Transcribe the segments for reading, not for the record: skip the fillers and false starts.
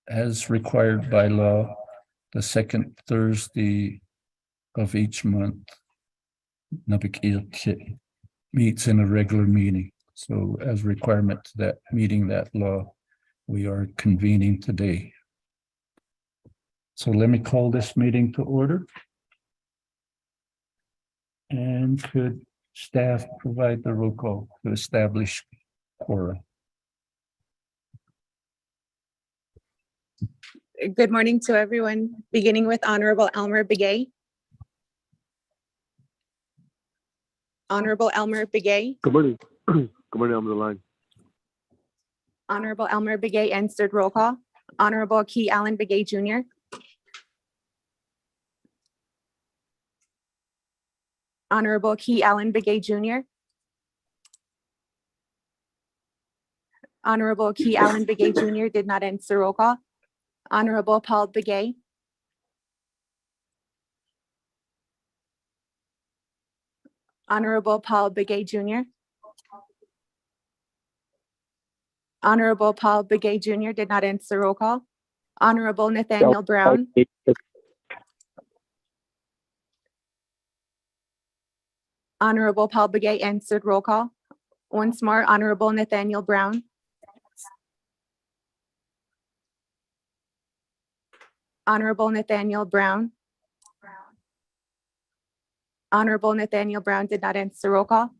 as required by law, the second Thursday of each month, Naabik'íyáti meets in a regular meeting. So as requirement to that meeting, that law, we are convening today. So let me call this meeting to order. And could staff provide the roll call to establish quorum? Good morning to everyone, beginning with Honorable Elmer Begay. Honorable Elmer Begay. Good morning. Good morning, I'm on the line. Honorable Elmer Begay answered roll call. Honorable Key Allen Begay Jr. Honorable Key Allen Begay Jr. Honorable Key Allen Begay Jr. did not answer roll call. Honorable Paul Begay. Honorable Paul Begay Jr. Honorable Paul Begay Jr. did not answer roll call. Honorable Nathaniel Brown. Honorable Paul Begay answered roll call. Once more, Honorable Nathaniel Brown. Honorable Nathaniel Brown. Honorable Nathaniel Brown did not answer roll call.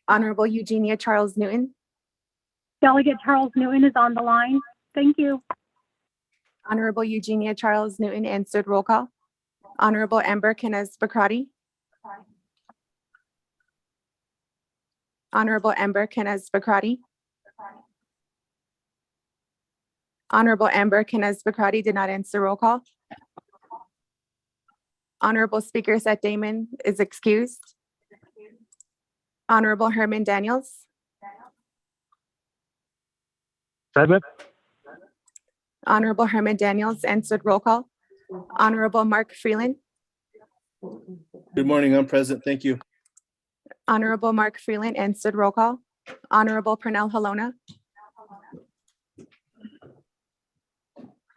Honorable Eugenia Charles Newton. Delegate Charles Newton is on the line. Thank you. Honorable Eugenia Charles Newton answered roll call. Honorable Amber Kenneth Bacrati. Honorable Amber Kenneth Bacrati. Honorable Amber Kenneth Bacrati did not answer roll call. Honorable Speaker Seth Damon is excused. Honorable Herman Daniels. Present. Honorable Herman Daniels answered roll call. Honorable Mark Freeland. Good morning, I'm present, thank you. Honorable Mark Freeland answered roll call. Honorable Pernell Halona.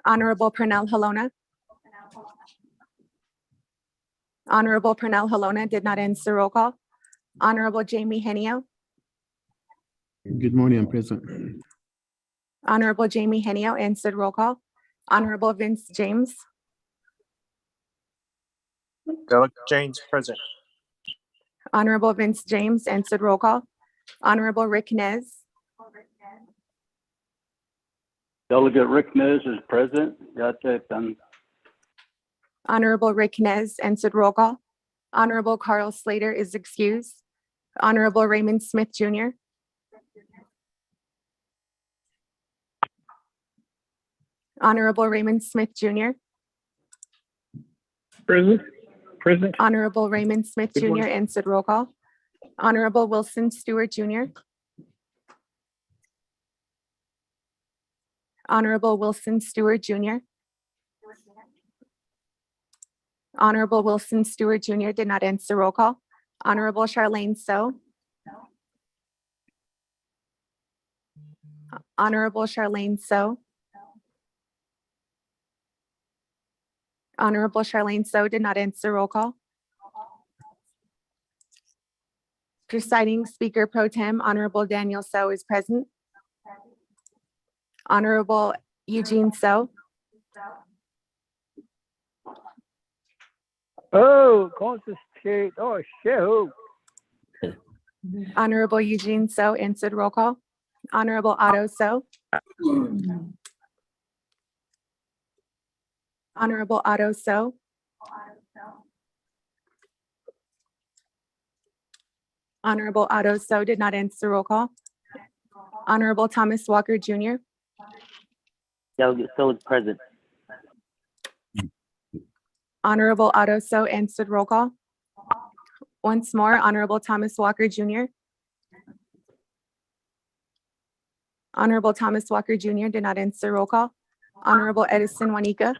Honorable Pernell Halona. Honorable Pernell Halona did not answer roll call. Honorable Jamie Henio. Good morning, I'm present. Honorable Jamie Henio answered roll call. Honorable Vince James. Delegate James present. Honorable Vince James answered roll call. Honorable Rick Nez. Delegate Rick Nez is present. Got that done. Honorable Rick Nez answered roll call. Honorable Carl Slater is excused. Honorable Raymond Smith Jr. Honorable Raymond Smith Jr. Present. Present. Honorable Raymond Smith Jr. answered roll call. Honorable Wilson Stewart Jr. Honorable Wilson Stewart Jr. Honorable Wilson Stewart Jr. did not answer roll call. Honorable Charlene So. Honorable Charlene So. Honorable Charlene So did not answer roll call. Presiding Speaker Pro Tem, Honorable Daniel So is present. Honorable Eugene So. Oh, concentrate. Oh, shoot. Honorable Eugene So answered roll call. Honorable Otto So. Honorable Otto So. Honorable Otto So did not answer roll call. Honorable Thomas Walker Jr. Delegate Phillips present. Honorable Otto So answered roll call. Once more, Honorable Thomas Walker Jr. Honorable Thomas Walker Jr. did not answer roll call. Honorable Edison Juanica.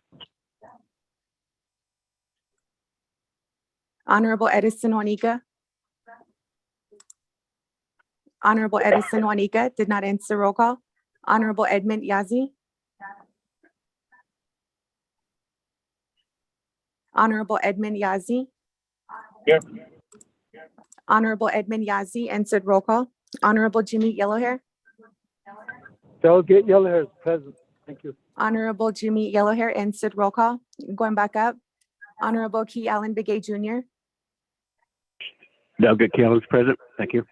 Honorable Edison Juanica. Honorable Edison Juanica did not answer roll call. Honorable Edmund Yazzie. Honorable Edmund Yazzie. Here. Honorable Edmund Yazzie, and said roll call. Honorable Jimmy Yellowhair. Delegate Yellowhair is present. Thank you. Honorable Jimmy Yellowhair, and said roll call. Going back up. Honorable Key Allen Begay Jr. Delegate Keelan is present. Thank you.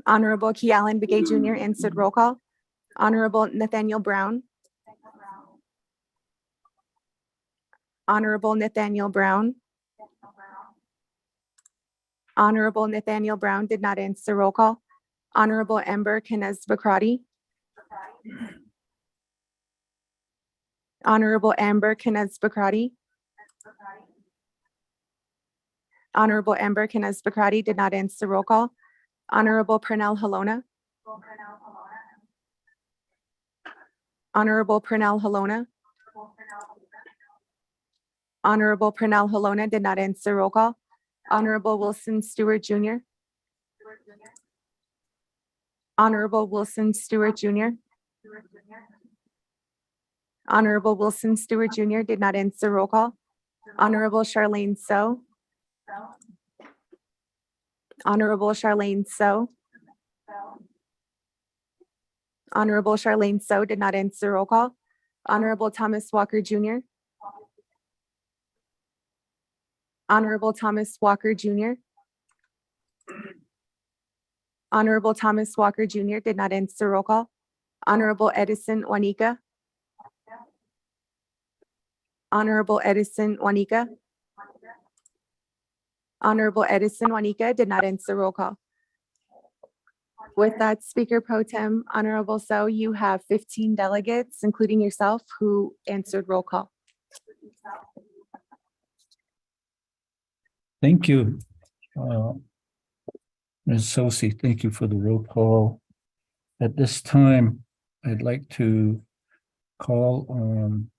Honorable Key Allen Begay Jr., and said roll call. Honorable Nathaniel Brown. Honorable Nathaniel Brown. Honorable Nathaniel Brown did not answer roll call. Honorable Ember Kenneth Bakrati. Honorable Amber Kenneth Bakrati. Honorable Amber Kenneth Bakrati did not answer roll call. Honorable Pernell Halona. Honorable Pernell Halona. Honorable Pernell Halona did not answer roll call. Honorable Wilson Stewart Jr. Honorable Wilson Stewart Jr. Honorable Wilson Stewart Jr. did not answer roll call. Honorable Charlene So. Honorable Charlene So. Honorable Charlene So did not answer roll call. Honorable Thomas Walker Jr. Honorable Thomas Walker Jr. Honorable Thomas Walker Jr. did not answer roll call. Honorable Edison Wanika. Honorable Edison Wanika. Honorable Edison Wanika did not answer roll call. With that, Speaker Pro Tem, Honorable So, you have 15 delegates, including yourself, who answered roll call. Thank you. Ms. Sosi, thank you for the roll call. At this time, I'd like to call on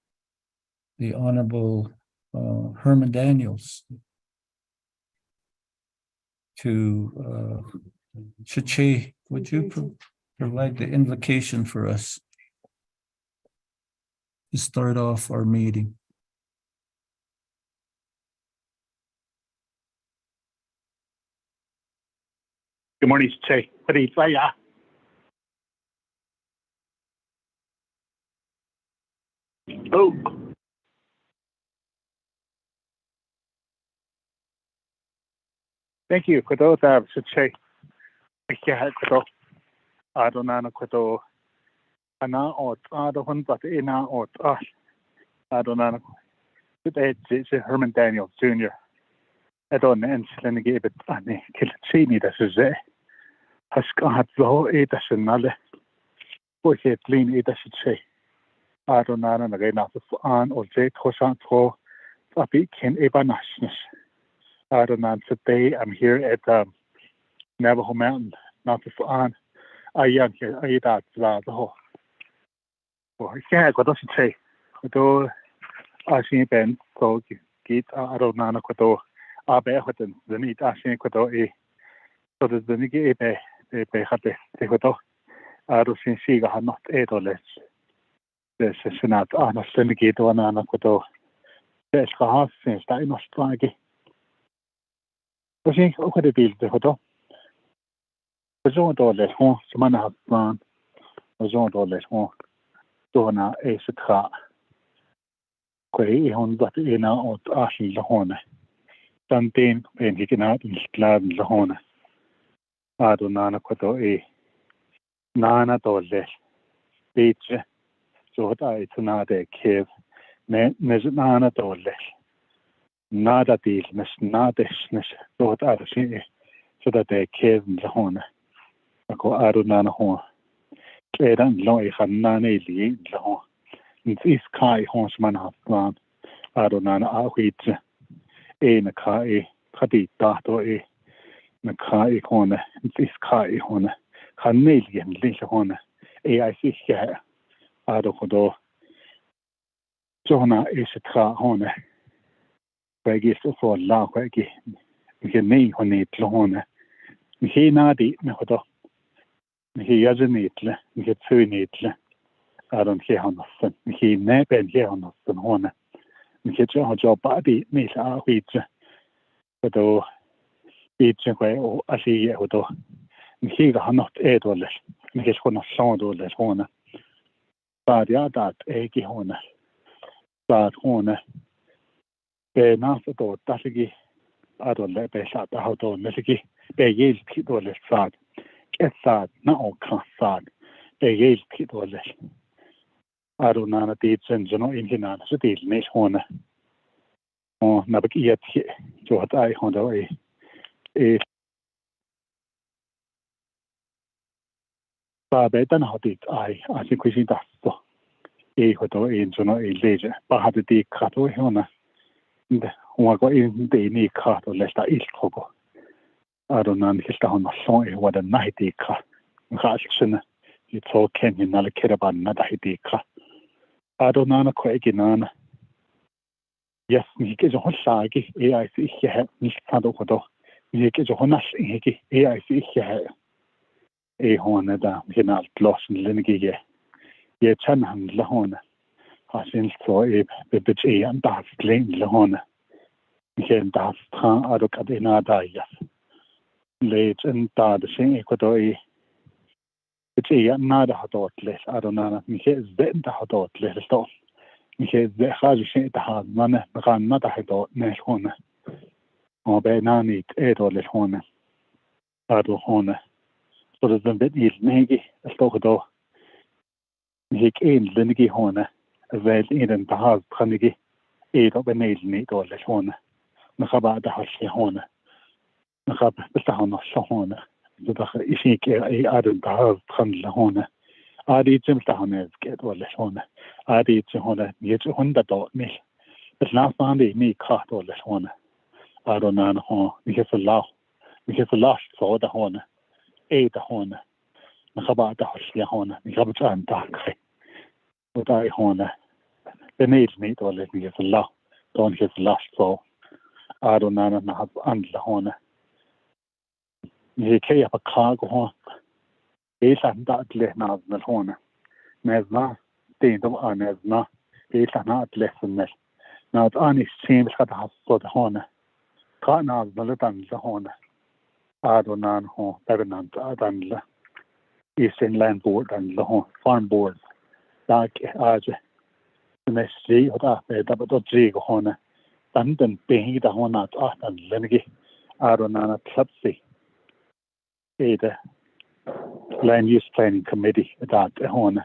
the Honorable Herman Daniels to Chiche, would you provide the invocation for us to start off our meeting? Good morning, Che. Oh. Thank you. Kudo tab Che. Kudo. Adonana kudo. Ana ot Adon but ina ot Adonana. Good day, Herman Daniels Jr. Adon and Selenigate Annie Kilchini, das is it. Haskat low it as another. Boy, he clean it as it say. Adonana again out of an or J. Tosan for a big kin Ebanashness. Adonan today I'm here at Navajo Mountain, not of an. I young here, I that the whole. Well, yeah, what does it say? Kudo, I see Ben, so get Adonana Kudo. Abehoten, the need asking Kudo e. So that the Nigi Ebe, they had the Kudo. Adosin Siga had not 8 or less. There's a senat, Anna Senegate, one Anna Kudo. There's a half since I must try again. I think, okay, the bill, the Kudo. The zone door less home, some have gone. The zone door less home. Dona is a car. Quay on that in out Ashley Lahone. Dantin, when he can out in Glad Lahone. Adonana Kudo e. Nana dolle. Beach. So that I tonight a cave. Nana dolle. Nada dealness, nadishness. So that I see. So that they cave in Lahone. I go Adonana home. Eran loy Hanane Lee Lahone. This Kai Honsman have gone. Adonana Ahwit. Nakai, Kadi Dato e. Nakai Hone. This Kai Hone. Hanelian Little Hone. I see here. Adohodo. Jonah is a tra Hone. Wagis for La Waggy. We can name Hone Tlahone. He nadi Mehodo. He has a needle. We get 2 needle. I don't hear on nothing. He never hear on nothing. Hone. Kitchen or job body, Miss Wheat, but though it's a way or I see it, though. He got not $8, he's going to sound all this honor. But yeah, that eggy honor. But honor. Be not at all, that's a I don't let be shot the house on Missiki. Be yield people less sad. Get sad, not all can't sad. Be yield people less. I don't know the sense no in Hinan, so the nice honor. Oh, Naabik'íyáti, so what I honor a Babetan had it I think we see that so. A hoto in so no a laser, but had the cato honor. Go in the knee cut or less that is coco. I don't know his down a song what a night cut. Rashin, it's all Kenyan Nalakiraban, another cut. I don't know quite again. Yes, he gets a whole sagi, AI see here, Miss Tadokodo. He gets a honash in Hiki, AI see here. A horn down, he not lost in Linigi. Ye Chanham Lahona. I since saw a bitch and that's claim Lahona. Again, that's out of Cadena Dias. Late and the same Ecuador. It's a nada hot less. I don't know. Here's the hot less. Here's the Hajj the hard man, ran not a hot Nashona. Or by Nani, $8 Hona. I don't Hona. So there's a bit is Maggie, a Stokado. He came Linigi Hona, as well in the hard Pranigi, 8 of a nail $8 Hona. Nakaba the Hashi Hona. Nakab the Sahana Shahona. The Ishik a Adam Bahav Trandla Hona. Adi Jim Sahana get all the Hona. Adi Jihona, yet $100 mill. But last Monday, me caught all the Hona. I don't know, we have a law. We have a lost for the Hona. The Hona. Nakaba the Hashi Hona. We have a time dark. But I Hona. The nails need all let me have a law. Don't have lost for. I don't know have and the Hona. You can't have a cargo home. It's not less now than the Hona. Nesna, Dane of Nesna, it's not less than this. Now it's only seems that I have for the Hona. Can't now the little Hona. I don't know, Bevenant, Adanla, Eastern Land Board and the Farm Board. Like as the next day or that, but the Jig Hona. Then being the Hona and Lenigi, I don't know, Tupsy. The Land Use Planning Committee that Hona.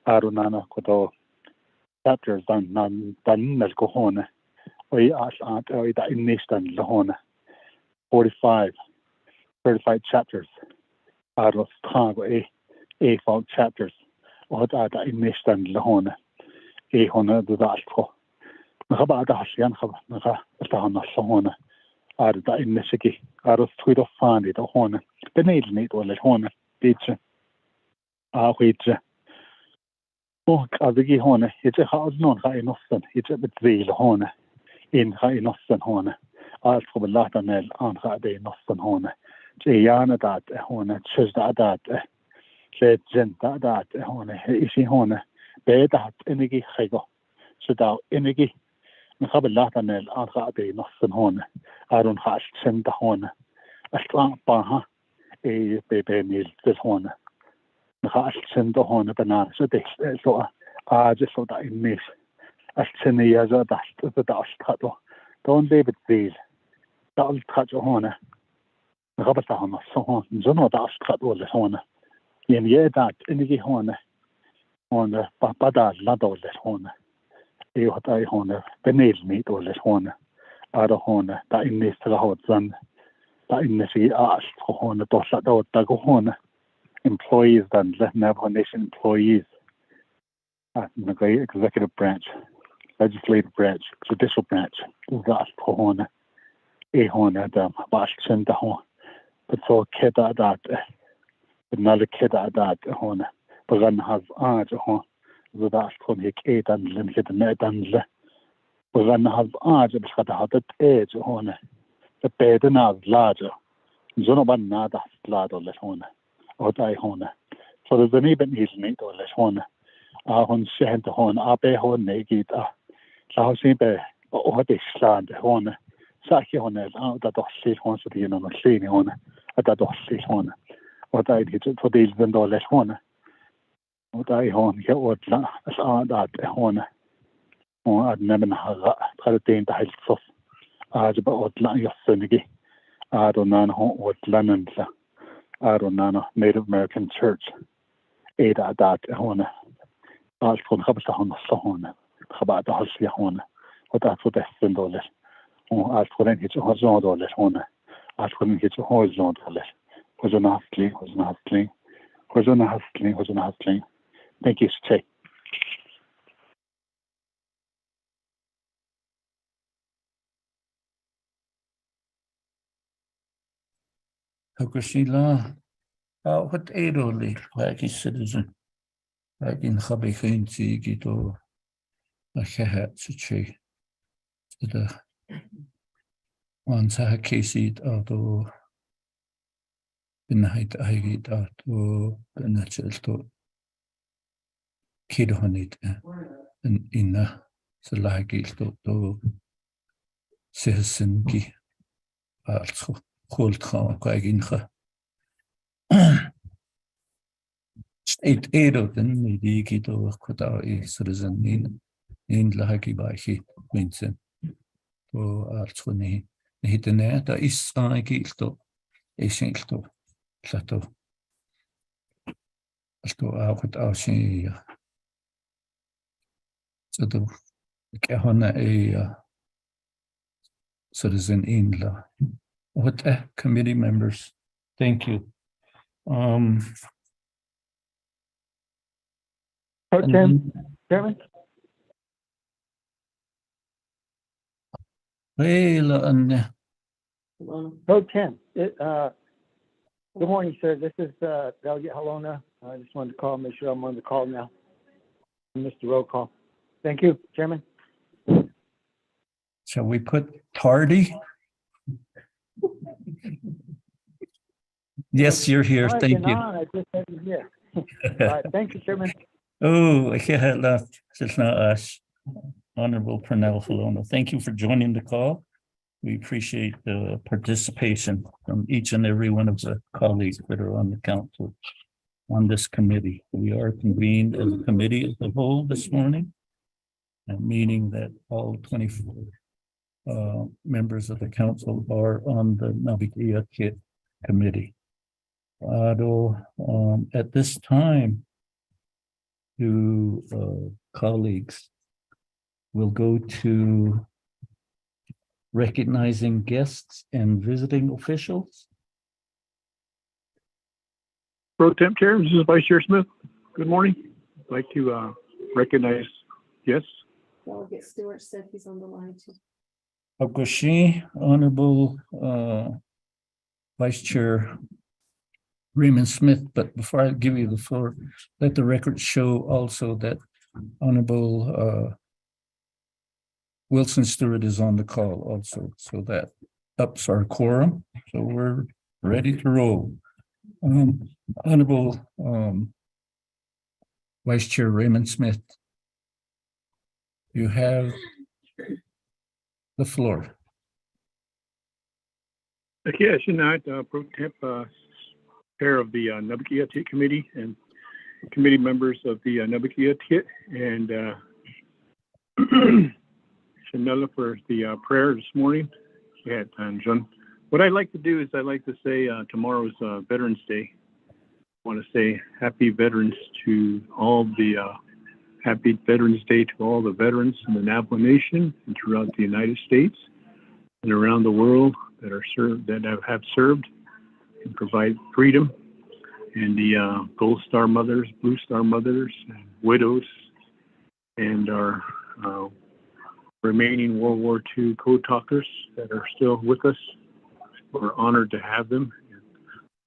I don't know, Koto chapters done Melcohona. We asked that in Nistan Lahona. 35 chapters. Out of Tango A5 chapters. Or that in Nistan Lahona. A Hona the Dalco. Nakaba the Hashian Naka, Stahana Sahona. Out of that in Nishiki. Out of Tweed of Fanny the Hona. The nail need all the Hona. Teacher. Which. Oh, Kavigi Hona. It's a house non high enough. It's a bit veil Hona. In high enough Hona. I'll for the latter nail on Hade enough Hona. Jayana that Hona. Chus that. Said Zenta that Hona. Is he Hona? Be that Inigi Higo. So thou Inigi. Have a latter nail on Hade enough Hona. I don't have send the Hona. A strong baha. A baby meal this Hona. I send the Hona banana. So this so I just saw that in miss. I send the years of that the dash cut. Don't leave it these. That'll touch a Hona. The Robert Hona, so no dash cut all the Hona. In the year that in the Hona on the Papada Lado the Hona. You what I Hona, the nails meat all the Hona. Other Hona, that in this to the hot sun. That in the sea asked for Hona, Dosha out the Hona. Employees and Navajo Nation employees at the great executive branch, legislative branch, judicial branch, that Hona, a Hona, the Bashchin, the Hona, but so Keda that, but not a Keda that Hona, but then have Arj Hona, the Dash Honic 8 and limited net and le, but then have Arj, but had that age Hona, the bed and as larger, Zonoban Nada, lad or Hona. Or die Hona. So there's an even easy meat or less Hona. Hon sent the Hona, Abe Hona, Gita, Simpe, what they stand on. Saki on it, that was sit on the cleaning on it, that was sit on. What I did for these window less on. What I on get what that on. I'd never had a day to help stuff. I'd about what land your synagogue. I don't know what Lennon. I don't know Native American Church. Ada that on. I'll phone Habsa on the Sahon. About the Husky on. What that's what they window less. I'll put in his horizontal less on. I'll put in his horizontal less. Was enough clean, was enough clean. Was enough clean, was enough clean. Thank you, Stay. Hakushila, what Edo like his citizen, like in Naabik'íyáti Gito, a hat to che, to the one Sahakesit auto in the height I get out to the natural to kid on it and in the Salagil to Sehasinki, also hold Kaginha. It Edo then the Gito Kota is citizen in Lahaki by he Vincent. To Artsuni, Hitene, that is Gilto, Essential Plato. To out with Archie. So the Kahona a citizen in La. What committee members? Thank you. Chairman? Well, and Pro Tem. Good morning, sir. This is Delegate Halona. I just wanted to call, make sure I'm on the call now. Mr. Roll Call. Thank you, Chairman. shall we put tardy? Yes, you're here. All right, Thank then you. on. I just had you here. All right, thank you, Chairman. Oh, I can't left. It's not us. Honorable Pernell Falona. Thank you for joining the call. We appreciate the participation from each and every one of the colleagues that are on the council on this committee. We are convened as a committee as a whole this morning, meaning that all 24 members of the council are on the Naabik'íyáti committee. At this time, to colleagues, we'll go to recognizing guests and visiting officials. Pro Temp Chair, this is Vice Chair Smith. Good morning. I'd like to recognize guests. Delegate Stewart said he's on the line too. Okoshi, Honorable Vice Chair Raymond Smith, but before I give you the floor, let the record show also that Honorable Wilson Stewart is on the call also, so that ups our quorum. So we're ready to roll. Honorable Vice Chair Raymond Smith, you have the floor. Yes, tonight, Pro Temp Chair of the Naabik'íyáti Committee and committee members of the Naabik'íyáti and Shanella for the prayer this morning. Yeah, and John. What I'd like to do is I'd like to say tomorrow is Veterans Day. I want to say happy veterans to all the happy Veterans Day to all the veterans in the Navajo Nation and throughout the United States and around the world that are served, that have served and provide freedom, and the Gold Star mothers, Blue Star mothers, and widows, and our remaining World War II code talkers that are still with us. We're honored to have them.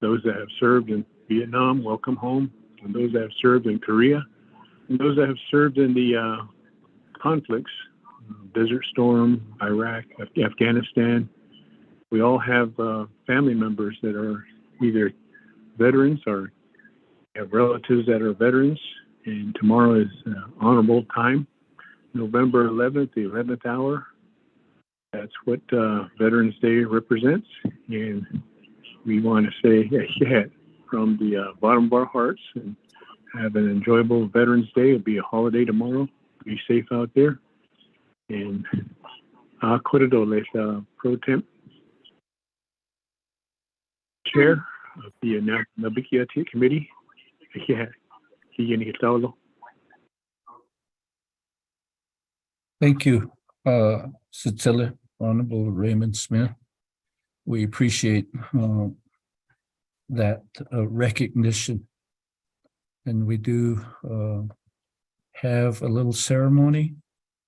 Those that have served in Vietnam, welcome home. And those that have served in Korea, and those that have served in the conflicts, Desert Storm, Iraq, Afghanistan. We all have family members that are either veterans or have relatives that are veterans. And tomorrow is an honorable time November 11th, the 11th hour. That's what Veterans Day represents. And we want to say yeah, from the bottom of our hearts, and have an enjoyable Veterans Day. It'll be a holiday tomorrow. Be safe out there. And Corredores, Pro Temp Chair of the Naabik'íyáti Committee. Yeah. Thank you, Cecilia, Honorable Raymond Smith. We appreciate that recognition. And we do have a little ceremony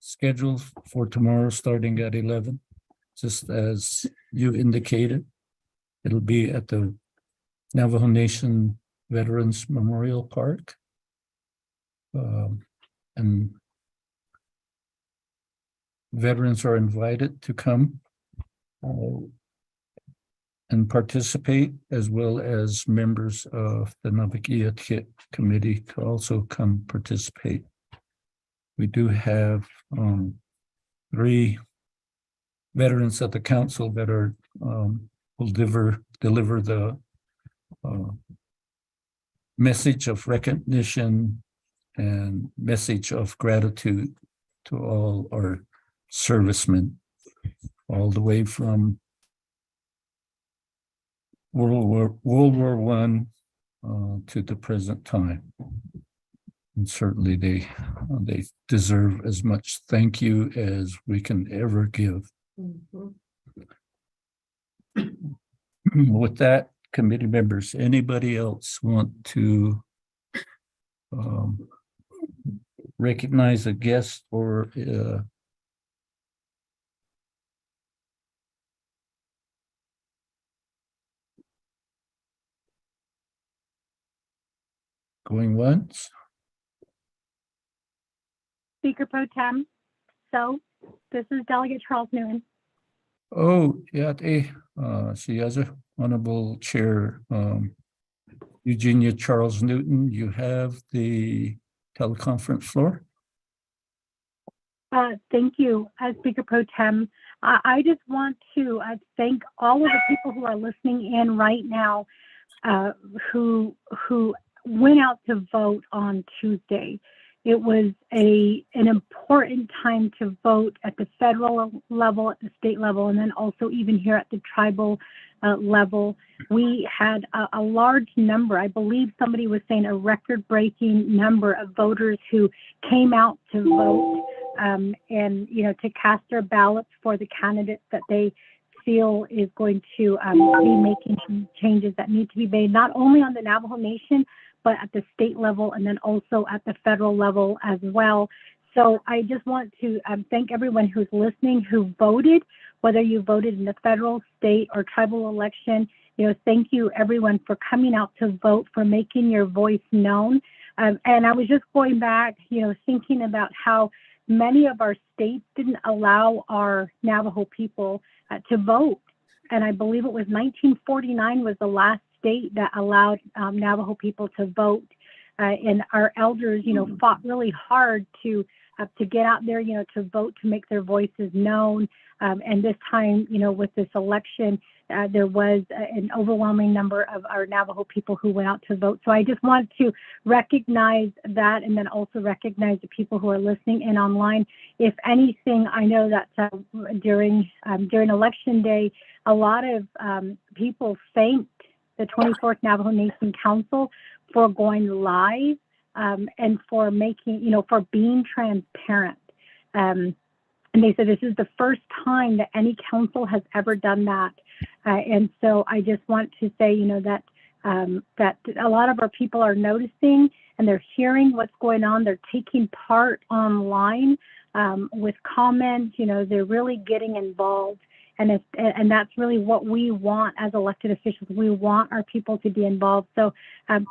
scheduled for tomorrow starting at 11, just as you indicated. It'll be at the Navajo Nation Veterans Memorial Park. And veterans are invited to come and participate, as well as members of the Naabik'íyáti committee to also come participate. We do have 3 veterans of the council that are will deliver the message of recognition and message of gratitude to all our servicemen, all the way from World War I to the present time. And certainly they deserve as much thank you as we can ever give. With that, committee members, anybody else want to recognize a guest or going once? Speaker Pro Tem. So this is Delegate Charles Newton. Oh, yeah, she has a Honorable Chair Eugenia Charles Newton. You have the teleconference floor. Thank you, Speaker Pro Tem. I just want to thank all of the people who are listening in right now who went out to vote on Tuesday. It was an important time to vote at the federal level, at the state level, and then also even here at the tribal level. We had a large number, I believe somebody was saying a record-breaking number of voters who came out to vote and, you know, to cast their ballots for the candidates that they feel is going to be making changes that need to be made, not only on the Navajo Nation, but at the state level and then also at the federal level as well. So I just want to thank everyone who's listening, who voted, whether you voted in the federal, state, or tribal election. You know, thank you everyone for coming out to vote, for making your voice known. And I was just going back, you know, thinking about how many of our states didn't allow our Navajo people to vote. And I believe it was 1949 was the last state that allowed Navajo people to vote. And our elders, you know, fought really hard to get out there, you know, to vote, to make their voices known. And this time, you know, with this election, there was an overwhelming number of our Navajo people who went out to vote. So I just want to recognize that, and then also recognize the people who are listening in online. If anything, I know that during Election Day, a lot of people thanked the 24th Navajo Nation Council for going live and for making, you know, for being transparent. And they said this is the first time that any council has ever done that. And so I just want to say, you know, that that a lot of our people are noticing and they're hearing what's going on. They're taking part online with comments. You know, they're really getting involved. And that's really what we want as elected officials. We want our people to be involved. So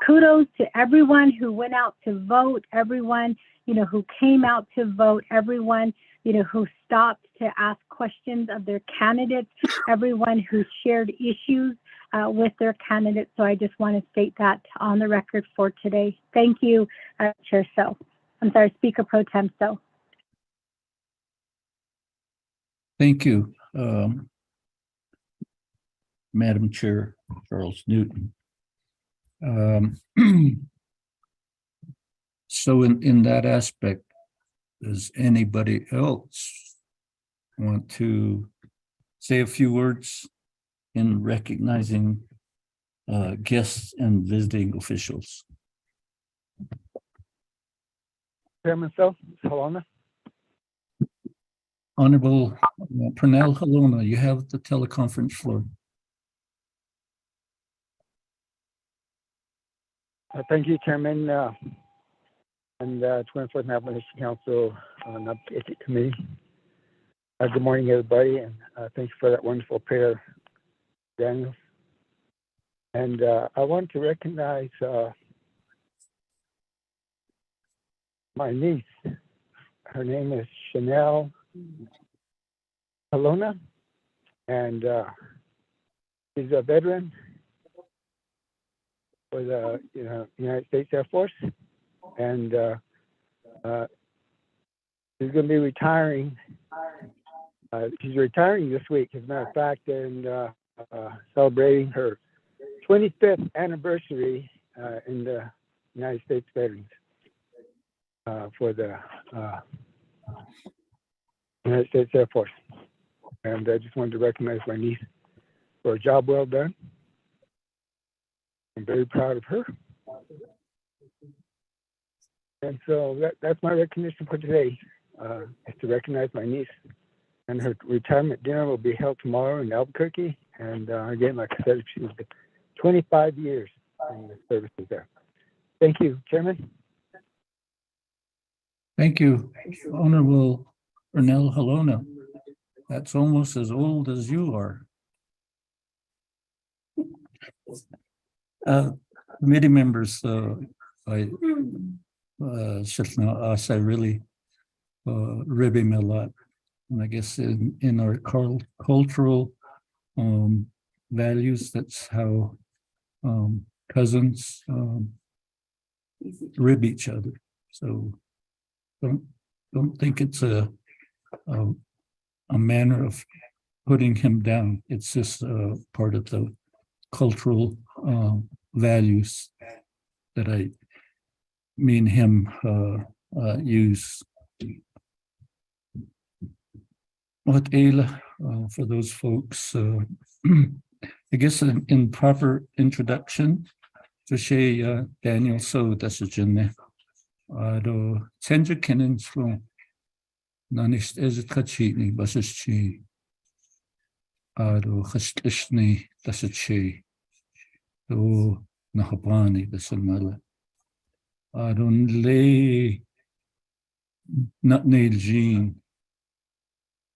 kudos to everyone who went out to vote, everyone, you know, who came out to vote, everyone, you know, who stopped to ask questions of their candidates, everyone who shared issues with their candidates. So I just want to state that on the record for today. Thank you, Chair So. I'm sorry, Speaker Pro Tem So. Thank you, Madam Chair, Charles Newton. So in that aspect, does anybody else want to say a few words in recognizing guests and visiting officials? Chairman Self, Helena. Honorable Pernell Halona, you have the teleconference floor. Thank you, Chairman, and 24th Navajo Council Naabik'íyáti Committee. Good morning, everybody, and thanks for that wonderful prayer, Daniel. And I want to recognize my niece. Her name is Chanel Halona, and she's a veteran for the United States Air Force, and she's going to be retiring. She's retiring this week, as a matter of fact, and celebrating her 25th anniversary in the United States Veterans for the United States Air Force. And I just wanted to recognize my niece for a job well done. I'm very proud of her. And so that's my recognition for today, is to recognize my niece. And her retirement dinner will be held tomorrow in Albuquerque. And again, like I said, she was 25 years in the services there. Thank you, Chairman. Thank you, Honorable Pernell Halona. That's almost as old as you are. Committee members, I really rib him a lot. And I guess in our cultural values, that's how cousins rib each other. So don't think it's a manner of putting him down. It's just part of the cultural values that me and him use. What Ayla, for those folks, I guess in proper introduction, to say Daniel so that's a gene. Tender Kennen slow. Nanis is it Kachini, Basischi. Hastishni, that's a chi. Do Nahabani, the Salmala. Don't lay not nail Jean.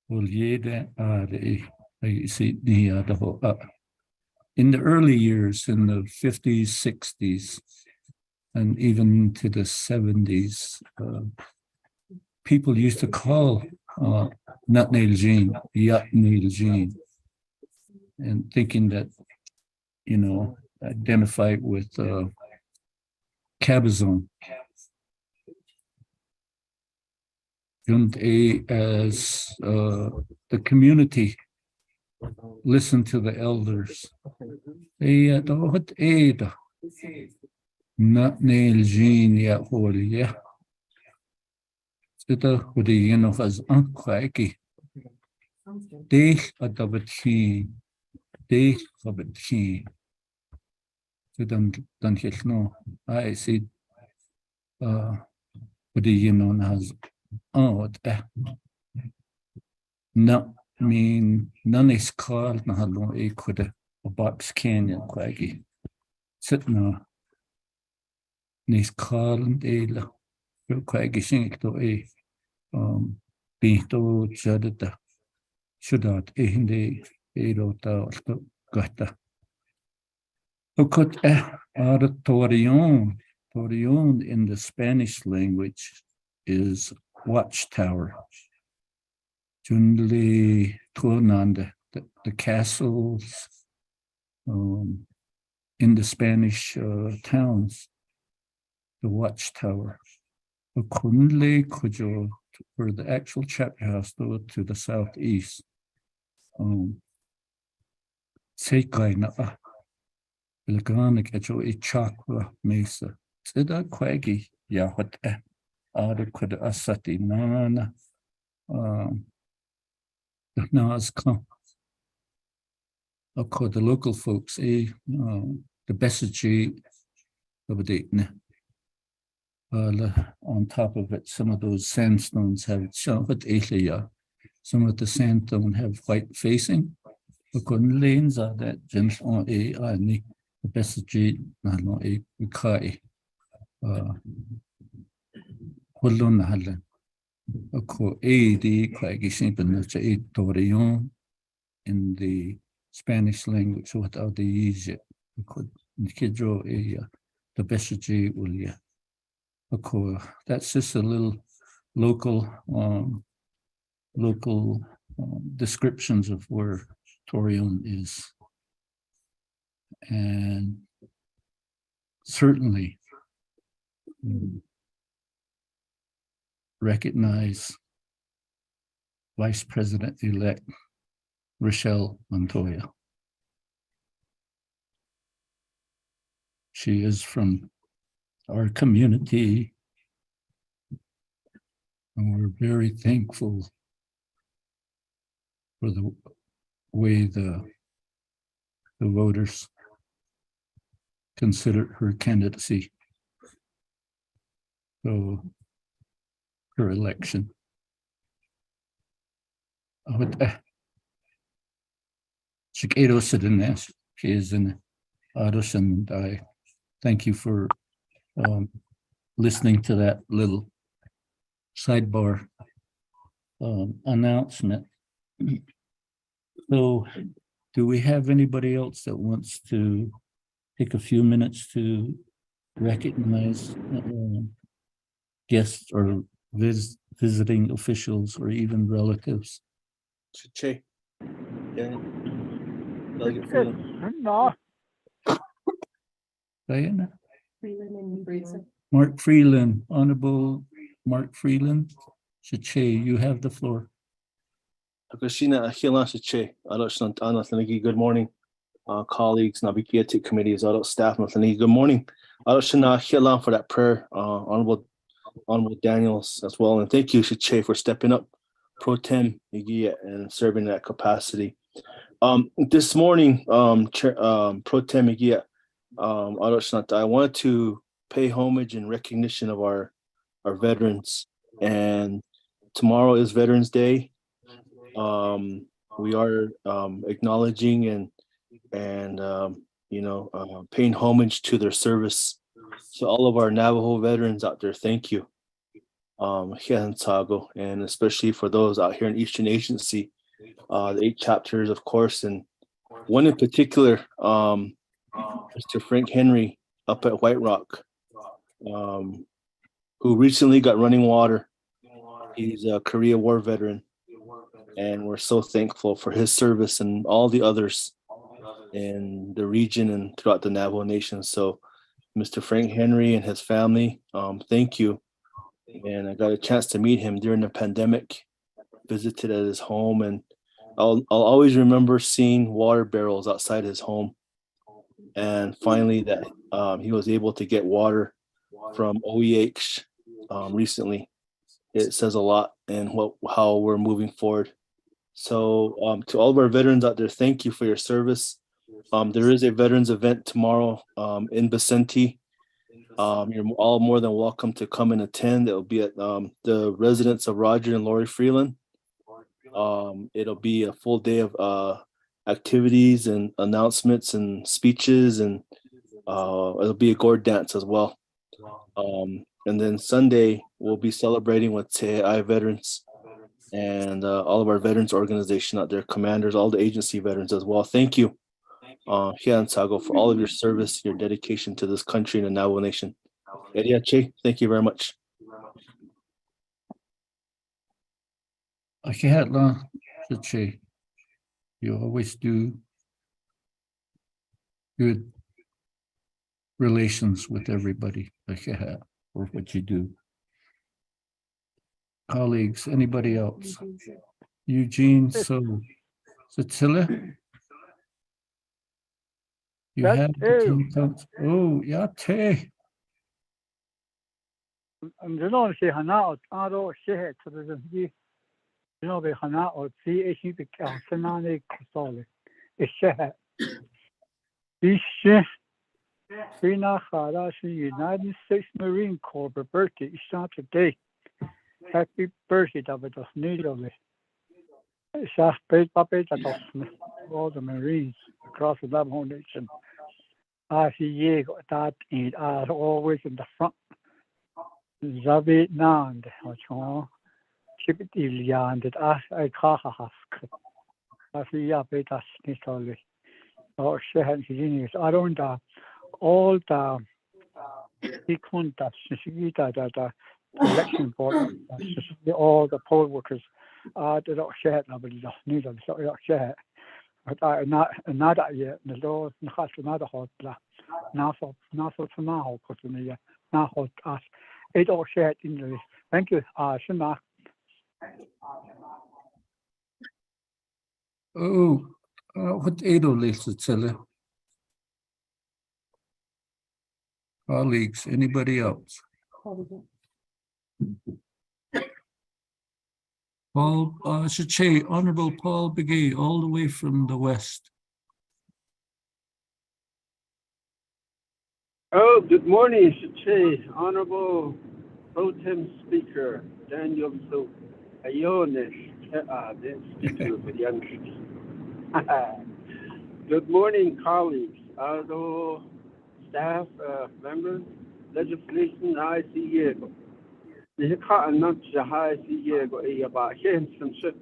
Well, in the early years, in the 50s, 60s, and even to the 70s, people used to call Nutnail Jean, Yatnail Jean, and thinking that, identify with Cabazon. As the community listened to the elders, not nail Jean yet holy, yeah. It's with the as unquacky. They at the between, they of it key. To them, don't you know? I see, with the as no mean none is called na hallo could a box canyon quaggy sit no nis called a quaggy sing to be to judda should not in the rota gata could torion in the Spanish language is watchtower. Junli Tuananda, the castles in the Spanish towns, the watchtower. Kunle Kujo, for the actual chapter house to the southeast. Sekai na Ilganik echo Ichakwa Mesa. Tida Quaggy Yahweh Adequate Asati Nana Nas Come. Of course, the local folks, the Bessagy of the on top of it, some of those sandstones have some of the sandstone have white facing. Because lanes are that James on a the Bessagy no a Kai Holon Hallen. Of course, the Quaggy Simple Torion in the Spanish language without the easy. Could draw the Bessagy will of course, that's just a little local descriptions of where Torion is, and certainly recognize Vice President-elect Rochelle Montoya. She is from our community, and we're very thankful for the way the voters considered her candidacy. So her election. Chiquero Sidines, she is in Ados, and I thank you for listening to that little sidebar announcement. So do we have anybody else that wants to take a few minutes to recognize guests or visiting officials or even relatives? Che. Yeah. Delegate Freeland. No. Diana? Freeland and Brazen. Mark Freeland, Honorable Mark Freeland. Che, you have the floor. Good morning, colleagues, Naabik'íyáti committees, adult staff, good morning. For that prayer, Honorable Daniels as well. And thank you, Che, for stepping up pro tem and serving that capacity. This morning, pro tem I wanted to pay homage and recognition of our veterans. And tomorrow is Veterans Day. We are acknowledging and paying homage to their service. So all of our Navajo veterans out there, thank you. And especially for those out here in Eastern Agency, the 8 chapters, of course, and one in particular, Mr. Frank Henry up at White Rock, who recently got running water. He's a Korea War veteran, and we're so thankful for his service and all the others in the region and throughout the Navajo Nation. So Mr. Frank Henry and his family, thank you. And I got a chance to meet him during the pandemic, visited at his home, and I'll always remember seeing water barrels outside his home. And finally that he was able to get water from OEH recently. It says a lot and how we're moving forward. So to all of our veterans out there, thank you for your service. There is a veterans event tomorrow in Vicente. You're all more than welcome to come and attend. It will be at the residence of Roger and Lori Freeland. It'll be a full day of activities and announcements and speeches, and it'll be a gourd dance as well. And then Sunday we'll be celebrating with Te'ai veterans and all of our veterans organization out there, commanders, all the agency veterans as well. Thank you, Sago, for all of your service, your dedication to this country and the Navajo Nation. Che, thank you very much. Che, you always do good relations with everybody, for what you do. Colleagues, anybody else? Eugene, so Cecilia? You That's have the you. team coach. Oh, yeah, Tay. And you know, she hana out, ado, she had to the, you know, they hana out, see, if you become Senani Cosole. It's she had. This Rina Hadashi United States Marine Corps birthday is not today. Happy birthday, David of Needle. Shah paid Papa all the Marines across the Navajo Nation. I see you that and are always in the front. Zavi Nand, which one? Keep it Ilian that I Kahask. I see ya beta snitterly. Or she had genius. I don't all the equal that the election board, all the poll workers, they don't share it, nobody does neither, so they don't share it. But I not yet, the law, not another hot, not so now, because the now hot us. It all shared in the list. Thank you, Shana. Oh, what Edo list, Cecilia? Colleagues, anybody else? Paul, Shache, Honorable Paul Begay, all the way from the west. Oh, good morning, Shache, Honorable Pro Tem Speaker Daniel So Ayonis, the Speaker of the Young. Good morning, colleagues, although staff, members, legislation, ICA. The cotton not the high CA go a about Henson ship.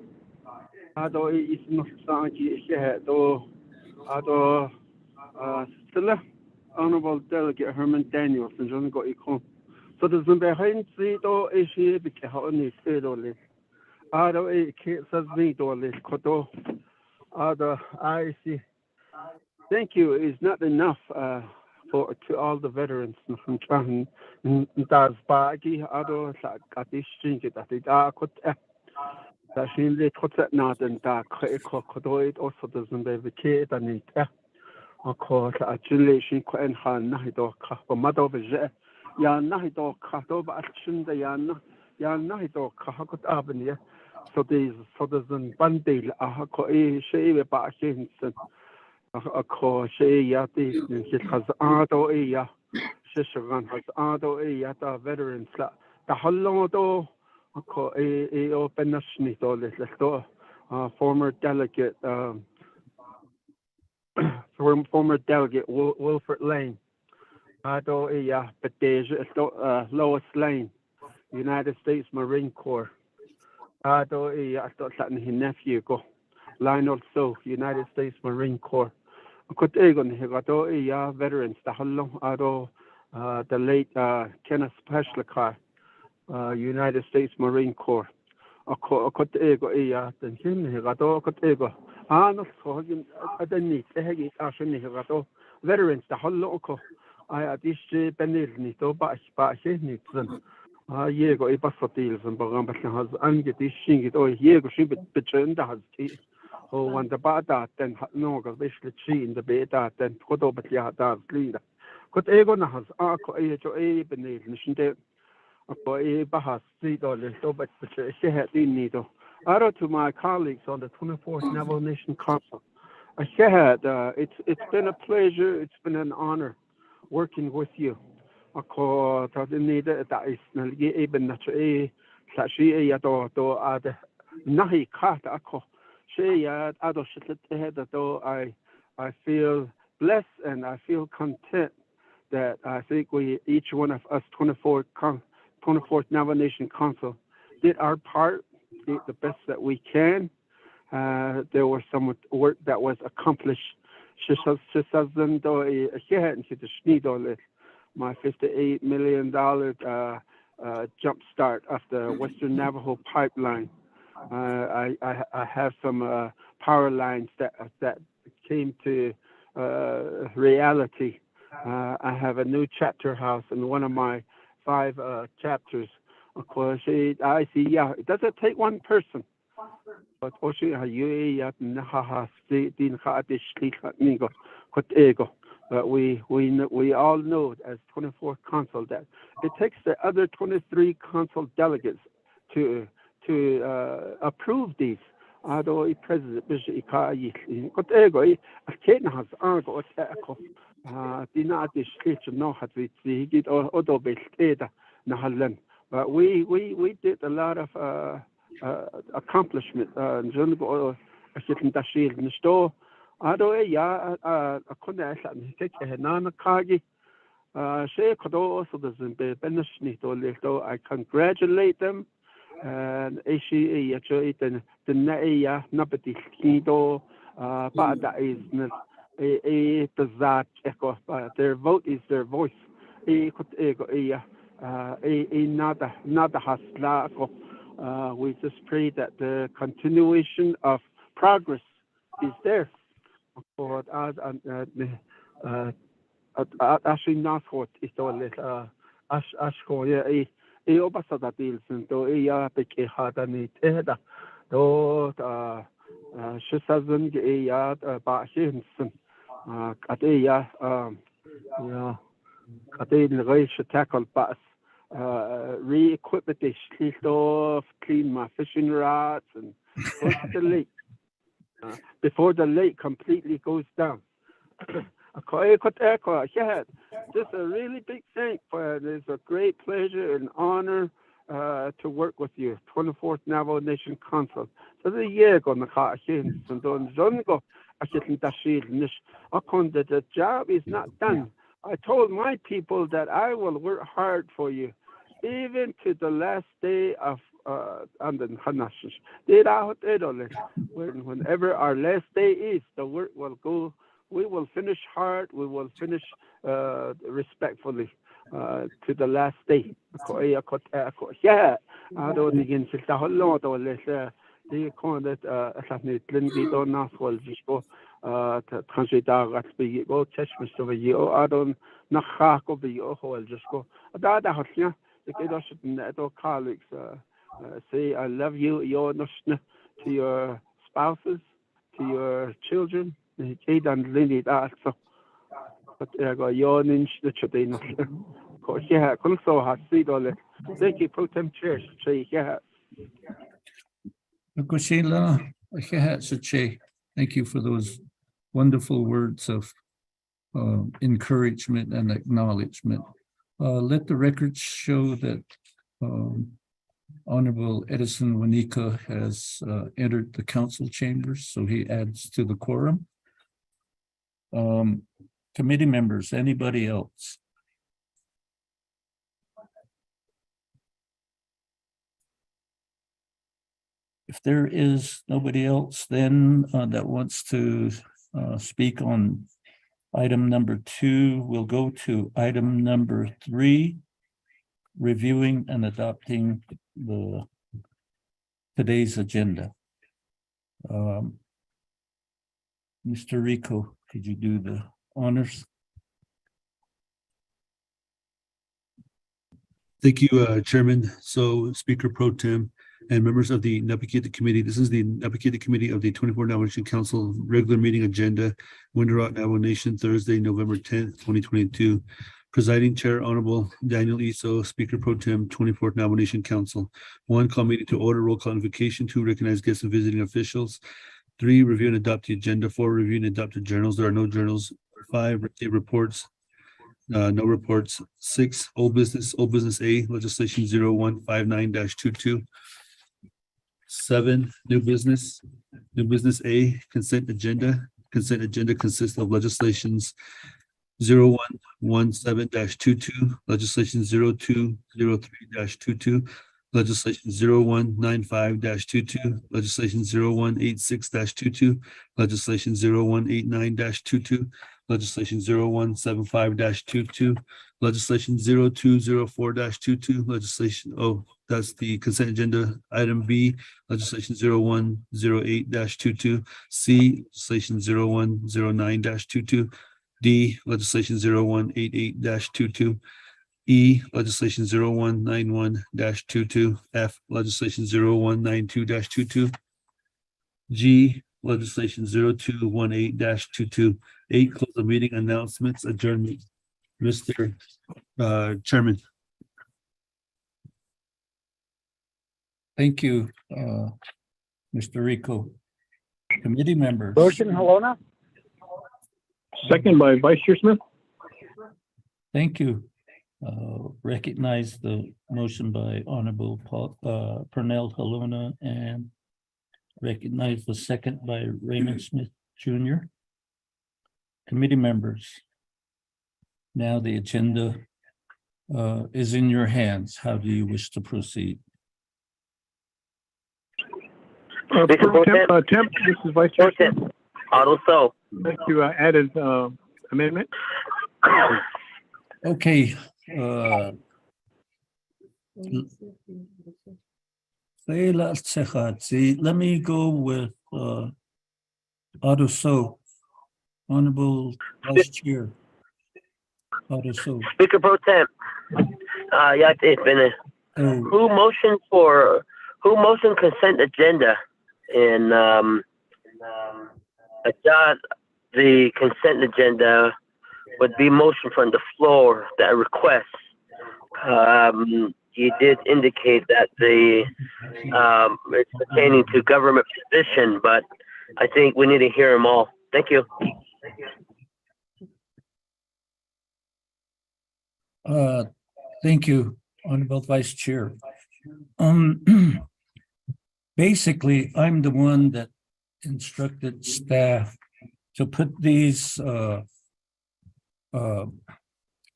Although it is not sanky, although still Honorable Delegate Herman Daniels and John got equal. So there's been behind the door issue because only stayed on this. Although it says me door this, Koto, although I see. Thank you is not enough for to all the veterans from trying does baggy although at this string that they are cut that she let cut that not and that it also doesn't be the kid and it of course adulation and han night or mother of it ya night or cut over action the ya night or cut avenue so there's an bandil she back in a course, Yati, it has Ado Ea, Shisharan has Ado Ea, the veterans, the Holodo, a co a open national, former delegate, former delegate Wilfred Lane, Ado Ea, Badeja, Lois Lane, United States Marine Corps, Ado Ea, I thought that his nephew go, Lionel So, United States Marine Corps. Could Egon Higato, veterans, the Hallo, Ado, the late Kenneth Peshlikar, United States Marine Corps. A could ego, then him Higato, could ego. Not so I didn't need the Hegit Ashen Higato, veterans, the Hallo. I at this Benil Nito, but Nixon. Yego, a Bassatil, and Bagambas has unget this shing it, or Yego, she between the has. Oh, when the bad then no, because basically she in the beta then put over the other leader. Could Egon has Arco A beneath Nation for a Bahas $3, so but she had in needle. Arrow to my colleagues on the 24th Navajo Nation Council. I said it's been a pleasure, it's been an honor working with you. Of course, I didn't need that is even not a Sashi Yato ad Nahi Kata. I feel blessed and I feel content that I think we each one of us 24th Navajo Nation Council did our part, did the best that we can. There was some work that was accomplished. My $58 million jump start of the Western Navajo pipeline. I have some power lines that came to reality. I have a new chapter house in one of my 5 chapters. Of course, I see. Yeah, it doesn't take one person but Oshi Hayat Naha State in Hadish Nigo Kotego. But we all know as 24th consul that it takes the other 23 consul delegates to approve these. Ado president bish ikayi Kotego Kate has Argo Echo. Dina Dish no hat we see it or Odo Beta Nahalan. But we did a lot of accomplishment. Jungo Ashit Dashil Nisto. Ado a connection. Take a nana kagi. She could also doesn't be benefit. I congratulate them. And Ashi actually the Naya Napati Kido. But that is a bizarre echo. Their vote is their voice. Nada hasla. We just pray that the continuation of progress is there. For actually not what is all it Ashko Obasada deals and do Beke Hadani Teda do Shazan Yard Bahinson Kadeya Kadein Race tackle bus re-equip the sleep off, clean my fishing rods and go to the lake. Before the lake completely goes down. Just a really big thank for it. It's a great pleasure and honor to work with you, 24th Navajo Nation Consul. So the year going the job is not done. I told my people that I will work hard for you, even to the last day of whenever our last day is, the work will go. We will finish hard. We will finish respectfully to the last day. Yeah, I don't begin to tell a lot of this. They call it Lindy Donas will just go to translate that be go test Mr. You. I don't not hack of you. I'll just go. That yeah. The colleagues say I love you. You're not to your spouses, to your children. And Lindy that so. But I got your ninja the children. Yeah, so has see all. Thank you, Pro Tem Chair. Say yeah. Thank you for those wonderful words of encouragement and acknowledgement. Let the record show that Honorable Edison Wanika has entered the council chambers, so he adds to the quorum. Committee members, anybody else? If there is nobody else then that wants to speak on item number 2, we'll go to item number 3, reviewing and adopting today's agenda. Mr. Rico, could you do the honors? Thank you, Chairman. So Speaker Pro Tem and members of the Naabik'íyáti Committee. This is the Naabik'íyáti Committee of the 24th Navajo Nation Council regular meeting agenda, Winterot Navajo Nation, Thursday, November 10th, 2022. Presiding Chair, Honorable Daniel Iso, Speaker Pro Tem, 24th Navajo Nation Council. 1, call meeting to order, roll call invocation. 2, recognize guests and visiting officials. 3, review and adopt the agenda. 4, review and adopt the journals. There are no journals. 5, receive reports. No reports. 6, old business A, legislation 0159-22. 7, new business A, consent agenda. Consent agenda consists of legislations 0117-22, legislation 0203-22, legislation 0195-22, legislation 0186-22, legislation 0189-22, legislation 0175-22, legislation 0204-22, legislation, that's the consent agenda. Item B, legislation 0108-22, C, legislation 0109-22, D, legislation 0188-22, E, legislation 0191-22, F, legislation 0192-22, G, legislation 0218-22. Close the meeting, announcements, adjournment. Mr. Chairman. Thank you, Mr. Rico. Committee members. Motion, Halona? Second by Vice Chair Smith. Thank you. Recognize the motion by Honorable Pernell Haluna and recognize the second by Raymond Smith Jr. Committee members. Now the agenda is in your hands. How do you wish to proceed? Temp, this is Vice Chair Smith. Also, Thank you. Added amendment. Okay. Let me go with Aduso, Honorable Vice Chair. Aduso. Speaker Pro Tem. Oh, Who motioned consent agenda and adopt the consent agenda would be motion from the floor that requests. You did indicate that it's pertaining to government position, but I think we need to hear them all. Thank you. Thank you, Honorable Vice Chair. Basically, I'm the one that instructed staff to put these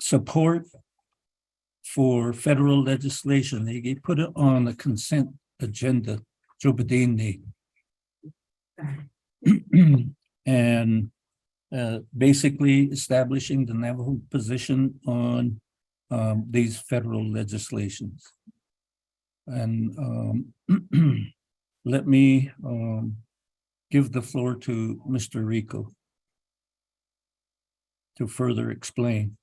support for federal legislation. They put it on the consent agenda, and basically establishing the Navajo position on these federal legislations. And let me give the floor to Mr. Rico to further explain.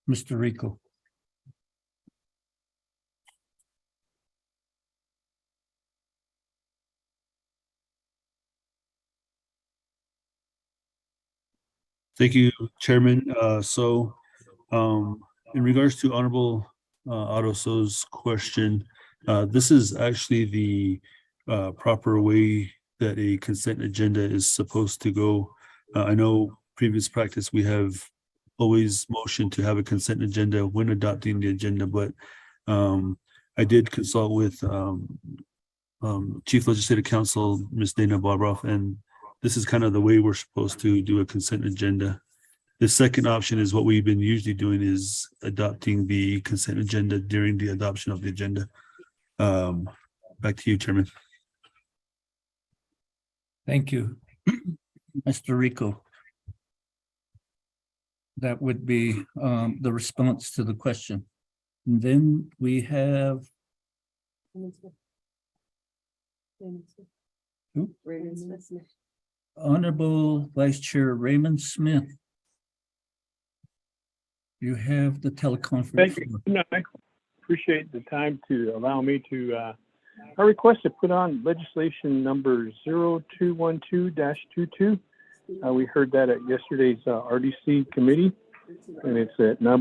Mr. Rico. Thank you, Chairman. In regards to Honorable Adoso's question, this is actually the proper way that a consent agenda is supposed to go. I know previous practice, we have always motioned to have a consent agenda when adopting the agenda, but I did consult with Chief Legislative Counsel, Ms. Dana Bobroff, and this is kind of the way we're supposed to do a consent agenda. The second option is what we've been usually doing, is adopting the consent agenda during the adoption of the agenda. Back to you, Chairman. Thank you, Mr. Rico. That would be the response to the question. And then we have who? Raymond Smith. Honorable Vice Chair Raymond Smith. You have the teleconference. Thank you. No, I appreciate the time to allow me to, I request to put on legislation number 0212-22. We heard that at yesterday's RDC committee, and it's at now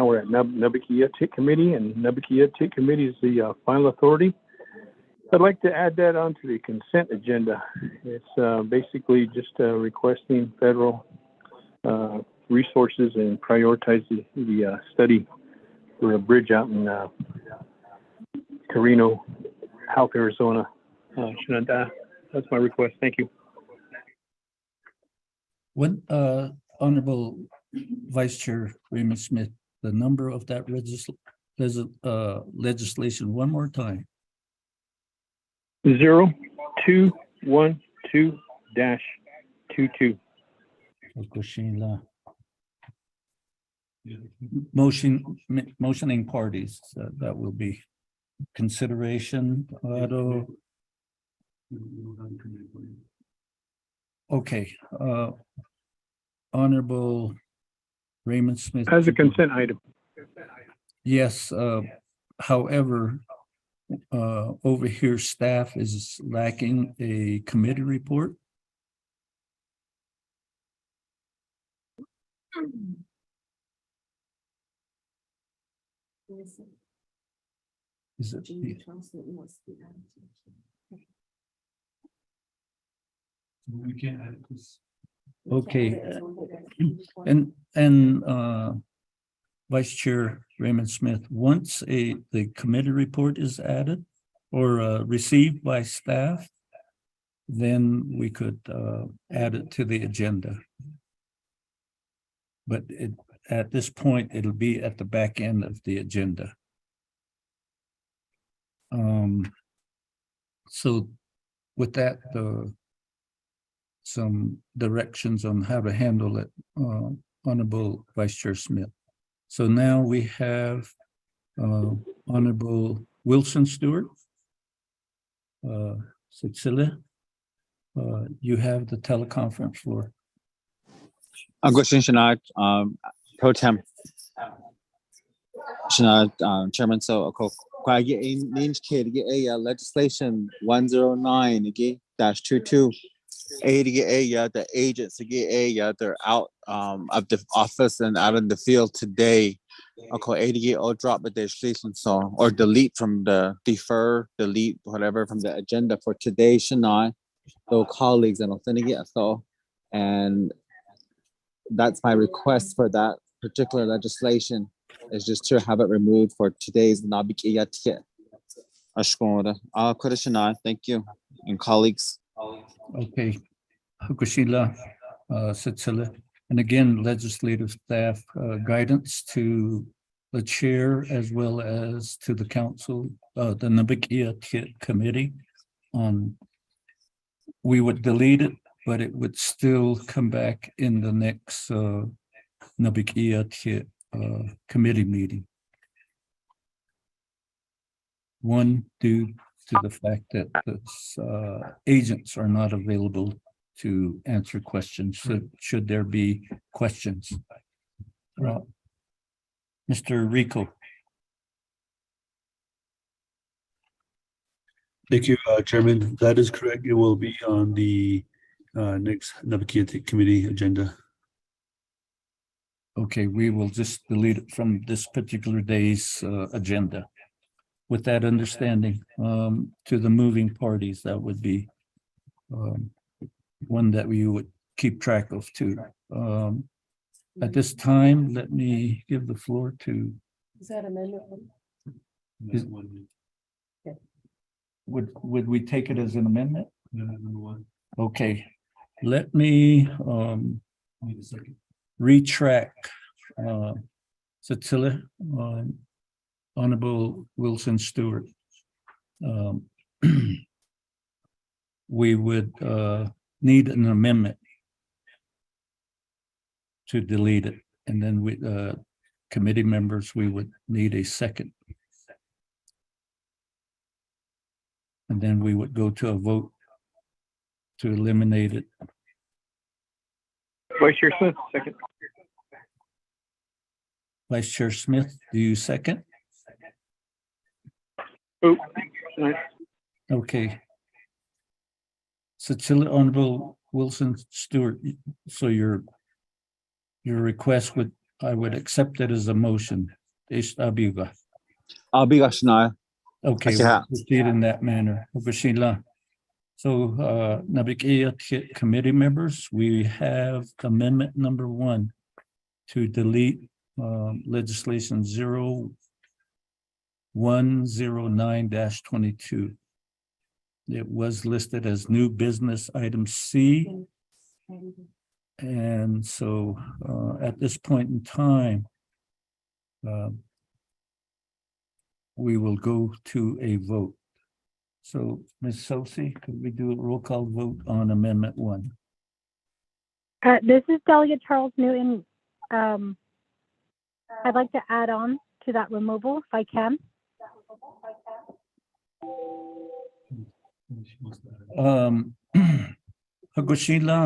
we're at Naabik'íyáti committee, and Naabik'íyáti committee is the final authority. I'd like to add that onto the consent agenda. It's basically just requesting federal resources and prioritize the study for a bridge out in Carino, South Arizona. That's my request. Thank you. What, Honorable Vice Chair Raymond Smith, the number of that legislation one more time? 0212-22. Motioning parties, that will be consideration. Okay, Honorable Raymond Smith. As a consent item. Yes, however, over here, staff is lacking a committee report. Is it? We can't add it 'cause Okay, Vice Chair Raymond Smith, once the committee report is added or received by staff, then we could add it to the agenda. But at this point, it'll be at the back end of the agenda. So with that, some directions on how to handle it, Honorable Vice Chair Smith. So now we have Honorable Wilson Stewart. Cecilia, you have the teleconference floor. Augustine Shanad, Pro Tem. Shanad, Chairman, so legislation 109-22. The agents they're out of the office and out in the field today. I'll drop the legislation so or delete from the delete whatever from the agenda for today, Shanad. So colleagues and so and that's my request for that particular legislation is just to have it removed for today's Naabik'íyáti. Thank you and colleagues. Okay, Hakushila, Cecilia, and again, legislative staff guidance to the chair as well as to the council, the Naabik'íyáti committee. We would delete it, but it would still come back in the next Naabik'íyáti committee meeting. One, due to the fact that the agents are not available to answer questions, should there be questions. Mr. Rico. Thank you, Chairman. That is correct. It will be on the next Naabik'íyáti committee agenda. Okay, we will just delete it from this particular day's agenda. With that understanding, to the moving parties, that would be one that we would keep track of too. At this time, let me give the floor to. Is that amendment? Would we take it as an amendment? Okay, let me retract Cecilia, Honorable Wilson Stewart. We would need an amendment to delete it, and then we committee members, we would need a second. And then we would go to a vote to eliminate it. Vice Chair Smith, second. Vice Chair Smith, do you second? Oh, nice. Okay. Cecilia, Honorable Wilson Stewart, so your request would, I would accept it as a motion. Okay, we'll proceed in that manner. So Naabik'íyáti committee members, we have amendment number 1 to delete legislation 0109-22. It was listed as new business item C. And so at this point in time, we will go to a vote. So Ms. Sosi, could we do a roll call vote on amendment 1? This is Delegate Charles Newton. I'd like to add on to that removal if I can. Hakushila,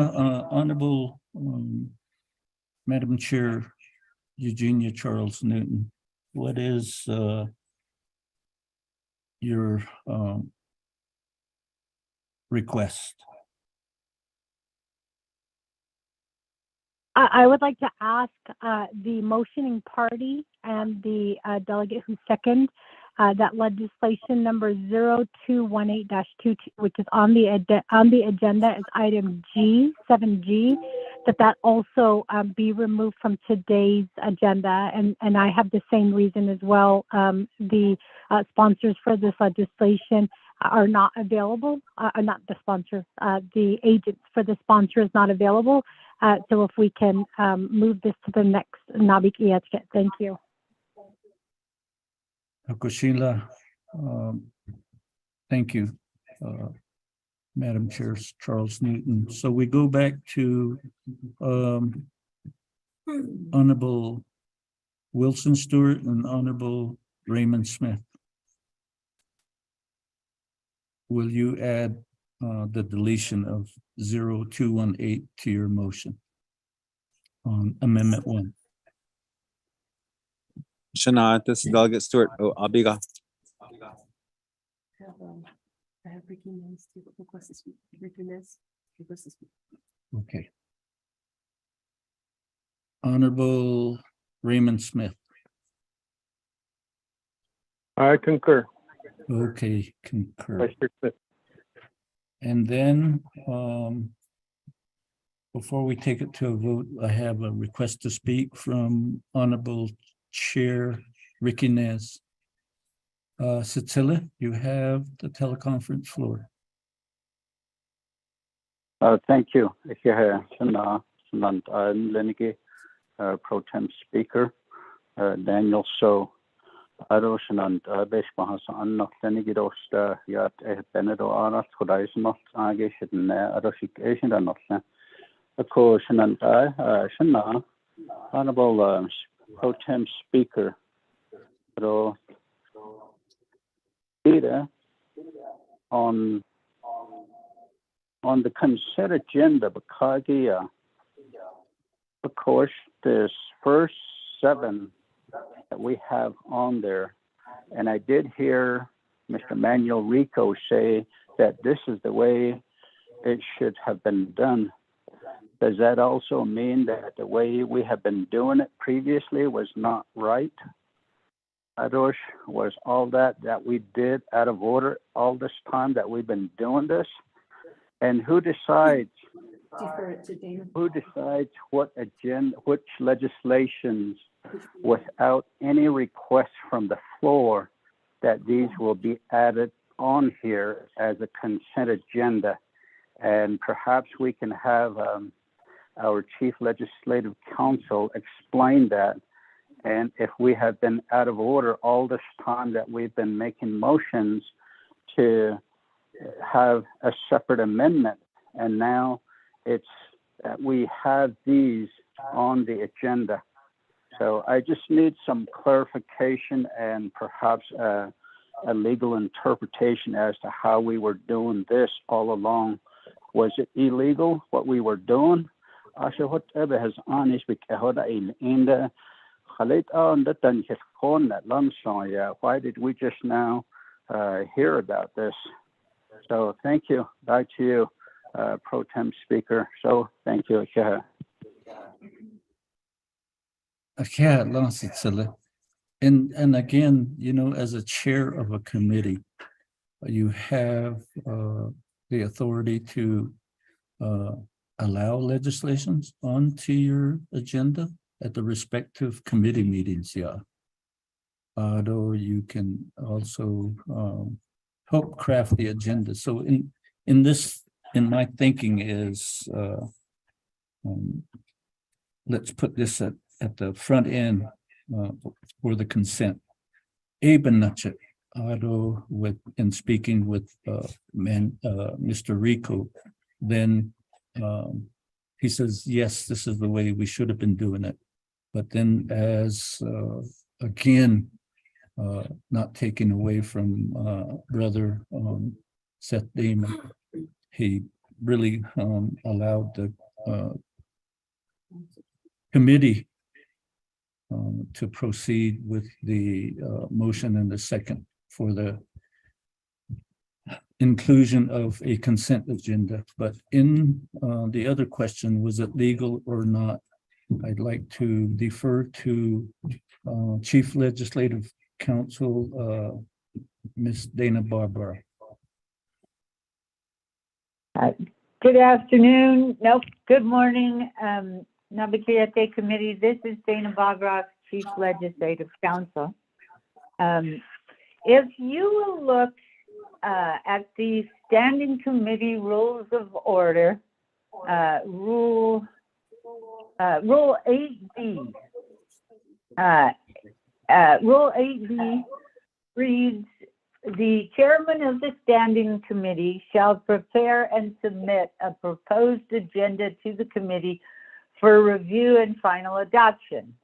Honorable Madam Chair Eugenia Charles Newton, what is your request? I would like to ask the motioning party and the delegate who second that legislation number 0218-22, which is on the agenda as item G, 7G, that also be removed from today's agenda. And I have the same reason as well. The sponsors for this legislation are not available, not the sponsors, the agents for the sponsor is not available. So if we can move this to the next Naabik'íyáti, thank you. Sheila, thank you, Madam Chair Charles Newton. So we go back to Honorable Wilson Stewart and Honorable Raymond Smith. Will you add the deletion of 0218 to your motion on Amendment 1? Shana, this is Delegate Stewart. Oh, Abiga. I have Ricky Nez to request to speak. Ricky Nez request to speak. Okay. Honorable Raymond Smith. I concur. Okay, concur. Vice Chair Smith. And then, before we take it to a vote, I have a request to speak from Honorable Chair Ricky Nez. Cecilia, you have the teleconference floor. Thank you. I'm Lenny, Pro Tem Speaker, Daniel So. Aroshanand, Beshbahas, Anna, Lenny Dosta, Yat, Benedo Arat, Hodaismot, Agation, Aroshik Asian, and not. Of course, and Shana, Honorable Pro Tem Speaker, data on the consent agenda, Bakagia, of course, there's first 7 that we have on there. And I did hear Mr. Manuel Rico say that this is the way it should have been done. Does that also mean that the way we have been doing it previously was not right? Adosh, was all that we did out of order all this time that we've been doing this? And who decides? Defer it to Dana. Who decides what agenda, which legislations, without any request from the floor, that these will be added on here as a consent agenda? And perhaps we can have our Chief Legislative Counsel explain that. And if we have been out of order all this time that we've been making motions to have a separate amendment, and now it's that we have these on the agenda. So I just need some clarification and perhaps a legal interpretation as to how we were doing this all along. Was it illegal what we were doing? Why did we just now hear about this? So thank you. Back to you, Pro Tem Speaker. So thank you. And again, you know, as a chair of a committee, you have the authority to allow legislations onto your agenda at the respective committee meetings, yeah. Though you can also help craft the agenda. So in my thinking is, let's put this at the front end for the consent. Abenachet, Ado, in speaking with Mr. Rico, then he says, yes, this is the way we should have been doing it. But then as, again, not taking away from Brother Seth Damon, he really allowed the committee to proceed with the motion and the second for the inclusion of a consent agenda, but in the other question, was it legal or not? I'd like to defer to Chief Legislative Counsel, Ms. Dana Barbara. Good afternoon. Nope. Good morning, Naabik'íyáti Committee. This is Dana Barbara, Chief Legislative Counsel. If you will look at the Standing Committee Rules of Order, Rule 8B. Rule 8B reads, the chairman of the Standing Committee shall prepare and submit a proposed agenda to the committee for review and final adoption.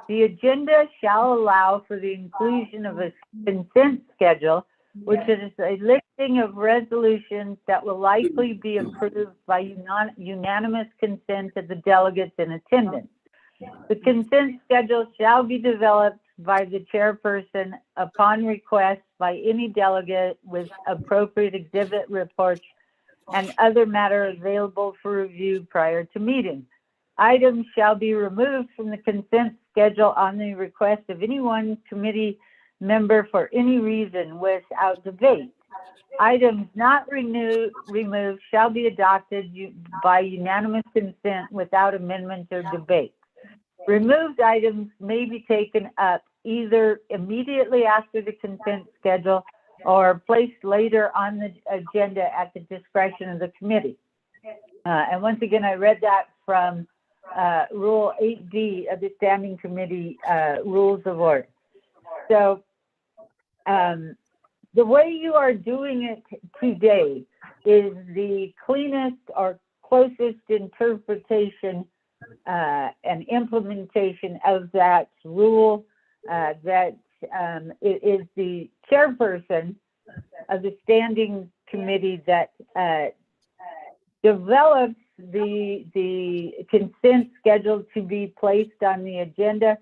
The agenda shall allow for the inclusion of a consent schedule, which is a listing of resolutions that will likely be approved by unanimous consent of the delegates in attendance. The consent schedule shall be developed by the chairperson upon request by any delegate with appropriate exhibit reports and other matter available for review prior to meeting. Items shall be removed from the consent schedule on the request of any one committee member for any reason without debate. Items not removed shall be adopted by unanimous consent without amendment or debate. Removed items may be taken up either immediately after the consent schedule or placed later on the agenda at the discretion of the committee. And once again, I read that from Rule 8D of the Standing Committee Rules of Order. So the way you are doing it today is the cleanest or closest interpretation and implementation of that rule that it is the chairperson of the Standing Committee that develops the consent schedule to be placed on the agenda.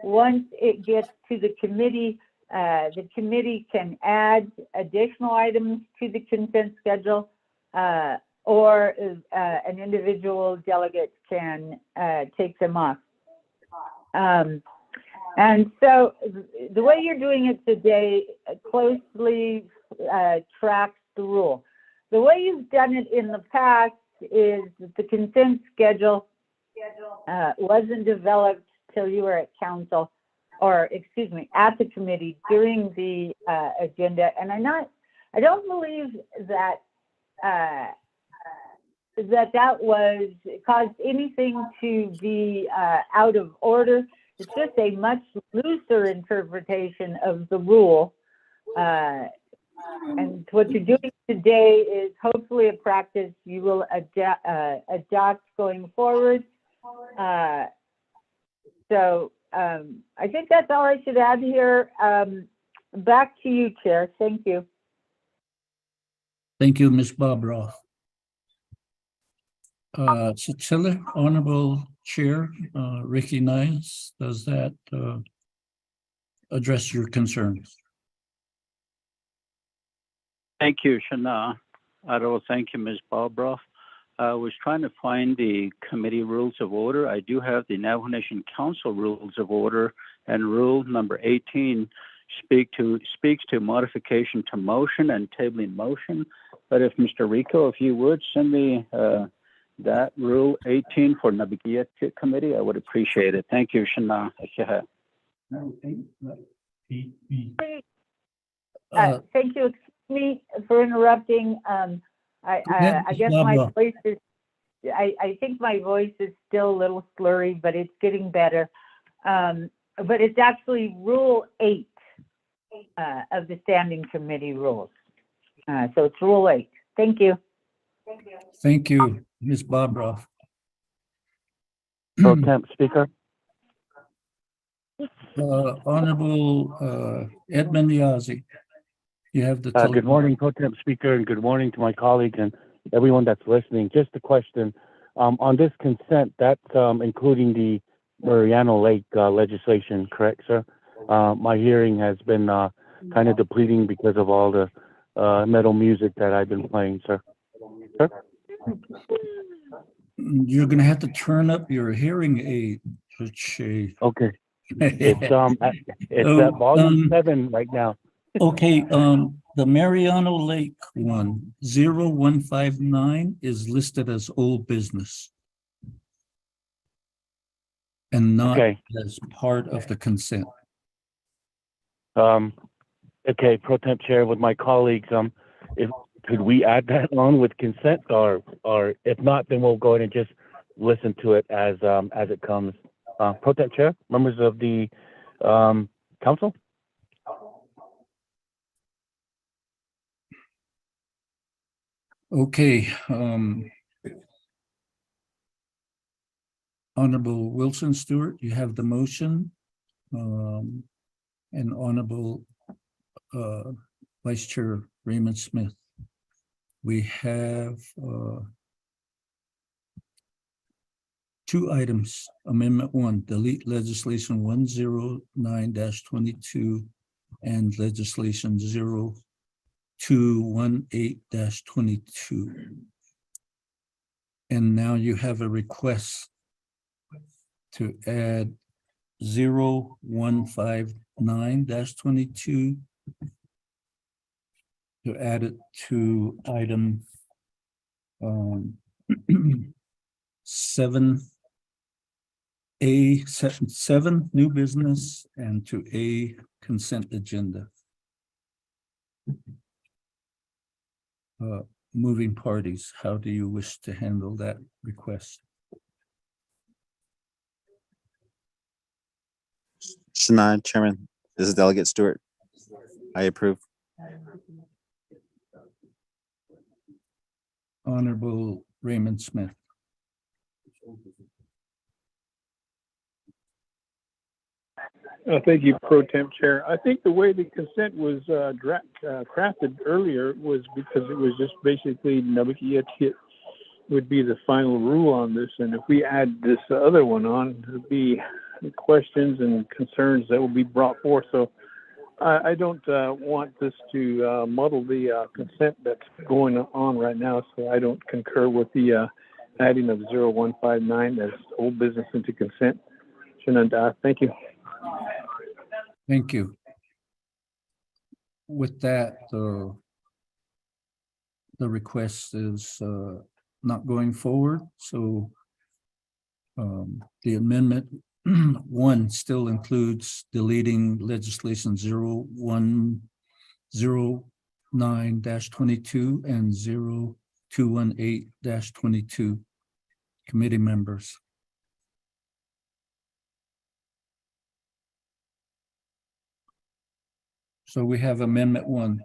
Once it gets to the committee can add additional items to the consent schedule, or an individual delegate can take them off. And so the way you're doing it today closely tracks the rule. The way you've done it in the past is that the consent schedule wasn't developed till you were at council, or excuse me, at the committee during the agenda. And I don't believe that that was caused anything to be out of order. It's just a much looser interpretation of the rule. And what you're doing today is hopefully a practice you will adopt going forward. So I think that's all I should add here. Back to you, Chair. Thank you. Thank you, Ms. Barbara. Cecilia, Honorable Chair, Ricky Nyes, does that address your concerns? Thank you, Shana. Thank you, Ms. Barbara. I was trying to find the committee rules of order. I do have the Navajo Nation Council rules of order, and rule number 18 speaks to modification to motion and tabling motion. But if Mr. Rico, if you would send me that rule 18 for Naabik'íyáti committee, I would appreciate it. Thank you, Shana. Thank you. Excuse me for interrupting. I guess my voice is, I think my voice is still a little slurry, but it's getting better. But it's actually Rule 8 of the Standing Committee rules. So it's Rule 8. Thank you. Thank you, Ms. Barbara. Pro Temp Speaker. Honorable Edmund Yazzie, you have the Good morning, Pro Temp Speaker, and good morning to my colleague and everyone that's listening. Just a question. On this consent, that's including the Mariano Lake legislation, correct, sir? My hearing has been kind of depleting because of all the metal music that I've been playing, sir. Sir? You're gonna have to turn up your hearing aid. Okay. It's at volume 7 right now. Okay, the Mariano Lake one, 0159 is listed as old business. And not Okay. as part of the consent. Okay, Pro Temp Chair, with my colleagues, could we add that on with consent, or if not, then we'll go ahead and just listen to it as it comes. Pro Temp Chair, members of the council. Okay, Honorable Wilson Stewart, you have the motion. And Honorable Vice Chair Raymond Smith. We have two items. Amendment 1, delete legislation 109-22 and legislation 0218-22. And now you have a request to add 0159-22 to add it to item 7 new business and to a consent agenda. Moving parties, how do you wish to handle that request? Shania, Chairman, this is Delegate Stewart. I approve. Honorable Raymond Smith. Thank you, Pro Temp Chair. I think the way the consent was crafted earlier was because it was just basically Naabik'íyáti would be the final rule on this, and if we add this other one on, there'll be questions and concerns that will be brought forth. So I don't want this to muddle the consent that's going on right now. So I don't concur with the adding of 0159 as old business into consent. Thank you. Thank you. With that, the request is not going forward. So the amendment 1 still includes deleting legislation 0109-22 and 0218-22. Committee members. So we have amendment 1.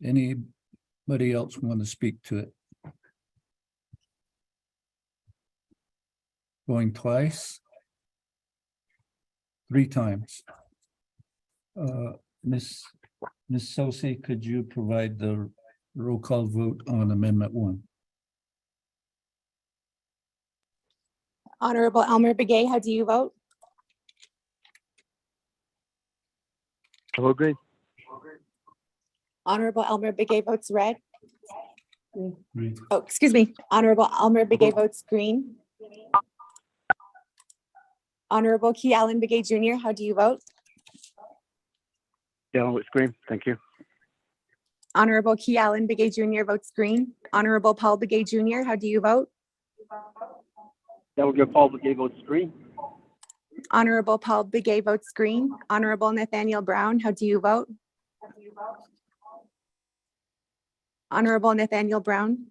Anybody else want to speak to it? Going twice? 3 times. Ms. Sosi, could you provide the roll call vote on amendment 1? Honorable Elmer Begay, how do you vote? I agree. Honorable Elmer Begay votes red. Green. Oh, excuse me. Honorable Elmer Begay votes green. Honorable Key Allen Begay Jr., how do you vote? Yeah, it's green. Thank you. Honorable Key Allen Begay Jr. votes green. Honorable Paul Begay Jr., how do you vote? Delegate Paul Begay votes green. Honorable Paul Begay votes green. Honorable Nathaniel Brown, how do you vote? Honorable Nathaniel Brown.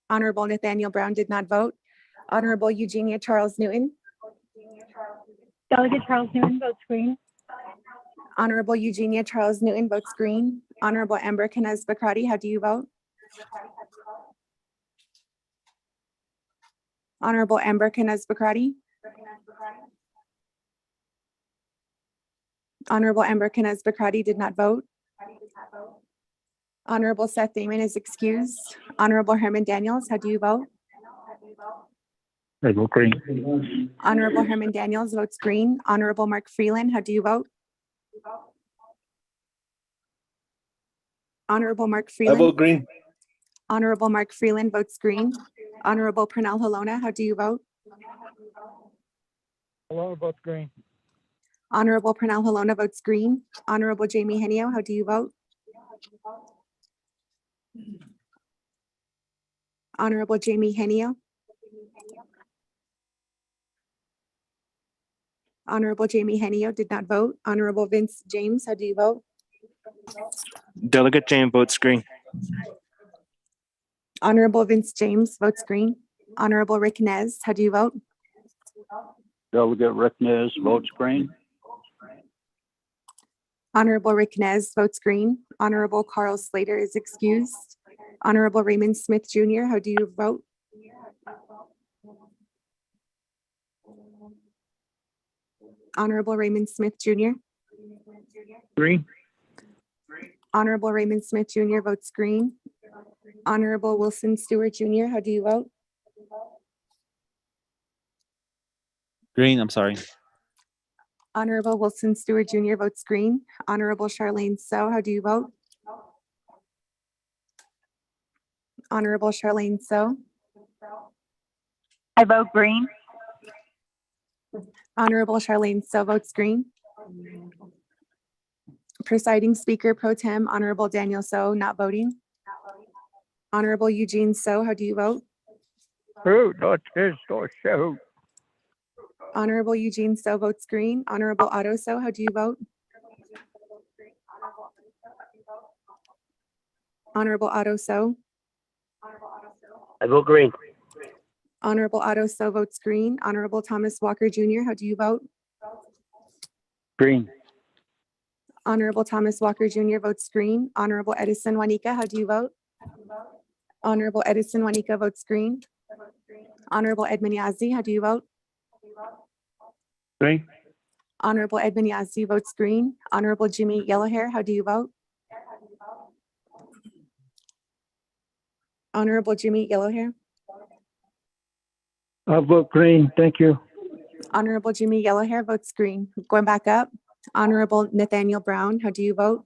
Honorable Nathaniel Brown did not vote. Honorable Eugenia Charles Newton. Delegate Charles Newton votes green. Honorable Eugenia Charles Newton votes green. Honorable Amber Canez Bakrati, how do you vote? Honorable Amber Canez Bakrati. Honorable Amber Canez Bakrati did not vote. Honorable Seth Damon is excused. Honorable Herman Daniels, how do you vote? I vote green. Honorable Herman Daniels votes green. Honorable Mark Freeland, how do you vote? Honorable Mark I Freeland. vote green. Honorable Mark Freeland votes green. Honorable Pernell Halona, how do you vote? Hello, votes green. Honorable Pernell Halona votes green. Honorable Jamie Henio, how do you vote? Honorable Jamie Henio. Honorable Jamie Henio did not vote. Honorable Vince James, how do you vote? Delegate James votes green. Honorable Vince James votes green. Honorable Rick Nez, how do you vote? Delegate Rick Nez votes green. Honorable Rick Nez votes green. Honorable Carl Slater is excused. Honorable Raymond Smith Jr., how do you vote? Honorable Raymond Smith Jr. Green. Honorable Raymond Smith Jr. votes green. Honorable Wilson Stewart Jr., how do you vote? Green, I'm sorry. Honorable Wilson Stewart Jr. votes green. Honorable Charlene So, how do you vote? Honorable Charlene So. I vote green. Honorable Charlene So votes green. Presiding Speaker Pro Tem, Honorable Daniel So, not voting. Honorable Eugene So, how do you vote? Who does this show? Honorable Eugene So votes green. Honorable Otto So, how do you vote? Honorable Otto So. I vote green. Honorable Otto So votes green. Honorable Thomas Walker Jr., how do you vote? Green. Honorable Thomas Walker Jr. votes green. Honorable Edison Juanica, how do you vote? Honorable Edison Juanica votes green. Honorable Edmund Yazdi, how do you vote? Green. Honorable Edmund Yazdi votes green. Honorable Jimmy Yellowhair, how do you vote? Honorable Jimmy Yellowhair. I vote green. Thank you. Honorable Jimmy Yellowhair votes green. Going back up. Honorable Nathaniel Brown, how do you vote?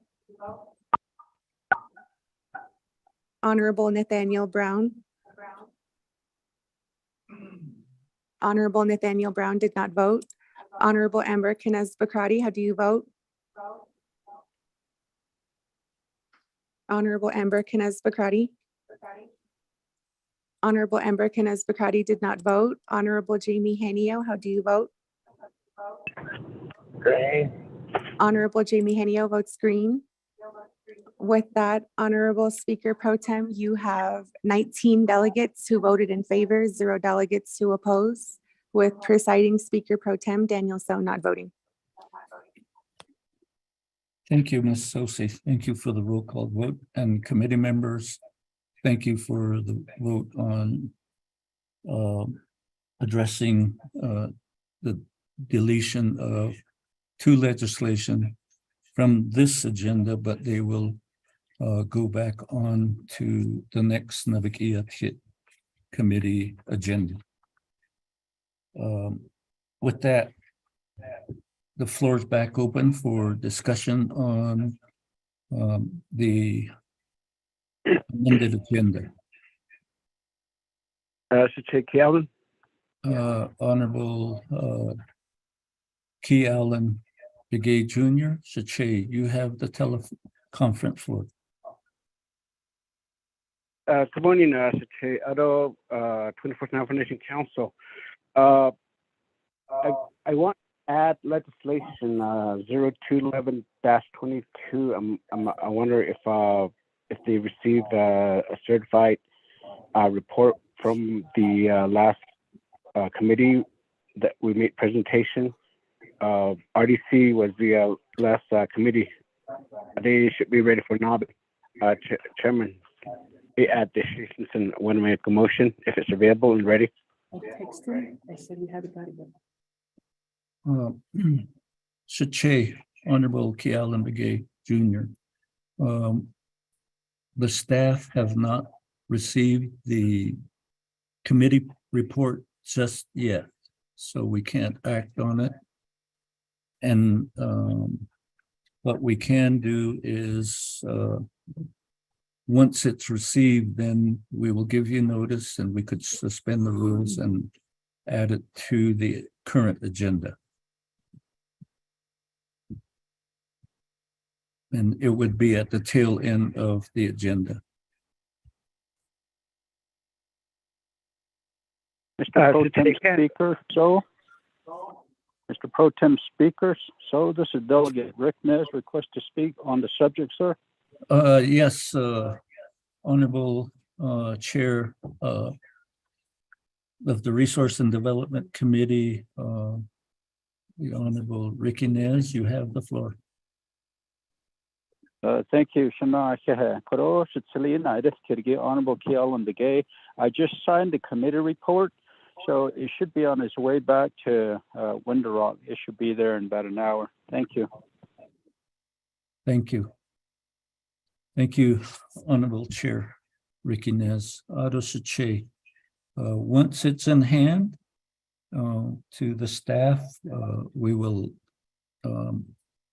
Honorable Nathaniel Brown. Honorable Nathaniel Brown did not vote. Honorable Amber Kinez Bakrati, how do you vote? Honorable Amber Kinez Bakrati. Honorable Amber Kinez Bakrati did not vote. Honorable Jamie Henio, how do you vote? Green. Honorable Jamie Henio votes green. With that, Honorable Speaker Pro Tem, you have 19 delegates who voted in favor, 0 delegates who oppose, with presiding Speaker Pro Tem Daniel So not voting. Thank you, Ms. Sosi. Thank you for the roll call vote, and committee members, thank you for the vote on addressing the deletion of 2 legislation from this agenda, but they will go back on to the next Naabik'íyáti committee agenda. With that, the floor is back open for discussion on the amended agenda. Chair Calvin. Honorable Key Allen Begay Jr. Shache, you have the teleconference floor. Good morning, Chair. Ado, 24th Navajo Nation Council. I want to add legislation 0211-22. I wonder if they received a certified report from the last committee that we made presentation. RDC was the last committee. They should be ready for Nabi. Chairman, they add this and want to make a motion if it's available and ready. I texted him. I said we haven't got it yet. Shache, Honorable Key Allen Begay Jr. The staff have not received the committee report just yet, so we can't act on it. And what we can do is once it's received, then we will give you notice and we could suspend the rules and add it to the current agenda. And it would be at the tail end of the agenda. Mr. Pro Tem Speaker, so. Mr. Pro Tem Speaker, so this is Delegate Rick Nez, request to speak on the subject, sir. Yes, Honorable Chair of the Resource and Development Committee, the Honorable Ricky Nez, you have the floor. Thank you, Shana Shehe. Koro Shitsilina, this Kirgi, Honorable Kialan Begay. I just signed the committee report, so it should be on its way back to Window Rock. It should be there in about an hour. Thank you. Thank you. Thank you, Honorable Chair Ricky Nez. Once it's in hand to the staff, we will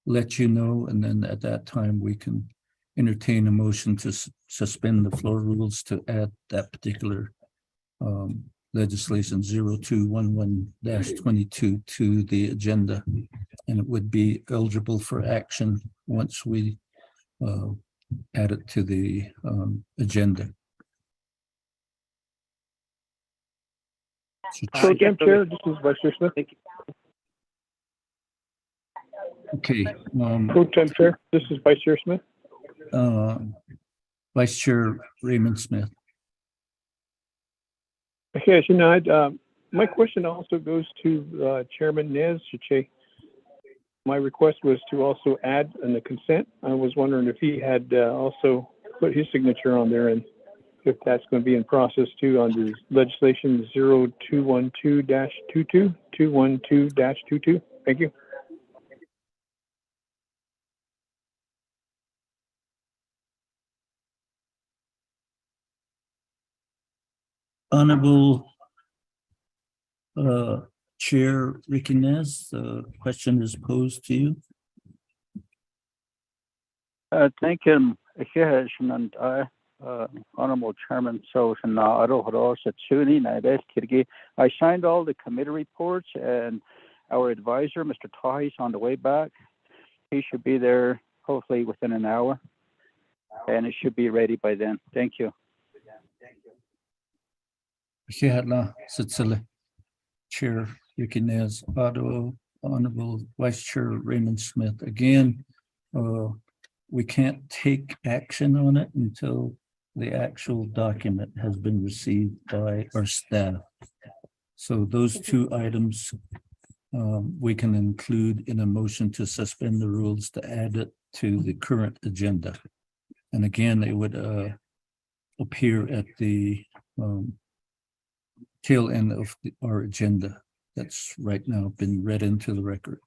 let you know, and then at that time we can entertain a motion to suspend the floor rules to add that particular legislation 0211-22 to the agenda, and it would be eligible for action once we add it to the agenda. Pro Tem Chair, this is Vice Chair Smith. Okay. Pro Tem Chair, this is Vice Chair Smith. Vice Chair Raymond Smith. Okay, Sinead, my question also goes to Chairman Nez. My request was to also add in the consent. I was wondering if he had also put his signature on there and if that's going to be in process too under legislation 0212-22, 212-22. Thank you. Honorable Chair Ricky Nez, the question is posed to you. Thank you, Honorable Chairman. So, I signed all the committee reports, and our advisor, Mr. Tahi, is on the way back. He should be there hopefully within an hour, and it should be ready by then. Thank you. Chair Ricky Nez, Honorable Vice Chair Raymond Smith. Again, we can't take action on it until the actual document has been received by our staff. So those two items we can include in a motion to suspend the rules to add it to the current agenda. And again, it would appear at the tail end of our agenda that's right now been read into the record.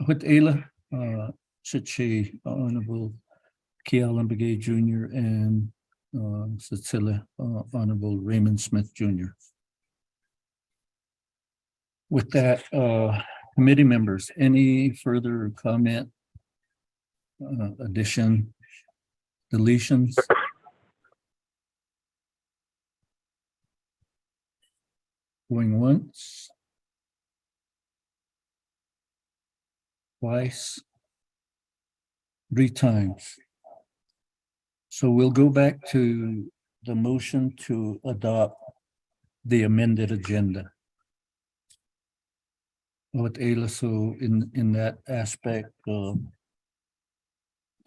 With Ayla, Chichi, Honorable Kialan Begay Jr. and Cecilia, Honorable Raymond Smith Jr. With that, committee members, any further comment, addition, deletions? Going once. Twice. 3 times. So we'll go back to the motion to adopt the amended agenda. With Ayla, so in that aspect, the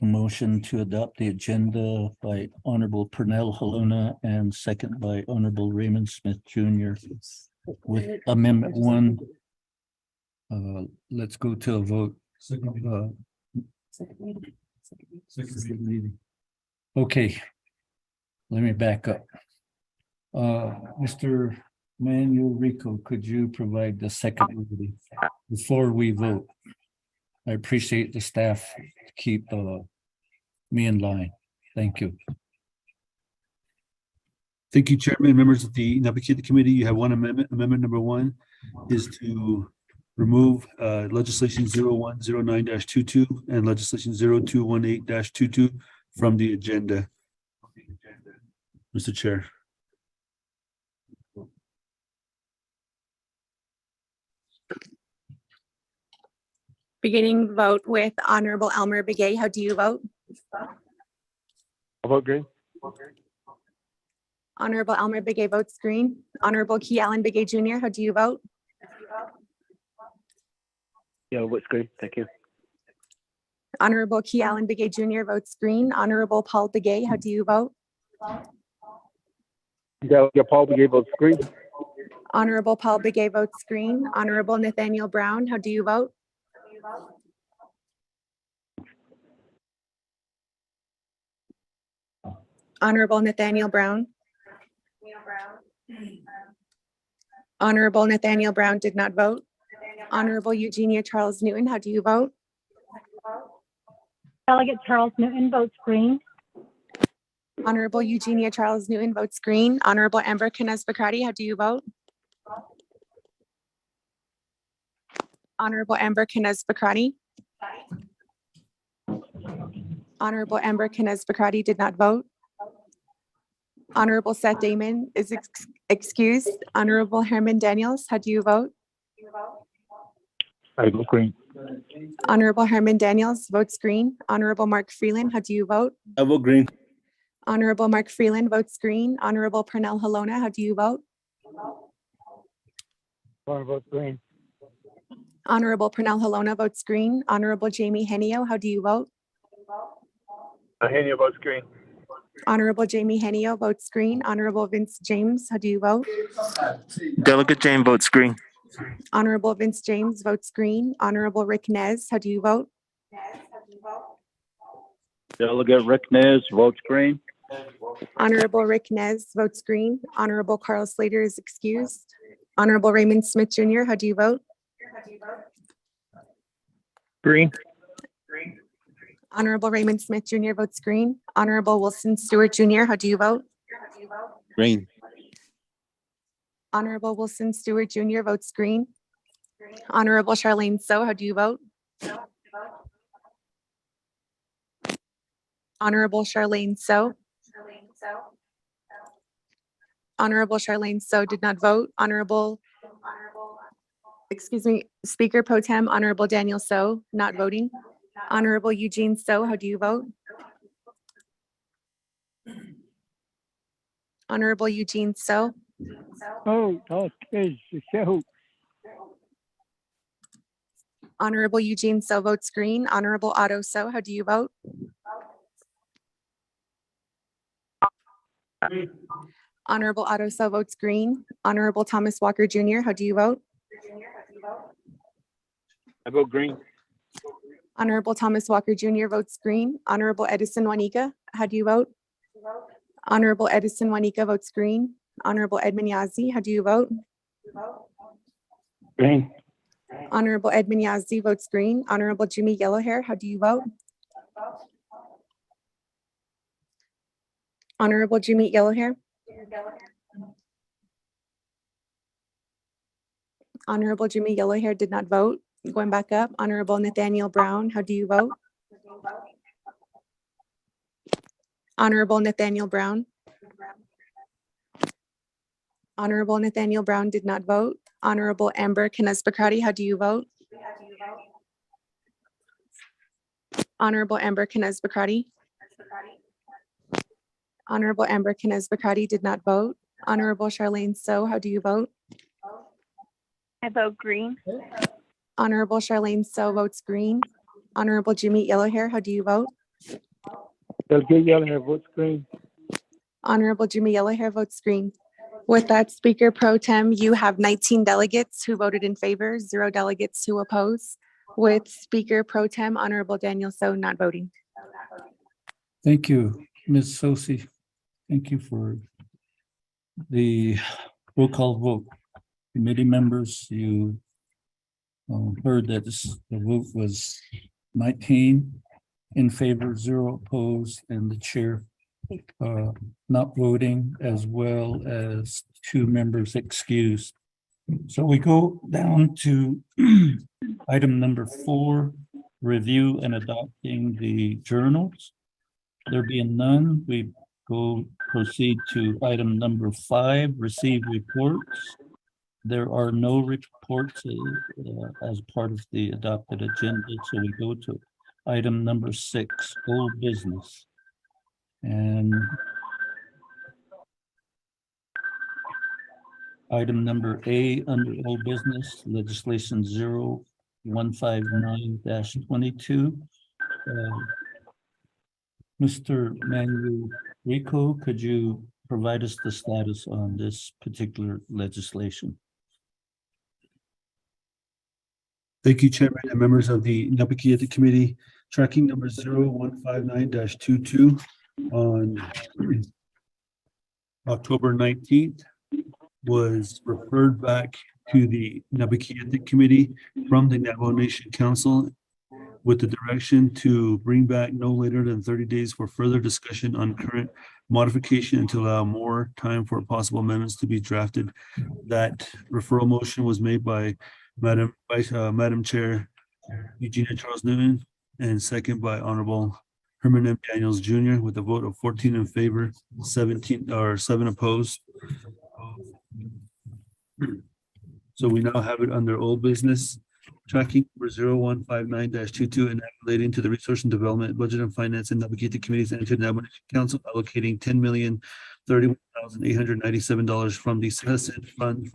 motion to adopt the agenda by Honorable Pernell Halona and second by Honorable Raymond Smith Jr. With Amendment 1, let's go to a vote. Okay, let me back up. Mr. Manuel Rico, could you provide the second reading before we vote? I appreciate the staff to keep me in line. Thank you. Thank you, Chairman. Members of the Naabik'íyáti Committee, you have one amendment. Amendment number 1 is to remove legislation 0109-22 and legislation 0218-22 from the agenda. Mr. Chair. Beginning the vote with Honorable Elmer Begay. How do you vote? I vote green. Honorable Elmer Begay votes green. Honorable Key Allen Begay Jr. How do you vote? Yeah, I vote green. Thank you. Honorable Key Allen Begay Jr. votes green. Honorable Paul Begay, how do you vote? Delegate Paul Begay votes green. Honorable Paul Begay votes green. Honorable Nathaniel Brown, how do you vote? Honorable Nathaniel Brown. Honorable Nathaniel Brown did not vote. Honorable Eugenia Charles Newton, how do you vote? Delegate Charles Newton votes green. Honorable Eugenia Charles Newton votes green. Honorable Amber Kines Bakrati, how do you vote? Honorable Amber Kines Bakrati. Honorable Amber Kines Bakrati did not vote. Honorable Seth Damon is excused. Honorable Herman Daniels, how do you vote? I vote green. Honorable Herman Daniels votes green. Honorable Mark Freeland, how do you vote? I vote green. Honorable Mark Freeland votes green. Honorable Pernell Halona, how do you vote? I vote green. Honorable Pernell Halona votes green. Honorable Jamie Henio, how do you vote? Henio votes green. Honorable Jamie Henio votes green. Honorable Vince James, how do you vote? Delegate James votes green. Honorable Vince James votes green. Honorable Rick Nez, how do you vote? Delegate Rick Nez votes green. Honorable Rick Nez votes green. Honorable Carl Slater is excused. Honorable Raymond Smith Jr., how do you vote? Green. Honorable Raymond Smith Jr. votes green. Honorable Wilson Stewart Jr., how do you vote? Green. Honorable Wilson Stewart Jr. votes green. Honorable Charlene So, how do you vote? Honorable Charlene So. Honorable Charlene So did not vote. Speaker Pro Tem, Honorable Daniel So, not voting. Honorable Eugene So, how do you vote? Honorable Eugene So. Okay, so Honorable Eugene So votes green. Honorable Otto So, how do you vote? Honorable Otto So votes green. Honorable Thomas Walker Jr., how do you vote? I vote green. Honorable Thomas Walker Jr. votes green. Honorable Edison Juanica, how do you vote? Honorable Edison Juanica votes green. Honorable Edmund Yazdi, how do you vote? Green. Honorable Edmund Yazdi votes green. Honorable Jimmy Yellowhair, how do you vote? Honorable Jimmy Yellowhair. Honorable Jimmy Yellowhair did not vote. Going back up, Honorable Nathaniel Brown, how do you vote? Honorable Nathaniel Brown. Honorable Nathaniel Brown did not vote. Honorable Amber Kines Bakrati, how do you vote? Honorable Amber Kines Bakrati. Honorable Amber Kines Bakrati did not vote. Honorable Charlene So, how do you vote? I vote green. Honorable Charlene So votes green. Honorable Jimmy Yellowhair, how do you vote? Delegate Yellowhair votes green. Honorable Jimmy Yellowhair votes green. With that, Speaker Pro Tem, you have 19 delegates who voted in favor, 0 delegates who oppose. With Speaker Pro Tem, Honorable Daniel So not voting. Thank you, Ms. Sosi. Thank you for the roll call vote. Committee members, you heard that the vote was 19 in favor, 0 opposed, and the chair not voting, as well as 2 members excused. So we go down to item number 4, review and adopting the journals. There being none, we proceed to item number 5, receive reports. There are no reports as part of the adopted agenda, so we go to item number 6, old business. And item number A under old business, legislation 0159-22. Mr. Manuel Rico, could you provide us the status on this particular legislation? Thank you, Chairman and members of the Naabik'íyáti Committee. Tracking number 0159-22 on October 19th was referred back to the Naabik'íyáti Committee from the Navajo Nation Council with the direction to bring back no later than 30 days for further discussion on current modification and to allow more time for possible amendments to be drafted. That referral motion was made by Madam Chair Eugenia Charles Newton and second by Honorable Herman M. Daniels Jr. with a vote of 14 in favor, 7 opposed. So we now have it under old business. Tracking number 0159-22 and relating to the Resource and Development, Budget and Finance and Naabik'íyáti Committees and to the Navajo Nation Council allocating $10,031,897 from the Citizen Fund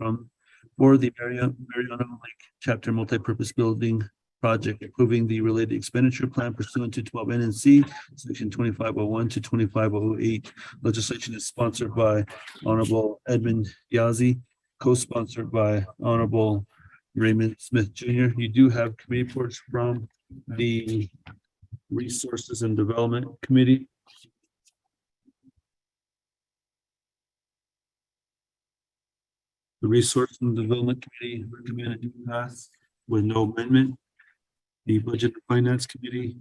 for the Mariana Lake Chapter Multipurpose Building Project, approving the related expenditure plan pursuant to 12 NNC Section 2501 to 2508. Legislation is sponsored by Honorable Edmund Yazzie, co-sponsored by Honorable Raymond Smith Jr. You do have committee reports from the Resources and Development Committee. The Resource and Development Committee recommended to pass with no amendment. The Budget and Finance Committee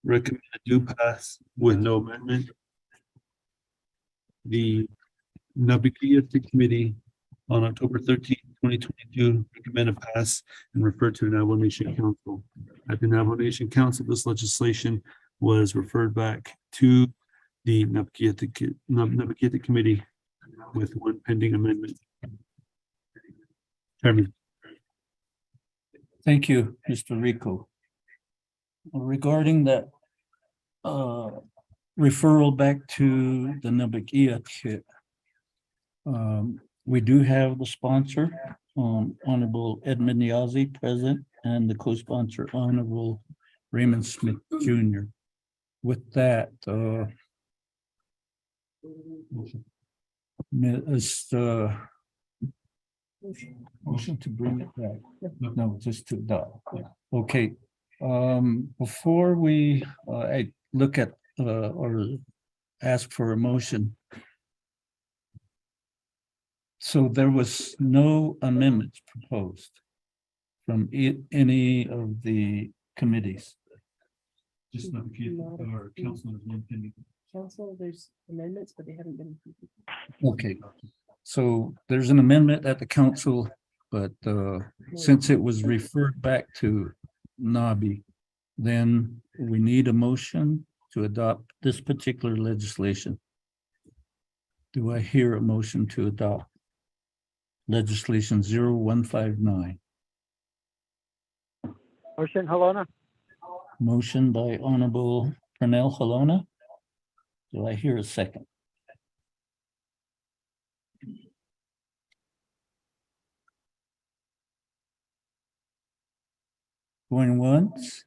recommended to pass with no amendment. The Naabik'íyáti Committee on October 13, 2022, recommended pass and referred to the Navajo Nation Council. At the Navajo Nation Council, this legislation was referred back to the Naabik'íyáti Committee with one pending amendment. Chairman. Thank you, Mr. Rico. Regarding that referral back to the Naabik'íyáti, we do have the sponsor, Honorable Edmund Yazzie, present, and the co-sponsor, Honorable Raymond Smith Jr. With that, motion to bring it back. No, just to adopt. Okay. Before we look at or ask for a motion. So there was no amendments proposed from any of the committees. Just Naabik'íyáti or council is one pending. Council, there's amendments, but they haven't been. Okay, so there's an amendment at the council, but since it was referred back to NABI, then we need a motion to adopt this particular legislation. Do I hear a motion to adopt legislation 0159? Motion, Halona. Motion by Honorable Pernell Halona. Do I hear a second? Going once.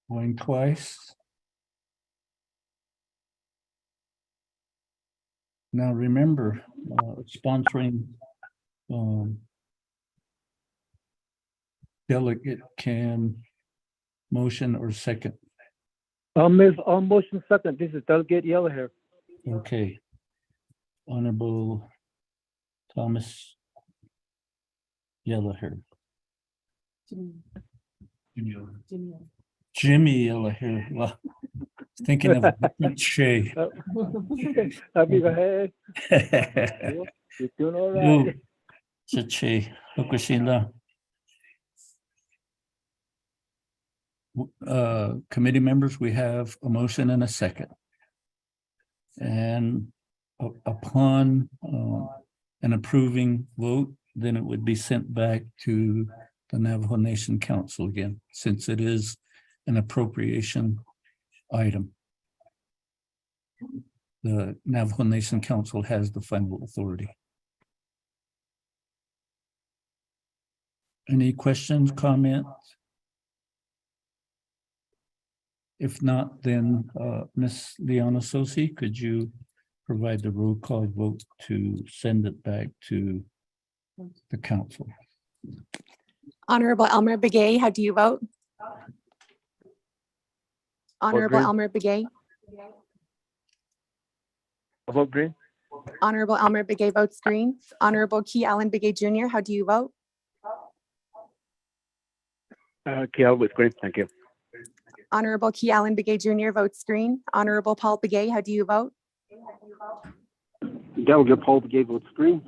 Going twice. Now remember, sponsoring delegate can motion or second. I'll motion second. This is Delegate Yellowhair. Okay. Honorable Thomas Yellowhair. Jimmy. Jimmy Yellowhair. Well, thinking of a different Shay. Happy birthday. You're doing all right. Shay. Fukushima. Committee members, we have a motion and a second. And upon an approving vote, then it would be sent back to the Navajo Nation Council again, since it is an appropriation item. The Navajo Nation Council has the final authority. Any questions, comments? If not, then Ms. Liana Sosi, could you provide the roll call vote to send it back to the council? Honorable Elmer Begay, how do you vote? Honorable green. Elmer Begay. I vote green. Honorable Elmer Begay votes green. Honorable Key Allen Begay Jr., how do you vote? Kiel with green. Thank you. Honorable Key Allen Begay Jr. votes green. Honorable Paul Begay, how do you vote? Delegate Paul Begay votes green.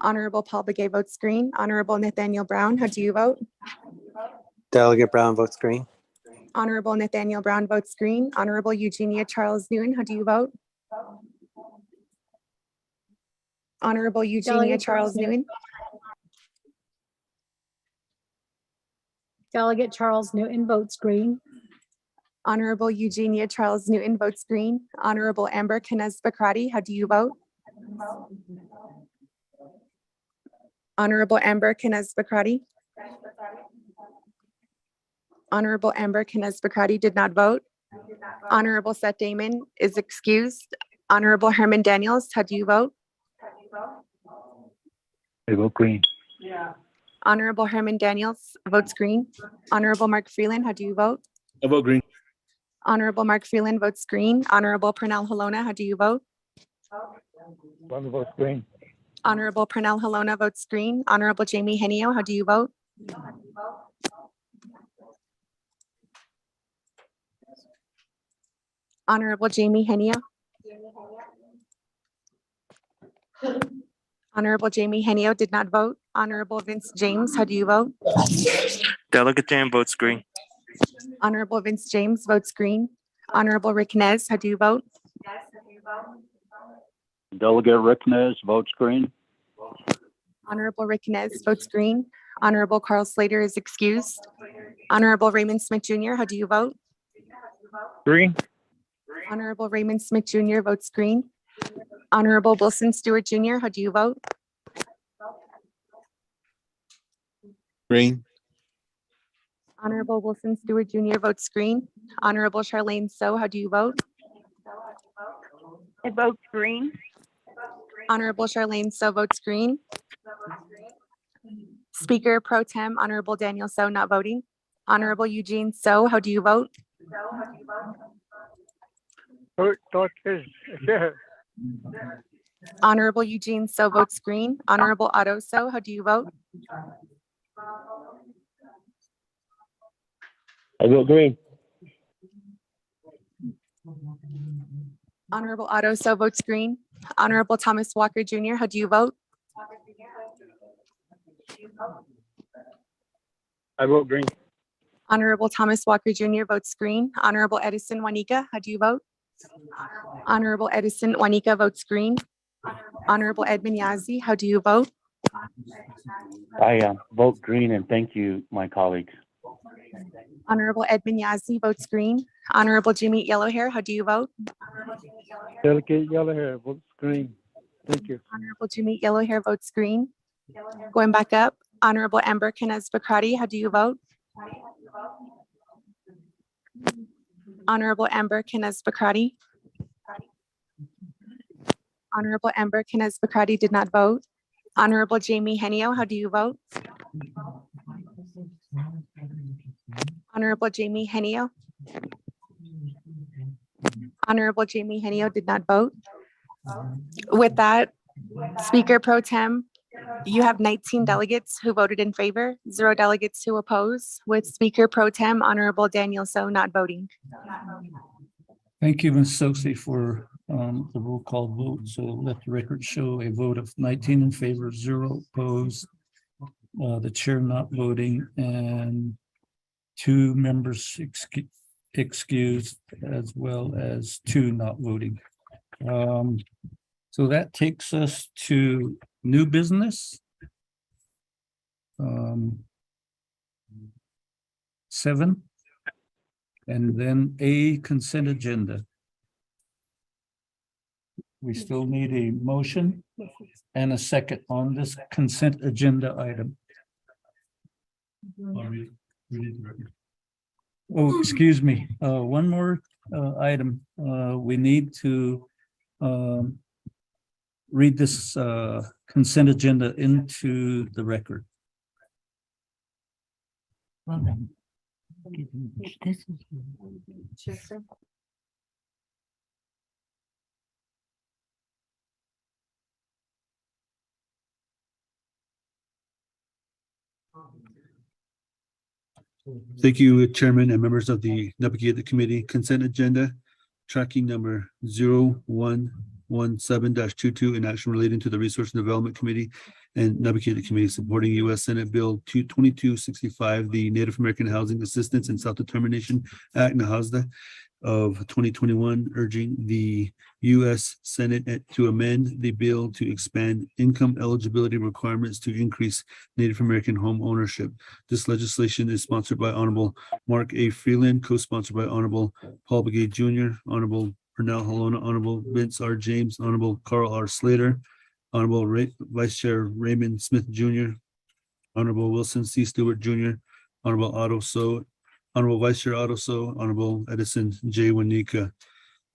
Honorable Paul Begay votes green. Honorable Nathaniel Brown, how do you vote? Delegate Brown votes green. Honorable Nathaniel Brown votes green. Honorable Eugenia Charles Newton, how do you vote? Honorable Eugenia Delegate Charles Newton. Delegate Charles Newton votes green. Honorable Eugenia Charles Newton votes green. Honorable Amber Kines Bakrati, how do you vote? Honorable Amber Kines Bakrati. Honorable Amber Kines Bakrati did not vote. Honorable Seth Damon is excused. Honorable Herman Daniels, how do you vote? I vote green. Honorable Herman Daniels votes green. Honorable Mark Freeland, how do you vote? I vote green. Honorable Mark Freeland votes green. Honorable Pernell Halona, how do you vote? One votes green. Honorable Pernell Halona votes green. Honorable Jamie Henio, how do you vote? Honorable Jamie Henio. Honorable Jamie Henio did not vote. Honorable Vince James, how do you vote? Delegate James votes green. Honorable Vince James votes green. Honorable Rick Nez, how do you vote? Delegate Rick Nez votes green. Honorable Rick Nez votes green. Honorable Carl Slater is excused. Honorable Raymond Smith Jr., how do you vote? Green. Honorable Raymond Smith Jr. votes green. Honorable Wilson Stewart Jr., how do you vote? Green. Honorable Wilson Stewart Jr. votes green. Honorable Charlene So, how do you vote? I vote green. Honorable Charlene So votes green. Speaker Pro Tem, Honorable Daniel So not voting. Honorable Eugene So, how do you vote? Honorable Eugene So votes green. Honorable Otto So, how do you vote? I vote green. Honorable Otto So votes green. Honorable Thomas Walker Jr., how do you vote? I vote green. Honorable Thomas Walker Jr. votes green. Honorable Edison Juanica, how do you vote? Honorable Edison Juanica votes green. Honorable Edmund Yazzie, how do you vote? I vote green, and thank you, my colleagues. Honorable Edmund Yazzie votes green. Honorable Jimmy Yellowhair, how do you vote? Delegate Yellowhair votes green. Thank you. Honorable Jimmy Yellowhair votes green. Going back up, Honorable Amber Kines Bakrati, how do you vote? Honorable Amber Kines Bakrati. Honorable Amber Kines Bakrati did not vote. Honorable Jamie Henio, how do you vote? Honorable Jamie Henio. Honorable Jamie Henio did not vote. With that, Speaker Pro Tem, You have 19 delegates who voted in favor, 0 delegates who oppose, with Speaker Pro Tem Honorable Daniel So not voting. Thank you, Ms. Sosi, for the roll call vote. So let the record show a vote of 19 in favor, 0 opposed, the chair not voting, and 2 members excused, as well as 2 not voting. So that takes us to new business. 7, and then a consent agenda. We still need a motion and a second on this consent agenda item. Oh, excuse me, one more item. We need to read this consent agenda into the record. Thank you, Chairman and members of the Naabik'íyáti Committee. Consent agenda, tracking number 0117-22 in action relating to the Resource and Development Committee and Naabik'íyáti Committee supporting U.S. Senate Bill 2265, the Native American Housing Assistance and Self-Determination Act, NAHASDA, of 2021, urging the U.S. Senate to amend the bill to expand income eligibility requirements to increase Native American home ownership. This legislation is sponsored by Honorable Mark A. Freeland, co-sponsored by Honorable Paul Begay Jr., Honorable Pernell Halona, Honorable Vince R. James, Honorable Carl R. Slater, Honorable Vice Chair Raymond Smith Jr., Honorable Wilson C. Stewart Jr., Honorable Otto So, Honorable Vice Chair Otto So, Honorable Edison J. Wanika.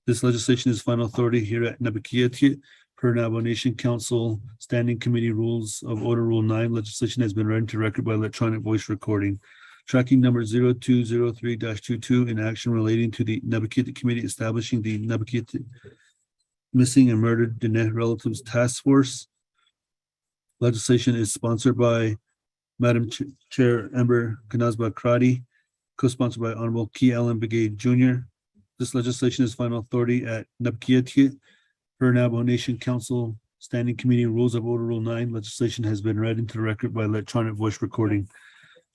This legislation is final authority here at Naabik'íyáti per Navajo Nation Council Standing Committee Rules of Order Rule 9. Legislation has been read into record by electronic voice recording. Tracking number 0203-22 in action relating to the Naabik'íyáti Committee establishing the Naabik'íyáti Missing and Murdered Diné Relatives Task Force. Legislation is sponsored by Madam Chair Ember Kanazba Krati, co-sponsored by Honorable Key Allen Begay Jr. This legislation is final authority at Naabik'íyáti per Navajo Nation Council Standing Committee Rules of Order Rule 9. Legislation has been read into the record by electronic voice recording.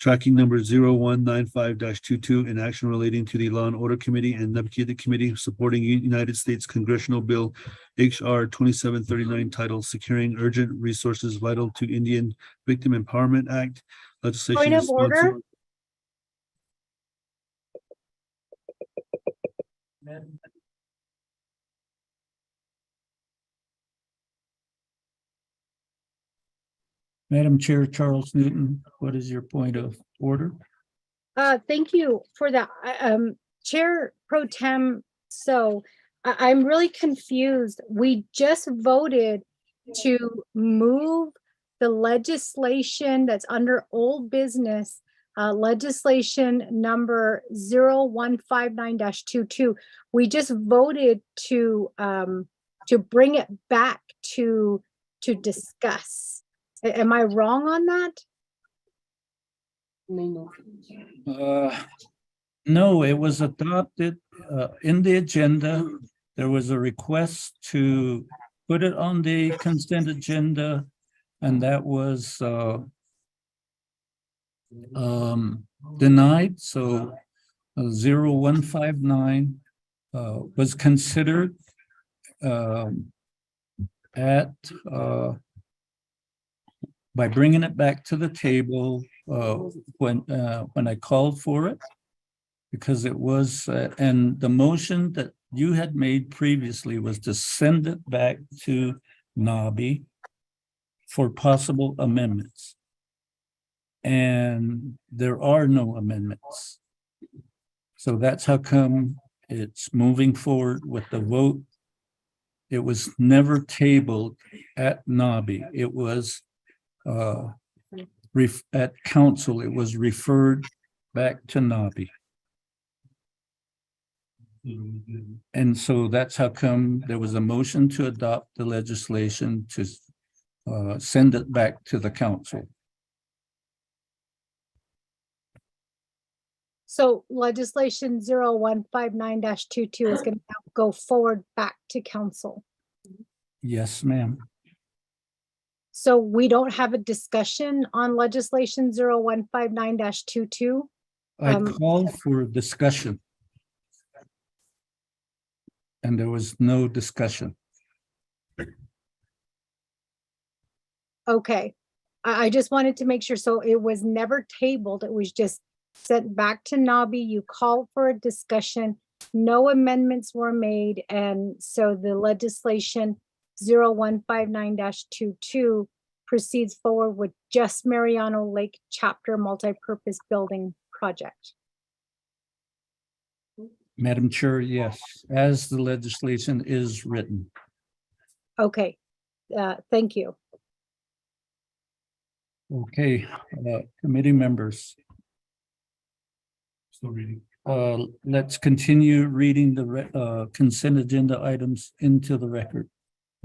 Tracking number 0195-22 in action relating to the Law and Order Committee and Naabik'íyáti Committee supporting United States Congressional Bill HR 2739 titled Securing Urgent Resources Vital to Indian Victim Empowerment Act. Legislation Point is of order. sponsored. Madam Chair Charles Newton, what is your point of order? Thank you for that. Chair Pro Tem, so I'm really confused. We just voted to move the legislation that's under old business, legislation number 0159-22. We just voted to bring it back to discuss. Am I wrong on that? No, it was adopted in the agenda. There was a request to put it on the consent agenda, and that was denied. So 0159 was considered by bringing it back to the table when I called for it, because it was, and the motion that you had made previously was to send it back to NABI for possible amendments. And there are no amendments. So that's how come it's moving forward with the vote. It was never tabled at NABI. It was at council, it was referred back to NABI. And so that's how come there was a motion to adopt the legislation to send it back to the council. So legislation 0159-22 is going to go forward back to council. Yes, ma'am. So we don't have a discussion on legislation 0159-22. I called for discussion. And there was no discussion. Okay, I just wanted to make sure. So it was never tabled. It was just sent back to Nabi. You called for a discussion. No amendments were made. And so the legislation 0159-22 proceeds forward with just Mariano Lake Chapter Multipurpose Building Project. Madam Chair, yes, as the legislation is written. Okay, thank you. Okay, committee members. Still reading. Let's continue reading the consent agenda items into the record.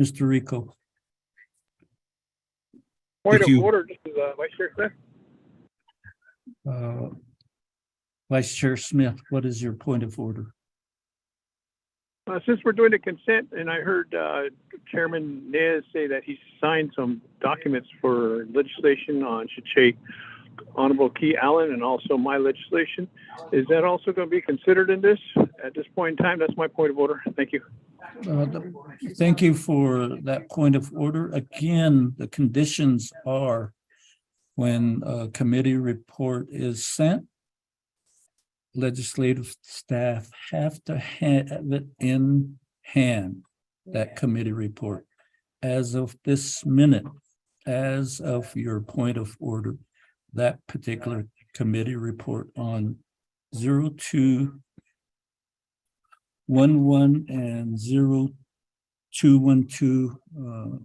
Mr. Rico. Point Thank of you. order, this is Vice Chair Smith. Vice Chair Smith, what is your point of order? Since we're doing the consent, and I heard Chairman Nez say that he signed some documents for legislation on, should say, Honorable Key Allen and also my legislation. Is that also going to be considered in this at this point in time? That's my point of order. Thank you. Thank you for that point of order. Again, the conditions are when a committee report is sent, legislative staff have to have it in hand, that committee report. As of this minute, as of your point of order, that particular committee report on 0211 and 0212,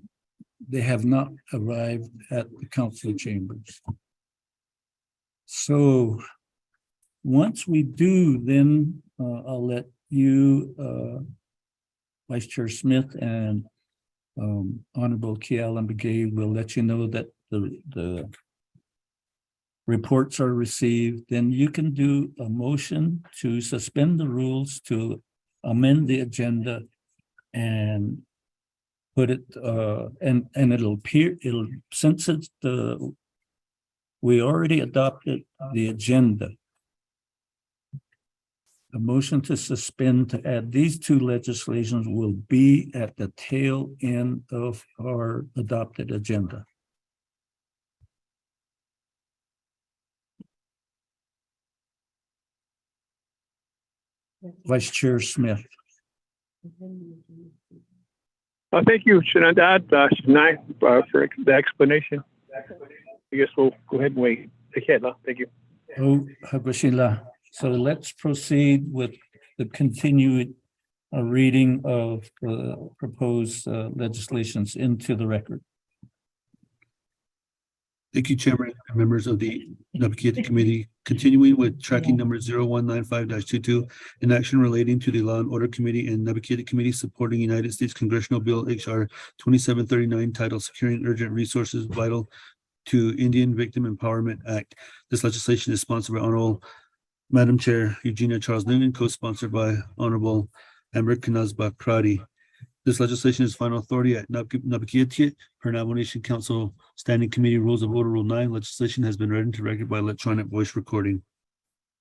they have not arrived at the council chambers. So once we do, then I'll let you, Vice Chair Smith and Honorable Key Allen Begay will let you know that the reports are received. Then you can do a motion to suspend the rules, to amend the agenda and put it, and it'll appear, since it's we already adopted the agenda. A motion to suspend to add these two legislations will be at the tail end of our adopted agenda. Vice Chair Smith. Thank you, Shanadad, Shanai, for the explanation. I guess we'll go ahead and wait. Thank you. Oh, Hagwashila. So let's proceed with the continued reading of the proposed legislations into the record. Thank you, Chairman and members of the Naabik'íyáti Committee. Continuing with tracking number 0195-22, an action relating to the Law and Order Committee and Naabik'íyáti Committee supporting United States Congressional Bill HR 2739 titled Securing Urgent Resources Vital to Indian Victim Empowerment Act. This legislation is sponsored by Honorable Madam Chair Eugenia Charles Newman, co-sponsored by Honorable Amber Kanaz-Bakrati. This legislation is final authority at Naabik'íyáti per Navajo Nation Council Standing Committee Rules of Order Rule 9. Legislation has been read into record by electronic voice recording.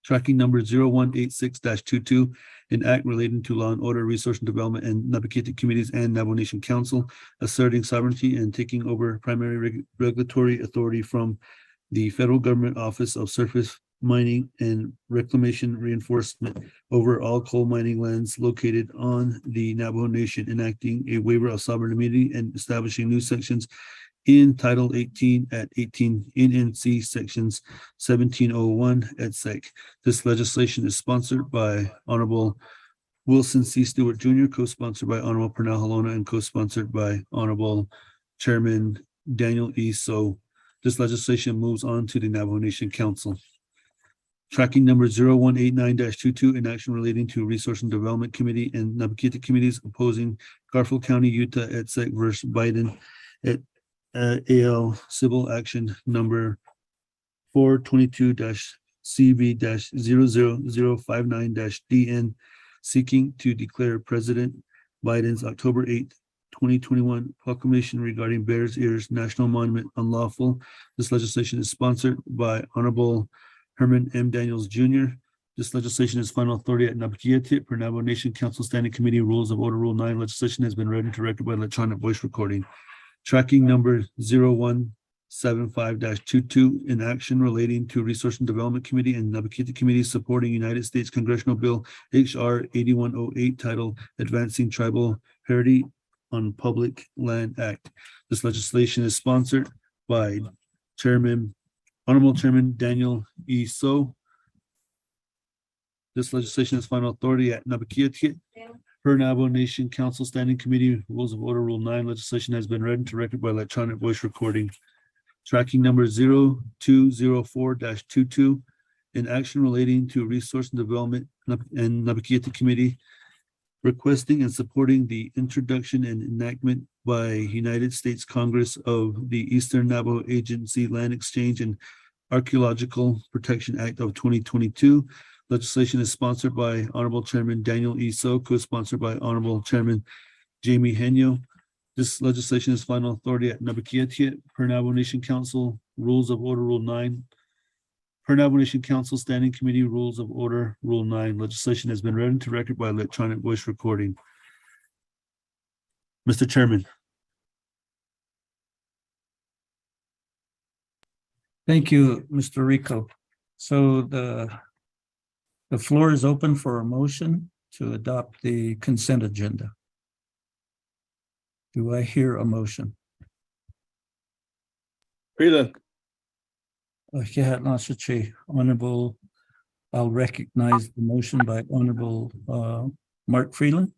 Tracking number 0186-22, an act relating to law and order, resource and development, and Naabik'íyáti Committees and Navajo Nation Council, asserting sovereignty and taking over primary regulatory authority from the Federal Government Office of Surface Mining and Reclamation Reinforcement over all coal mining lands located on the Navajo Nation, enacting a waiver of sovereign immunity and establishing new sections in Title 18 at 18 NNC sections 1701 et sec. This legislation is sponsored by Honorable Wilson C. Stewart Jr., co-sponsored by Honorable Pernell Halona, and co-sponsored by Honorable Chairman Daniel E. So. This legislation moves on to the Navajo Nation Council. Tracking number 0189-22, an action relating to Resource and Development Committee and Naabik'íyáti Committees opposing Garfield County, Utah et sec versus Biden et AL Civil Action Number 422-CV-00059-DN, seeking to declare President Biden's October 8th, 2021 proclamation regarding Bears Ears National Monument unlawful. This legislation is sponsored by Honorable Herman M. Daniels Jr. This legislation is final authority at Naabik'íyáti per Navajo Nation Council Standing Committee Rules of Order Rule 9. Legislation has been read into record by electronic voice recording. Tracking number 0175-22 in action relating to Resource and Development Committee and Naabik'íyáti Committee supporting United States Congressional Bill HR 8108 titled Advancing Tribal Parity on Public Land Act. This legislation is sponsored by Honorable Chairman Daniel E. So. This legislation is final authority at Naabik'íyáti per Navajo Nation Council Standing Committee Rules of Order Rule 9. Legislation has been read into record by electronic voice recording. Tracking number 0204-22 in action relating to Resource and Development and Naabik'íyáti Committee requesting and supporting the introduction and enactment by United States Congress of the Eastern Navajo Agency Land Exchange and Archaeological Protection Act of 2022. Legislation is sponsored by Honorable Chairman Daniel E. So, co-sponsored by Honorable Chairman Jamie Henyo. This legislation is final authority at Naabik'íyáti per Navajo Nation Council Rules of Order Rule 9. Per Navajo Nation Council Standing Committee Rules of Order Rule 9. Legislation has been read into record by electronic voice recording. Mr. Chairman. Thank you, Mr. Rico. So the floor is open for a motion to adopt the consent agenda. Do I hear a motion? Freeland. Honorable, I'll recognize the motion by Honorable Mark Freeland.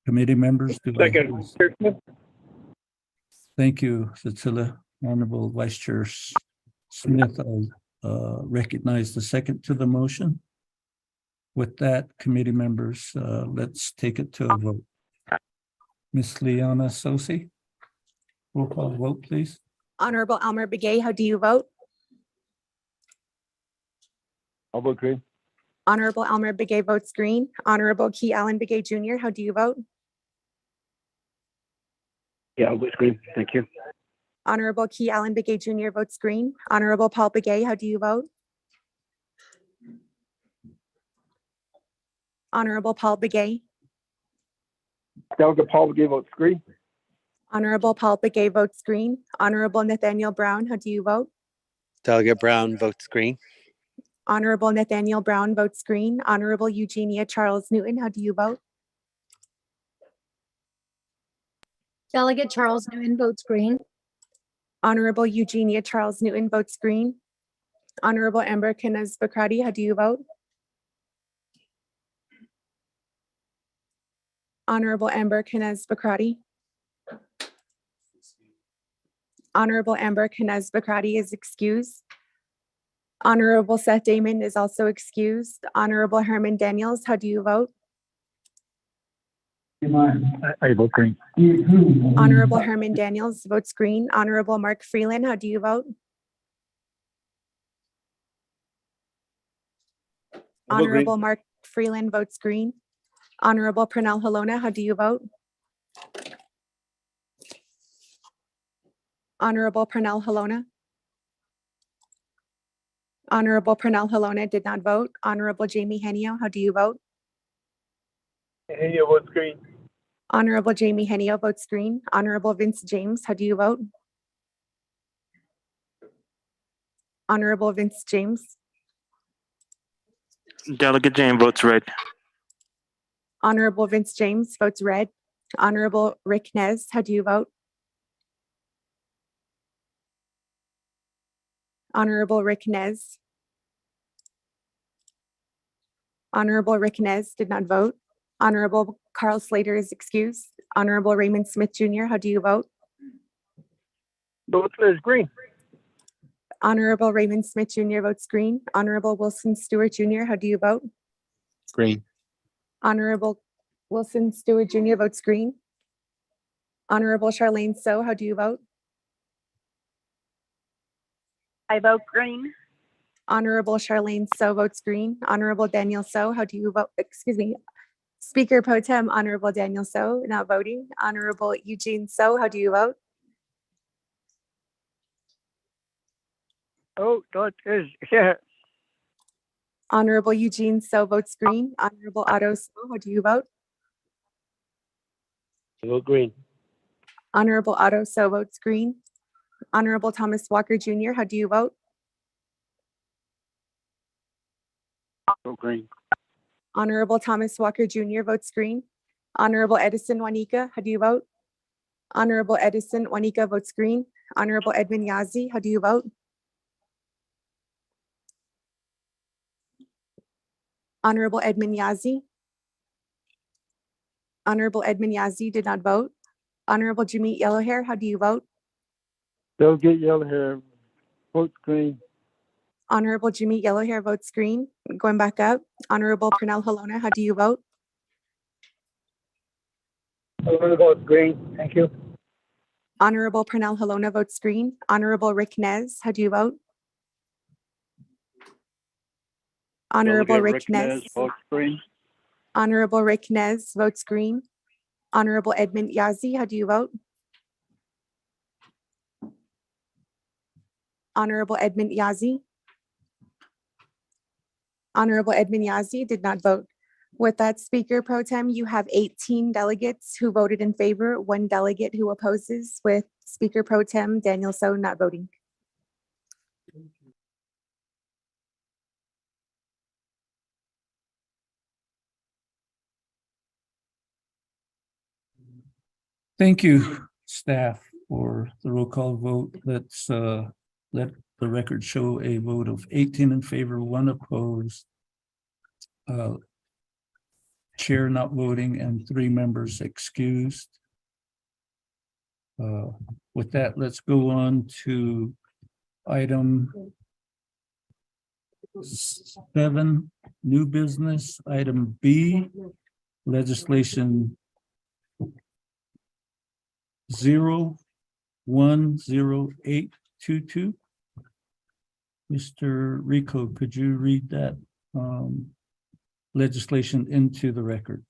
Committee members. Second. Thank you, Cecilia. Honorable Vice Chair Smith, I'll recognize the second to the motion. With that, committee members, let's take it to a vote. Ms. Liana Sosi, roll call vote, please. Honorable Elmer Begay, how do you vote? I'll vote green. Honorable Elmer Begay votes green. Honorable Key Allen Begay Jr., how do you vote? Yeah, I'll vote green. Thank you. Honorable Key Allen Begay Jr. votes green. Honorable Paul Begay, how do you vote? Honorable Paul Begay. Delegate Paul Begay votes green. Honorable Paul Begay votes green. Honorable Nathaniel Brown, how do you vote? Delegate Brown votes green. Honorable Nathaniel Brown votes green. Honorable Eugenia Charles Newton, how do you vote? Delegate Charles Newton votes green. Honorable Eugenia Charles Newton votes green. Honorable Amber Kines Bakrati, how do you vote? Honorable Amber Kines Bakrati. Honorable Amber Kines Bakrati is excused. Honorable Seth Damon is also excused. Honorable Herman Daniels, how do you vote? I vote green. Honorable Herman Daniels votes green. Honorable Mark Freeland, how do you vote? Honorable Mark Freeland votes green. Honorable Pernell Halona, how do you vote? Honorable Pernell Halona. Honorable Pernell Halona did not vote. Honorable Jamie Henio, how do you vote? Henio votes green. Honorable Jamie Henio votes green. Honorable Vince James, how do you vote? Honorable Vince James. Delegate James votes red. Honorable Vince James votes red. Honorable Rick Nez, how do you vote? Honorable Rick Nez. Honorable Rick Nez did not vote. Honorable Carl Slater is excused. Honorable Raymond Smith Jr., how do you vote? Votes is green. Honorable Raymond Smith Jr. votes green. Honorable Wilson Stewart Jr., how do you vote? Green. Honorable Wilson Stewart Jr. votes green. Honorable Charlene So, how do you vote? I vote green. Honorable Charlene So votes green. Honorable Daniel So, how do you vote? Excuse me. Speaker Pro Tem, Honorable Daniel So, not voting. Honorable Eugene So, how do you vote? Oh, that is, yeah. Honorable Eugene So votes green. Honorable Otto So, how do you vote? I vote green. Honorable Otto So votes green. Honorable Thomas Walker Jr., how do you vote? Go green. Honorable Thomas Walker Jr. votes green. Honorable Edison Juanica, how do you vote? Honorable Edison Juanica votes green. Honorable Edmund Yazzie, how do you vote? Honorable Edmund Yazzie. Honorable Edmund Yazzie did not vote. Honorable Jameet Yellowhair, how do you vote? Delegate Yellowhair, vote green. Honorable Jameet Yellowhair votes green. Going back up. Honorable Pernell Halona, how do you vote? I'm gonna go with green. Thank you. Honorable Pernell Halona votes green. Honorable Rick Nez, how do you vote? Honorable Delegate Rick Nez. votes green. Honorable Rick Nez votes green. Honorable Edmund Yazzie, how do you vote? Honorable Edmund Yazzie. Honorable Edmund Yazzie did not vote. With that, Speaker Pro Tem, you have 18 delegates who voted in favor, 1 delegate who opposes, with Speaker Pro Tem Daniel So not voting. Thank you, staff, for the roll call vote. Let's let the record show a vote of 18 in favor, 1 opposed. Chair not voting and 3 members excused. With that, let's go on to item 7, new business. Item B, legislation 010822. Mr. Rico, could you read that legislation into the record?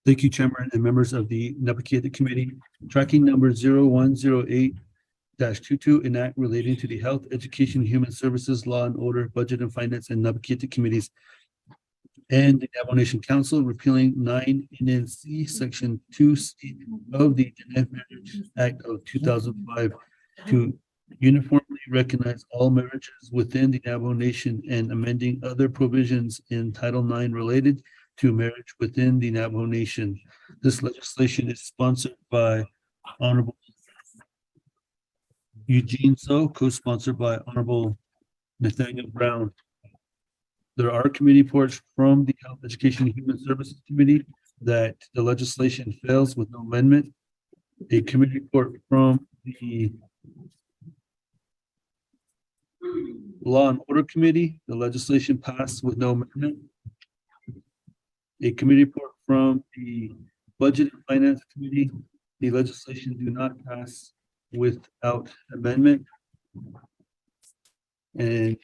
Thank you, Chairman and members of the Naabik'íyáti Committee. Tracking number 0108-22, an act relating to the Health, Education, Human Services, Law and Order, Budget and Finance, and Naabik'íyáti Committees and the Navajo Nation Council, repealing 9 NNC Section 2C of the Genetic Marriage Act of 2005 to uniformly recognize all marriages within the Navajo Nation and amending other provisions in Title IX related to marriage within the Navajo Nation. This legislation is sponsored by Honorable Eugene So, co-sponsored by Honorable Nathaniel Brown. There are committee reports from the Health, Education, and Human Services Committee that the legislation fails with no amendment. A committee report from the Law and Order Committee, the legislation passed with no amendment. A committee report from the Budget and Finance Committee, the legislation do not pass without amendment. And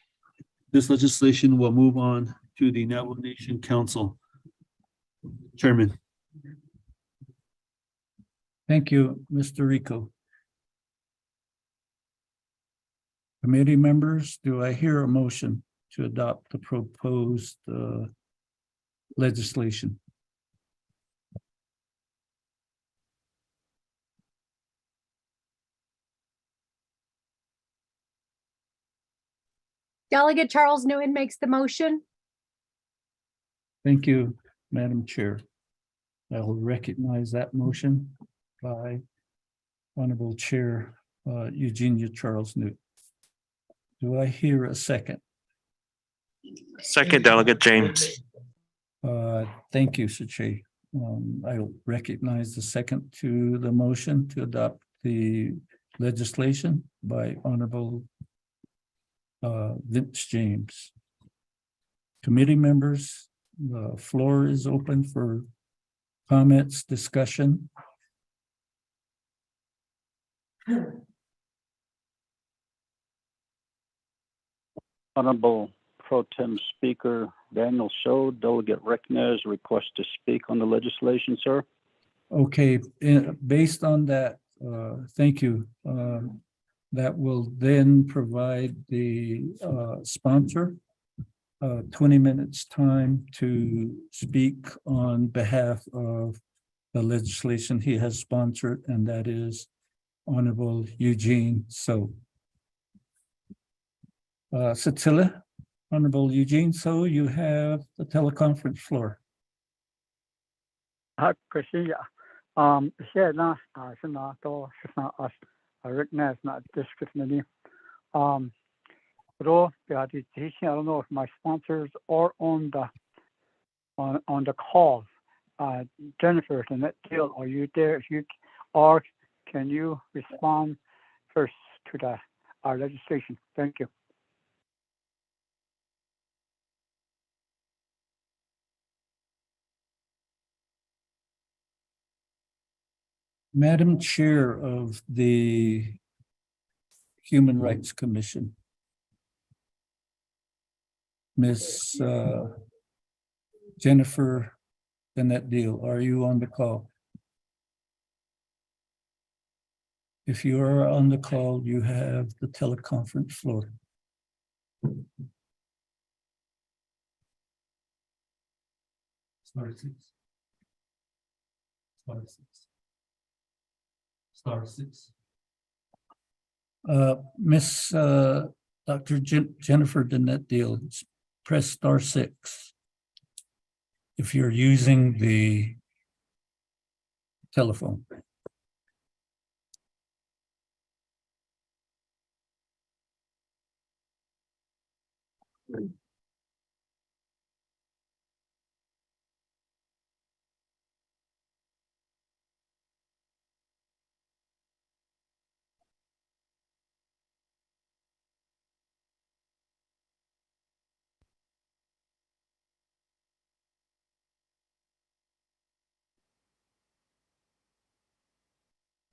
this legislation will move on to the Navajo Nation Council. Chairman. Thank you, Mr. Rico. Committee members, do I hear a motion to adopt the proposed legislation? Delegate Charles Nguyen makes the motion. Thank you, Madam Chair. I will recognize that motion by Honorable Chair Eugenia Charles Newt. Do I hear a second? Second, Delegate James. Thank you, Sache. I'll recognize the second to the motion to adopt the legislation by Honorable Vince James. Committee members, the floor is open for Comments, discussion? Honorable Pro Tem Speaker Daniel Sho, Delegate Recknez, request to speak on the legislation, sir. Okay, based on that, thank you. That will then provide the sponsor 20 minutes time to speak on behalf of the legislation he has sponsored, and that is Honorable Eugene So. Cecilia, Honorable Eugene So, you have the teleconference floor. 可惜呀，现在呢是拿到13 Rickness not district Although I don't know if my sponsors are on the call. Jennifer, the net deal, are you there? If you are, can you respond first to our legislation? Thank you. Madam Chair of the Human Rights Commission, Miss Jennifer Annette Deal, are you on the call? If you are on the call, you have the teleconference floor. Star 6. Star 6. Star 6. Miss Dr. Jennifer Danette Deal, press star 6 if you're using the telephone.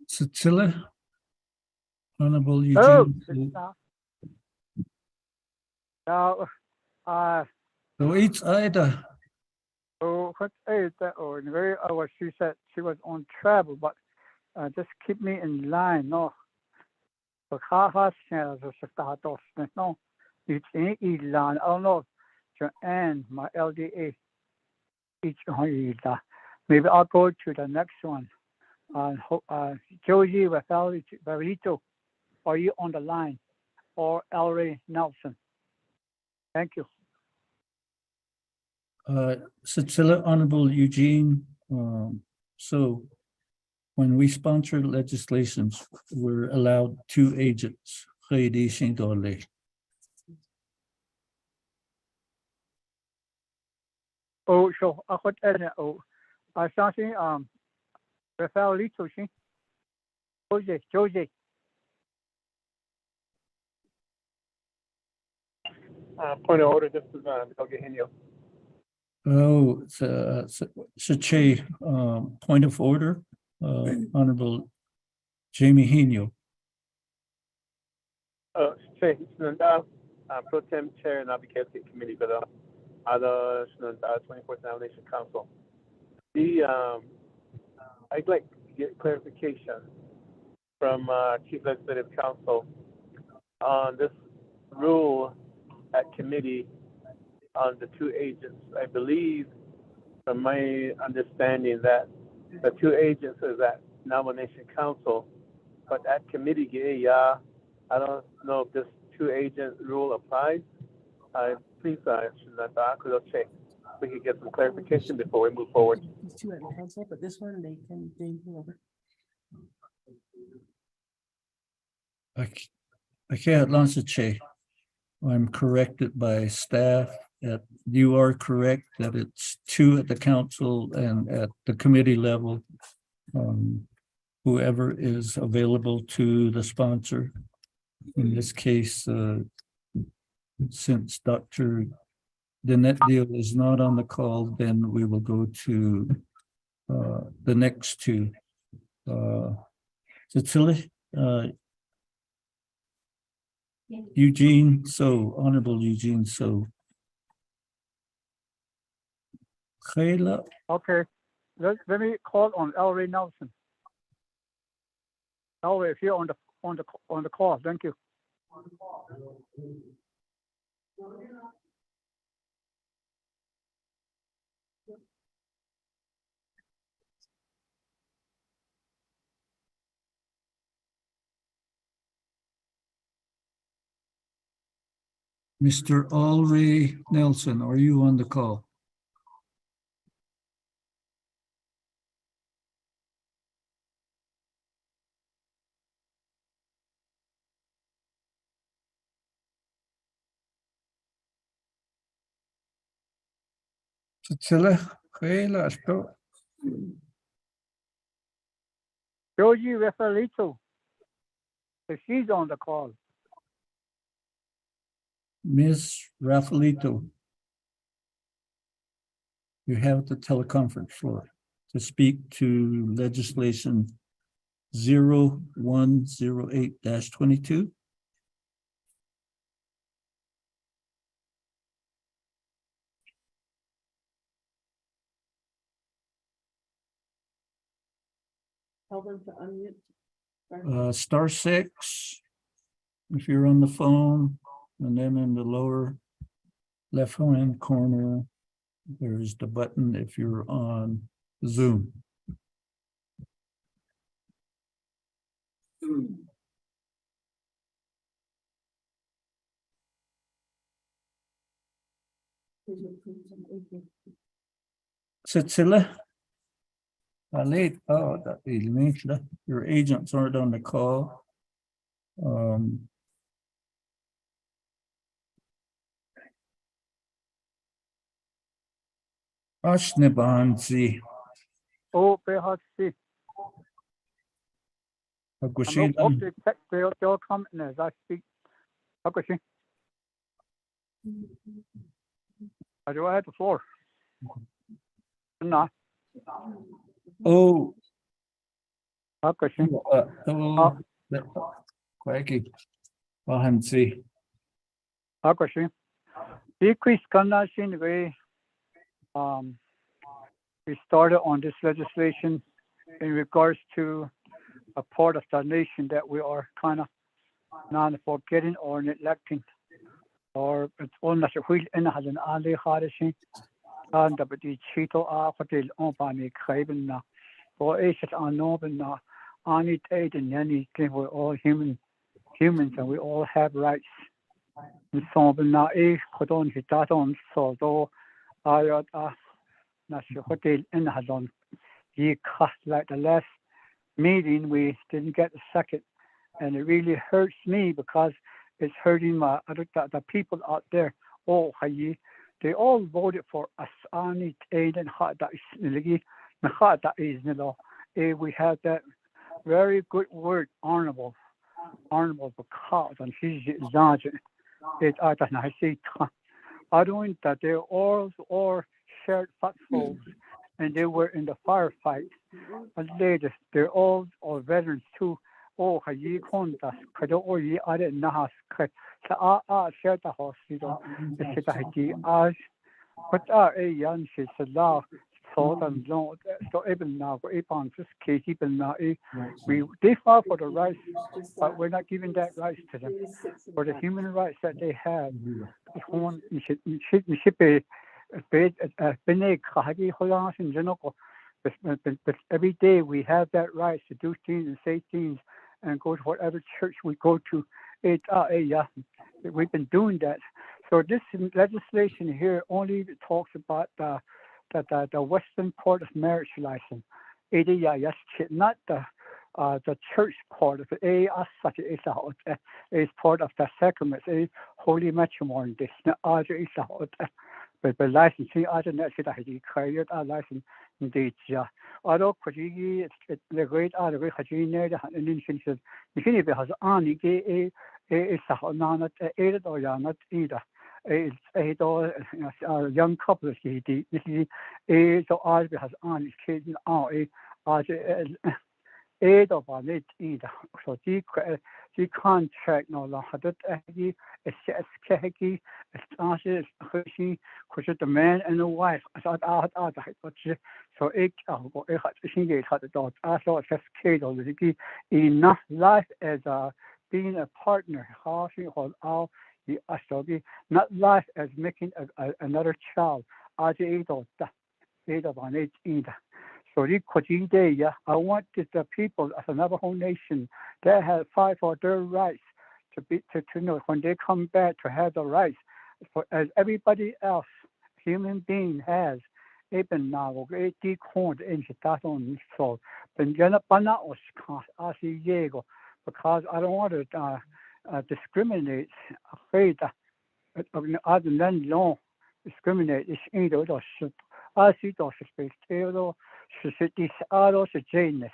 Cecilia, Honorable Eugene. So it's Ida. Oh, what is that? Oh, very. Oh, she said she was on travel, but just keep me in line, no. So how channels are start off, no. It's in line. I don't know. And my LDA. Each one. Maybe I'll go to the next one. Josie Barito, are you on the line? Or Ellery Nelson? Thank you. Cecilia, Honorable Eugene. So when we sponsor legislations, we're allowed 2 agents. Oh, so I got I something Rafael Lito, Josie. Point of order, this is Delegate Henio. Oh, Sache, point of order, Honorable Jamie Henio. Che, Pro Tem Chair and Naabik'íyáti Committee, but other 24th Nomination Council. I'd like to get clarification from Chief Legislative Counsel on this rule at committee on the 2 agents. I believe, from my understanding, that the 2 agents is at Nomination Council, but at committee, I don't know if this 2 agent rule applies. Please, check. We can get some clarification before we move forward. These 2 at the council, but this one they can go over. I can't answer, Che. I'm corrected by staff that you are correct that it's 2 at the council and at the committee level. Whoever is available to the sponsor. In this case, since Dr. Danette Deal is not on the call, then we will go to the next two. Cecilia, Eugene So, Honorable Eugene So. Kayla, Okay, let me call on Elray Nelson. Elray, if you're on the call, thank you. Mr. Alray Nelson, are you on the call? Cecilia, Kayla, esto. Georgie Rafaelito, if she's on the call. Ms. Rafaelito, you have the teleconference floor to speak to legislation 0108-22. Tell them to unmute. Star 6 if you're on the phone, and then in the lower left-hand corner, there's the button if you're on Zoom. Cecilia? Late. Oh, that means that your agents aren't on the call. Ashnebanzi. Oh, Behasi. I'm up to check your comment as I speak. Hakushi. I do I have the floor? No. Oh. Hakushi. Oh. Quacky. Wahansi. Hakushi. Decrease condition way. We started on this legislation in regards to a part of the nation that we are kind of not forgetting or neglecting, or it's on the wheel in has an alley hardishing, and the cheeto hotel on by me craving now, or is it unknown now? On it aid and anything, we're all humans and we all have rights. And so now could on hit that on so though I hotel in has on he cut like the last meeting we didn't get the second, and it really hurts me because it's hurting the people out there. Oh, they all voted for us on it and we have that very good word honorable because and she's it I don't that they're all shared footholds and they were in the firefight. And later, they're all veterans too. Oh, I contact, could all ye are in Nahas, shared the hospital, but a young she's a law, thought and long, so even now, upon this case, even now, they fought for the rights, but we're not giving that rights to them. For the human rights that they have, but every day we have that right to do things and say things and go to whatever church we go to. We've been doing that. So this legislation here only talks about the western part of marriage license. Not the church part of it. Is part of the sacrament. Holy matrimony. But licensing other than that, I created a license. Indeed, yeah. Although the great other way near and infinity, if has only a not aided or not either. a young couple this is so I has on his kids of on it either. So the contract no longer is kegi, the man and the wife. So it had the dog. I thought it's kid enough life as being a partner. How she was all the astrology, not life as making another child. I on it either. So I want the people of the Navajo Nation that have fight for their rights to know when they come back to have the rights as everybody else, human being has. Even now, they corn in that on so. But you're not because I don't want to discriminate. Afraid other than law discriminate is either the I see those space tail. This are Janus.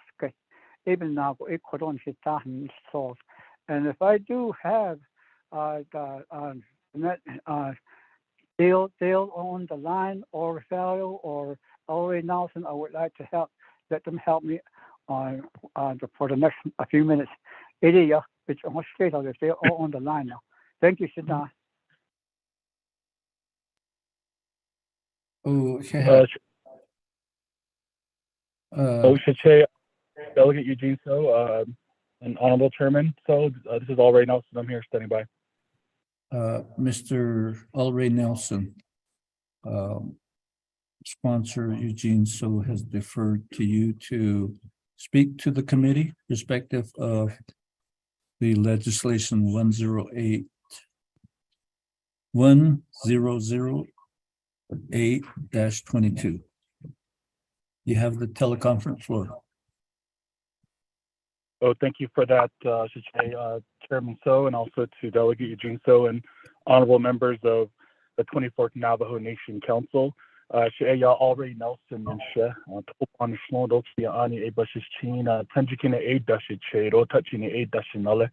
Even now, it could on his solve. And if I do have Dale on the line or Valio or Elway Nelson, I would like to let them help me for the next a few minutes. It is it's almost straight out if they're all on the line now. Thank you, Siddharth. Oh, Shache, Delegate Eugene So, and Honorable Chairman. So this is Alray Nelson. I'm here standing by. Mr. Alray Nelson, sponsor Eugene So has deferred to you to speak to the committee respective of the legislation 1008-22. You have the teleconference floor. Oh, thank you for that, Shache, Chairman So, and also to Delegate Eugene So and honorable members of the 24th Navajo Nation Council. Shache Alray Nelson and She, on Schmodo, Ani Abashis Chin, Tanjikina Aid Dashit Che, Rotachina Aid Dashinale,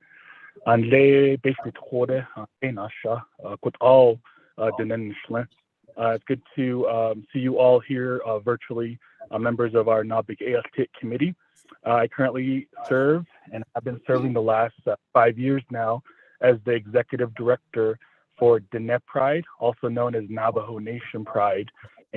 and Lay basically Tode, Ainasha, Kut all Denen Schle. It's good to see you all here virtually, members of our Naabik'íyáti committee. I currently serve and have been serving the last 5 years now as the executive director for Diné Pride, also known as Navajo Nation Pride.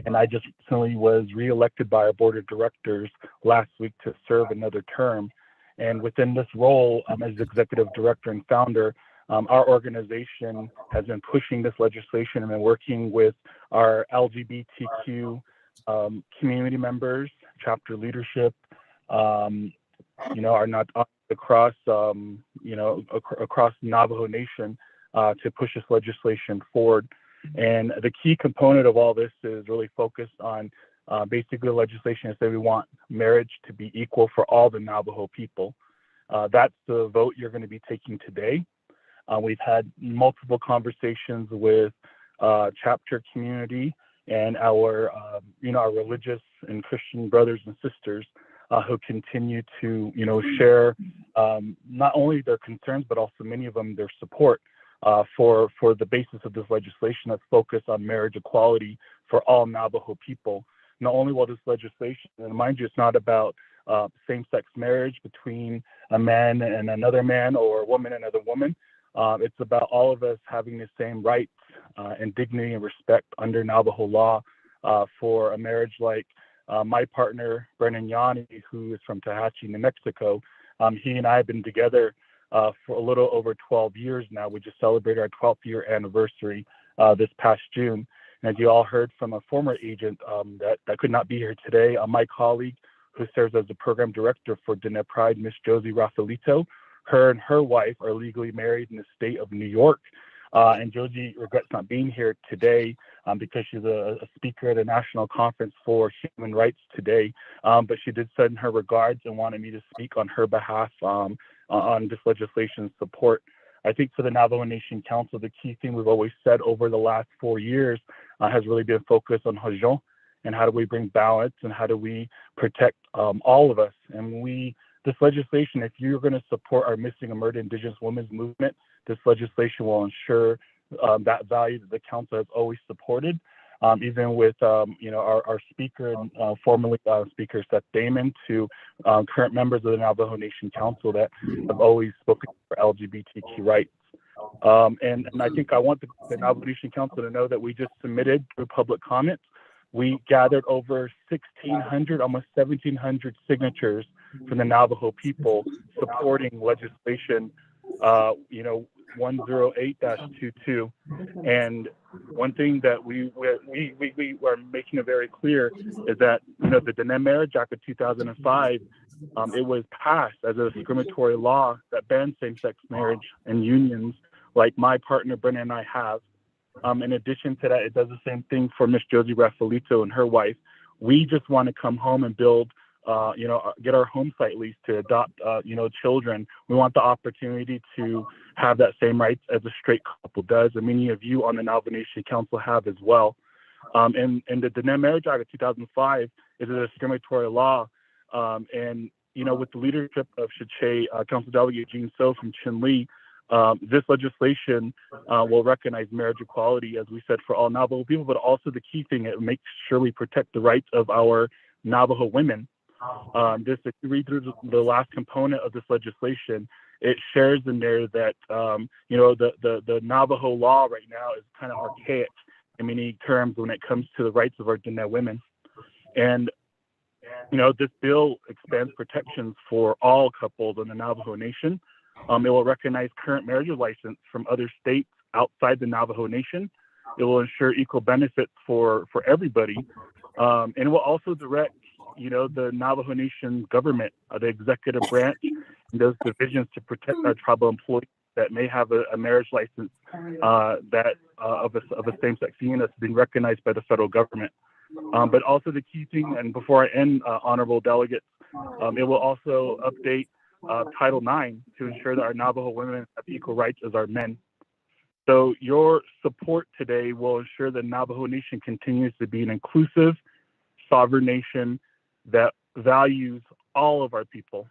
And I just recently was reelected by our board of directors last week to serve another term. And within this role, as executive director and founder, our organization has been pushing this legislation and been working with our LGBTQ community members, chapter leadership, are not across, across Navajo Nation to push this legislation forward. And the key component of all this is really focused on basically legislation is that we want marriage to be equal for all the Navajo people. That's the vote you're going to be taking today. We've had multiple conversations with chapter community and our religious and Christian brothers and sisters who continue to, share not only their concerns, but also many of them their support for the basis of this legislation that's focused on marriage equality for all Navajo people. Not only will this legislation, and mind you, it's not about same-sex marriage between a man and another man or a woman and another woman. It's about all of us having the same rights and dignity and respect under Navajo law for a marriage like my partner, Brennan Yanni, who is from Tehachapi, New Mexico. He and I have been together for a little over 12 years now. We just celebrated our 12th year anniversary this past June. And as you all heard from a former agent that could not be here today, my colleague who serves as the program director for Diné Pride, Miss Josie Rafaelito, her and her wife are legally married in the state of New York. And Josie regrets not being here today because she's a speaker at a national conference for human rights today. But she did send her regards and wanted me to speak on her behalf on this legislation support. I think for the Navajo Nation Council, the key thing we've always said over the last 4 years has really been focused on Hajon and how do we bring balance and how do we protect all of us. And this legislation, if you're going to support our Missing and Murdered Indigenous Women's movement, this legislation will ensure that value that the council has always supported, even with our speaker and formerly Speaker Seth Damon to current members of the Navajo Nation Council that have always spoken for LGBTQ rights. And I think I want the Navajo Nation Council to know that we just submitted through public comments. We gathered over 1,600, almost 1,700 signatures from the Navajo people supporting legislation, 108-22. And one thing that we are making it very clear is that, the Diné Marriage Act of 2005, it was passed as a discriminatory law that bans same-sex marriage and unions like my partner Brenna and I have. In addition to that, it does the same thing for Miss Josie Rafaelito and her wife. We just want to come home and build, get our home site lease to adopt, children. We want the opportunity to have that same rights as a straight couple does, and many of you on the Navajo Nation Council have as well. And the Diné Marriage Act of 2005 is a discriminatory law, and with the leadership of Shiche, Council Delegate Jean So from Chinle, this legislation will recognize marriage equality, as we said, for all Navajo people, but also the key thing, it makes sure we protect the rights of our Navajo women. If you read through the last component of this legislation, it shares in there that, the Navajo law right now is kind of archaic in many terms when it comes to the rights of our Diné women. And, this bill expands protections for all couples in the Navajo Nation. It will recognize current marriage license from other states outside the Navajo Nation. It will ensure equal benefits for everybody. And it will also direct, the Navajo Nation government, the executive branch, and those divisions to protect our tribal employees that may have a marriage license that of a same-sex union that's been recognized by the federal government. But also the key thing, and before I end, honorable delegates, it will also update Title IX to ensure that our Navajo women have equal rights as our men. So your support today will ensure that Navajo Nation continues to be an inclusive, sovereign nation that values all of our people.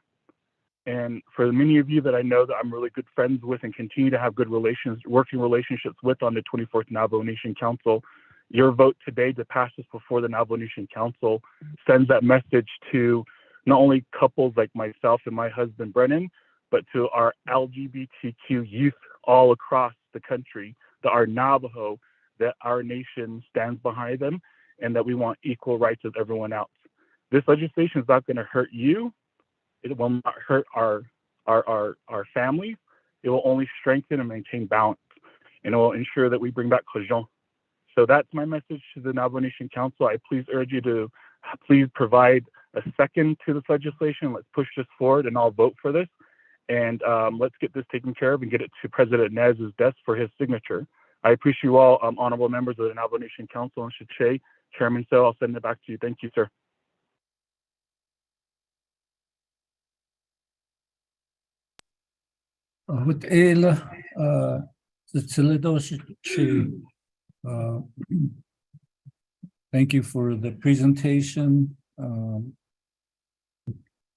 And for many of you that I know that I'm really good friends with and continue to have good working relationships with on the 24th Navajo Nation Council, your vote today to pass this before the Navajo Nation Council sends that message to not only couples like myself and my husband Brennan, but to our LGBTQ youth all across the country, that our Navajo, that our nation stands behind them, and that we want equal rights as everyone else. This legislation is not going to hurt you. It will not hurt our families. It will only strengthen and maintain balance, and it will ensure that we bring back Kajong. So that's my message to the Navajo Nation Council. I please urge you to please provide a second to this legislation. Let's push this forward, and I'll vote for this. And let's get this taken care of and get it to President Nez's desk for his signature. I appreciate you all, honorable members of the Navajo Nation Council, and Shiche, Chairman So, I'll send it back to you. Thank you, sir. With Ela, thank you for the presentation.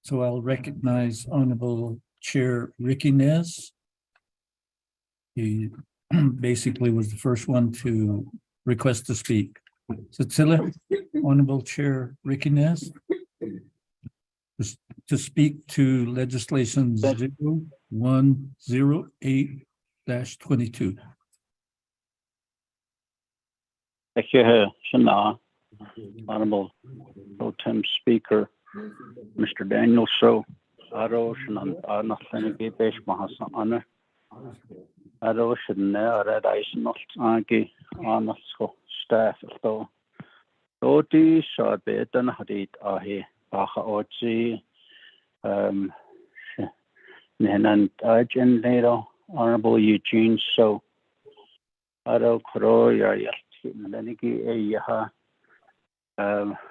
So I'll recognize Honorable Chair Ricky Nez. He basically was the first one to request to speak. Cecilia, Honorable Chair Ricky Nez, to speak to legislation 0108-22. Thank you, Shana. Honorable Pro Tem Speaker, Mr. Daniel So, Aro Shanan Anathanagi Besh Mahasa Anna, Aro Shana Aradais Not Angi Anasko staff though. Oti Shabetan Hadit Ahi Baha Ochi Nenan Ajin Lero, Honorable Eugene So, Aro Koroya Leniki Eyaha.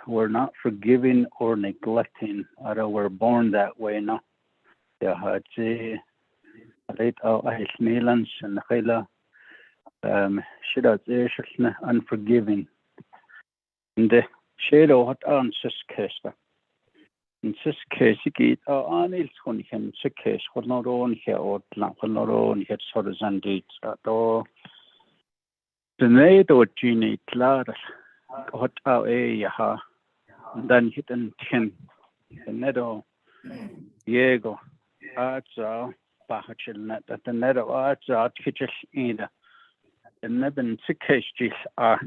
We're not forgiving or neglecting. We're born that way, no. Yahaji, Rait al Ahilmilans and Hela, Shidat unforgiving. And the shadow what answers Kesta. In this case, it Anil Hunchen, Sikes, what not on here or not on here, sort of Zandit, Tenedo Gini Claras, hot out a yaha, then hit and tin, Tenedo, Diego, Arza, Bahachil net at the Nedo Arza, Kitchis either, the Nebin Sikashis are,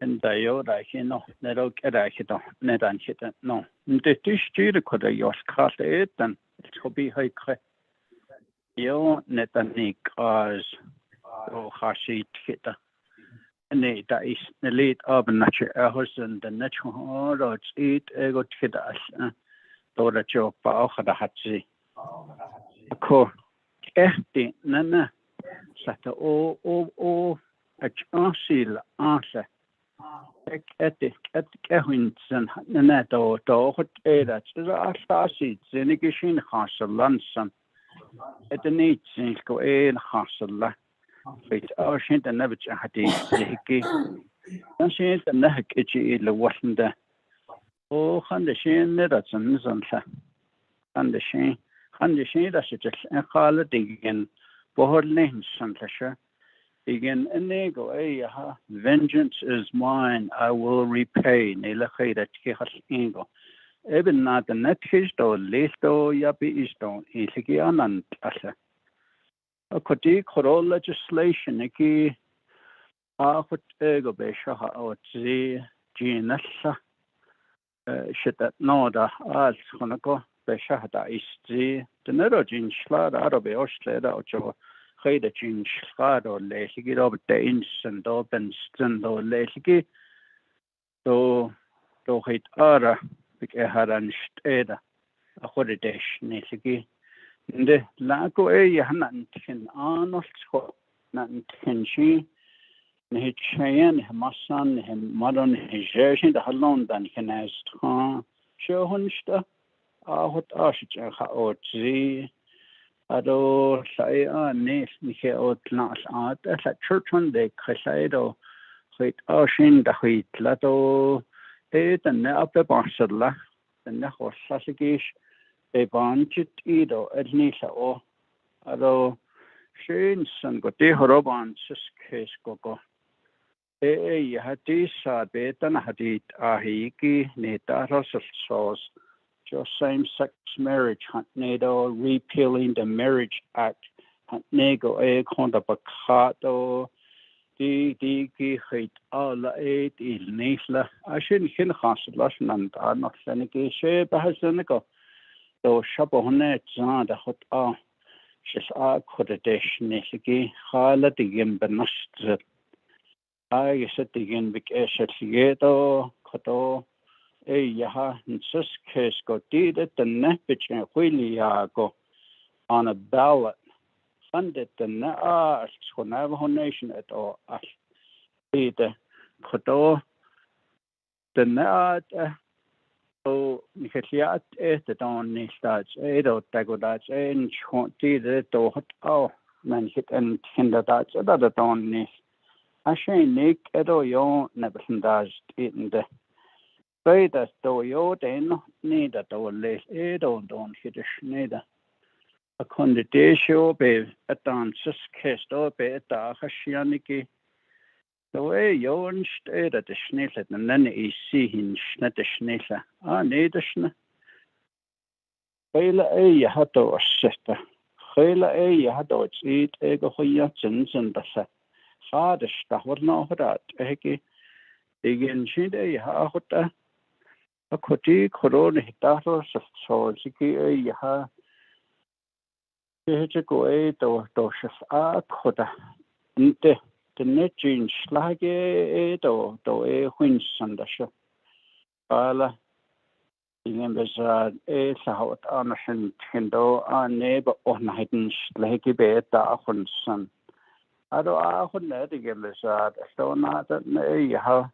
and Dioda, Nedo Kedahito, Nedan hit it, no. The dish could have yours cast it, and it could be high. Yo, Netanik as oh, Hashi Kita. And that is the lead of nature, a husband, the natural roads eat a good kidas, Dora Joe Pauha Hatzi. A core, Ehti, Nana, Sata o, a chansil answer. Etik, Ehwins and Nato, Hot Edat, the Astasi, Zenigation Hassel Lanson. At the needs in go in Hassel. Wait, our shint and never hati hiki. And she the neck itchy the wasn't there. Oh, Handy Shane, that's a nizanta. Handy Shane, that's just a call digging. Bohor lanes, Santasha. Begin and they go, vengeance is mine, I will repay. Nelakay that Kihas Ingo. Even not the next or lesto yapi isto, Isiki anant asa. A koti koro legislation, Iki Ahut ego besha or zi Ginasa. Shit that no da as Honako Beshahada is zi. The Nerogin Schlad Arabe Osleda or Joe. The change or Lesigi of the instant open stand or Lesigi. So, hit Ara, because had an steda, a holiday Nesigi. The Lago A. Hanantin Arnold Scott, Nantin she, his Cheyenne, Masson, him modern his version, the Halon than he has show Hunsta, what Archie or Z. Ado say nes nike o tnas at a church on the Cresado wait ocean the wheat lato it and up the Barcella and the horse sassigish a bunch edo at Nisa o Ado Shanes and got the Horoban case go you had this betan had it ahiki neta sauce. Just same-sex marriage, Huntnado, repealing the Marriage Act, Huntnego, Conda Bacato, the hate all eight il Nisla. I shouldn't hit Hassel and I'm not saying a shape has a nickel. Though Shabonet Zan, the hot ah, she's a Kodesh Nisiki, Hala the Gimbanast. I said again, because it's Koto. Yaha, in this case, got did it the nepich and really go on a ballot, funded the Naas for Navajo Nation at all. The Kodo, the Naat, so Nikatiat, the Don Nistats, Edo, Dagodats, and did it to hot oh, man hit and hinder that's another Don Nis. I shame Nick, Edo, yon, never does eating the. Say that though you then need that or less don't hit a schneider. A conditio be a dances cast up a Hashianiki. The way you unstead at the schnitzer and then is see him snat the schnitzer. Need a schn. Hela a hato or sister. Hela a hato eat ego hoyatins and the set. Hard stuff was not that. Eki. Again, she day ha hota. A koti corona hitato so siki ha go a doshas a coda inte the netjin slage a do a wins and the show ala in bezad a sahot anashin hindo a neighbor on hidden slagi beta hunson ado a hunnet again bezad so not that ha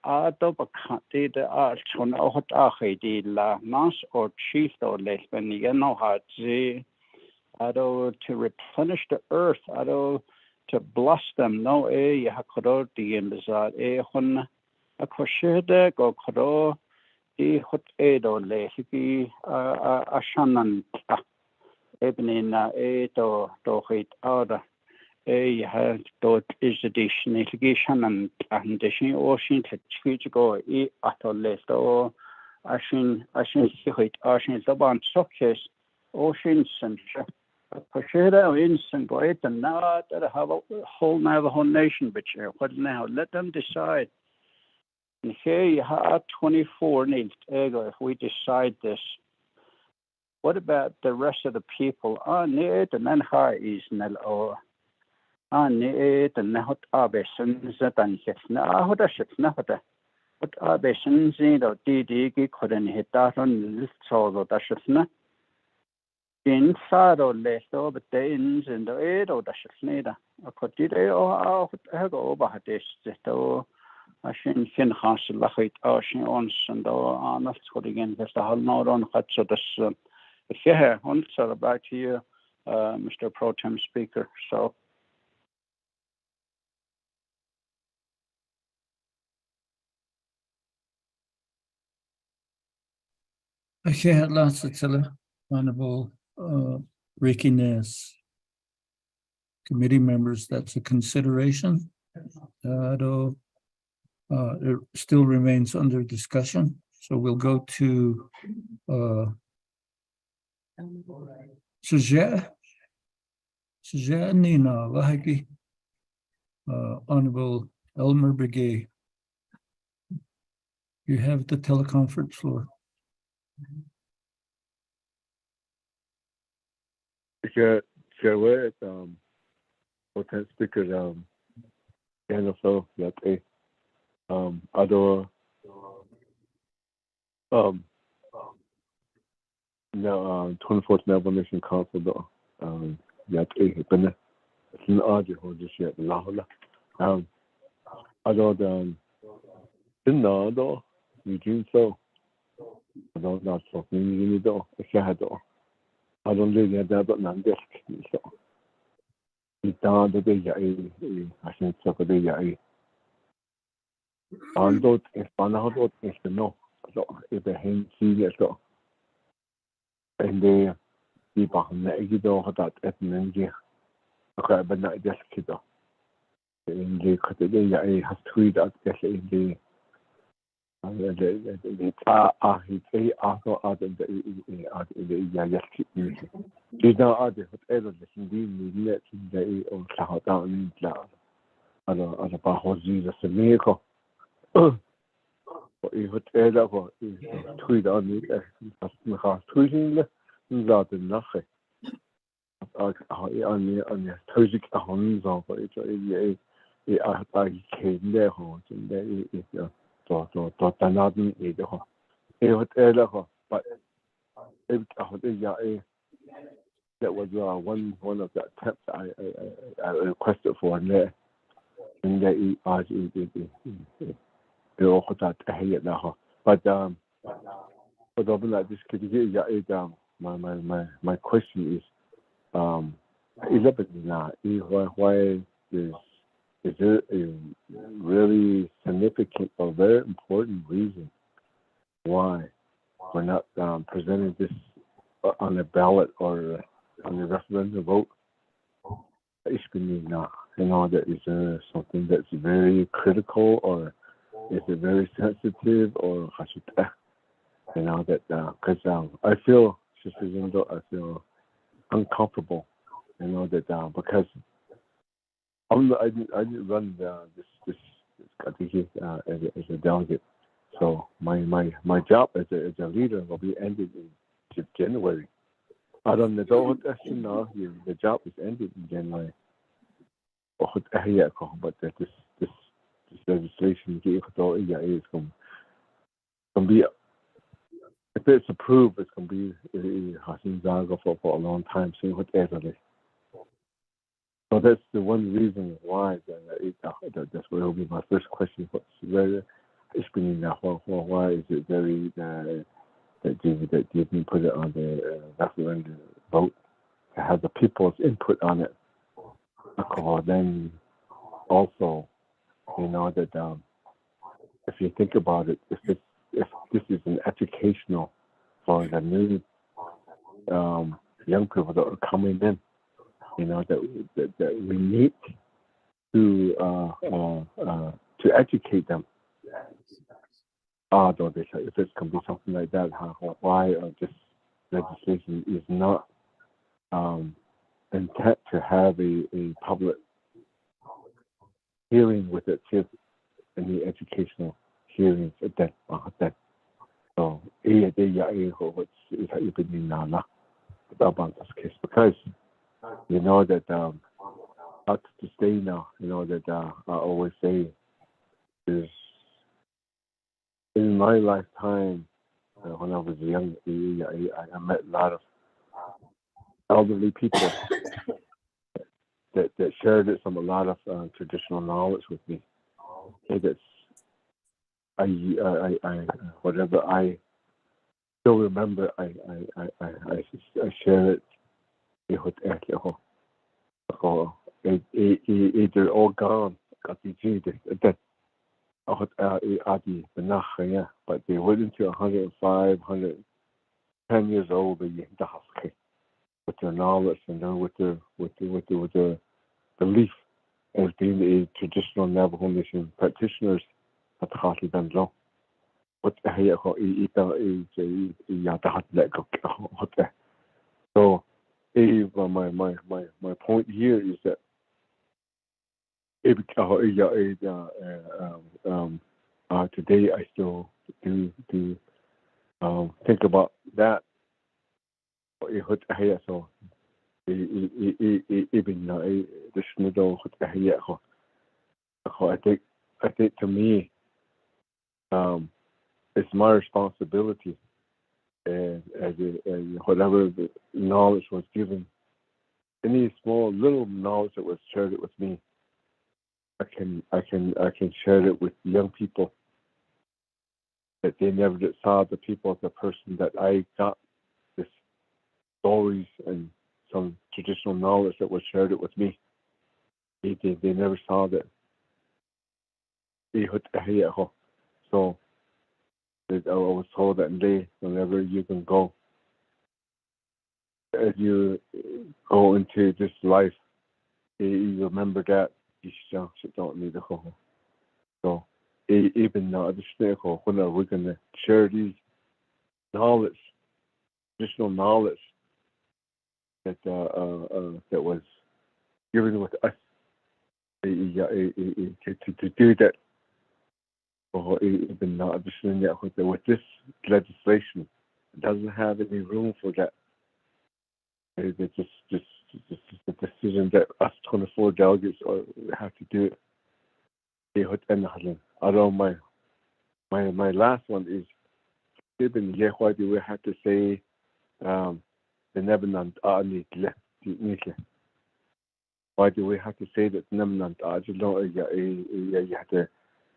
Ado Bacati the arts on Ohot Ahedi la Mas or chief or lesbian, you know how to Ado to replenish the earth, Ado to bless them, no you have the imbazad, hun a coshede go codo, hot edo lesiki a shannon, ebony na edo do hit order. you have thought is addition litigation and addition ocean to go at all list or Ashin Sihit Ashin Zaban Sokes oceans and Pashera instant go it and not have a whole Navajo nation, but what now? Let them decide. And here you have 24 nails ego if we decide this. What about the rest of the people? Need and then high is nil or need and not absence that and hits now what a ship nahota. But absence in the DD couldn't hit that on this solo dashna. Inside or less over the ends in the air or dashna. A quotidian or I go over this. I shouldn't lachit Ashin ons and honest for again just a whole not on hut so this. Yeah, so back to you, Mr. Pro Tem Speaker. So. Okay, at last it's Honorable Ricky Ness. Committee members, that's a consideration. Though it still remains under discussion. So we'll go to Sujet Nina Lahagi, Honorable Elmer Brigay. You have the teleconference floor. Chair, Pro-Tem Speaker, NFL, that other now 24th Navajo Nation Council that been an audio just yet lahola other than in no Eugene so I don't know so you do I don't really have that non desk so it's down the day I think so the day on those is panahot is no so if the hand see so and the behind the door that at Nangy. Okay, but not just kiddo. In the Cotodia has tweeted at the he also added the did not add whatever the indeed let the or Sahot down in other Bahozi the miracle. If it ever tweet on it as tweeting that the Nache on the Tozik Ahons of it came there and there is Totanadan either. If it ever, but if that was one of the attempts I requested for there and they but this could my question is why is there a really significant or very important reason why we're not presenting this on a ballot or on a referendum vote? That is something that's very critical or is it very sensitive or that because I feel I feel uncomfortable that because I didn't run this as a delegate, so my job as a leader will be ended in January. I don't know the job is ended in January. But this legislation is going to be, if it's approved, it's going to be for a long time. So that's the one reason why that will be my first question. What's very why is it very that you didn't put it on the referendum vote to have the people's input on it? Then also, that if you think about it, if this is an educational for the new young people that are coming in, that we need to educate them. Though if it can be something like that, why this legislation is not intent to have a public hearing with it, just any educational hearings at that. So, because you know that out to stay now, that I always say is in my lifetime, when I was young, I met a lot of elderly people that shared a lot of traditional knowledge with me. That's I whatever I still remember, I share it with either all gone, but they went into 105, 110 years old with their knowledge and then with their belief as being a traditional Navajo Nation practitioners at Hartley Benlow. So my point here is that today I still do think about that. So I think to me, it's my responsibility, and whatever the knowledge was given, any small little knowledge that was shared with me, I can share it with young people that they never saw the people as the person that I got this stories and some traditional knowledge that was shared it with me. They never saw that. So I was told that day, whenever you can go, as you go into this life, you remember that you don't need to go. So even now, when are we going to share these knowledge, traditional knowledge that was given with us to do that? Even now, with this legislation, it doesn't have any room for that. It's just a decision that us 24 delegates have to do it. Although my last one is, why do we have to say the Nebenant why do we have to say that Nebenant? You have to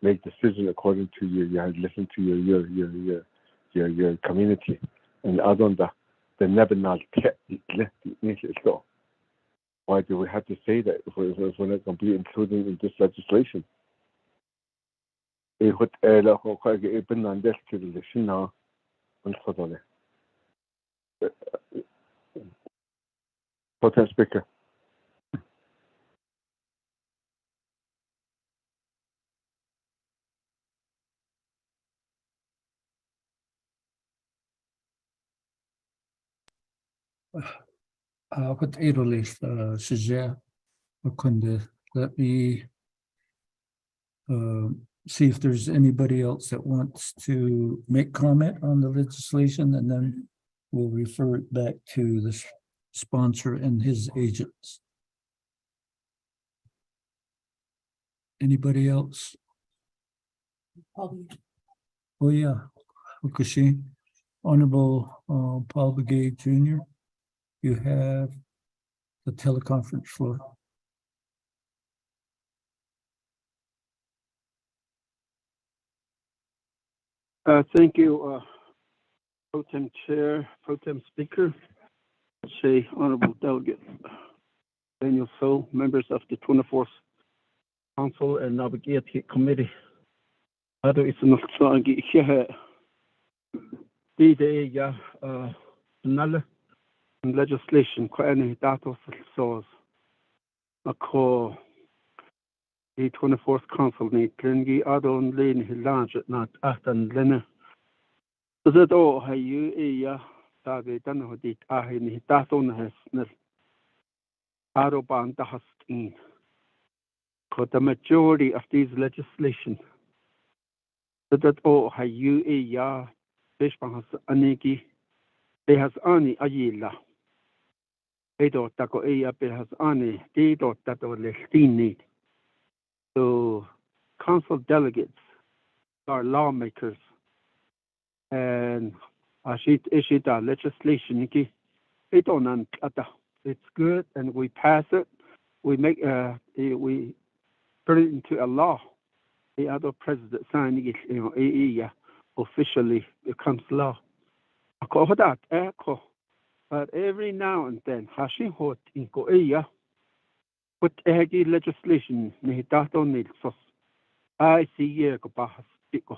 make decision according to you have to listen to your community, and the Nebenant. So why do we have to say that if we're not going to be included in this legislation? Protest Speaker. What Erolis Shija Wakunda, let me see if there's anybody else that wants to make comment on the legislation, and then we'll refer it back to the sponsor and his agents. Anybody else? Oh yeah, Fukushi. Honorable Paul Begay Jr., you have the teleconference floor. Thank you, Pro Tem Chair, Pro Tem Speaker, Honorable Delegate Daniel So, members of the 24th Council and Naabik'íyáti Committee. Legislation, datos source, ako the 24th Council ni Glengi adon lane hilange not aftan lene. So that all hay you tage dan ho dit ahin hitaton has nes aroban dahastin. The majority of these legislation so that all hay you bishpan has aniki they has ani ayila. Edo tako be has ani edo tato lestini. So council delegates are lawmakers and ishita legislation it's good and we pass it. We make we turn it into a law. The other president signing it, officially becomes law. But every now and then, hashin hot inko put egi legislation ni dato nilsos. I see ye ko bahas tiko.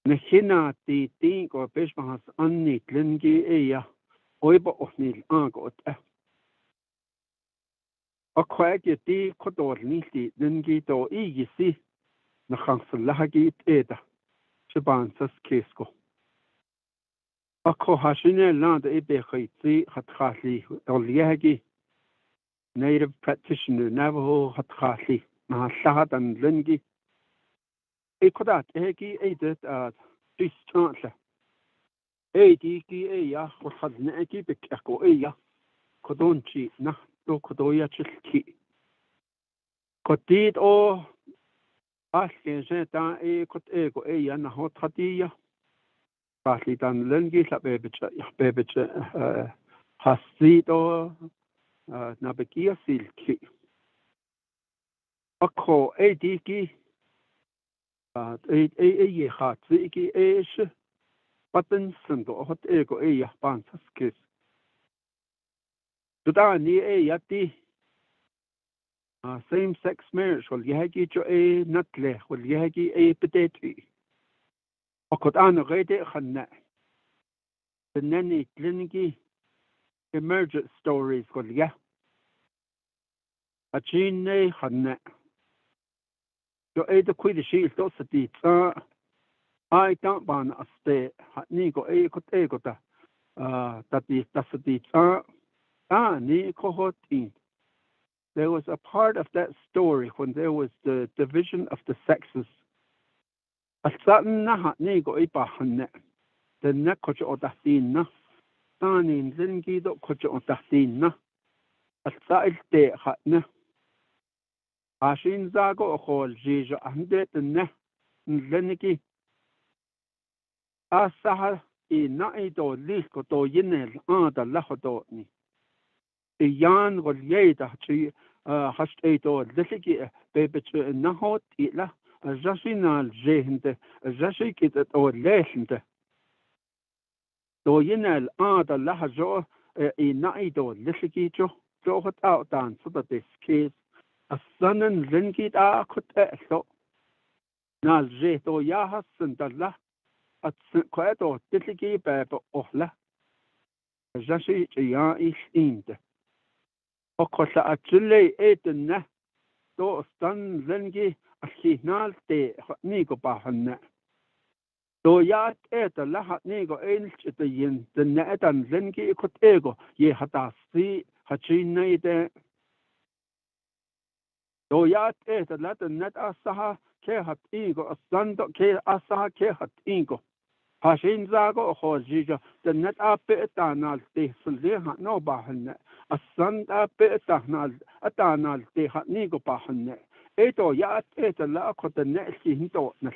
Nehina ti tinko beshmahas anni klingi oiba ohnil anko Aquagi ti kodor nilti ningi do si na chansalahagi eda shibansas kesko. Ako hashine land ebechitzi hatkali oliagi native practitioner Navajo hatkali mahashad and lingi. Ekodat egi edet dischantle. Ediki wahadne egi bekako kodonchi na do kodoya chilki. Kodid o asken ta kot ego na hotadiya. Partly dan lengi la bebeche hasido Naabik'íyáti ki. Ako ediki ye hatsi ki button sendo hot ego bansas kis. Tudani yati same-sex marriage wal yagi jo natle wal yagi pedeti. Akot ano gede khanna. The nanny kliniki emergent stories wal Achine khanna. Jo the kwidi shi to sati I don't ban a stay ni go kot ego ta that is tasati ni kohotin. There was a part of that story when there was the division of the sexes. A certain nahat ni go ibahanne. The nekoch o tahtina. Tanin zingi do koch o tahtina. A sa'il te hatne. Ashin zago o hol jijo ahde ne nleniki. Asaha naido lisko do yinel da lahodo ni. Yan gol yeda chi hashtedo liliki bebet nahot ila jashinal jehende jashikit o lehende. Do yinel da lahajo naido liliki jo hot out dan so that this case a sunnen linkit kut so nal jeto yahas sendalla at quato liliki bebe ohla jashi ya inde. Okola achille etenne do stan lengi ahinal te nigo bahanne. Do yat eta lahat nigo elch te yin the netan lengi kot ego ye hatasi hachine de. Do yat eta lat net asaha ke hat ego asando ke asaha ke hat ego. Hashin zago hojijo the net apetanal te sulha no bahanne. الصند بتهنال أتانال تها نيجو باهن إيتو يا إيتا لا كنت نأسي هنتو نس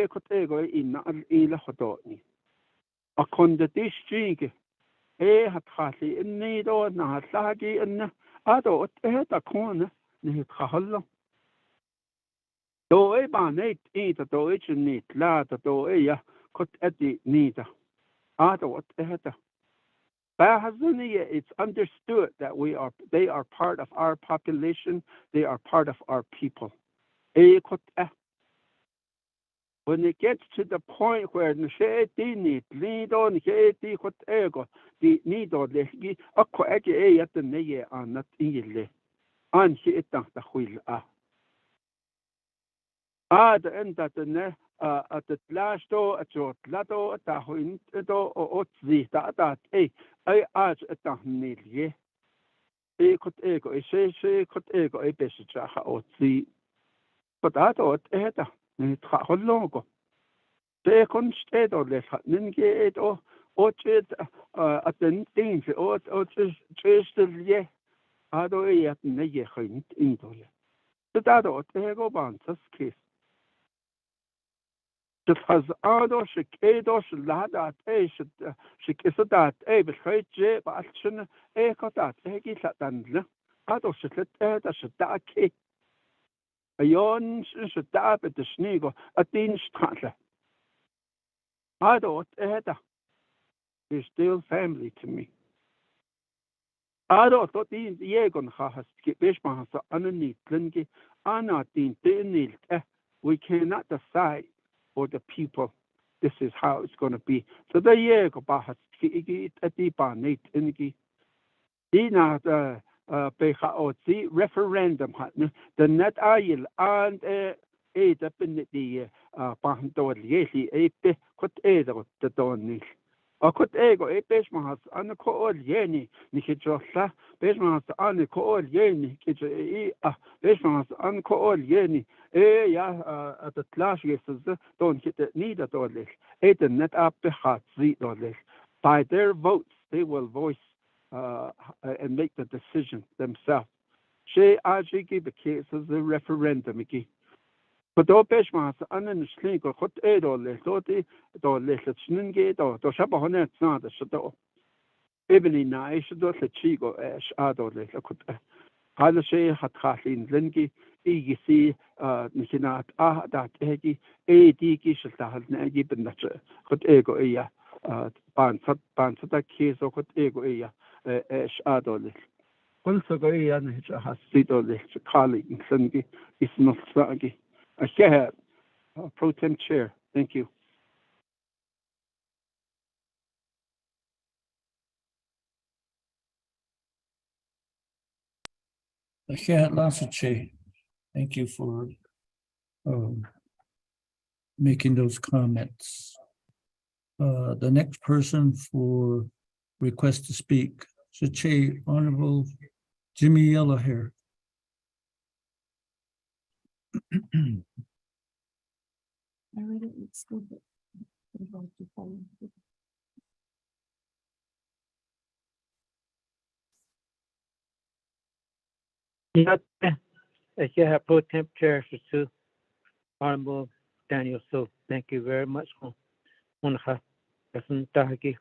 كنت إيجو إن الإله خطوني أكون دتيش جيجي هتخلي إني دو نهتلاقي إن أدو إيتا كون نهتخلو دو بانيت إيتا دو إيش نيت لا دو كنت أدي نيتا أدو إيتا. It's understood that they are part of our population, they are part of our people. When it gets to the point where the Ansi itang ta huil the end that the ne at the last door at your lato at the huin do o zi that I arch at the nil ye could ego I say could ego a besicha o zi but I thought eta ni tra holongo they couldn't stay or less ninge it or chit at the things or just ye I do yet ne ye huint into it. So that or ego bantas kiss. Het has ouders, ik edos, laat dat ik is dat begrijp je, maar als je had dat, ik laat dan, ouders het dat ze daar kijk. Jons is het daar met de sneeuw, het diensthandelen. Ouders dat is still family to me. Ouders dat die jegen gaat, wees maar zo anoniet, klinke, ana die niet, we cannot decide. For the people, this is how it's going to be. So the year go back at the banate in the not the referendum the net aisle and up in the Bandor Yesi could either the Donny. I could ego a basement on the coal yeni, Nikijosla, basement on the coal yeni, basement on coal yeni, at the clash don't hit it neither dollars, the net up the heart $3. By their votes, they will voice and make the decision themselves. She actually give the case of the referendum. But do basement on the snake or hot $8, $30, let's ninge, to shop on it, not the shadow. Even nice, do the chigo ash, $8, could Halishay had Kathleen Lingy, EGC, Nikinat, that Eggy, Diki shall have given that could ego ea, Bansata case or could ego ea, ash, $8. Also go and has $3, Carly in Sunday is not saggy. I Pro Tem Chair. Thank you. Thank you for making those comments. The next person for request to speak, Chair Honorable Jimmy Yellow here. I read it in school, but I'm going to follow. Yeah, Pro Temp Chair Sue, Honorable Daniel. So thank you very much. Unha, Kasan Tahaki,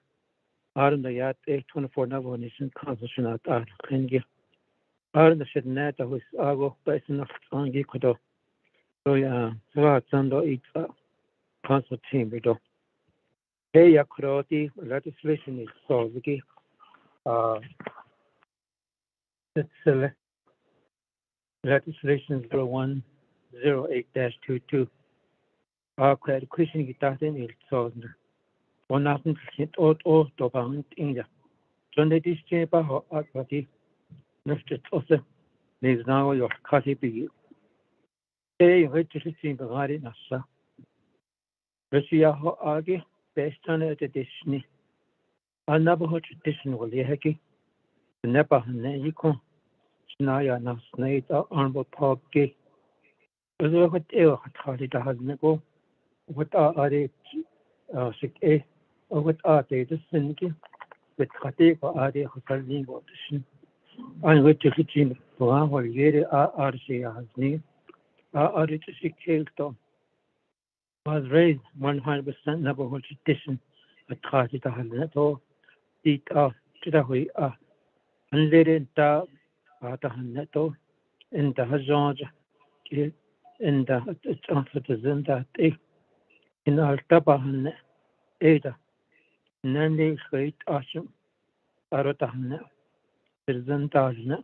Aran the Yat 24 Navajo Nation Constitution at Arkengi. Aran the Shednata was Ago, Basin of Angi Kodo. So yeah, Sando eat council chamber. Hey, Yakuroti legislation is so wiki. It's legislation 0108-22. Credit question gitatin il solved. One nothing hit or down India. Sunday this chamber or party. Lifted also. There's now your coffee big. Hey, which is in the garden Nasa. Russia ho agi based on a tradition. A Navajo tradition will be heki. The Nepa Nayiko. Naya nas naita armor poggy. As I would ever had it has nego. What are they sick a or what are they the sinking with Kate or are they holding audition? I'm going to hit him for our year RC has name. Are it to see killed was raised 100% Navajo tradition at Kate has neto. Eat off to the way and let it down. Neto in the Hazard in the citizen that in Altabahan Ada Nandi Great Asham Arotahana Citizen Tajna.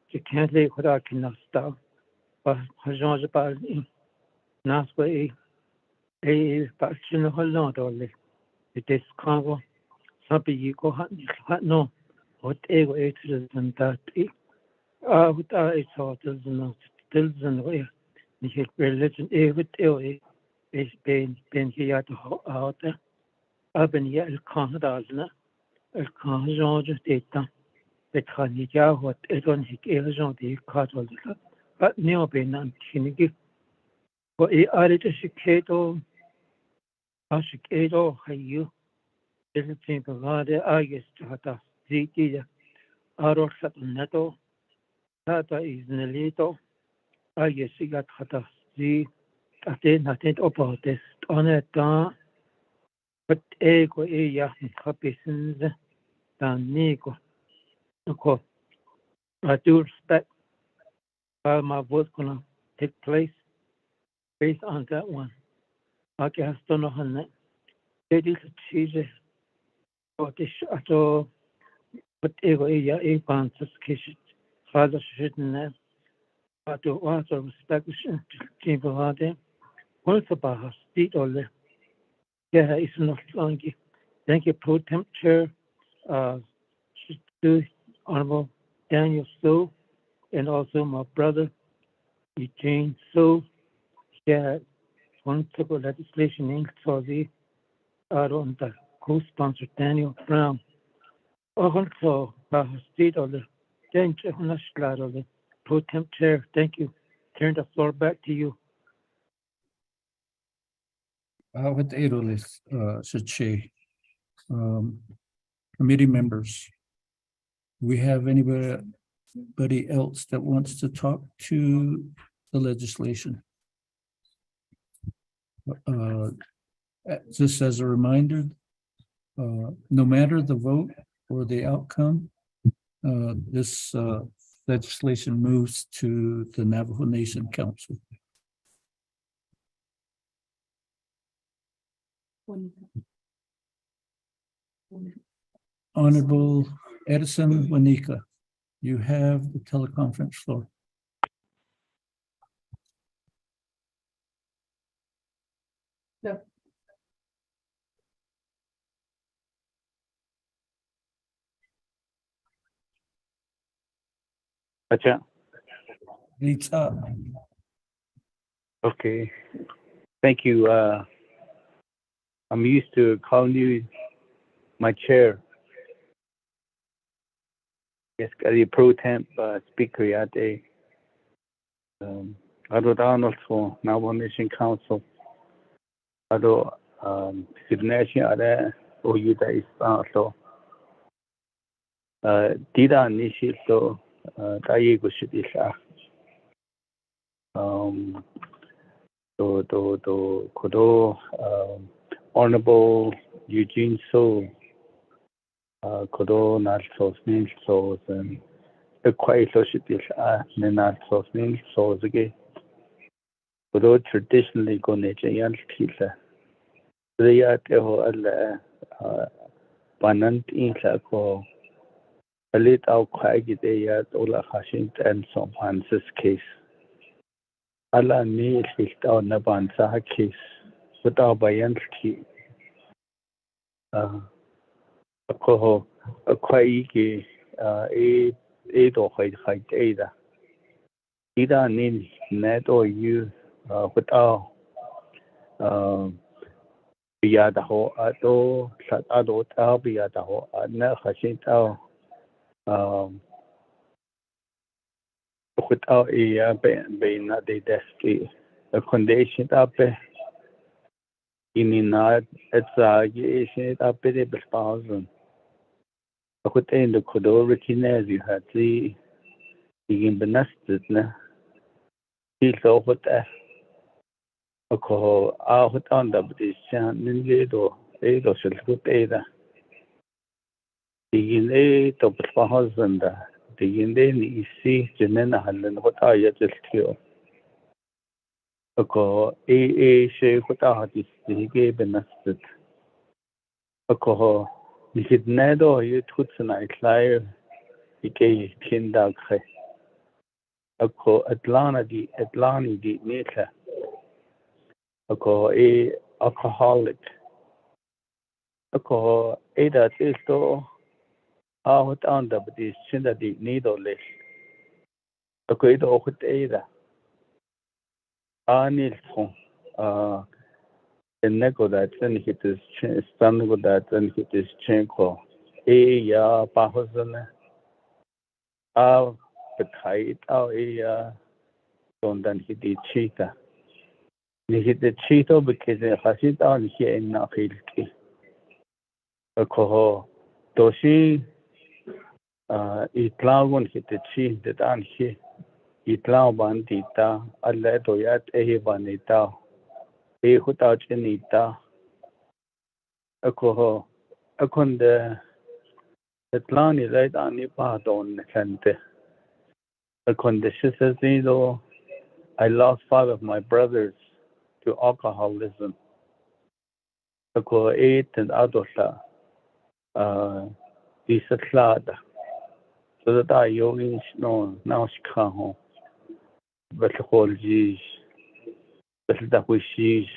You can't leave without Kinasta, but Hazard Bali Nasway a faction of Holland only. It is Congo. Some people go no what ego citizen that With I thought there's no way. Niet religion even eeuwig is ben je te houden. Ben je el kan daarna. El kan zo dit dan. Het kan niet jou wat het on ik even zo die katholiek. Wat nieuw ben aan kinige. Voor het is ik keto. Als ik keto je. Is het simpel waarde eigen te zie je. Arox dat netto. Dat is nelito. Eigen sigat gaat zie. Dat op het on het dan. Wat ego ja kapisen dan nico. Okay. I do respect how my vote's gonna take place based on that one. I guess don't know how that. It is a cheese. But this so but ego ja bands kiss. Father shouldn't have. But to also respect people out there. Once about state all the yeah, it's not long. Thank you, Pro Temp Chair, Honorable Daniel So, and also my brother, Eugene So. Yeah, one typical legislation in Saudi, on the co-sponsor Daniel Brown. Also, state of the Pro Temp Chair. Thank you. Turn the floor back to you. With Edolis, Sache, committee members, we have anybody else that wants to talk to the legislation? Just as a reminder, no matter the vote or the outcome, this legislation moves to the Navajo Nation Council. Honorable Edison Wanika, you have the teleconference floor. No. Acha. Lita. Okay. Thank you. I'm used to calling you my chair. Yes, the pro temp speaker yate. Ado Donald for Navajo Nation Council. Ado Signation ada Oyuda is so. Dida nishi so Dayego Shidisha. Do Kodo Honorable Eugene So Kodo Natsos Nil Sos and the quiet societies are Nenatsos Nil Sos again. Kodo traditionally go nature yan killer. They are the Banant in Sako a little quiet day at Ola Hashing and some Hanses case. Allah me is down the Bansa case without Bayanski. Ako a quiet eight or height either. Either need net or you without Biadaho Ado Sat Ado Tal Biadaho Adna Hashing without a being not the desk a condition up in not it's up the thousand. I could end the Kodo routine you had the benested he's over there. A call out on the British Ninja or shall good either. The in of the thousand. The Indian is Janena Helen, what are you just here? A call A. Shake what artist he gave a nested. A call the hid nedo, you took tonight liar, he gave 10 dog. A call Atlanta the nature. A call A alcoholic. A call A that is though out on the British the needle list. Okay, the okut Ada. Nilsson. And Neko that then hit this stand with that then hit this chenko. Ya Pahosana. The kite out don't then hit the cheetah. They hit the cheetah because they has it on here in Nahilki. A coho. Doshi Itlagon hit the cheat that on here. Itlau bandita, a letoyat banita. Without Janita, a coho, a conde, the plan is right on the pardon, Cante. A condition says, I lost 5 of my brothers to alcoholism. A co 8 and adulta, disatlada. So that I young no, now she can't home. But the whole G's, but the wishes.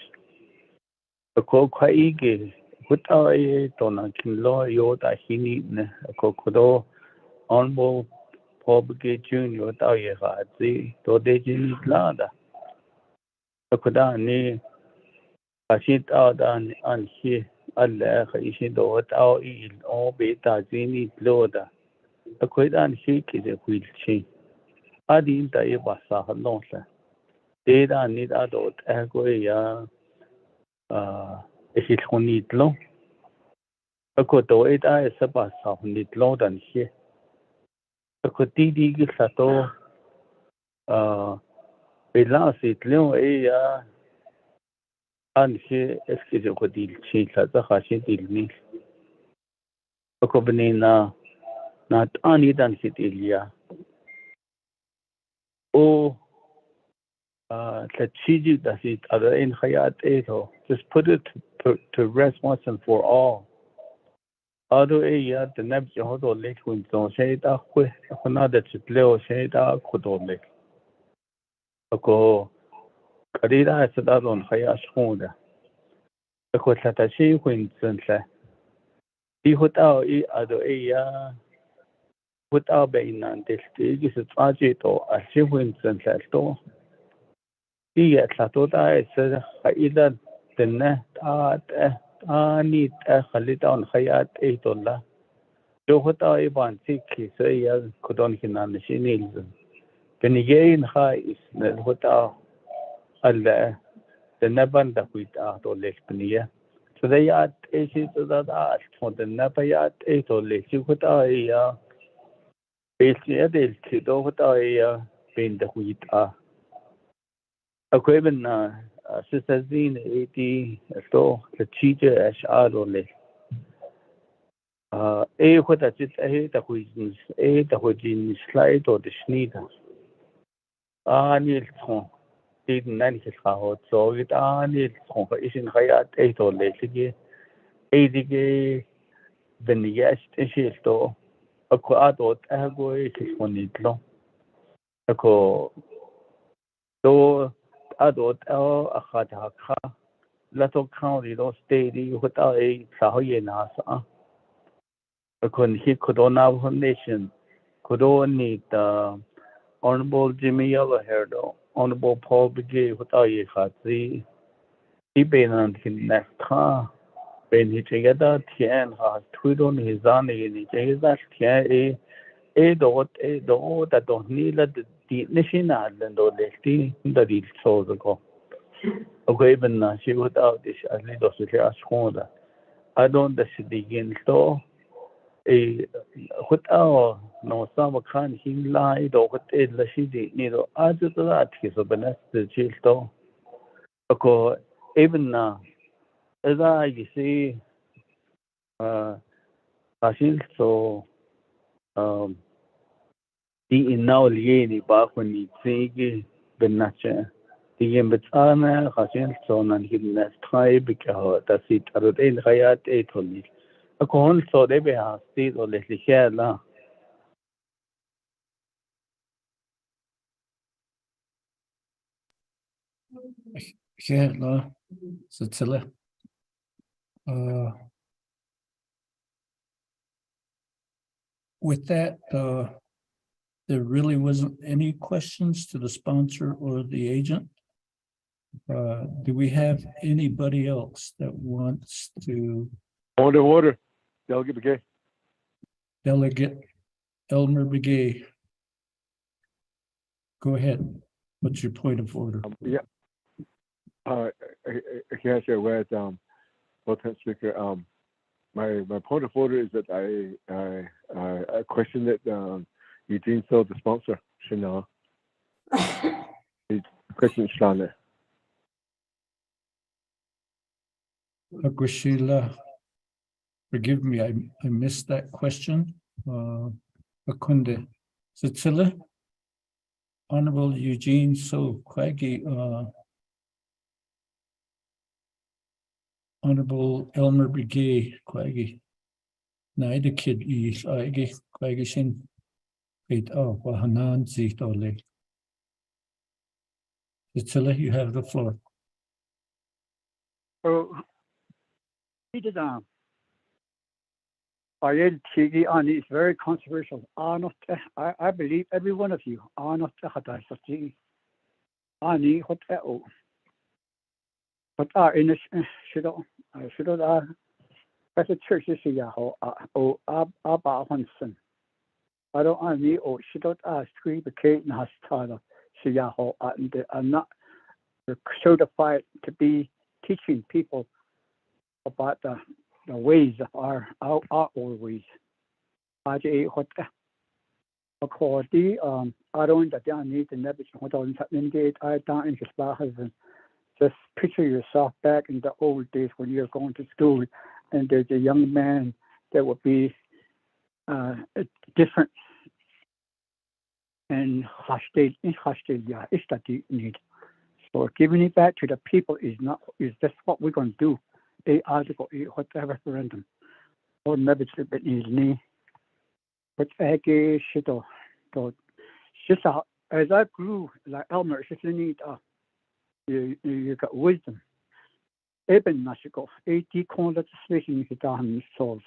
A co quite eager. Without a donna can law your that he need a cocodo on board Pobke Junior without your heart, see, though they didn't lada. A codani, a shit out on here, a laugh, a shit without it, all beta zini loader. A quid on shake is a wheelchair. I didn't die was a nonsense. They don't need adult agoya. Is it only long? A could do it as a bus of need load and here. A could dig sato last it long and here is a good deal change at the Hashi deal me. A cobanina not only than Sitilia. Oh, the Chiji does it other in Hayat Eto. Just put it to rest once and for all. Although the Naabik'íyáti lake when so say that way, another Chitleo say that could lake. A go Karida is that on Hayash Honda. A Kotatashi when Sunset. He put out other without being on this stage is a tragic or a shivering sunset door. He at Latota said, either the net need a little on Hayat $8. Joe without a one sick, he say, could on him on the shinils. When again high is without Allah, the Nabanda without or less Penia. So they are issues that are for the Nabayat 8 or less. You could basically, they could over being the wheat. A Quaven Sister Zine 80 so the teacher as Adole. What I did the reasons, the Wajin slide or the Schneider. Nilsson didn't manage how so it Nilsson is in Hayat 8 or less again. 80 then yes, and she's though. A co-adult ego is one it long. A co though adult a haka, little county don't stay without a Sahoyanasa. A con he could on our nation, could only the Honorable Jimmy Yellowhair, Honorable Paul Begay without a hatsi. He been on his next car. When he together, Tian has tweeted on his own in his Tian a dot that don't need the national and all the deal so ago. Okay, even she without this as little as Honda. I don't begin so a without no some kind he lied or what it she did neither as that is a benefit the chill. Okay, even now. As I see, I feel so. The now lieni back when you see the nature. The embetana, I feel so and he left high because that's it. I don't think Hayat 8 only. A con so they be a state or let the hair la. Here, no, so tell with that, there really wasn't any questions to the sponsor or the agent. Do we have anybody else that wants to? Order. Delegate McGay. Delegate Elmer Begay. Go ahead. What's your point of order? Yeah. Yes, you're right. Lieutenant Speaker. My point of order is that I question that Eugene Phil, the sponsor, should know. Question Schlander. Sheila, forgive me, I missed that question. Akunde. Zitsila? Honorable Eugene So Quaggy, Honorable Elmer Begay Quaggy. Naida Kid is Igi Quaggy Shin. Wait, oh, Wahanan Zitole. Zitsila, you have the floor. Oh, he did ILTG on is very controversial. I believe every one of you are not the Ani hotel. But in a should as a church is Yaho Abba Hanson. I don't any or she don't ask three the Kate and Hastana Shiyaho and I'm not certified to be teaching people about the ways of our ways. I don't that I need the never what on indeed I don't in his just picture yourself back in the old days when you're going to school and there's a young man that would be different and hostile is that you need. So giving it back to the people is that's what we're going to do. A article, whatever referendum, or maybe it's a is me. But I guess as I grew, like Elmer, it's need you got wisdom. Eben Nashiko, 80 legislation you solve.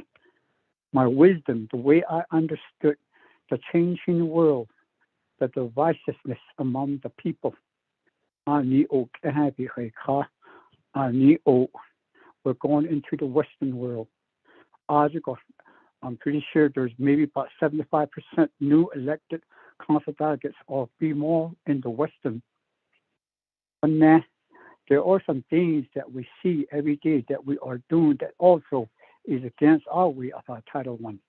My wisdom, the way I understood the changing world, the divisiveness among the people. We're going into the Western world. I'm pretty sure there's maybe about 75% new elected council delegates or be more in the Western. And there are some things that we see every day that we are doing that also is against our way of our Title I.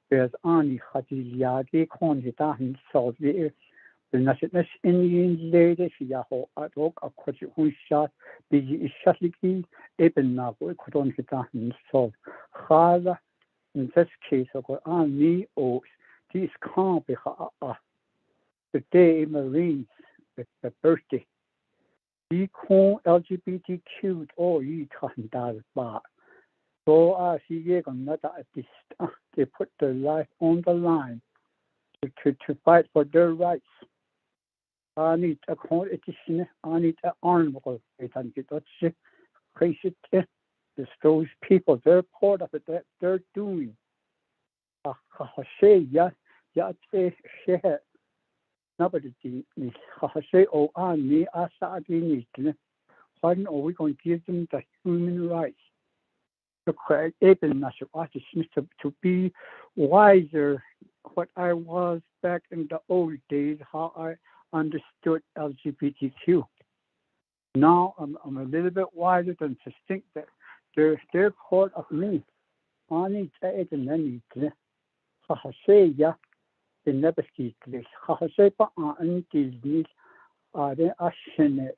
There's only Hadi Konditan solve the national Indian lady Yaho at work a question who shot the Shatliki Eben Nabu Kodonkitan solve. Hala in this case of me or these can't be the day Marines the birthday. We call LGBTQ or you talking about. So I see they put their life on the line to fight for their rights. I need a competition. I need an honorable. It's those people. They're part of it. That they're doing. Nobody needs. Oh, I need. I need. Why are we going to give them the human rights? To be wiser what I was back in the old days, how I understood LGBTQ. Now I'm a little bit wiser than to think that they're part of me. I need to eat and then eat. Say yeah, they never speak this. Say but I need ashen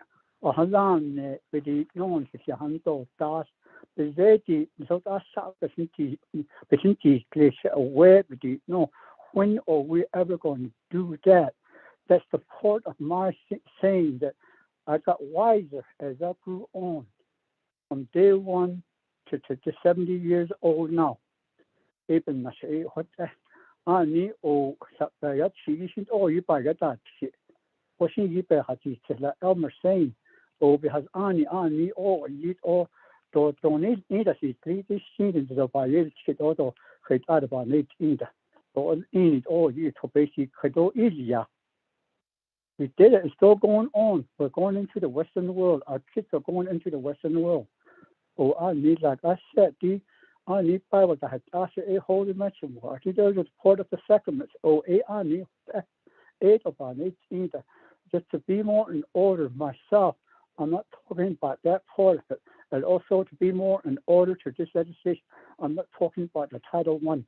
Ohalan with the non if you handle that. The lady so that's aware with the no when are we ever going to do that? That's the part of my saying that I got wiser as I grew on from day one to 70 years old now. Even my say what I need or you buy that shit. pushing you by Hati to Elmer saying, oh, because Ani, oh, you all don't need a seat, 3 students of a little kid auto, head out of our late either. Or in it all, you to basic Kado easier. We did it, it's still going on. We're going into the Western world. Our kids are going into the Western world. Oh, I need, like I said, I need Bible that has asked a holy mention. I think there's a part of the sacraments. Oh, I need 8 of our 18 just to be more in order myself. I'm not talking about that part of it. And also to be more in order to this legislation. I'm not talking about the Title I,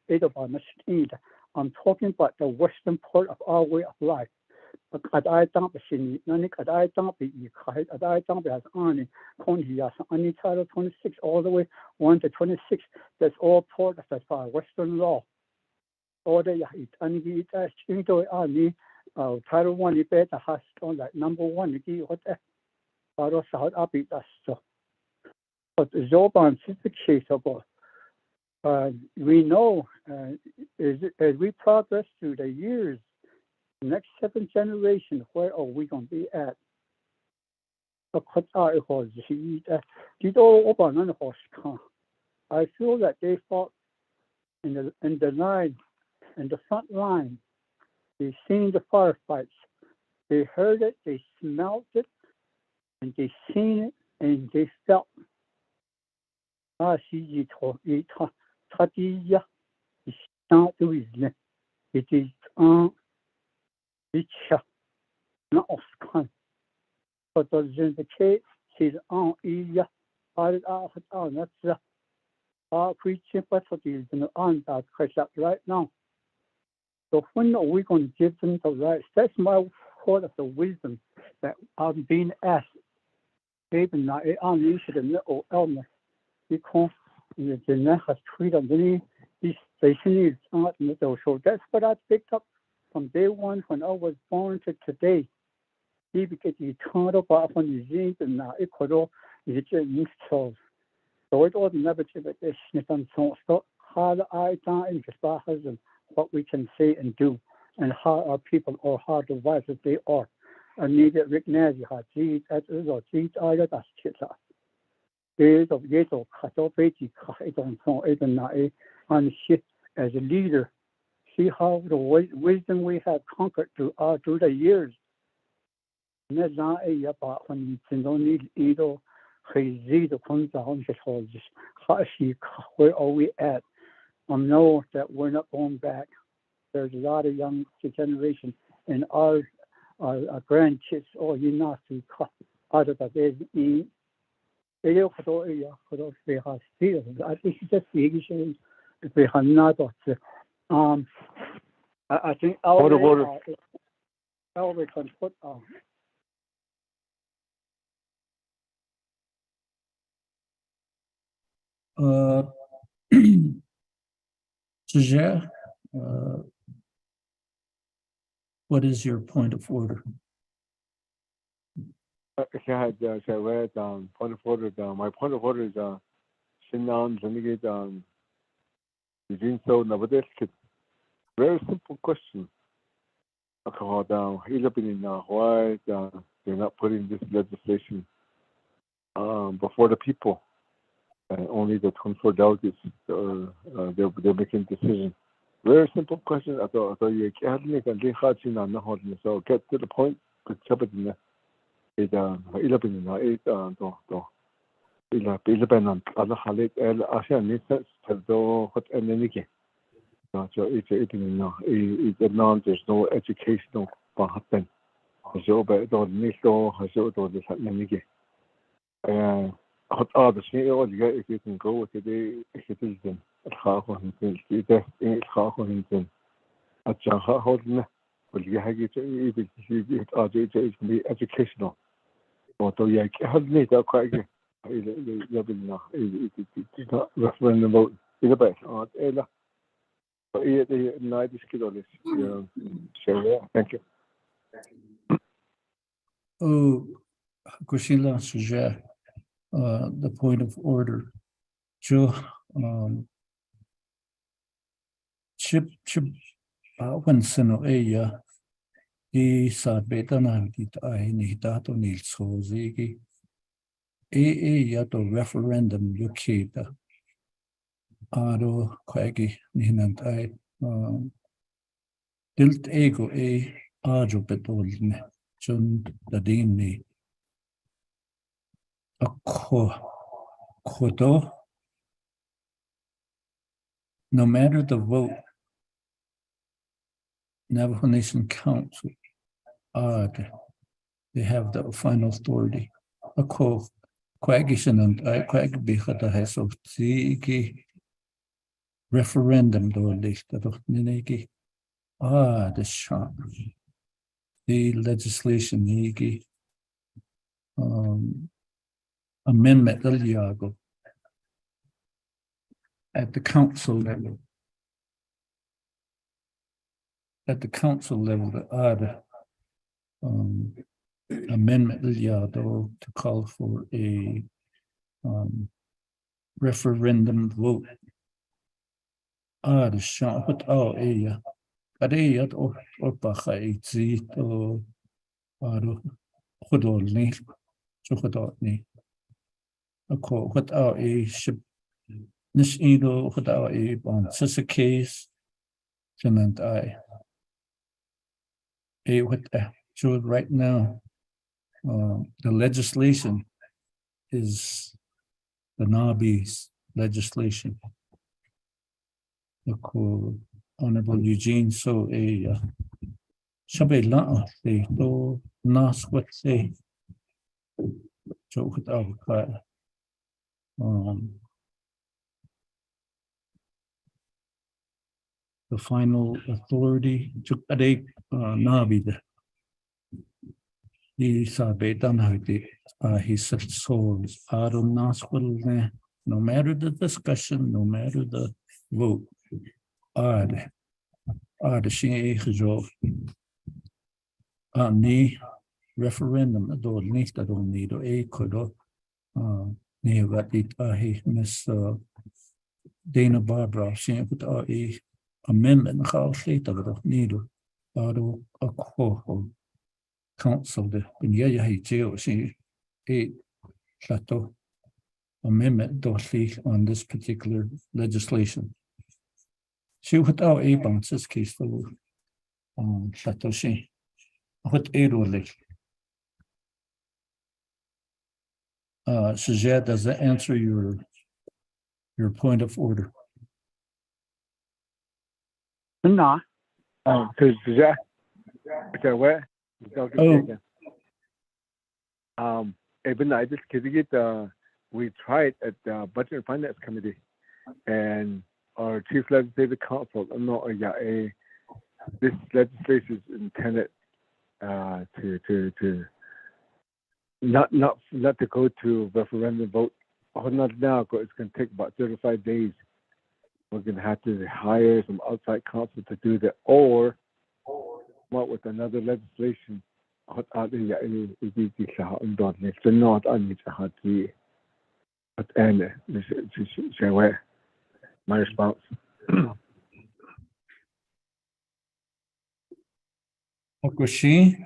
8 of our 18. I'm talking about the Western part of our way of life. At I don't be seen, none at I don't be at I don't be as any Title 26 all the way 1 to 26. That's all part of that Western law. Order it and it as into Army Title 1 better has on that number 1 what South up it us so. But the Zoban is the case about we know as we progress through the years. Next 7 generations, where are we going to be at? I feel that they fought in the line, in the front line. They seen the firefights. They heard it, they smelled it, and they seen it, and they felt. It is not Oscar, but the case is on Iya. That's our preaching, but is on that right now. So when are we going to give them the rights? That's my part of the wisdom that I'm being asked. Even now, I'm used to the little element because the net has treated many these stations on the so that's what I picked up. From day one, when I was born to today, he became eternal power from the genes and now equal is just so it was never to be so how I in his what we can say and do, and how our people or how the wise that they are. And need it recognize how genes as a result, genes are the best kids. There's a little cut off a don't know it and shit as a leader. See how the wisdom we have conquered through the years. Where are we at? I know that we're not going back. There's a lot of young generation and our grandkids or you not to cut out of the bed. I think it's just the if we have not I think our can put on. Sujet, what is your point of order? Point of order. My point of order is Shinnan Renegade Eugene So Navajo. Very simple question. Why they're not putting this legislation before the people, and only the 24 delegates they're making decisions. Very simple question. I thought you can so get to the point. There's no educational happen. If you can go with it, if it is then it's be educational. Referendum vote. Thank you. Oh, Kushila Sujet, the point of order. Chip when Sino Aya di sa betana di ai ni dato nil sozigi yato referendum yukita aro kwagi nihnant ai dilt ego ajo betolne chun dadini akko kodo. No matter the vote, Navajo Nation Council, they have the final authority. Ako, kwagishanant ay kwagbihata has of the referendum do lichta doch ninegi. The shop. The legislation nigi amendment del Yago at the council level. At the council level, the amendment del Yago to call for a referendum vote. The shop at area. Adeyat or Bahaiti or Hodolni, Chokodotni. A call what our a ship Nishido, what our a on Sissa case, Cement I. A what so right now, the legislation is the Nabi's legislation. The call Honorable Eugene so a Shabe la they do nas what say. Joke out the final authority took a day Nabi he saw betan he said souls Adam Naswell no matter the discussion, no matter the vote. The she ni referendum do nicht that don't need a could near what it he miss Dana Barbara she put a amendment how later but need a call council the he jail she a plateau amendment on this particular legislation. She put out a bounces case for plateau she what a rule Sujat, does that answer your point of order? No. Because okay, where? Even I just get we tried at the Budget and Finance Committee, and our Chief Legislative Counsel, this legislation is intended to not to go to referendum vote. Not now, because it's going to take about 35 days. We're going to have to hire some outside counsel to do that, or come up with another legislation. My response. Okushi,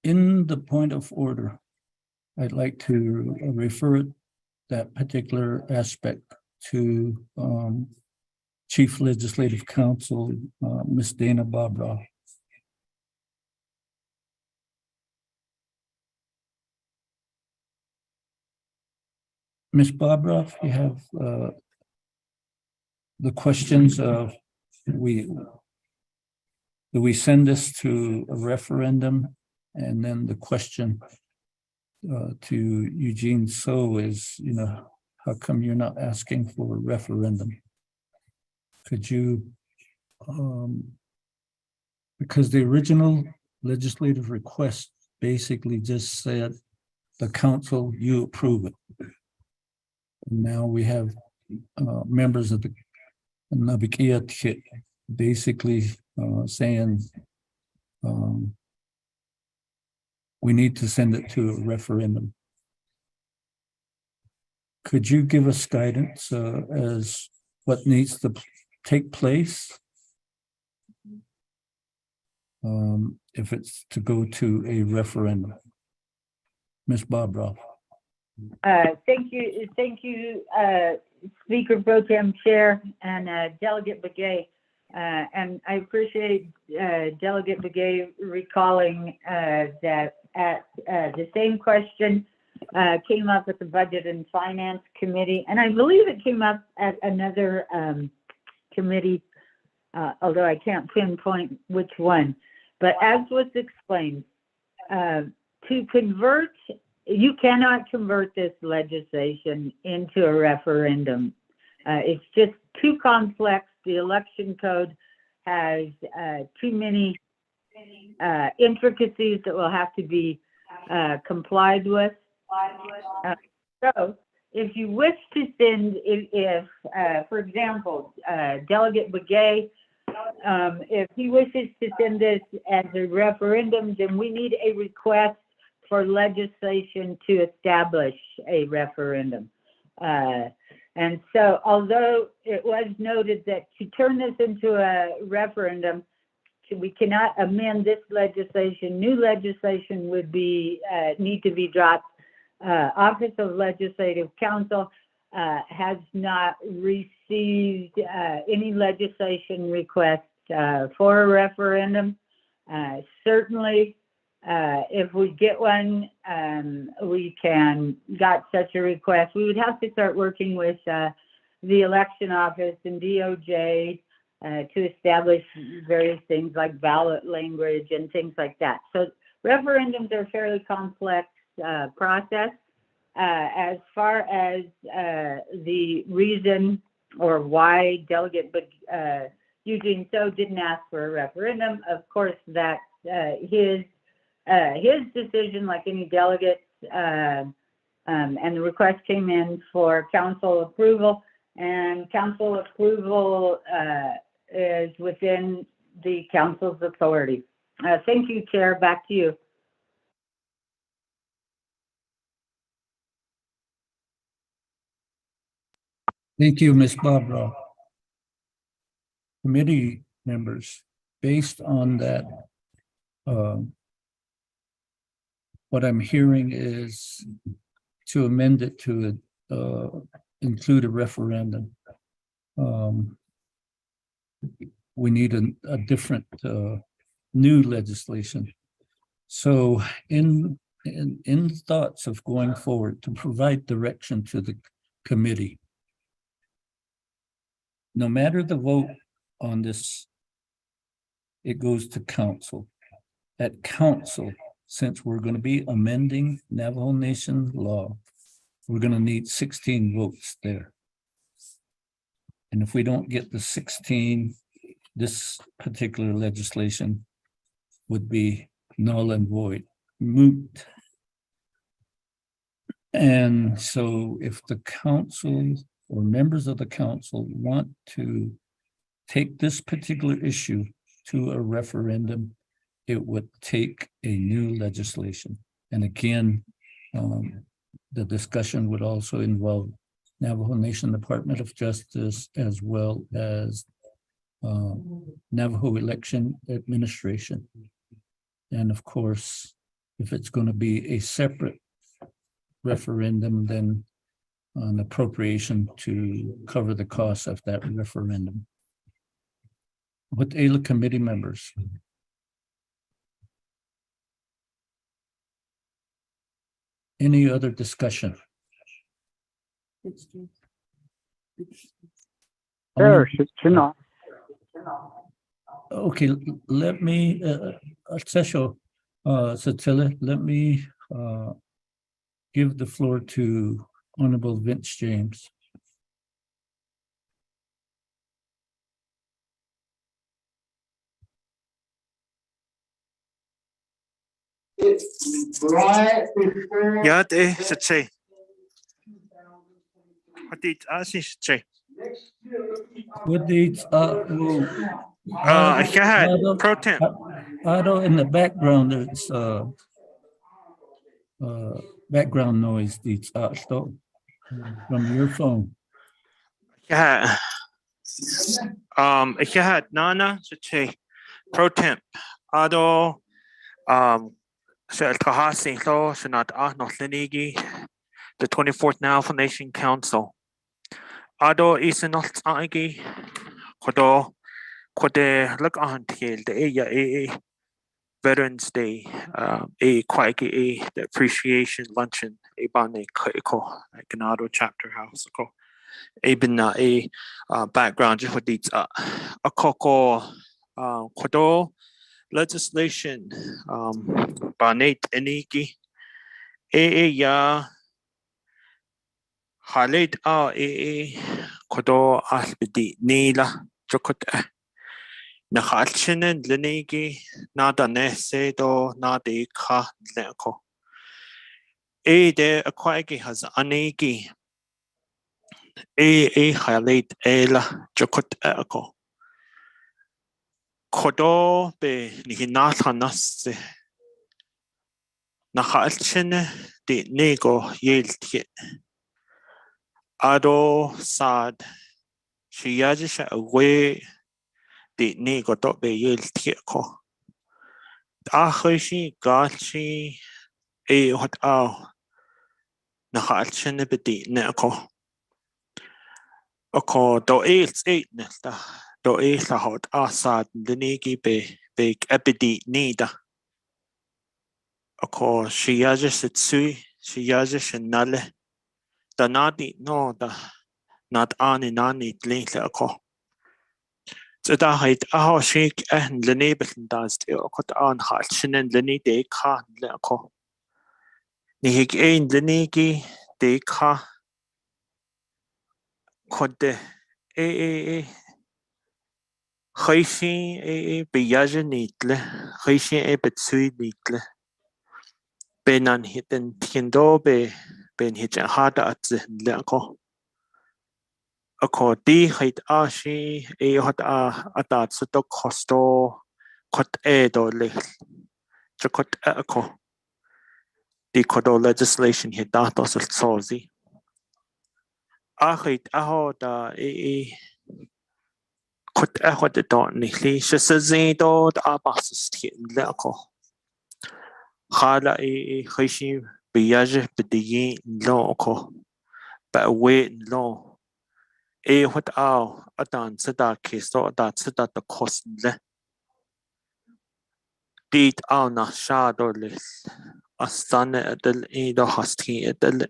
in the point of order, I'd like to refer that particular aspect to Chief Legislative Counsel, Ms. Dana Barbara. Ms. Barbara, you have the questions of do we send this to a referendum? And then the question to Eugene So is, how come you're not asking for a referendum? Could you, because the original legislative request basically just said, the council, you approve it. And now we have members of the Naabik'íyáti basically saying we need to send it to a referendum. Could you give us guidance as what needs to take place. If it's to go to a referendum. Ms. Barbara. Thank you, Speaker Pro Tem Chair and Delegate Begay. And I appreciate Delegate Begay recalling that at the same question came up at the Budget and Finance Committee, and I believe it came up at another committee, although I can't pinpoint which one. But as was explained, to convert, you cannot convert this legislation into a referendum. It's just too complex. The election code has too many intricacies that will have to be complied with. So if you wish to send, for example, Delegate Begay, if he wishes to send this as a referendum, then we need a request for legislation to establish a referendum. And so, although it was noted that to turn this into a referendum, we cannot amend this legislation. New legislation would be need to be dropped. Office of Legislative Counsel has not received any legislation requests for a referendum. Certainly, if we get one, we got such a request. We would have to start working with the election office and DOJ to establish various things like ballot language and things like that. So referendums are a fairly complex process. As far as the reason or why Delegate Eugene So didn't ask for a referendum, of course, that's his decision, like any delegates, and the request came in for council approval, and council approval is within the council's authority. Thank you, Chair. Back to you. Thank you, Ms. Barbara. Committee members, based on that, what I'm hearing is to amend it to include a referendum. We need a different new legislation. So in thoughts of going forward to provide direction to the committee, no matter the vote on this, it goes to council. At council, since we're going to be amending Navajo Nation law, we're going to need 16 votes there. And if we don't get the 16, this particular legislation would be null and void, moot. And so if the council or members of the council want to take this particular issue to a referendum, it would take a new legislation. And again, the discussion would also involve Navajo Nation Department of Justice as well as Navajo Election Administration. And of course, if it's going to be a separate referendum, then an appropriation to cover the cost of that referendum. What AILA committee members? Any other discussion? Sure, should not. Okay, let me, Sesho, Satilla, let me give the floor to Honorable Vince James. Yate, Sache. What did I say? What dates Pro Tem. Otto, in the background, there's background noise deeds from your phone. Yeah. Ik had Nana, Che, Pro Temp, Ado, Kahasi, Lo, Sanat Ahnolinigi, the 24th Navajo Nation Council. Ado Isanot Agi, Kodo, Kode, look on Tiel, the Aya Veterans Day, a Quaki, the Appreciation Luncheon, a Bane Kaiko, Ganado Chapter House, a Bina, a background, Jihudits, a Koko, Kodo, legislation, Banate Eniki, a ya, Halid a Kodo Asbidi, Nila, Jokot. Nakhalchinen Lenigi, Nada Nesedo, Nadi Ka Leko. De Aquagi has Anigi. Halid Ela Jokut Eko. Kodo be Nihinata Nasse. Nakhalchine de Nego Yeltit. Ado Sad. Shiyajish away de Nego dot be Yeltiko. Ahishi Gachi. What Nakhalchine bedi Neko. Oko do eils nesta do eils hot asad Lenigi be ebedi nida. Oko shiyajish itsui, shiyajish nale. Da nadi no da not ani nani tlingle oko. So da hait aho shik lenebel dast okot an halchinen leni de ka leko. Nihig ein lenigi de ka kode Chaishi beyaje nitle, chaishi betsui nitle. Benan hitten tiendo ben hitchen hada at leko. Ako di hait ashi hot atat suto kosto kot do le. Chakot ako. Di kodo legislation hit datos al sozi. Ahit aho da Kot ehot don nihli shasazido da abasis leko. Khala khishi biyaje bediyin loko. Ba we lo. What adan sada kiso da sada the cost le. Dit na shadow list. Asane adel do hasti adel.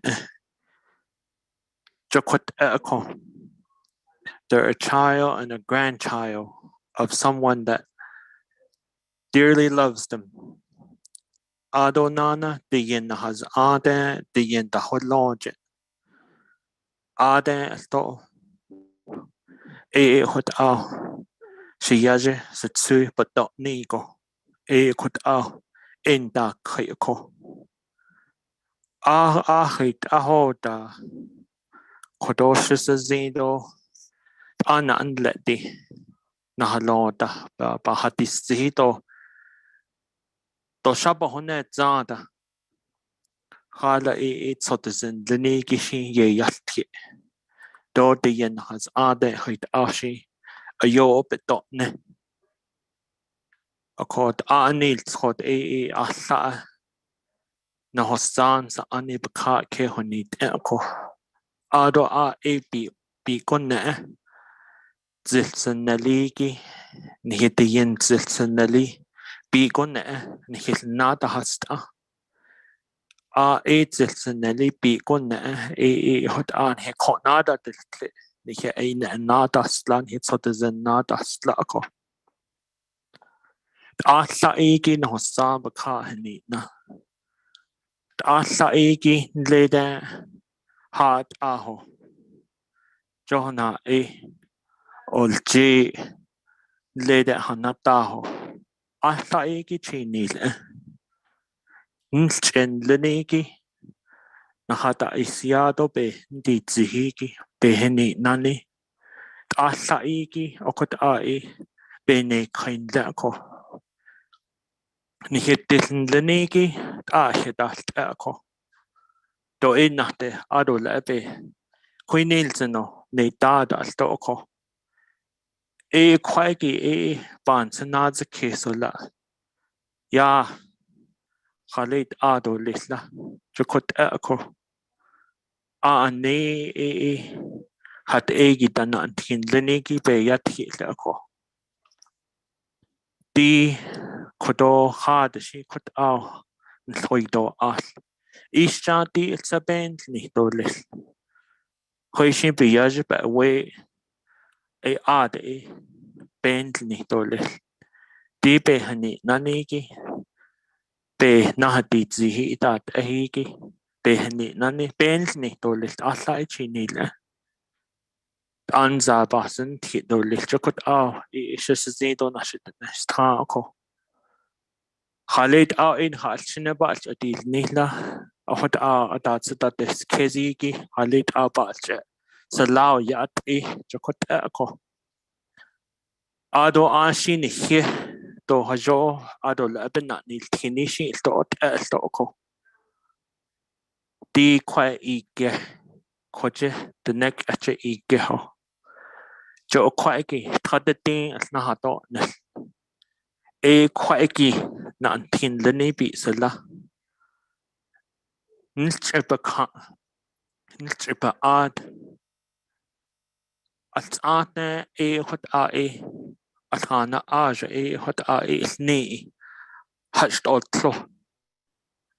Jakot eko. They're a child and a grandchild of someone that dearly loves them. Adonana diyin has ade diyin da hodloje. Ade sto hot shiyaje sitsu but dot nigo. Hot in da kayako. Ahit ahoda kodoshis zido ana anleti nahaloda bahatisito. Toshaba hone zada. Hala sotizen lenigishi ye yalti. Do diyen has ade hit ashi. Ayo betotne. Akot anil skot asa. Nahosan sa ani baka ke honit eko. Ado bi konne. Zilsen naligi. Nihitiyen zilsen nali. Bi konne. Nihil nada hasta. Zilsen nali bi konne. Hot an he kot nada diltle. Nihe nada slan hit sotizen nada slako. Asa nahosan baka hanitna. Asa leda hat aho. Johna olji leda hanataho. Asa chinile. Nchen lenigi. Nahata isiado be ndi zihigi beheni nani. Asa okot bene kaindako. Nihitin lenigi hidalt ako. Do inate adol ebe. Quinilzeno ne dada stoko. quite bonds and nods a case or la. Ya, Khalid Ado Lisla, Jokot Echo. Ne had egi dan antin linigi be yati lako. Di kodo hard she could out Nloido al. Isha di it's a band ni dolis. Hoishin be yajib away a ad band ni dolis. Di be hani nanigi be nahadi zihi dat ahigi be hani nani band ni dolis alla ichinila. Anza basen tit dolis jokot is just zido nashit nestako. Khalid in Halchinabach a deal Nila, what that's that is Kezigi, Khalid Bach, Salau Yat Jokotako. Ado Ashin here, do Hajo, Ado Lebanon, Tinishi, dot Stoko. D quite ege, Koje, the neck at your egeho. Jo quite Tadatin as Nahato. Quite not tin the navy sala. Nilchipa ad at ane what atana aja what knee hatched all clo.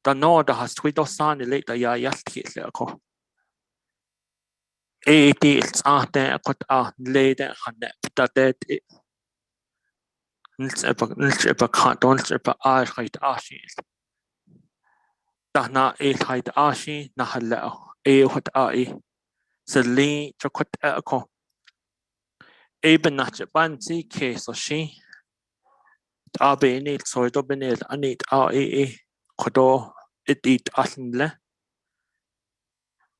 The Nord has tweedosan later ya yasti leko. It's ane what later that dead nilchipa can't don't chipa aj height ashi. Dana height ashi nahalao what Celine chokot echo. Eben nach banzi case or she. Abe need so dominate and it kodo it eat asinle.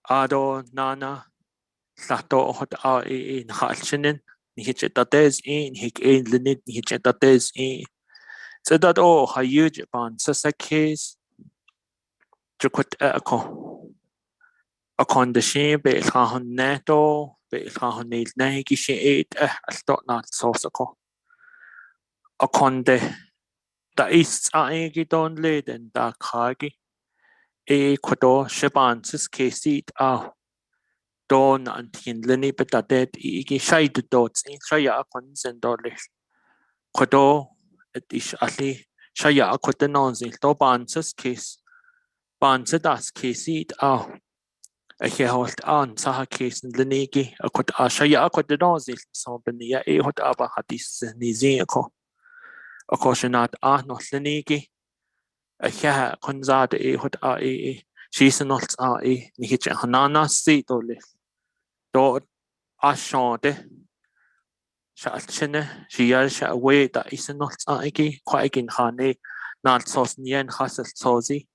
Ado nana sato hot in halchinen. Hitchet that is in hick in linit hitchet that is in. So that ha huge ban sasa case. Chokot echo. A condition be kahon neto. Be'ilhan neil negi she stot not sosako. A conde da is aegi don leden da kagi quado shabansis kesit don antin lini betadet igi shade dots in shaya cons and dolly. Quado it is ali shaya quatenonzi do bansis case bansidas kesit a heholt saha case in Linigi, a quat ashaya quat the nozil, so benia hot aba hadis niziako. A cautionat not Linigi, a hea conzad hot she's not nihich hanana seat or lift. Do ashade Shalchene, she yells away that is not quite in hane, not sos nien hassel sozi.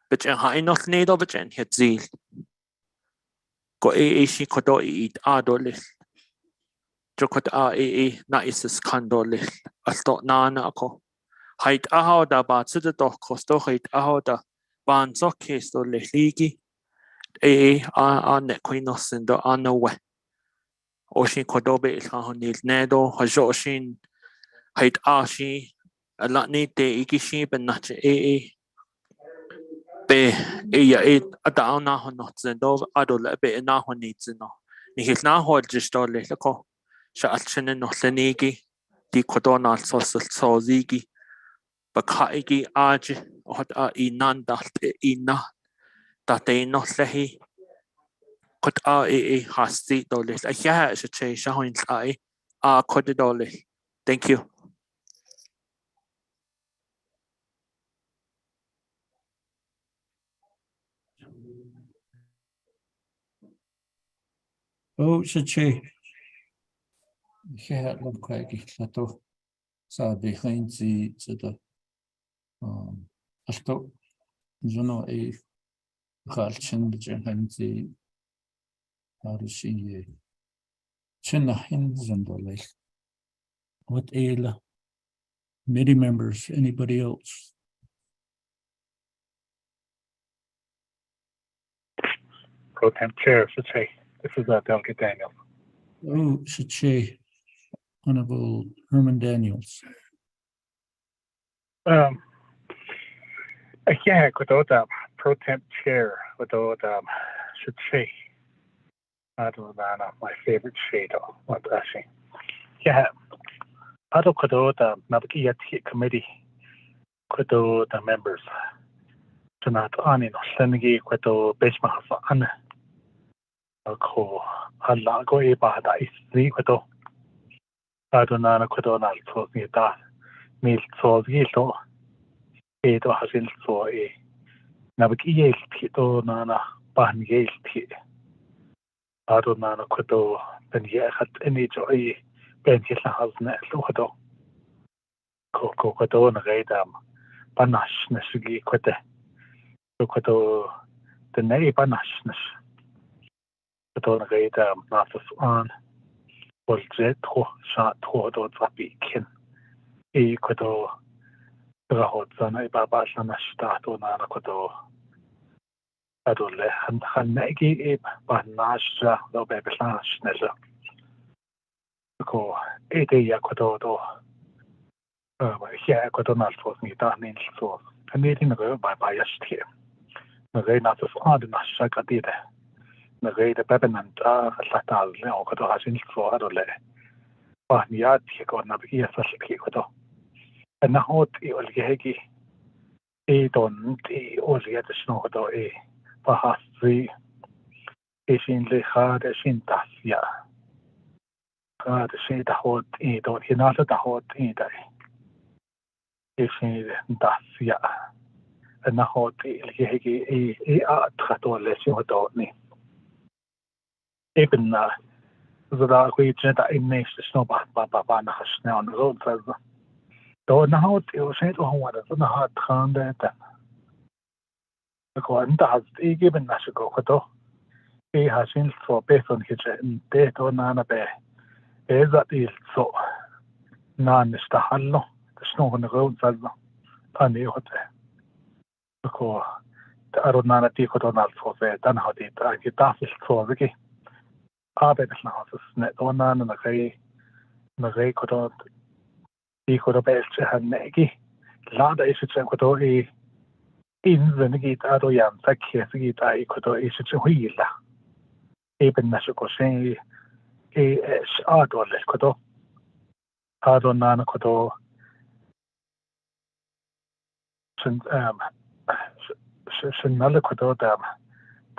But I not need of it and hit zeal. Go she could eat adolis. Jokot na is a scandolis. A stot nana ko. Height aho da bat to the dock costo height aho da ban so case or ligi. Nequinos and the way. Ocean Kodobe is nil nedo, Hajoshin, height ashi, a lot need de igishi, but not be a down now not zendo adol a bit now needs no. He's now hold just all little Shalchin no senigi, di codonal so zigi, but kaigi aj what inan that ina that they not lehi. Could has the dollars. I hear it's a change. I could dollars. Thank you. Oh, Shachi. Yeah, look like Sato. So behind the Asto, you know, a Galchin behind the Harushi Chinahins and the lake. What ail committee members, anybody else? Pro Temp Chair, Shachi. This is Delegate Daniel. Oh, Shachi. Honorable Herman Daniels. Yeah, without pro temp chair, without should say. I don't know, my favorite shade of what actually. Yeah, I don't without Naabik'íyáti committee, without the members. Tonight on in Senegi, without Benchmark for Anna. Allah go a bad ice the without. I don't know, without not so near that. Meal so the so. It was in so a Naabik'íyáti to Nana Bahngati. I don't know, without then he had any joy. Ben his house net look Coco Codon Redam Panash Nasugi Quete Cocoto the Nay Panashness Codon Redam Nasus on was Jet Ho Shot Hodo Zapi Kin E Codo Rahodzana Baba Sanashtato Nana Codo Adole and Hanegi Banasha no baby slash Nezza Co 8 Yakodo. Yeah, got on also me done in so. I made in a girl by bias here. The rain out of odd and shaka did. The rain the Beben and Satal, no, got a sin for Adole. But yet he got Naabik'íyáti such a kiko. And now what it will get a don't all yet the snow do a. Perhaps the Asian le hard as in das, yeah. Hard as in the hot e don't he not the hot e day. Ishin das ja na hot hegi a trato lesson dot ni even zada we jeta in next snow ba na hasna on the road says do na hot you say to one that na hot kan that ko anta has given na go to e hasin for person hit de to na na be is that is so na nista hallo the snow on the road says ani hot ko arod na ti ko to na so fe dan ha di ta ki ta fis so ki abe na ha so net on na kai ko to ti ko to be se han ne ki la da is se ko to e in the ki ta do yan sa ki se ki ta ko to is se hui la e ben na ko se e a do le ko to arod na ko to sin nalla ko to dam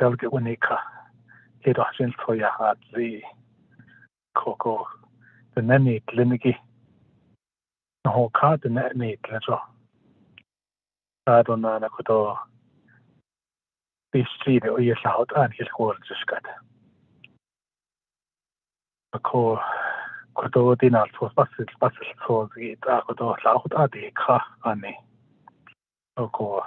Delegate Winika. It was in for your heart the coco the nanny clinicky. No whole card the nanny pleasure. I don't know could this tree that we out and his whole just got. A co could dinner for buses for the Dakodo South at the car and Oko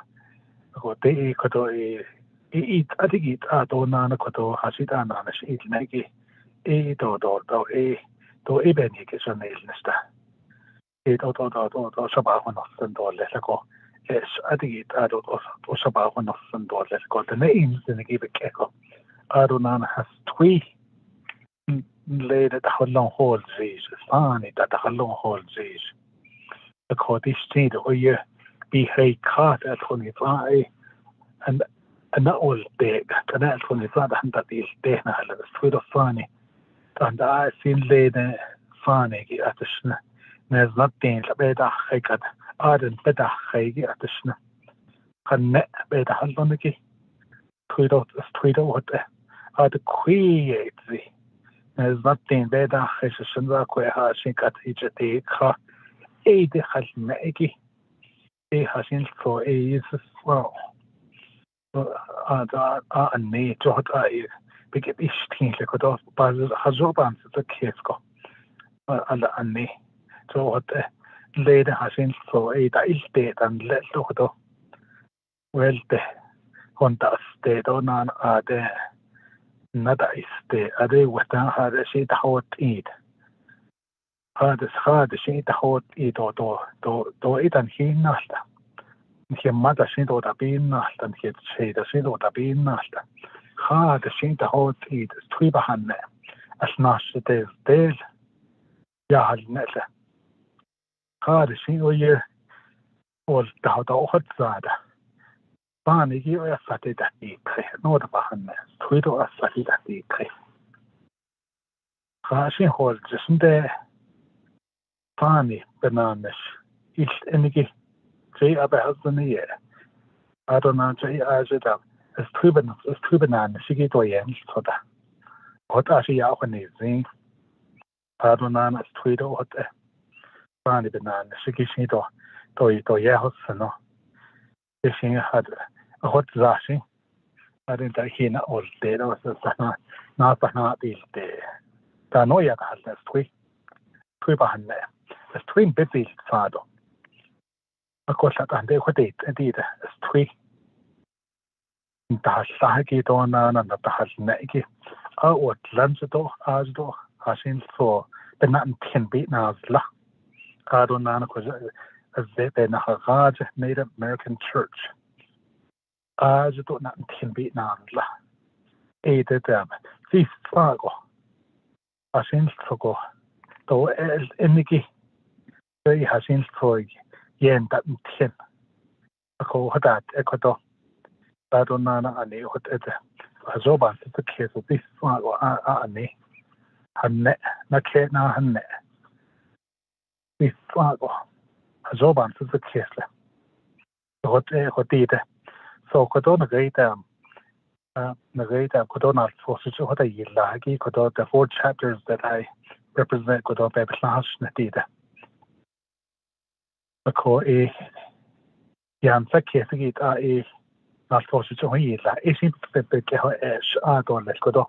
they could eat I think it Adonana Koto Hasidana eat Nagi do do even he gets a nail nesta. Do Sabahon of Sandor Lesaco. Yes, I think it or Sabahon of Sandor Lesaco. The names in the give a keko. Adonana has three laid at the long hole disease, funny that the long hole disease. The Cottish street or you be hay cart at 25 and not all day, canal 25 that is day now, the street of funny. And I seen later funny at the snap. There's nothing better. I got ardent better. I get the snap. Can net better Haloniki. Tweet out the street of what the create the. There's nothing better. I should send a queer house. She got each a day car. A de has Maggie. A has in for a is well. And me, Jot, I begin each thing like a but has opened the case go. And me. So what later has in for a state and let look well the Honda state on the nada state are they with how they say the hot eat. Hard to say the hot eat or do it and he not. He mother said or the bean not and he say the said or the bean not. Hard to say the hot eat is 3 behind as not it is there. يعلنله خارشين ويا والتهو تأخذ زاده باني جي ويساتي تحديقه نور بحنا تويدو أساتي تحديقه خاشين هو الجسم ده باني بنامش إيش إنجي جي أبي هزنيه أدونا جي أجدا استويبنا نشيجي تويان صدا وتأشي يأخذني زين أدونا استويدو وته باني بنا نشيجي شيدو توي يهوس سنو إيشين هذا أخذ زاشين أدين تأكينا أول تيرا وسنا ناسنا بيلتي تانو يا كهل استوي بحنا استوي بيبيل صادو أقول لك عندي خديت أديده استوي تحسها دونا نتحس نأكي أو تلانزدو أجدو عشان سو بنا تنبي نازلة أدونا نكوز الزبنة غاجة Native American Church أجدو تنبي نازلة إيه ده في فاقو عشان سوكو تو إنكي زي عشان سوي ين تنتين أكو هدات أكو أدونا أني أخذ إده أجوبان تتكيسو بيس فاقو أني هنأ نكينا هنأ بيس فاقو أجوبان تتكيسله أخذ إده سو كدو نغيدا كدو نالفوسيجو هدا يلاهي كدو the 4 chapters that I represent كدو بيبلاش نديده أكو يانسا كيسيجيت نالفوسيجو هيلا إيشين بيبكيهو إيش أدون لكدو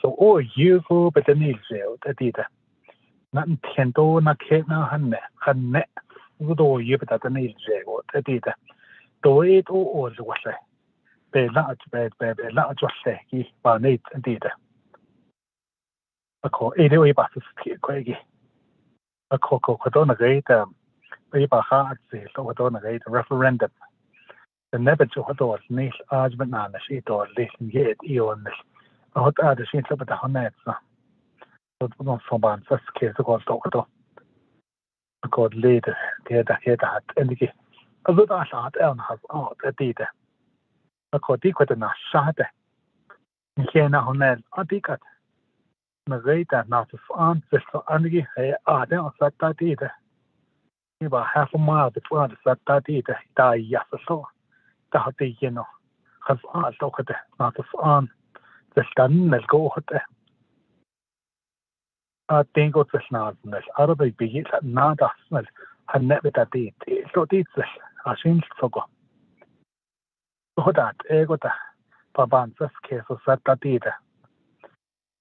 so o yugo betanilseo tadida nan tiendo na kena hanne udo yubata tanilseo tadida do it o wase be la jose ki ba net tadida ako ede we ba ski kwegi ako ko na gaita we ba ha atse to na gaita referendum the never to hodo nis ajban na shi to listen yet ion أهود هذا شيء ثبت هناك بدون صبان فسكي تقول توقته تقول ليده كده حتى إنك أزود عشات أنا حظ أديده تقول دي كده نشاده مكينا هناك أديكت نغيده ناتصان فسو أنك هي أنا أصدق ديده يبقى half a mile between أصدق ديده دا يفسو تهدي ينو خذ توقته ناتصان تستنى الجوهد تيجو تسناد من الأرض بيجي نادا سمل هنبت ديت لو ديت عشان تسوقه هدات إيجو ده طبعا تسكي سوسات ديته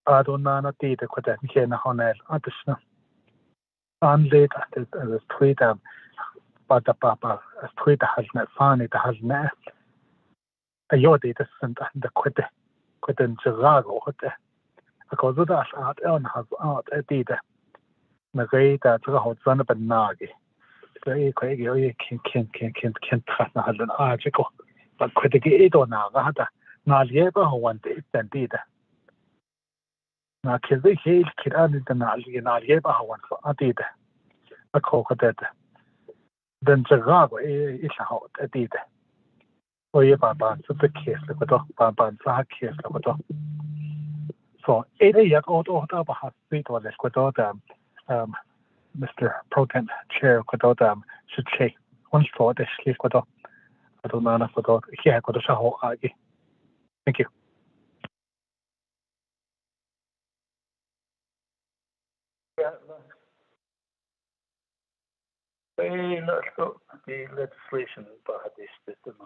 أدونا نديته كده مكينا هنال أدشنا أن ليت استويتا بابا استويتا حزنا فاني تحزنا أيودي تسنت عند كده نشغاله كده أكوزو ده أشعات أنا حزات أديده نغيدا تغهو زن بالناجي كويجي كين تخسنا هذا آجيكو فكده إيدو ناغا هذا ناليبا هو أنت إتنديده نا كذي هي الكران إنت ناليبا هو أنت أديده أكو كده دن جغاغو إيشهو أديده ويبا بان سبكيس لكدو بان ساكيس لكدو so it is auto bahasito les kudo Mr. Pro Tem Chair kudo should say once for this leave kudo adonana kudo here kudo shaho agi. Thank you. Let's go the legislation by this system.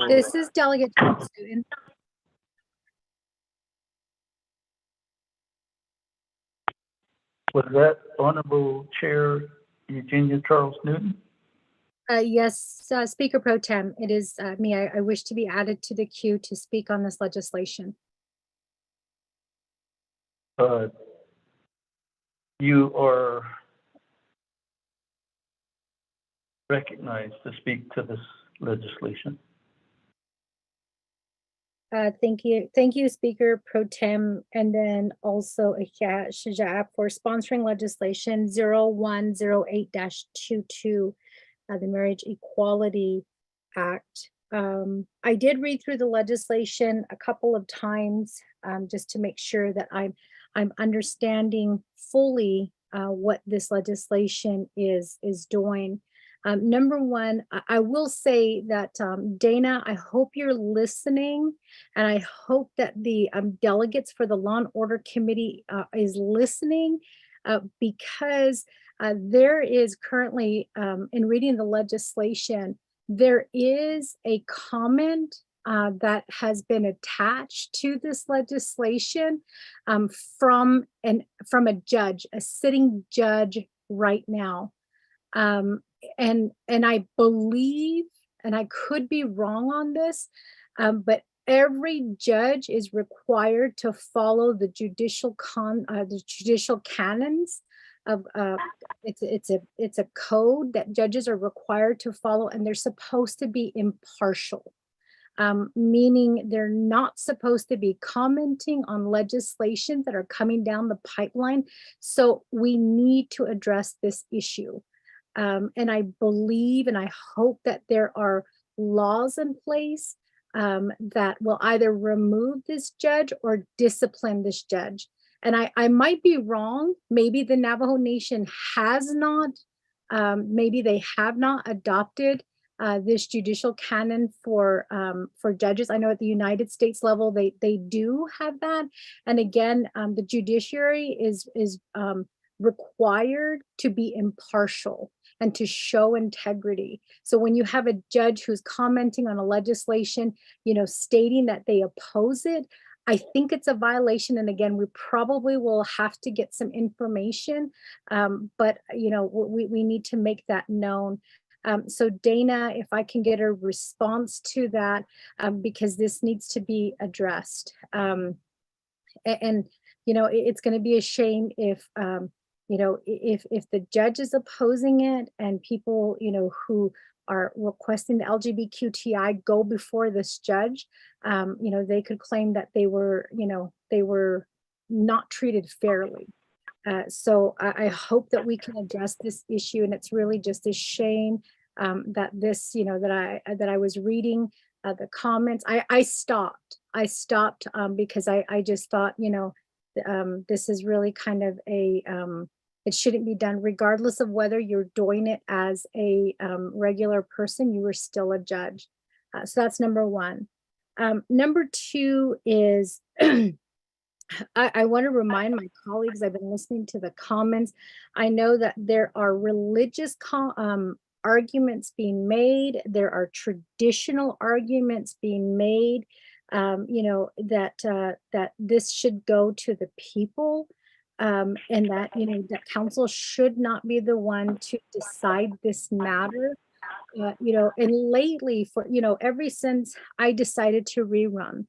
This is Delegate Charles Newton. Was that Honorable Chair Eugenia Charles Newton? Yes, Speaker Pro Tem, it is me. I wish to be added to the queue to speak on this legislation. You are recognized to speak to this legislation? Thank you. Thank you, Speaker Pro Tem, and then also Shajab for sponsoring legislation 0108-22, the Marriage Equality Act. I did read through the legislation a couple of times just to make sure that I'm understanding fully what this legislation is doing. Number one, I will say that Dana, I hope you're listening, and I hope that the delegates for the Law and Order Committee is listening, because there is currently, in reading the legislation, there is a comment that has been attached to this legislation from a judge, a sitting judge right now. And I believe, and I could be wrong on this, but every judge is required to follow the judicial canons of it's a code that judges are required to follow, and they're supposed to be impartial. Meaning they're not supposed to be commenting on legislation that are coming down the pipeline. So we need to address this issue. And I believe and I hope that there are laws in place that will either remove this judge or discipline this judge. And I might be wrong. Maybe the Navajo Nation has not, maybe they have not adopted this judicial canon for judges. I know at the United States level, they do have that. And again, the judiciary is required to be impartial and to show integrity. So when you have a judge who's commenting on a legislation, stating that they oppose it, I think it's a violation. And again, we probably will have to get some information, but we need to make that known. So Dana, if I can get a response to that, because this needs to be addressed. It's going to be a shame if if the judge is opposing it and people, who are requesting the LGBTQI go before this judge, they could claim that they were not treated fairly. So I hope that we can address this issue, and it's really just a shame that this, that I was reading the comments. I stopped because I just thought, this is really kind of it shouldn't be done, regardless of whether you're doing it as a regular person, you are still a judge. So that's number one. Number two is, I want to remind my colleagues, I've been listening to the comments. I know that there are religious arguments being made. There are traditional arguments being made, that this should go to the people. And that, that council should not be the one to decide this matter. And lately ever since I decided to rerun,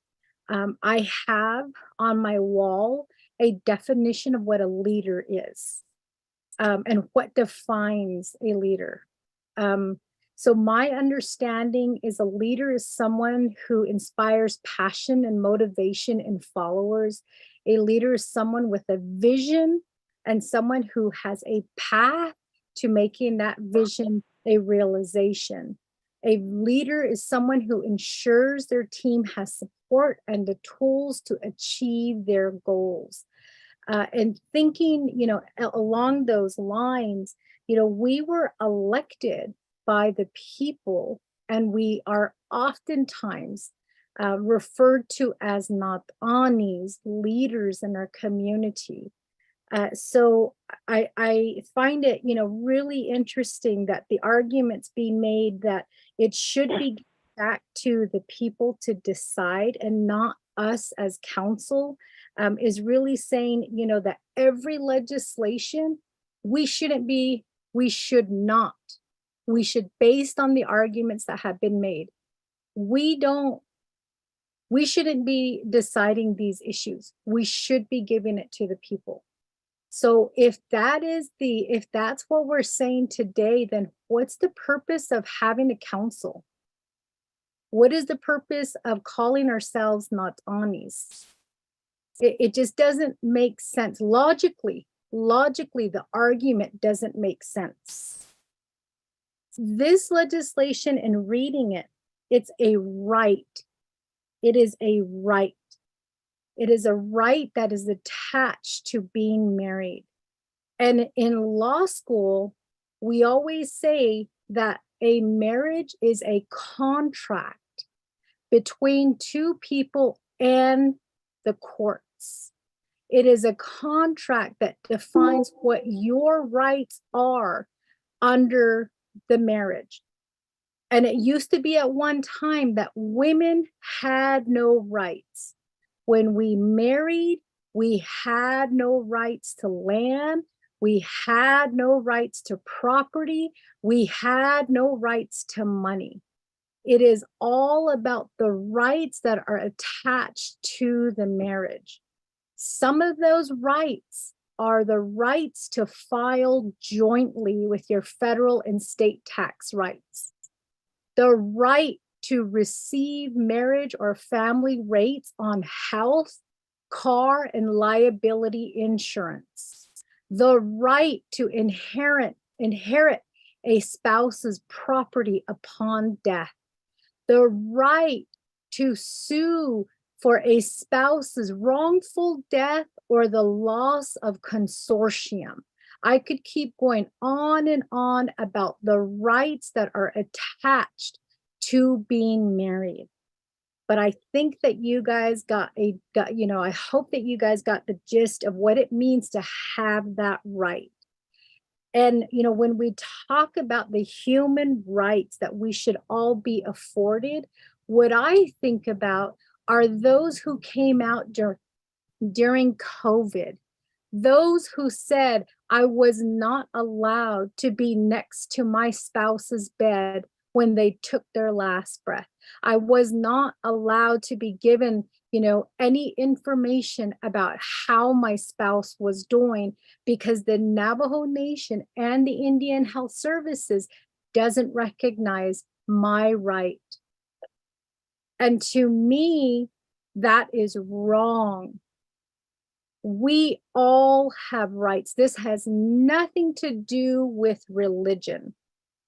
I have on my wall a definition of what a leader is, and what defines a leader. So my understanding is a leader is someone who inspires passion and motivation in followers. A leader is someone with a vision and someone who has a path to making that vision a realization. A leader is someone who ensures their team has support and the tools to achieve their goals. And thinking, along those lines, we were elected by the people, and we are oftentimes referred to as Naabik'íyáti, leaders in our community. So I find it, really interesting that the arguments being made that it should be back to the people to decide and not us as council, is really saying, that every legislation, we should, based on the arguments that have been made, we shouldn't be deciding these issues. We should be giving it to the people. So if that's what we're saying today, then what's the purpose of having a council? What is the purpose of calling ourselves Naabik'íyáti? It just doesn't make sense. Logically, the argument doesn't make sense. This legislation and reading it, it's a right. It is a right. It is a right that is attached to being married. And in law school, we always say that a marriage is a contract between two people and the courts. It is a contract that defines what your rights are under the marriage. And it used to be at one time that women had no rights. When we married, we had no rights to land. We had no rights to property. We had no rights to money. It is all about the rights that are attached to the marriage. Some of those rights are the rights to file jointly with your federal and state tax rights. The right to receive marriage or family rates on health, car, and liability insurance. The right to inherit a spouse's property upon death. The right to sue for a spouse's wrongful death or the loss of consortium. I could keep going on and on about the rights that are attached to being married. But I think that you guys I hope that you guys got the gist of what it means to have that right. And, when we talk about the human rights that we should all be afforded, what I think about are those who came out during COVID, those who said, I was not allowed to be next to my spouse's bed when they took their last breath. I was not allowed to be given, any information about how my spouse was doing because the Navajo Nation and the Indian Health Services doesn't recognize my right. And to me, that is wrong. We all have rights. This has nothing to do with religion.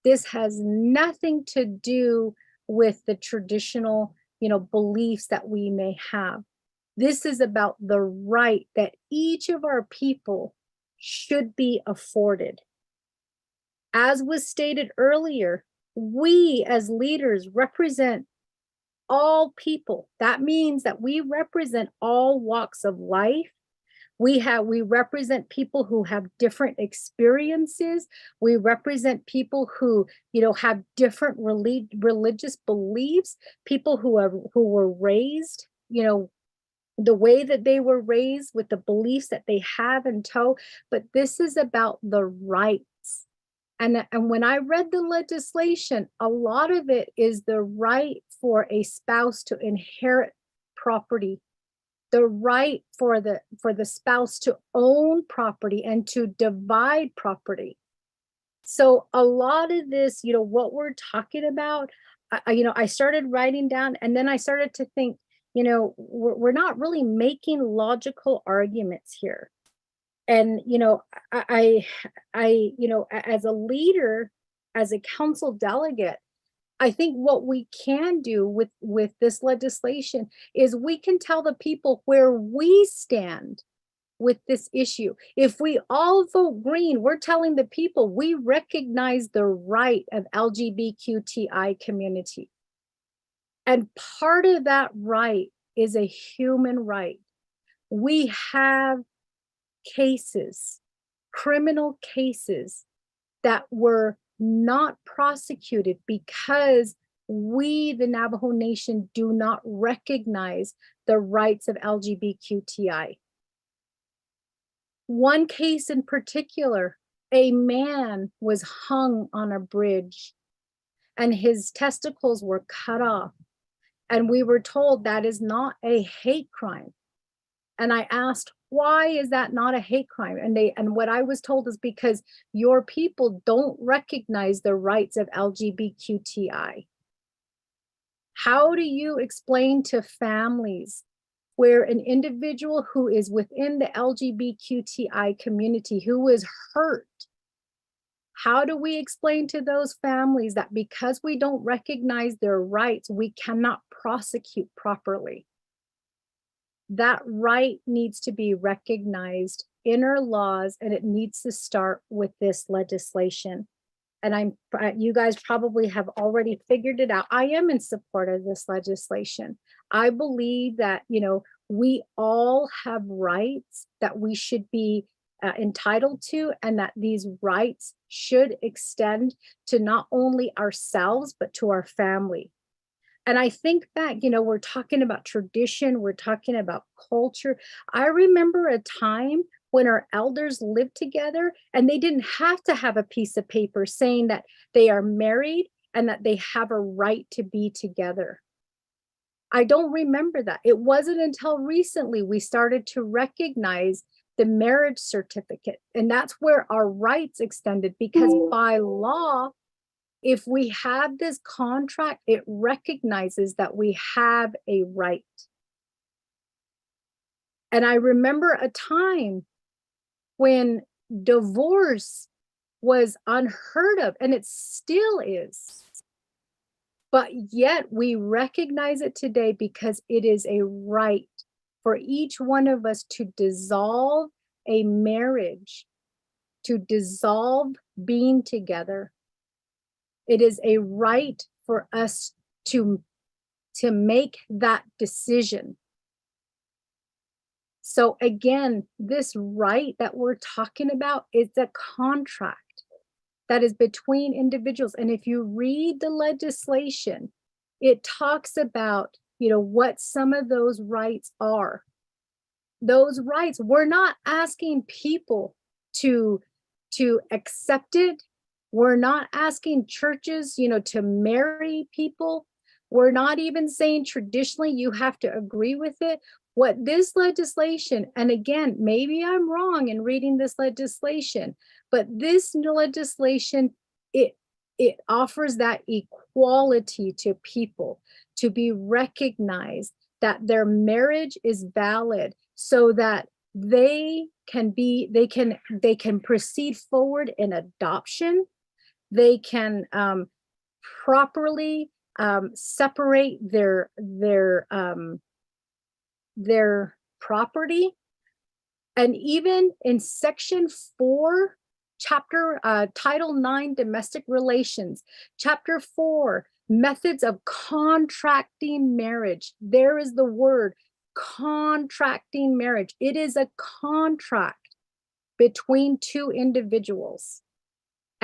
This has nothing to do with the traditional, beliefs that we may have. This is about the right that each of our people should be afforded. As was stated earlier, we as leaders represent all people. That means that we represent all walks of life. We represent people who have different experiences. We represent people who, have different religious beliefs, people who were raised, the way that they were raised with the beliefs that they have in tow. But this is about the rights. And when I read the legislation, a lot of it is the right for a spouse to inherit property, the right for the spouse to own property and to divide property. So a lot of this, what we're talking about, I started writing down, and then I started to think, we're not really making logical arguments here. And, I as a leader, as a council delegate, I think what we can do with this legislation is we can tell the people where we stand with this issue. If we all vote green, we're telling the people we recognize the right of LGBTQI community. And part of that right is a human right. We have cases, criminal cases that were not prosecuted because we, the Navajo Nation, do not recognize the rights of LGBTQI. One case in particular, a man was hung on a bridge and his testicles were cut off. And we were told that is not a hate crime. And I asked, Why is that not a hate crime? And what I was told is because your people don't recognize the rights of LGBTQI. How do you explain to families where an individual who is within the LGBTQI community who is hurt, how do we explain to those families that because we don't recognize their rights, we cannot prosecute properly? That right needs to be recognized in our laws, and it needs to start with this legislation. And you guys probably have already figured it out. I am in support of this legislation. I believe that, you know, we all have rights that we should be entitled to, and that these rights should extend to not only ourselves, but to our family. And I think that, you know, we're talking about tradition, we're talking about culture. I remember a time when our elders lived together and they didn't have to have a piece of paper saying that they are married and that they have a right to be together. I don't remember that. It wasn't until recently we started to recognize the marriage certificate. And that's where our rights extended, because by law, if we have this contract, it recognizes that we have a right. And I remember a time when divorce was unheard of, and it still is. But yet we recognize it today because it is a right for each one of us to dissolve a marriage, to dissolve being together. It is a right for us to make that decision. So again, this right that we're talking about is a contract that is between individuals. And if you read the legislation, it talks about, you know, what some of those rights are. Those rights, we're not asking people to accept it. We're not asking churches, you know, to marry people. We're not even saying traditionally you have to agree with it. What this legislation, and again, maybe I'm wrong in reading this legislation, but this legislation, it offers that equality to people, to be recognized that their marriage is valid, so that they can proceed forward in adoption. They can properly separate their property. And even in section 4, title 9, domestic relations, chapter 4, methods of contracting marriage, there is the word contracting marriage. It is a contract between two individuals.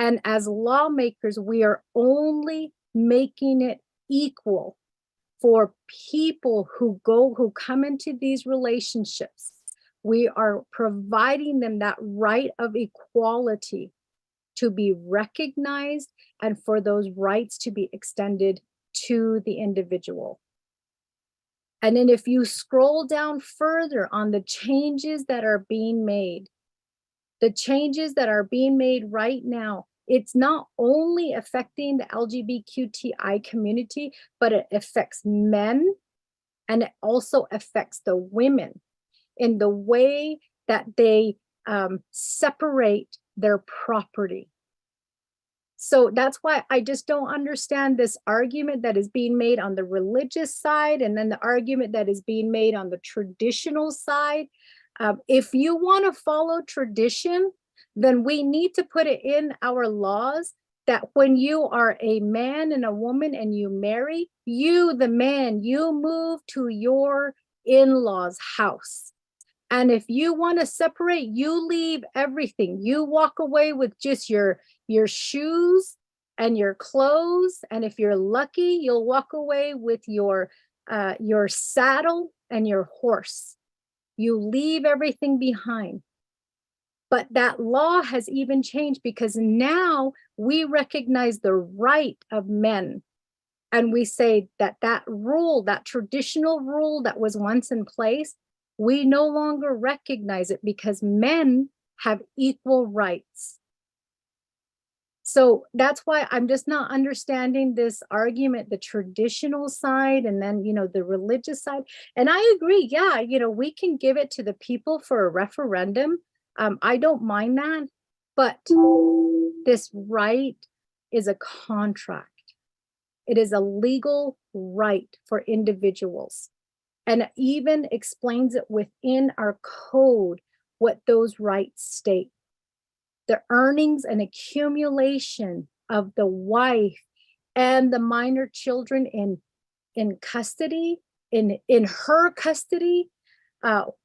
And as lawmakers, we are only making it equal for people who come into these relationships. We are providing them that right of equality to be recognized and for those rights to be extended to the individual. And then if you scroll down further on the changes that are being made, the changes that are being made right now, it's not only affecting the LGBTQI community, but it affects men, and it also affects the women in the way that they separate their property. So that's why I just don't understand this argument that is being made on the religious side, and then the argument that is being made on the traditional side. If you want to follow tradition, then we need to put it in our laws that when you are a man and a woman and you marry, you, the man, you move to your in-laws' house. And if you want to separate, you leave everything. You walk away with just your shoes and your clothes. And if you're lucky, you'll walk away with your saddle and your horse. You leave everything behind. But that law has even changed, because now we recognize the right of men. And we say that that rule, that traditional rule that was once in place, We no longer recognize it because men have equal rights. So that's why I'm just not understanding this argument, the traditional side and then, the religious side. And I agree, yeah, we can give it to the people for a referendum. I don't mind that, but this right is a contract. It is a legal right for individuals. And it even explains it within our code, what those rights state. The earnings and accumulation of the wife and the minor children in custody, in her custody,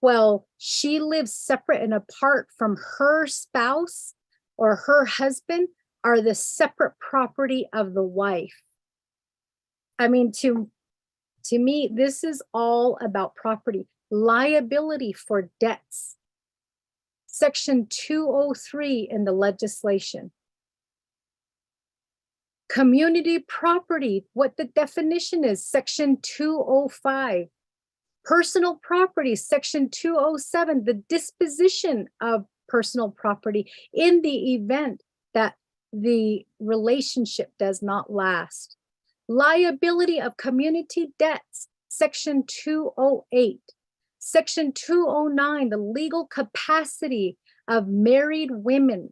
well, she lives separate and apart from her spouse or her husband, are the separate property of the wife. I mean, to me, this is all about property. Liability for debts. Section 203 in the legislation. Community property, what the definition is, Section 205. Personal property, Section 207, the disposition of personal property in the event that the relationship does not last. Liability of community debts, Section 208. Section 209, the legal capacity of married women.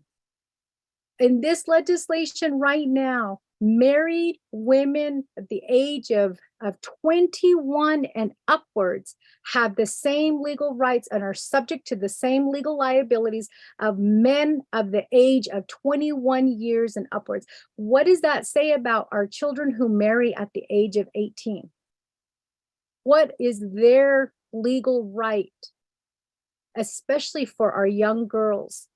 In this legislation right now, married women at the age of 21 and upwards have the same legal rights and are subject to the same legal liabilities of men of the age of 21 years and upwards. What does that say about our children who marry at the age of 18? What is their legal right, especially for our young girls?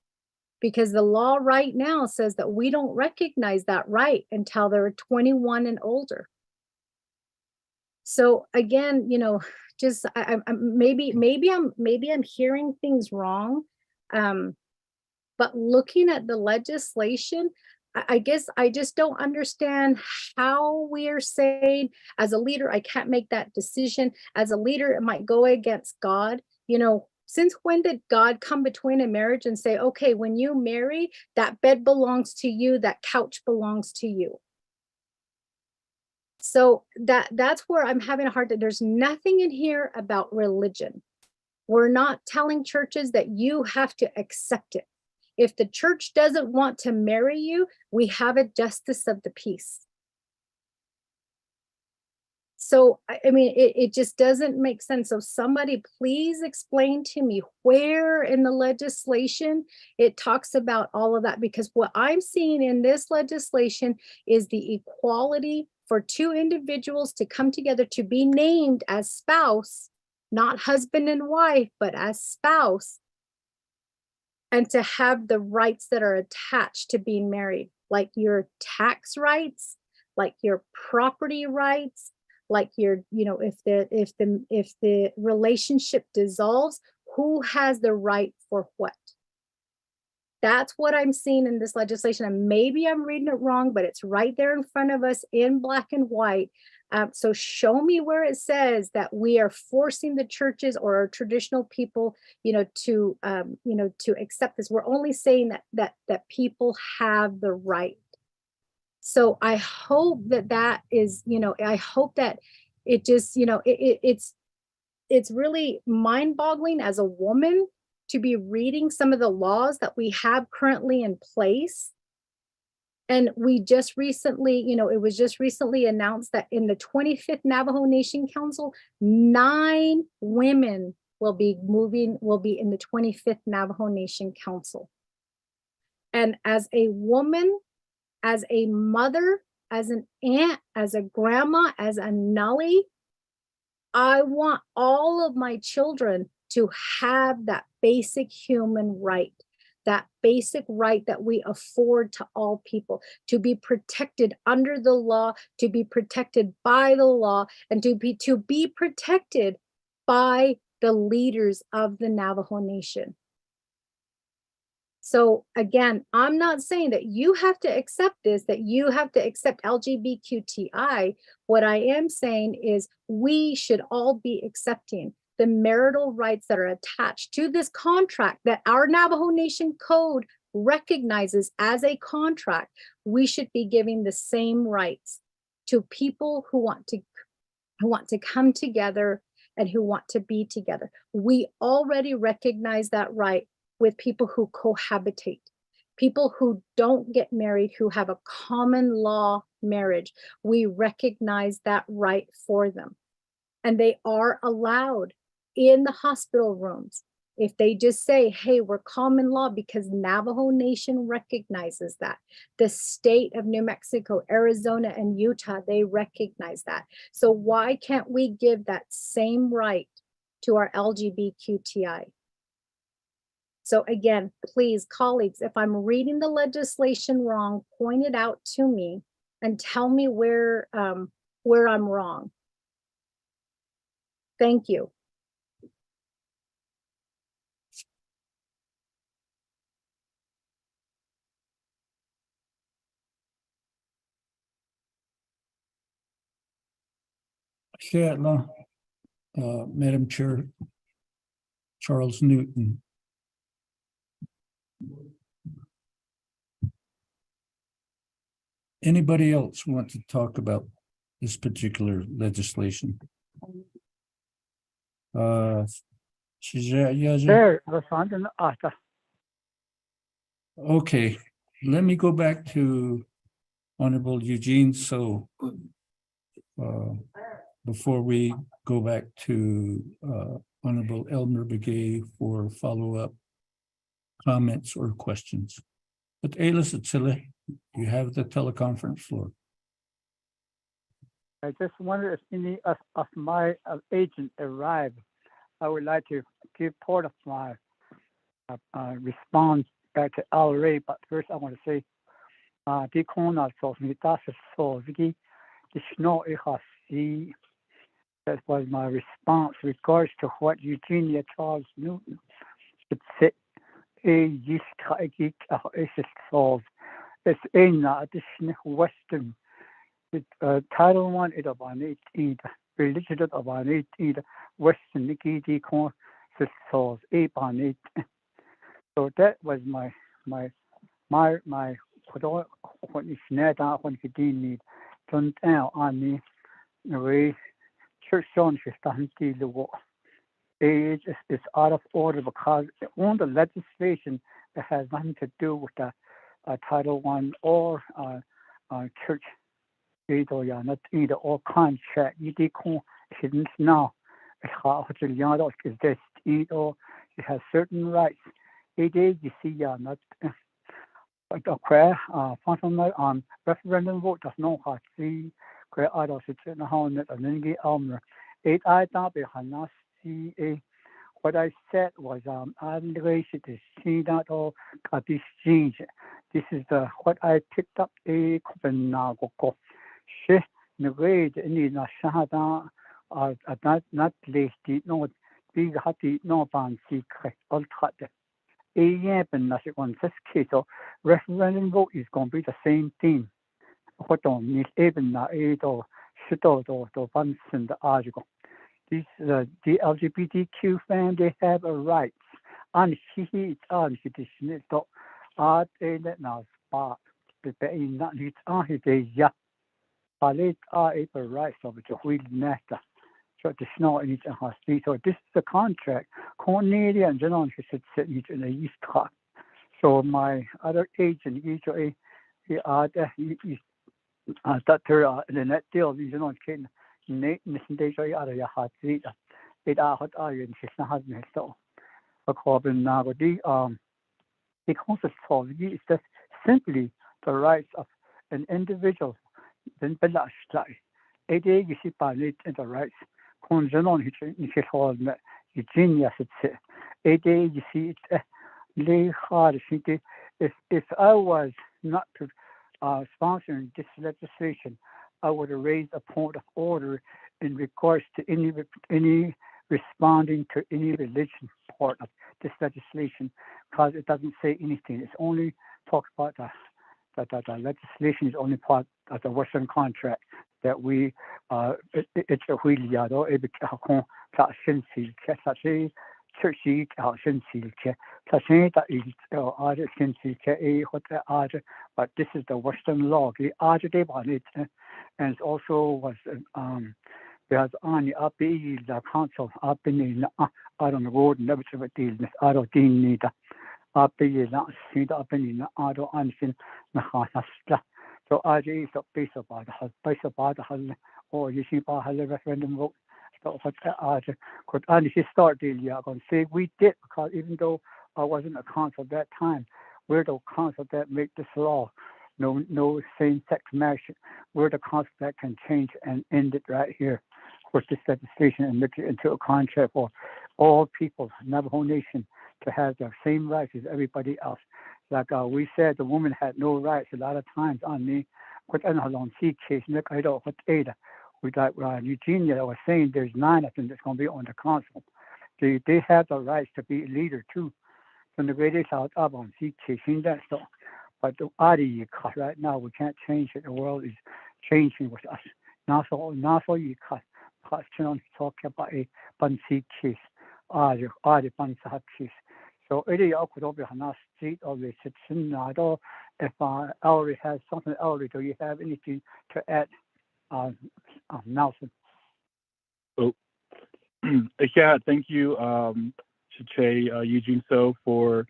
Because the law right now says that we don't recognize that right until they're 21 and older. So again, just maybe I'm hearing things wrong, but looking at the legislation, I guess I just don't understand how we are saying, as a leader, I can't make that decision. As a leader, it might go against God. Since when did God come between a marriage and say, okay, when you marry, that bed belongs to you, that couch belongs to you? So that's where I'm having a hard time. There's nothing in here about religion. We're not telling churches that you have to accept it. If the church doesn't want to marry you, we have a justice of the peace. So, I mean, it just doesn't make sense. So somebody please explain to me where in the legislation it talks about all of that, because what I'm seeing in this legislation is the equality for two individuals to come together to be named as spouse, not husband and wife, but as spouse, and to have the rights that are attached to being married, like your tax rights, like your property rights, like your, if the relationship dissolves, who has the right for what? That's what I'm seeing in this legislation. And maybe I'm reading it wrong, but it's right there in front of us in black and white. So show me where it says that we are forcing the churches or our traditional people, to accept this. We're only saying that people have the right. So I hope that is, I hope that it just, it's really mind-boggling as a woman to be reading some of the laws that we have currently in place. And we just recently, it was just recently announced that in the 25th Navajo Nation Council, 9 women will be in the 25th Navajo Nation Council. And as a woman, as a mother, as an aunt, as a grandma, as a nully, I want all of my children to have that basic human right, that basic right that we afford to all people, to be protected under the law, to be protected by the law, and to be protected by the leaders of the Navajo Nation. So again, I'm not saying that you have to accept this, that you have to accept LGBTQI. What I am saying is we should all be accepting the marital rights that are attached to this contract that our Navajo Nation code recognizes as a contract, we should be giving the same rights to people who want to come together and who want to be together. We already recognize that right with people who cohabitate, people who don't get married, who have a common law marriage. We recognize that right for them. And they are allowed in the hospital rooms. If they just say, hey, we're common law, because Navajo Nation recognizes that. The state of New Mexico, Arizona, and Utah, they recognize that. So why can't we give that same right to our LGBTQI? So again, please, colleagues, if I'm reading the legislation wrong, point it out to me and tell me where I'm wrong. Thank you. Madam Chair, Charles Newton. Anybody else want to talk about this particular legislation? Okay, let me go back to Honorable Eugene. So before we go back to Honorable Elmer Begay for follow-up comments or questions. But Ayla Sitsile, you have the teleconference floor. I just wonder if any of my agent arrived. I would like to give part of my response back to LRA, but first I want to say, that was my response regards to what Eugenia Charles Newton should say. It's in addition Western Title 1 it about 18 religion about 18 Western Nikiti Con Souls 8 on 8. So that was my what is net out when you didn't need turned out on me the way church on the war. Age is out of order because on the legislation that has nothing to do with the Title 1 or church either not either or contract you did now is this either you have certain rights. It is you see not on referendum vote does not have see where others in the home and then get it I thought behind see what I said was I'm related to see that all this change. This is the what I picked up a Copenhagen she the way in the Shahada not late no big happy no ban secret all cut and that's on this case so referendum vote is going to be the same thing. What don't need even not or should or funds in the article. These the LGBTQ fan they have a rights and she on tradition to art a now spot the not need on his yeah palette are a rights of the wheel nesta. So the snow in each hospital. So this is the contract. Cornelia and John should sit each in the east car. So my other agent usually he that the net deal these on can Nate they show you out of your heart seat. It are hot iron she's not having it so according now the concept of it is just simply the rights of an individual then belash a day you see by it and the rights on his hall Eugenia should say a day you see it lay hard if I was not to sponsoring this legislation I would have raised a point of order in regards to any responding to any religion part of this legislation because it doesn't say anything. It's only talks about that the legislation is only part of the Western contract that we it's a wheel ta shin silke ta shi churchy ta shin silke ta shi ta is other shin silke what other, but this is the Western law. The other day on it, and it also was there's on the council up in out on the road, never to deal with out of dean neither. Up in the up in the out of unseen Mahasla. So RJ is a base about the or you see about the referendum vote. So what RJ could only start the year going to say we did, because even though I wasn't a council at that time, we're the council that make this law. No same-sex marriage. We're the council that can change and end it right here with this legislation and make it into a contract for all people, Navajo Nation, to have the same rights as everybody else. Like we said, the woman had no rights a lot of times on me. But I don't see case. I don't what Ada. We like Eugenia was saying there's 9 of them that's going to be on the council. They have the rights to be a leader too. From the greatest out of on see case in that stuff. But the idea right now we can't change it. The world is changing with us. Now so you cut. Question talk about a buncy case. Other buncy case. So it is could be a street of the citizen. If Ellery has something, Ellery, do you have anything to add, Nelson? Oh, yeah, thank you, Chiche Eugene So, for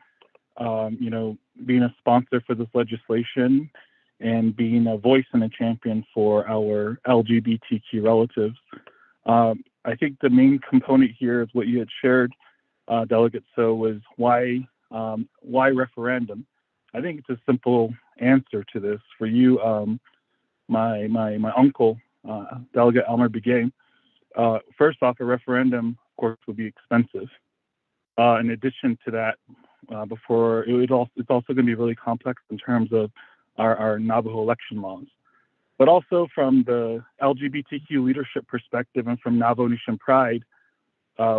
being a sponsor for this legislation and being a voice and a champion for our LGBTQ relatives. I think the main component here is what you had shared, Delegate So, was why referendum? I think it's a simple answer to this. For you, my uncle, Delegate Elmer Begay, first off, a referendum, of course, would be expensive. In addition to that, it's also going to be really complex in terms of our Navajo election laws. But also from the LGBTQ leadership perspective and from Navajo Nation Pride,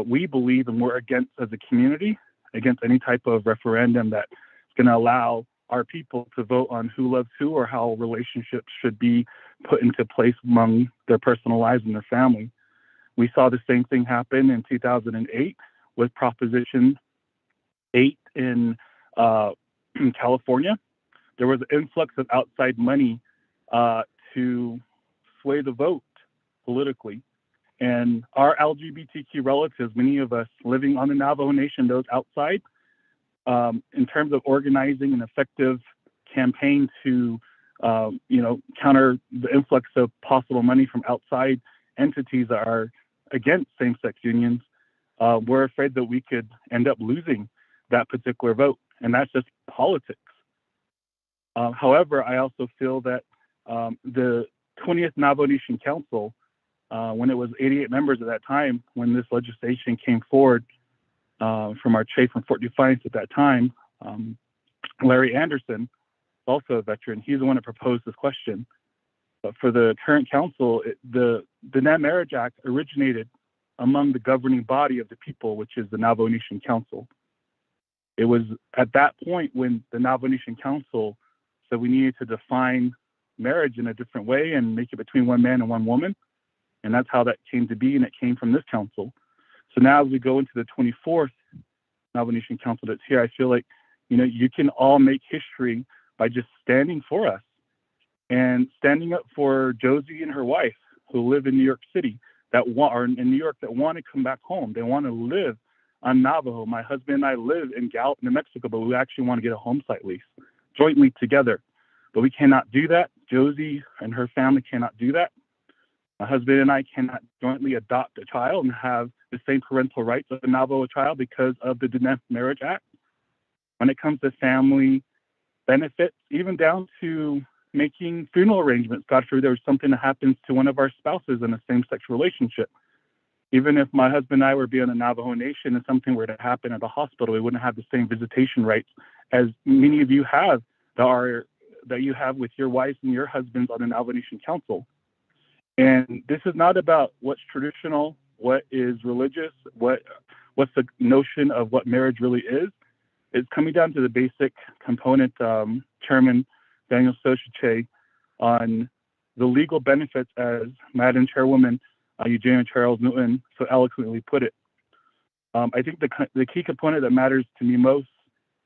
we believe and we're against, as a community, against any type of referendum that's going to allow our people to vote on who loves who or how relationships should be put into place among their personal lives and their family. We saw the same thing happen in 2008 with Proposition 8 in California. There was an influx of outside money to sway the vote politically. And our LGBTQ relatives, many of us living on the Navajo Nation, those outside, in terms of organizing an effective campaign to, counter the influx of possible money from outside entities that are against same-sex unions, we're afraid that we could end up losing that particular vote, and that's just politics. However, I also feel that the 20th Navajo Nation Council, when it was 88 members at that time, when this legislation came forward from our chief from Fort Defiance at that time, Larry Anderson, also a veteran, he's the one that proposed this question. But for the current council, the Net Marriage Act originated among the governing body of the people, which is the Navajo Nation Council. It was at that point when the Navajo Nation Council said we needed to define marriage in a different way and make it between one man and one woman. And that's how that came to be, and it came from this council. So now as we go into the 24th Navajo Nation Council that's here, I feel like, you can all make history by just standing for us and standing up for Josie and her wife who live in New York City that want to come back home. They want to live on Navajo. My husband and I live in Gallup, New Mexico, but we actually want to get a home site lease jointly together. But we cannot do that. Josie and her family cannot do that. My husband and I cannot jointly adopt a child and have the same parental rights of a Navajo child because of the Net Marriage Act. When it comes to family benefits, even down to making funeral arrangements, God forbid there was something that happens to one of our spouses in a same-sex relationship. Even if my husband and I were being a Navajo Nation and something were to happen at the hospital, we wouldn't have the same visitation rights as many of you have that you have with your wives and your husbands on the Navajo Nation Council. And this is not about what's traditional, what is religious, what's the notion of what marriage really is. It's coming down to the basic component, Chairman Daniel Sochiche, on the legal benefits, as Madam Chairwoman Eugene and Charles Newton so eloquently put it. I think the key component that matters to me most,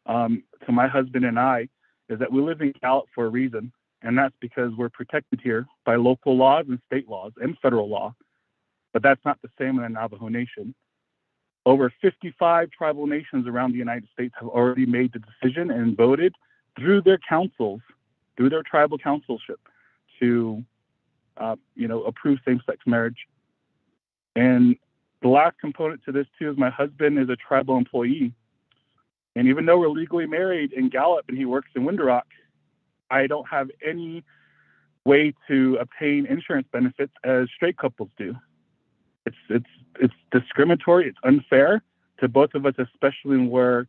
to my husband and I, is that we live in Gallup for a reason, and that's because we're protected here by local laws and state laws and federal law. But that's not the same in the Navajo Nation. Over 55 tribal nations around the United States have already made the decision and voted through their councils, through their tribal councilship, to approve same-sex marriage. And the last component to this too is my husband is a tribal employee. And even though we're legally married in Gallup and he works in Window Rock, I don't have any way to obtain insurance benefits as straight couples do. It's discriminatory, it's unfair to both of us, especially when we're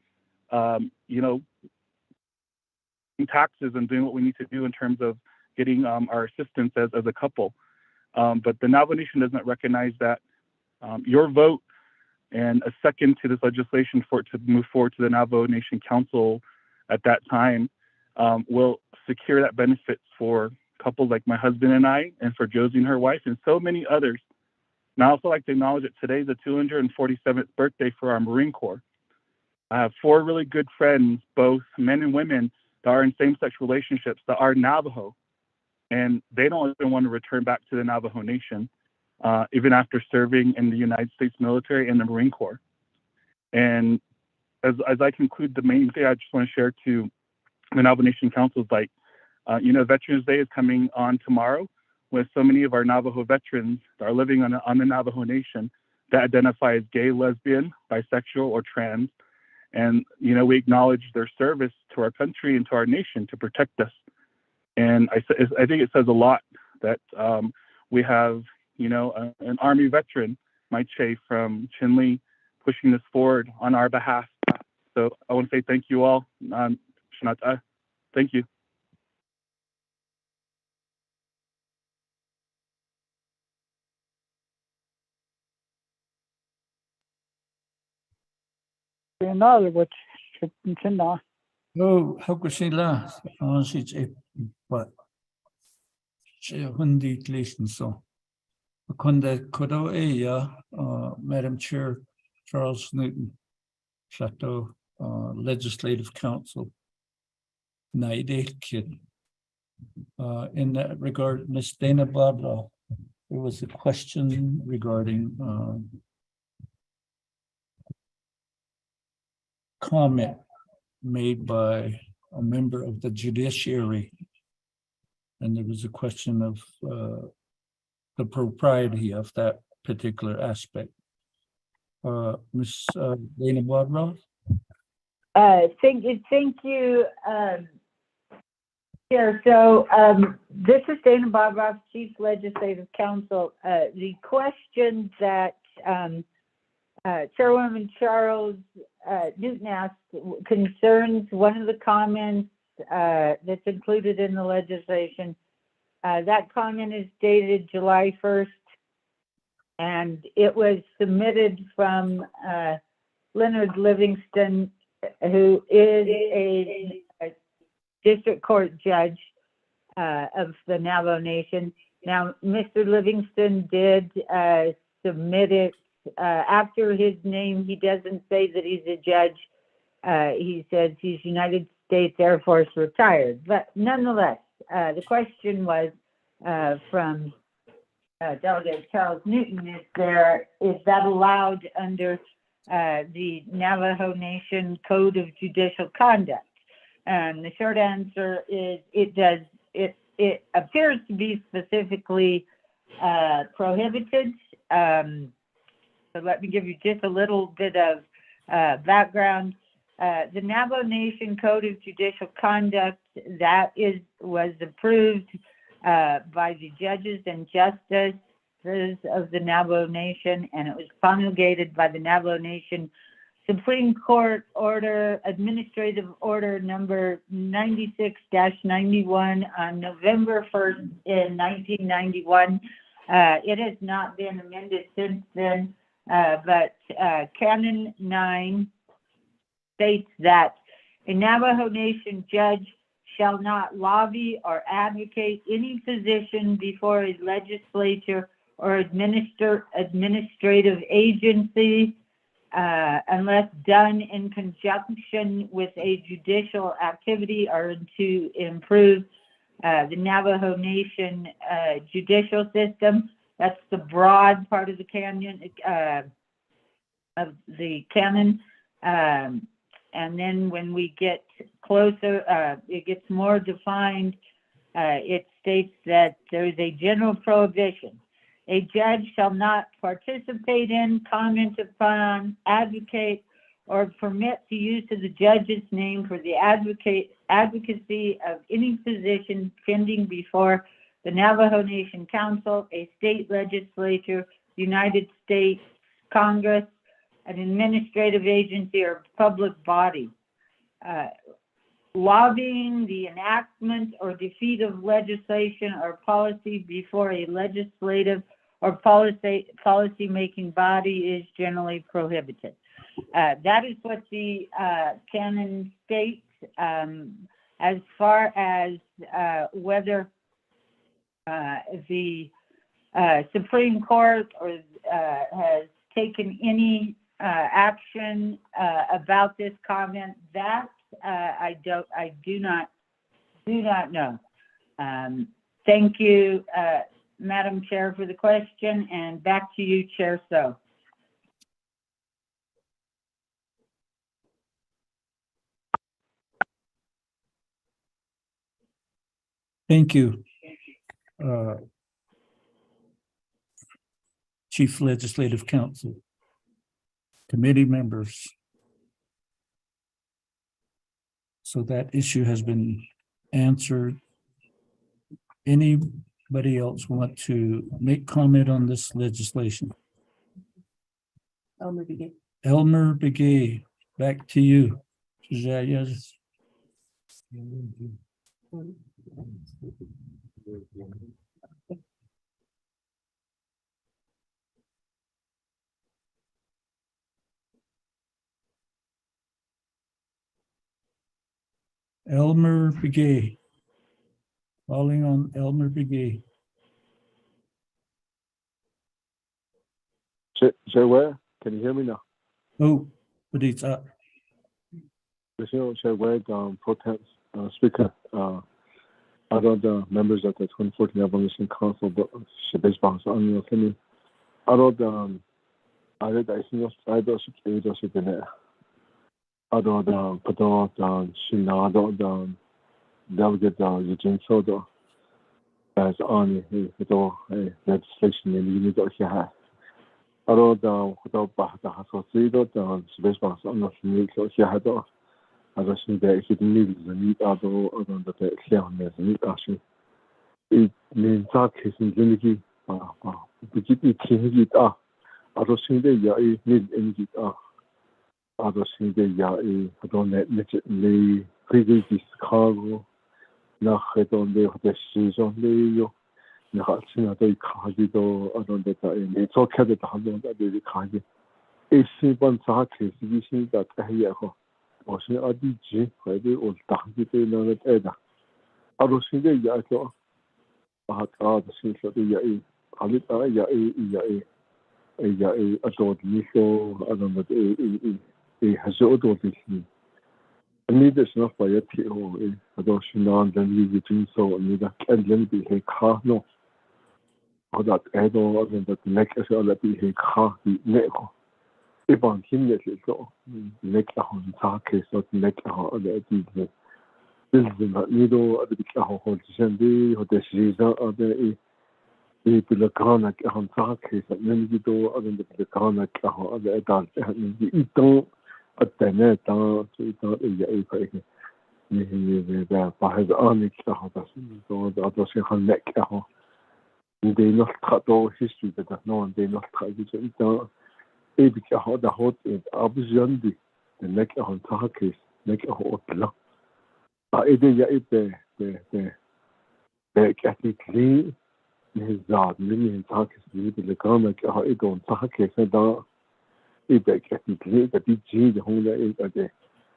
taxes and doing what we need to do in terms of getting our assistance as a couple. But the Navajo Nation doesn't recognize that. Your vote and a second to this legislation for it to move forward to the Navajo Nation Council at that time will secure that benefits for couples like my husband and I, and for Josie and her wife, and so many others. And I also like to acknowledge that today is the 247th birthday for our Marine Corps. I have 4 really good friends, both men and women, that are in same-sex relationships that are Navajo, and they don't even want to return back to the Navajo Nation, even after serving in the United States military and the Marine Corps. And as I conclude, the main thing I just want to share to the Navajo Nation Council is Veterans Day is coming on tomorrow, with so many of our Navajo veterans that are living on the Navajo Nation that identify as gay, lesbian, bisexual, or trans. And, we acknowledge their service to our country and to our nation to protect us. And I think it says a lot that we have, an Army veteran, Mike Che from Chinle, pushing this forward on our behalf. So I want to say thank you all. Shanata, thank you. Oh, Hakushila, but Hundi Gleason. So, Madam Chair Charles Newton, Chateau Legislative Council, Naide Kid. In that regard, Ms. Dana Barbara, there was a question regarding comment made by a member of the judiciary. And there was a question of the propriety of that particular aspect. Ms. Dana Barbara? Thank you, Chair. So this is Dana Barbara, Chief Legislative Counsel. The question that Chairwoman Charles Newton asked concerns one of the comments that's included in the legislation. That comment is dated July 1st, and it was submitted from Leonard Livingston, who is a district court judge of the Navajo Nation. Now, Mr. Livingston did submit it after his name. He doesn't say that he's a judge. He says he's United States Air Force retired. But nonetheless, the question was from Delegate Charles Newton, is that allowed under the Navajo Nation Code of Judicial Conduct? And the short answer is it does. It appears to be specifically prohibited. So let me give you just a little bit of background. The Navajo Nation Code of Judicial Conduct was approved by the judges and justices of the Navajo Nation, and it was promulgated by the Navajo Nation Supreme Court Administrative Order number 96-91 on November 1st in 1991. It has not been amended since then, but Canon 9 states that a Navajo Nation judge shall not lobby or advocate any position before a legislature or administrative agency, unless done in conjunction with a judicial activity or to improve the Navajo Nation judicial system. That's the broad part of the canon. And then when we get closer, it gets more defined. It states that there is a general prohibition. A judge shall not participate in, comment upon, advocate, or permit the use of the judge's name for the advocacy of any position pending before the Navajo Nation Council, a state legislature, United States Congress, an administrative agency, or public body. Lobbying the enactment or defeat of legislation or policy before a legislative or policy-making body is generally prohibited. That is what the canon states. As far as whether the Supreme Court has taken any action about this comment, that I do not know. Thank you, Madam Chair, for the question, and back to you, Chair So. Thank you. Chief Legislative Counsel, committee members. So that issue has been answered. Anybody else want to make comment on this legislation? Elmer Begay. Elmer Begay, back to you. Yes. Elmer Begay. Calling on Elmer Begay. Chair Ware, can you hear me now? Oh, but it's up. Chair Ware, Pro Tem Speaker, other the members of the 2014 Navajo Nation Council, but Shabesh Banks on your opinion. Other the other the senior side of the leadership in it. Other the Pato, the Shinado, the delegate, Eugene Soto, as on the legislation in the unit of Shahar. Other the Hotel Suido, the Shabesh Banks on the unit of Shahar. Other things that it needs the need other than the clearness need actually. It means that case in Unity, we keep it changing it up. Other things that you need energy up. Other things that you don't need pretty cargo. Now, I don't know the season. You have seen that they can't do other than that. It's okay that they can't do. It's simple case. You see that here.我是RDG 或者我打的对那个爱的，阿罗现在也做，的是说的也，阿里也阿多的你说阿那么还是阿多的是，你的是那发也提哦，阿多是那人力的军手，你的看人比黑卡喏，好的，爱多阿那的那个是阿拉比黑卡的那个。一般听的是说，那个好差，其实那个好的就是嘛，你都那个好好之前的或者是说的，比如讲那个好差，其实你都那个讲那个好的，但是你一动，等呢，当最当也一块，你把孩子那个好的是都是很那个好，你得那他都history的，那得那他就是一当。比较好的好的，而不是人的，那个很差的，那个好的了。一定要对，个体里，你咋你差的，你比如讲那个好一种差的，现在个体里个比级的红的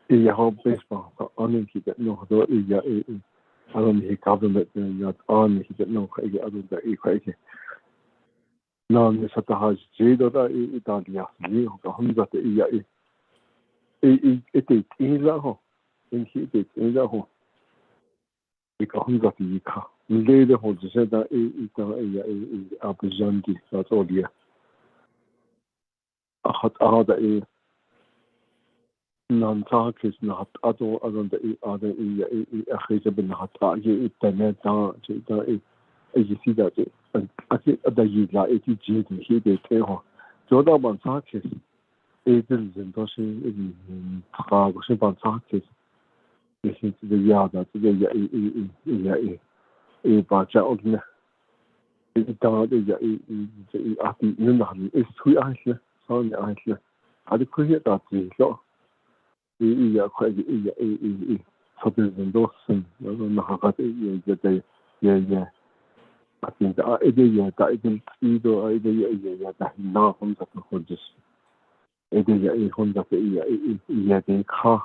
也好背上，安尼去的弄好多也，阿拉你government要安尼去的弄可以，阿拉在一块去。non sata has jido da italia li ho hamza te iya ite ila ho in hi te ila ho ik hamza te ika lede ho zeda ita iya abjandi dat olia hat ada non takis na ado adon da ada iya akhisa bin hata ye internet da you see that I think that you like it did he did tell so that one takis it is does in Prague so one takis this is the yada to the yeah but ogna it da the ati nuna is three actually so actually hade kuya da so yeah quite so there's those na hakat yeah I think the idea that I didn't see the idea that now comes up with this idea comes up the car.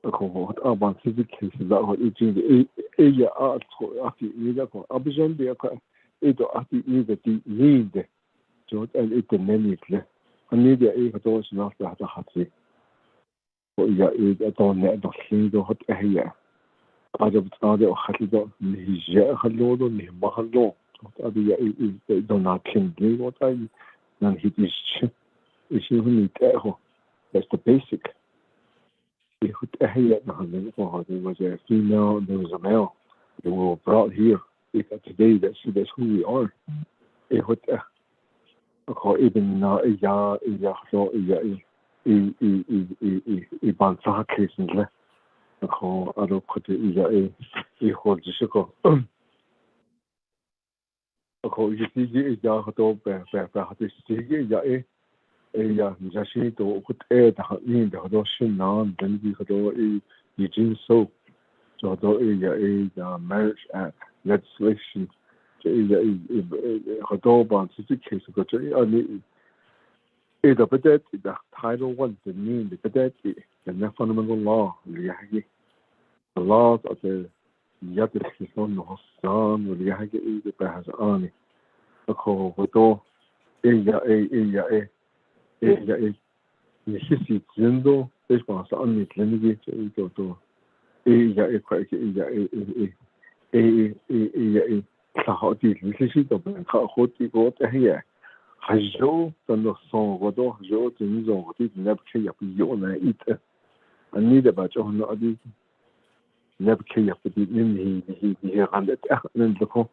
What about physics that what it's in the art for either for absent the it either the need to and it the many I need the those not that I have to yeah it don't let the thing to hot here. Ada khalido nije khalodo ni mahalo ada ya dona kindly what I nan hit is huni teho that's the basic it here there was a female there was a male they were brought here because today that's who we are it even ya so I ban sa case ako aro kote iya hold jisiko ako yiti ya hoto be hati sigi ya ya jashi to kote da ni da hoto shinan dan bi hoto yijin so hoto ya marriage act legislation ya hoto ban sigi case ko ani the bedet the title 1 the mean the bedet the fundamental law the laws of the yadisson no son the yahage the has on ko hoto ya ni sisi zindo es pas on ni tlenigi to ya quite ya sahoti sisi to ben khoti ko here hajo dans son rodo jo tinzo hoti nebke ya yona it ani da ba jo no adi nebke ya pedi ni randet nen loko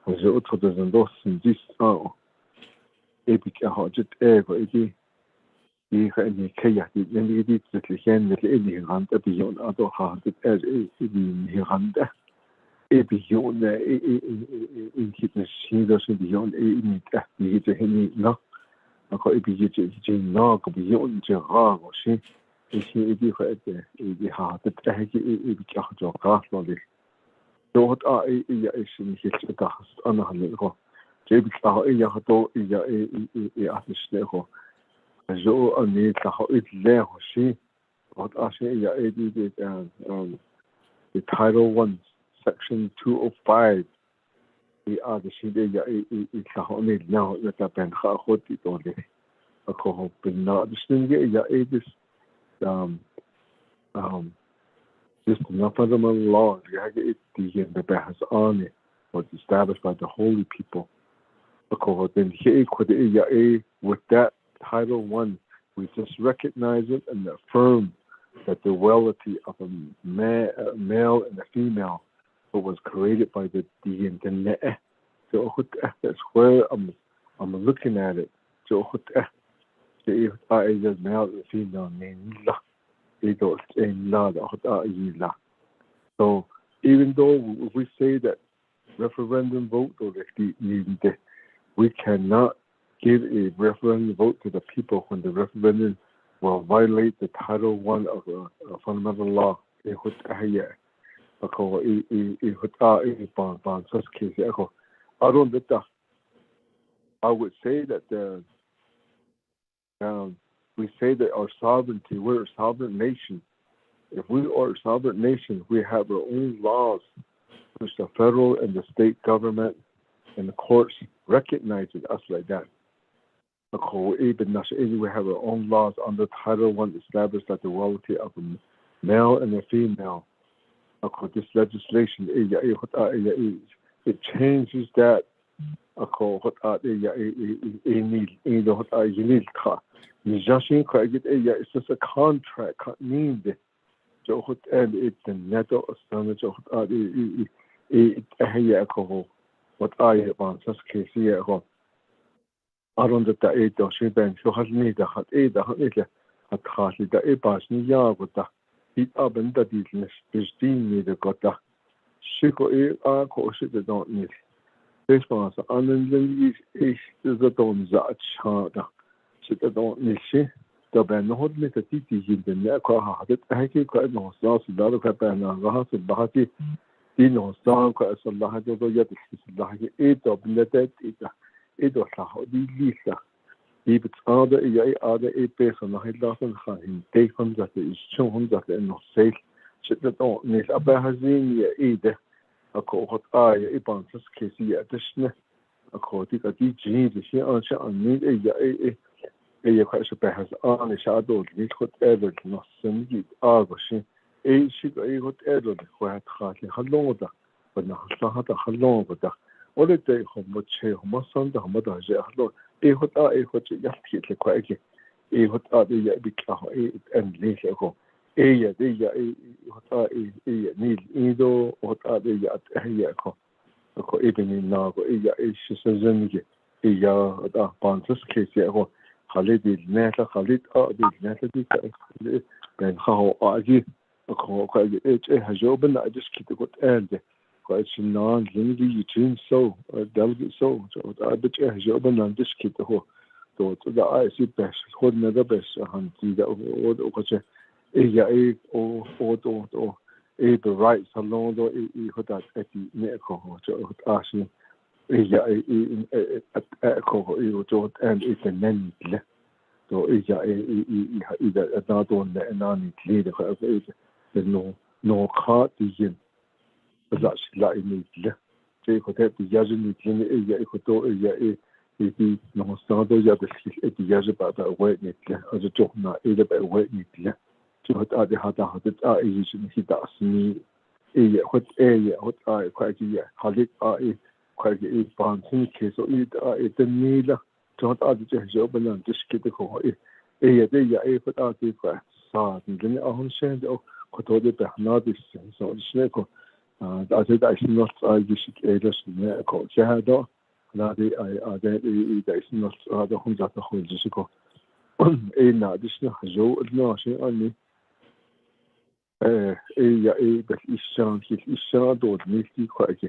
jo to de zando sindis epik hajet ego edi ni kaya di ni di tsikhen ni ni randet di yon ado ha det ni randet epion in kitne shido so beyond in it ni te heni no ko epije je no ko beyond je ra ko shi shi ebi ko ete ebi ha te heki ebi ka jo ka lo de do hot ya shi ni hek ta has ana hale ko je bi ka ya to ya asne ko jo ani ta ho it le ho shi hot shi ya ebi the title 1 Section 205 the other she did ya only now that ben khoti to le ko bin na distingue ya this this fundamental law ya it the bahas on it was established by the holy people ko then he could ya with that title 1 we just recognize it and affirm that the duality of a male and a female was created by the internet. So that's where I'm looking at it. So if I is male and female so even though we say that referendum vote or we cannot give a referendum vote to the people when the referendum will violate the Title 1 of a fundamental law. I would say that we say that our sovereignty, we're a sovereign nation. If we are a sovereign nation, we have our own laws, which the federal and the state government and the courts recognizes us like that. Even we have our own laws under Title I established that the equality of a male and a female. This legislation, it changes that. It's just a contract. And it's the net what I want us case here. I don't know that it does. Ben, so has need the hot aid, the hot little at Hartley, the Ebas, Nia, with the heat up and the deepness, is deemed the got the Chico A. Course, they don't need. This was an unending is the don't that charter. So they don't need she. The Ben hold me the titty in the neck or had it. I keep quite no sauce, the other cabin, and the house of Bahati. Dino song quite a lot of yet like 8 of the it was a hobby Lisa. If it's other a person, I doesn't have him take on that is shown that and not safe. Shit that don't need a bahazin either. A cohort I a bunch of Casey additional. A cohort at DG, the she answer and need a question has on a shadow, it could ever not send it. She she got a good edit who had hardly halloda, but not a halloda. All the day, how much my son, the mother, a hot what you just hit the quack, a hot the big and later go. A what need either what are the yard a yako. Even in now, a she says, a yard Pontus case, holiday netter, holiday, then how are you? Has opened, I just keep the good end. Quite non limited Eugene so delegate so I bet you has opened and just keep the whole to the eyes best holding the best and see that what a the rights along the that at the medical asking and it's a name so either another one and non leader there's no card in but like need they could have the Yazoo in the no sound of the Yazoo about the way as a joke not either by way to what other had a he does me what area what I quite how it quite a bouncing case or it the needle to what other just open and just get the call they put out the quite sad and then I understand could all the not this so the snake I said I not I just just medical Jado now they is not the home that the whole just go in addition no she only but is do need quite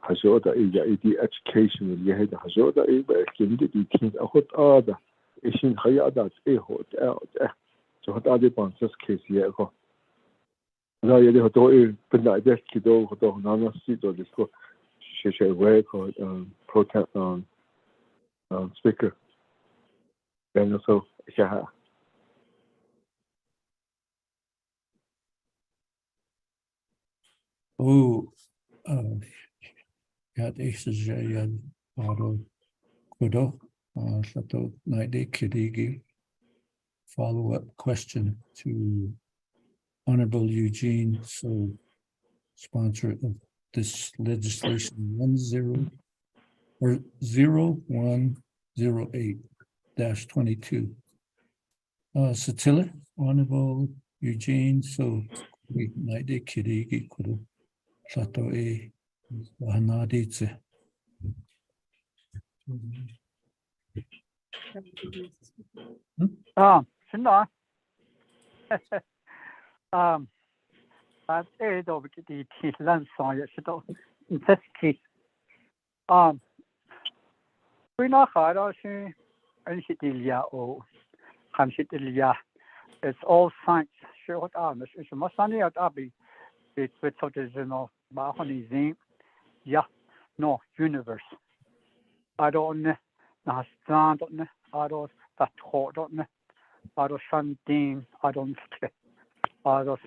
has the education you had has the things a hot other is in higher that a hot out so what other bounces case here no, you have to put that desk to do none seat or this she way called protest speaker. And also yeah. Oh, got aces and auto kudo, sato naide kidigi. Follow-up question to Honorable Eugene, so sponsor of this legislation 0108-22. Satilla, Honorable Eugene, so we naide kirigi kuru sato e wahanaditse. Shinda. That's a dog the teeth land song, yes, it all in this case. We not hard or she and Shitilia or Hamshitilia. It's all science. Sure, what are it's a Masani at Abbey. It's with such as Mahoney Zing. Yeah, no, universe. I don't know. I don't know. I don't that hot, don't know. I don't shanteen. I don't care. I don't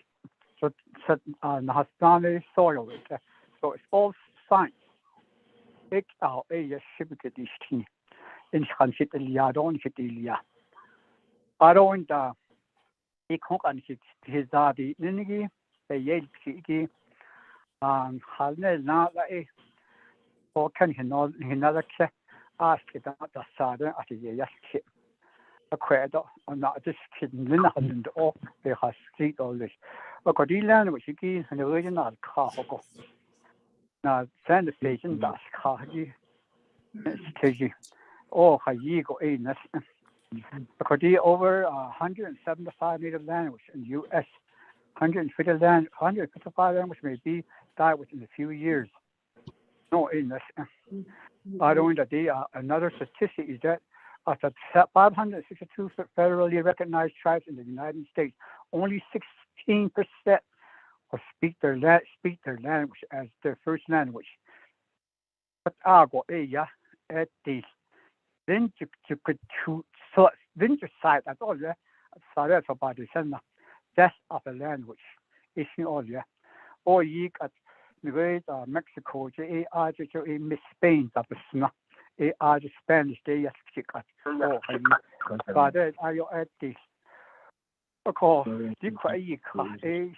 set on the Hastani soil. So it's all science. ik al je shibke dishti in khansit liadon kitilia aron da ik hok an kit hizadi ninigi yel kiki halne na la o kan hinalakse ask da sada at ye yaski a credo on not this kid linahand o be has street all this a codilan which is an original car na sand station das kaji stage oh hayi go nas according over 175 meter language in US 155 language may be die within a few years no in this I don't know that another statistic is that of the 562 federally recognized tribes in the United States, only 16% will speak their language as their first language. But at the then you could so then you side at all that's about the death of a language. Is all or you got the Mexico, Miss Spain, of the the Spanish, they speak at but are you at this? Okay, the quite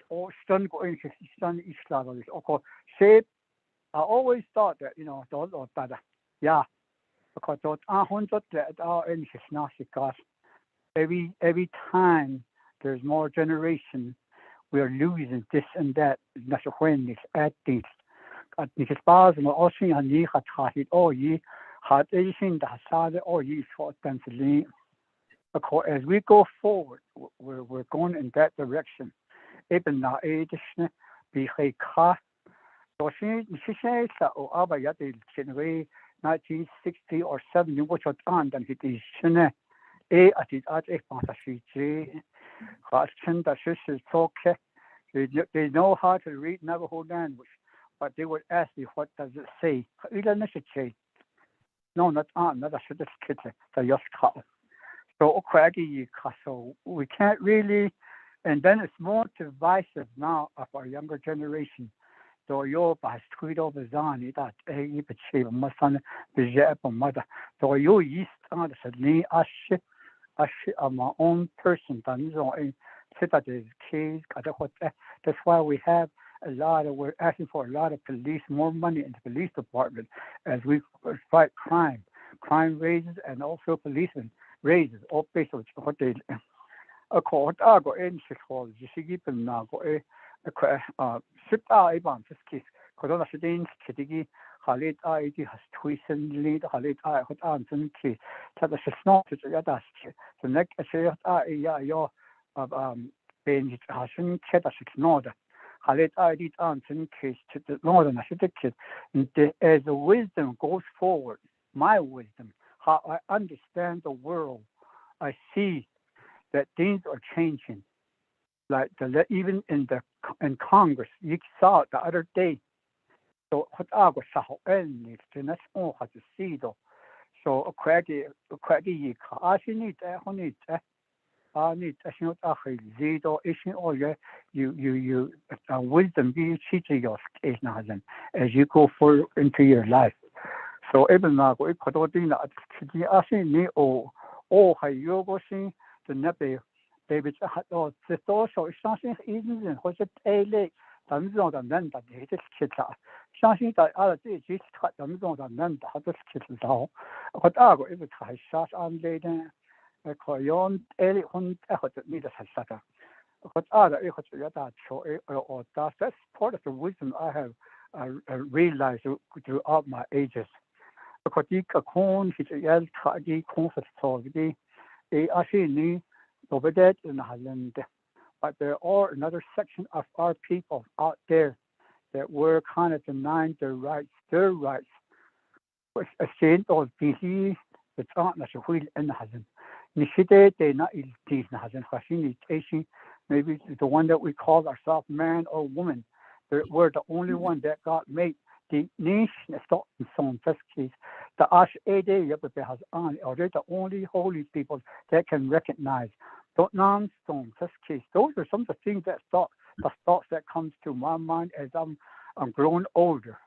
or stun going to stun each other. Okay, shape. I always thought that don't know better. Yeah, because those 100 that are in his because every time there's more generation, we are losing this and that. That's when it's at this. At this bars and also on ye had it all ye had anything that had all ye for Pennsylvania. As we go forward, we're going in that direction. Even now, edition be a car. So she says that over yet in 1960 or 70, which was on than it is. At it at a fantasy. They know how to read Navajo language, but they would ask me, what does it say? No, not on, not a certificate, the just call. So we can't really, and then it's more divisive now of our younger generation. So you by tweet over Zani that a achieve my son, the Jap mother. So you east on the Sydney, I am my own person, that's why we have we're asking for a lot of police, more money in the police department as we fight crime. Crime raises and also policemen raises, all based on what they accord. I go in Chicago, you see, keep them now go shipped out about this case. Corona Shadin, Kitty, Halit ID has twisted lead, Halit I hot answer case. So the snot is a dash. The next share your being Hassan Cheta six northern. Halit ID answer case to the northern kid. As the wisdom goes forward, my wisdom, how I understand the world, I see that things are changing. Like even in Congress, you saw it the other day. So what I was saying, that's all how to see though. So a craggy, I need I need zero issue all you wisdom be teaching your case as you go forward into your life. So even now, we put all things that I see me or how you go see the never. David the social is something easy and was it a lake. Them on the men that they just kids are. Something that other days just cut them on the men that have kids out. What I go every time shot on later. I call yon early on effort that need a sucker. What other efforts that show or that's part of the wisdom I have realized throughout my ages. Because you can call it yell, comfort for the I see over that in Holland, but there are another section of our people out there that were kind of denying their rights. Which a saint of DC, the aunt that wheel in Holland. Nishide, they not in these Holland, Hashini, maybe the one that we call ourselves man or woman. We're the only one that got made. The nation is not in some case. The Ash Ade has on, or they're the only holy people that can recognize. Don't non-stone case. Those are some of the things the thoughts that comes to my mind as I'm growing older.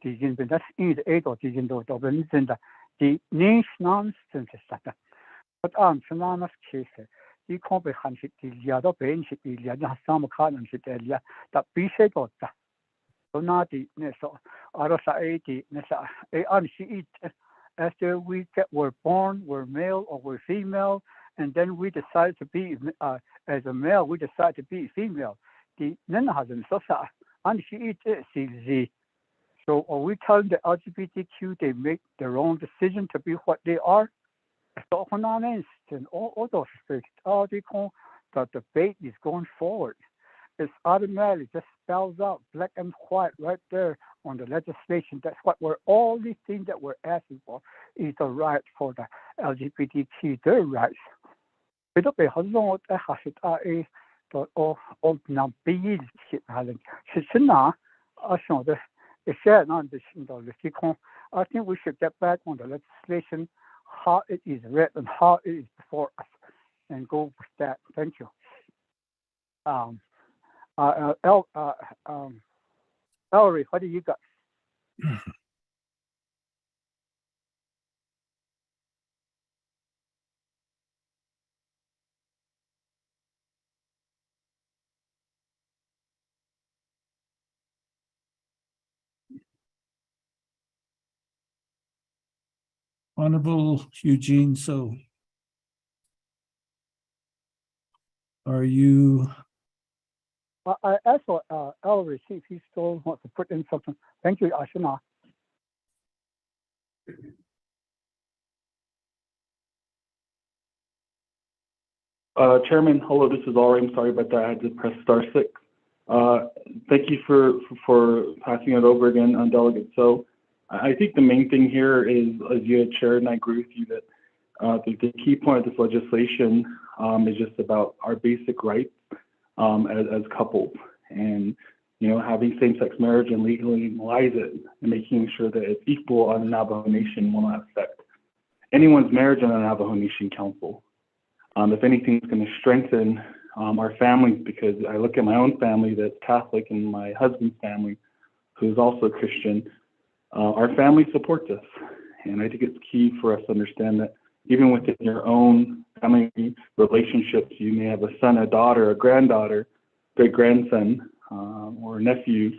dijen das is eto dijen do ben da die nicht nonsense sata but sananas case die kombe han sit die ja do ben sit die ja na sam kan sit ja da bi se do da so na die ne so aro sa e die ne sa e she eat after we're born, we're male or we're female, and then we decide to be as a male, we decide to be female. The Nenhazen Sosa and she eats. So are we telling the LGBTQ they make their own decision to be what they are? So all those things, the debate is going forward. It's automatically just spells out black and white right there on the legislation. That's what we're all these things that we're asking for is the right for the LGBTQ, their rights. We don't be husband has it or not be having Shishina. I saw the share on the I think we should get back on the legislation, how it is read and how it is before us, and go with that. Thank you. Ellery, what do you got? Honorable Eugene, so are you? I asked for Ellery, see if he still wants to put in something. Thank you, Ashina. Chairman, hello, this is Ari. I'm sorry about that. I had to press *6. Thank you for passing it over again on delegate. So I think the main thing here is, as you had shared, and I agree with you that the key point of this legislation is just about our basic rights as couples, and having same-sex marriage and legalize it and making sure that it's equal on the Navajo Nation will not affect anyone's marriage in the Navajo Nation Council. If anything, it's going to strengthen our families, because I look at my own family that's Catholic and my husband's family, who's also Christian. Our family supports us, and I think it's key for us to understand that even within your own family relationships, you may have a son, a daughter, a granddaughter, great-grandson, or a nephew,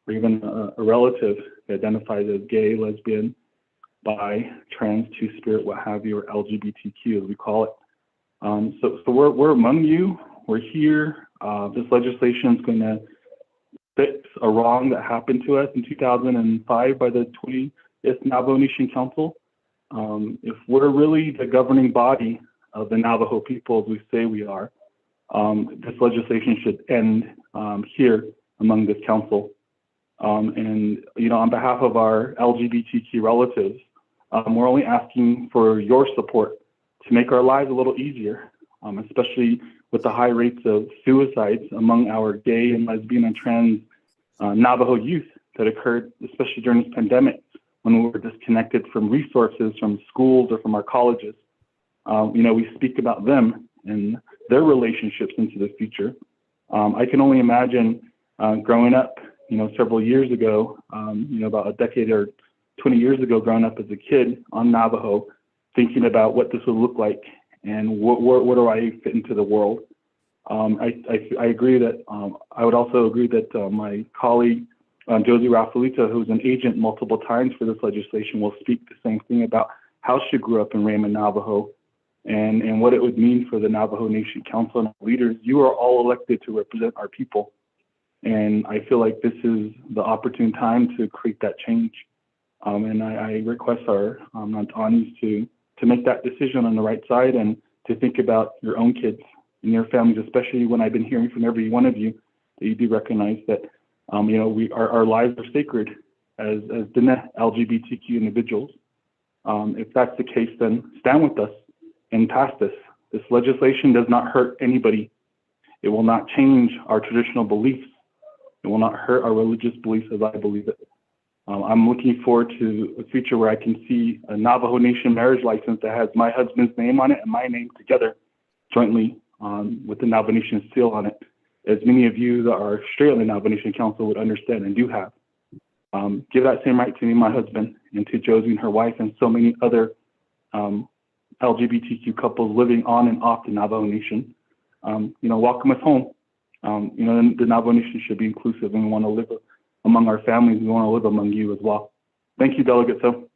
or even a relative that identifies as gay, lesbian, bi, trans, two-spirit, what have you, or LGBTQ, as we call it. So we're among you. We're here. This legislation is going to fix a wrong that happened to us in 2005 by the 20th Navajo Nation Council. If we're really the governing body of the Navajo people, as we say we are, this legislation should end here among this council. And on behalf of our LGBTQ relatives, we're only asking for your support to make our lives a little easier, especially with the high rates of suicides among our gay and lesbian and trans Navajo youth that occurred, especially during this pandemic, when we were disconnected from resources, from schools, or from our colleges. We speak about them and their relationships into the future. I can only imagine growing up, several years ago, about a decade or 20 years ago, growing up as a kid on Navajo, thinking about what this would look like and where do I fit into the world. I agree that I would also agree that my colleague Josie Rafaelita, who's an agent multiple times for this legislation, will speak the same thing about how she grew up in Raymond, Navajo, and what it would mean for the Navajo Nation Council and leaders. You are all elected to represent our people, and I feel like this is the opportune time to create that change. And I request our Nantanis to make that decision on the right side and to think about your own kids and your families, especially when I've been hearing from every one of you that you do recognize that our lives are sacred as the LGBTQ individuals. If that's the case, then stand with us and pass this. This legislation does not hurt anybody. It will not change our traditional beliefs. It will not hurt our religious beliefs as I believe it. I'm looking forward to a future where I can see a Navajo Nation marriage license that has my husband's name on it and my name together jointly with the Navajo Nation seal on it, as many of you that are straight on the Navajo Nation Council would understand and do have. Give that same right to me, my husband, and to Josie and her wife, and so many other LGBTQ couples living on and off the Navajo Nation. Welcome us home. The Navajo Nation should be inclusive, and we want to live among our families. We want to live among you as well. Thank you, Delegate. So.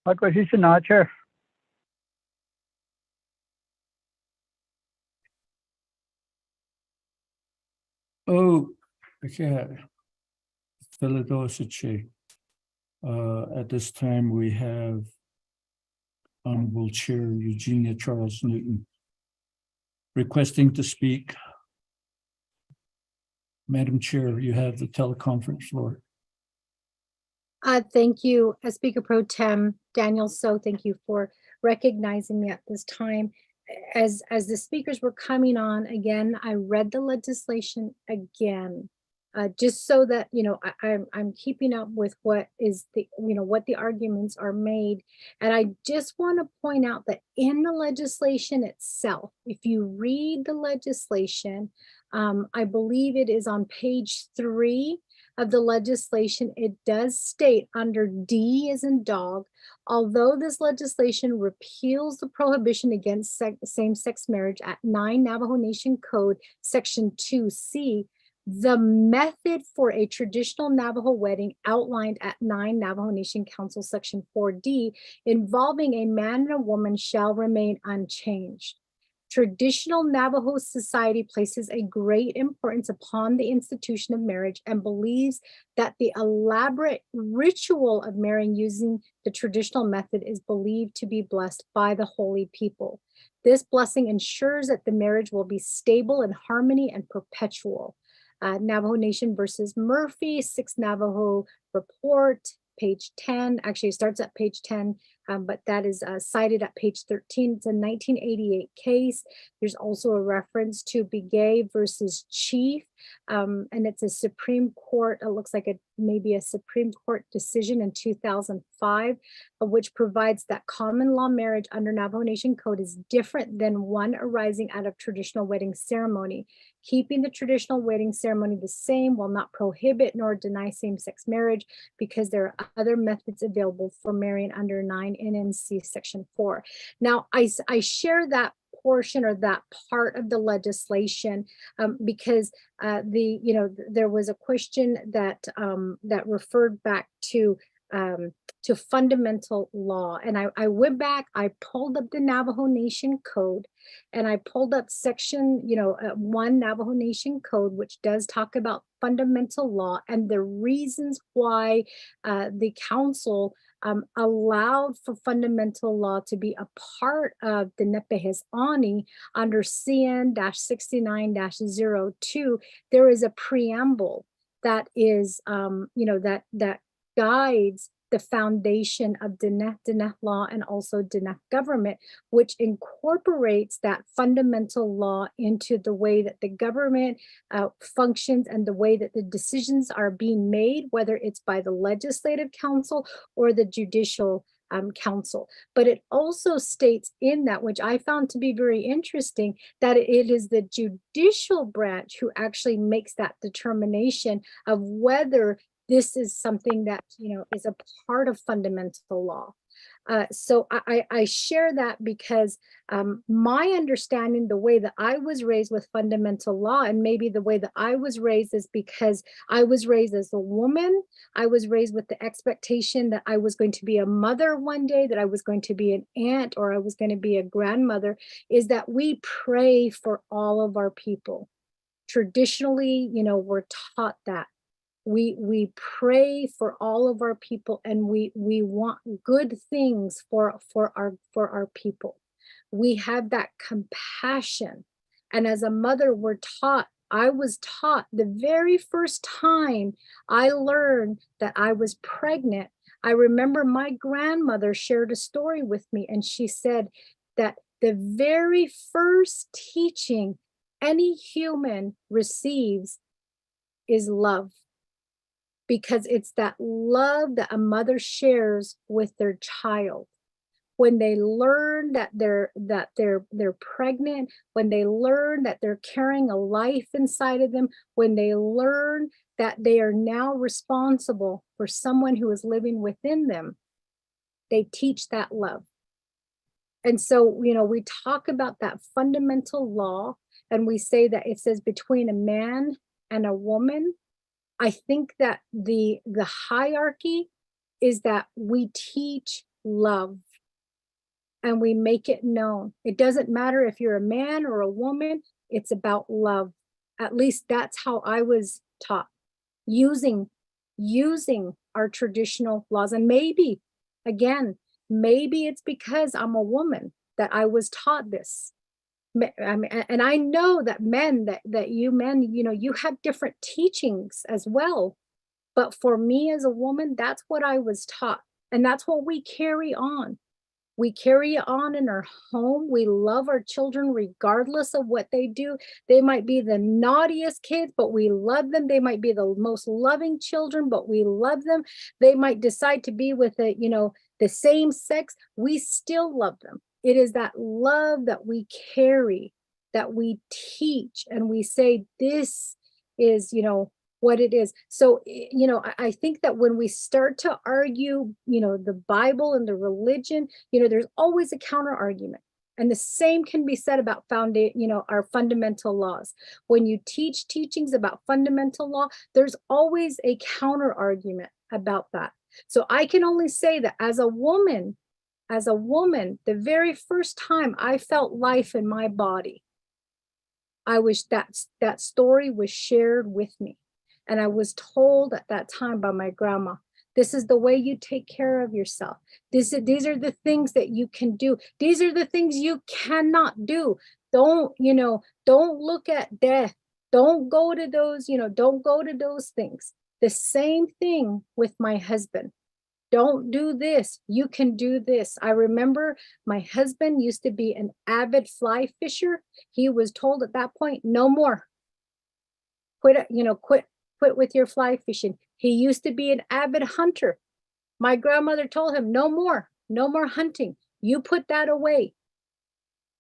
Acquisition, Chair. Oh, okay. Philadelphia. At this time, we have Honorable Chair Eugenia Charles Newton requesting to speak. Madam Chair, you have the teleconference floor. Thank you, Speaker Pro Tem Daniel. So thank you for recognizing me at this time. As the speakers were coming on, again, I read the legislation again, just so that, I'm keeping up with what is what the arguments are made. And I just want to point out that in the legislation itself, if you read the legislation, I believe it is on page 3 of the legislation, it does state under D as in dog, although this legislation repeals the prohibition against same-sex marriage at 9 Navajo Nation Code, Section 2C, the method for a traditional Navajo wedding outlined at 9 Navajo Nation Council, Section 4D, involving a man and a woman shall remain unchanged. Traditional Navajo society places a great importance upon the institution of marriage and believes that the elaborate ritual of marrying using the traditional method is believed to be blessed by the holy people. This blessing ensures that the marriage will be stable in harmony and perpetual. Navajo Nation versus Murphy, 6 Navajo report, page 10. Actually, it starts at page 10. But that is cited at page 13. It's a 1988 case. There's also a reference to Begay versus Chief, and it's a Supreme Court, it looks like maybe a Supreme Court decision in 2005, which provides that common law marriage under Navajo Nation Code is different than one arising out of traditional wedding ceremony. Keeping the traditional wedding ceremony the same will not prohibit nor deny same-sex marriage because there are other methods available for marrying under 9 NNC Section 4. Now, I share that portion or that part of the legislation because there was a question that that referred back to fundamental law, and I went back, I pulled up the Navajo Nation Code, and I pulled up section 1 Navajo Nation Code, which does talk about fundamental law and the reasons why the council allowed for fundamental law to be a part of the Naabik'íyáti under CN-69-02. There is a preamble that is, that guides the foundation of Diné law and also Diné government, which incorporates that fundamental law into the way that the government functions and the way that the decisions are being made, whether it's by the legislative council or the judicial council. But it also states in that, which I found to be very interesting, that it is the judicial branch who actually makes that determination of whether this is something that, is a part of fundamental law. So I share that because my understanding, the way that I was raised with fundamental law, and maybe the way that I was raised is because I was raised as a woman. I was raised with the expectation that I was going to be a mother one day, that I was going to be an aunt, or I was going to be a grandmother, is that we pray for all of our people. Traditionally, we're taught that. We pray for all of our people, and we want good things for our people. We have that compassion, and as a mother, I was taught the very first time I learned that I was pregnant. I remember my grandmother shared a story with me, and she said that the very first teaching any human receives is love. Because it's that love that a mother shares with their child. when they learn that they're pregnant, when they learn that they're carrying a life inside of them, when they learn that they are now responsible for someone who is living within them, they teach that love. And so, you know, we talk about that fundamental law, and we say that it says between a man and a woman. I think that the hierarchy is that we teach love and we make it known. It doesn't matter if you're a man or a woman, it's about love. At least that's how I was taught, using our traditional laws. And maybe, again, maybe it's because I'm a woman that I was taught this. I mean, and I know that you men, you know, you have different teachings as well. But for me as a woman, that's what I was taught. And that's what we carry on. We carry it on in our home. We love our children regardless of what they do. They might be the naughtiest kids, but we love them. They might be the most loving children, but we love them. They might decide to be with the same sex. We still love them. It is that love that we carry, that we teach, and we say, this is, what it is. So, I think that when we start to argue, the Bible and the religion, there's always a counter argument. And the same can be said about our fundamental laws. When you teach teachings about fundamental law, there's always a counter argument about that. So I can only say that as a woman, the very first time I felt life in my body, that story was shared with me. And I was told at that time by my grandma, this is the way you take care of yourself. These are the things that you can do. These are the things you cannot do. Don't look at death. Don't go to those, don't go to those things. The same thing with my husband. Don't do this. You can do this. I remember my husband used to be an avid fly fisher. He was told at that point, no more. Quit with your fly fishing. He used to be an avid hunter. My grandmother told him, no more hunting. You put that away.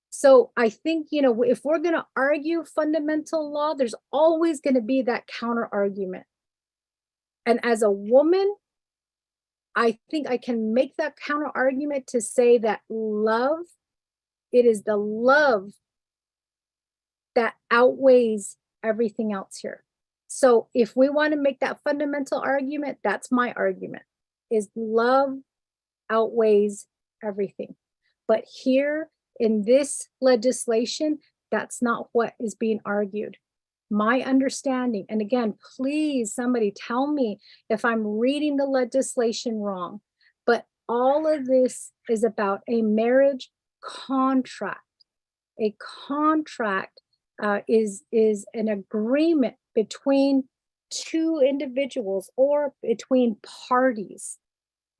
So I think, if we're going to argue fundamental law, there's always going to be that counter argument. And as a woman, I think I can make that counter argument to say that love, it is the love that outweighs everything else here. So if we want to make that fundamental argument, that's my argument, is love outweighs everything. But here in this legislation, that's not what is being argued. My understanding, and again, please, somebody tell me if I'm reading the legislation wrong, but all of this is about a marriage contract. A contract is an agreement between two individuals or between parties.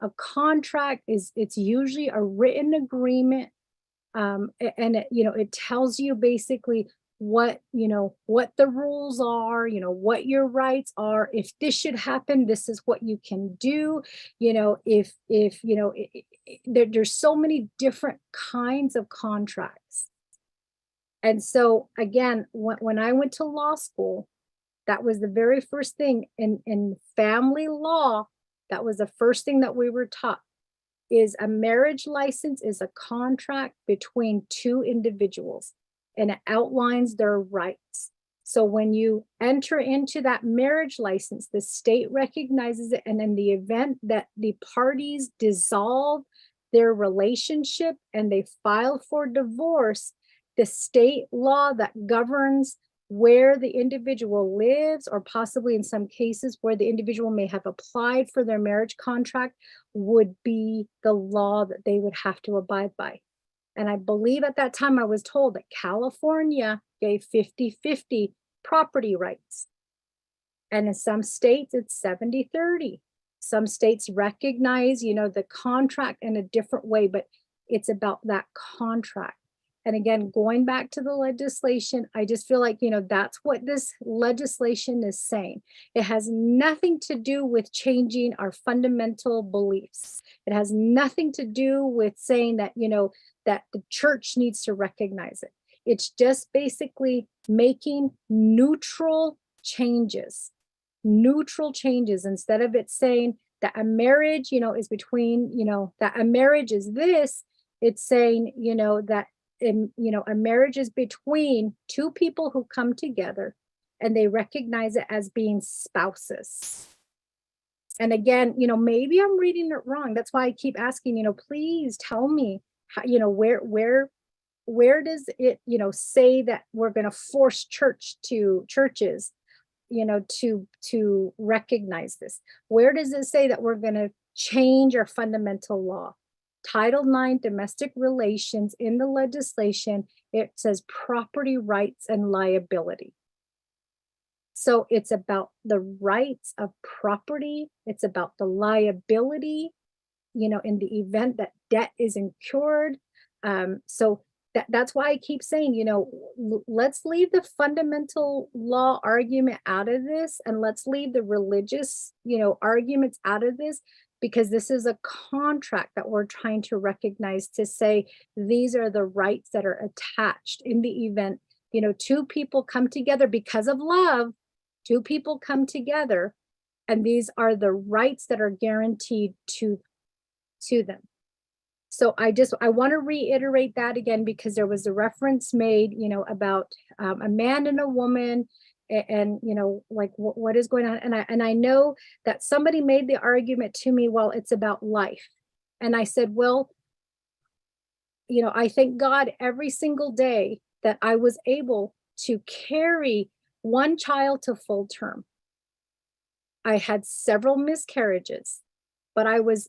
A contract it's usually a written agreement, and it tells you basically what the rules are, what your rights are. If this should happen, this is what you can do. There's so many different kinds of contracts. And so again, when I went to law school, that was the very first thing in family law. That was the first thing that we were taught, is a marriage license is a contract between two individuals, and it outlines their rights. So when you enter into that marriage license, the state recognizes it. And in the event that the parties dissolve their relationship and they file for divorce, the state law that governs where the individual lives, or possibly in some cases where the individual may have applied for their marriage contract, would be the law that they would have to abide by. And I believe at that time I was told that California gave 50-50 property rights. And in some states it's 70-30. Some states recognize, the contract in a different way, but it's about that contract. And again, going back to the legislation, I just feel like, that's what this legislation is saying. It has nothing to do with changing our fundamental beliefs. It has nothing to do with saying that, that the church needs to recognize it. It's just basically making neutral changes instead of it saying that a marriage, is between, that a marriage is this. It's saying, that a marriage is between two people who come together and they recognize it as being spouses. And again, maybe I'm reading it wrong. That's why I keep asking, please tell me how, where does it, say that we're going to force churches, to recognize this? Where does it say that we're going to change our fundamental law? Title IX, domestic relations, in the legislation, it says property rights and liability. So it's about the rights of property. It's about the liability, in the event that debt is incurred. So that's why I keep saying, let's leave the fundamental law argument out of this, and let's leave the religious, arguments out of this, because this is a contract that we're trying to recognize, to say these are the rights that are attached in the event, two people come together because of love, two people come together, and these are the rights that are guaranteed to them. So I want to reiterate that again, because there was a reference made, about a man and a woman, and like what is going on. And I know that somebody made the argument to me, well, it's about life. And I said, well, I thank God every single day that I was able to carry one child to full term. I had several miscarriages, but I was,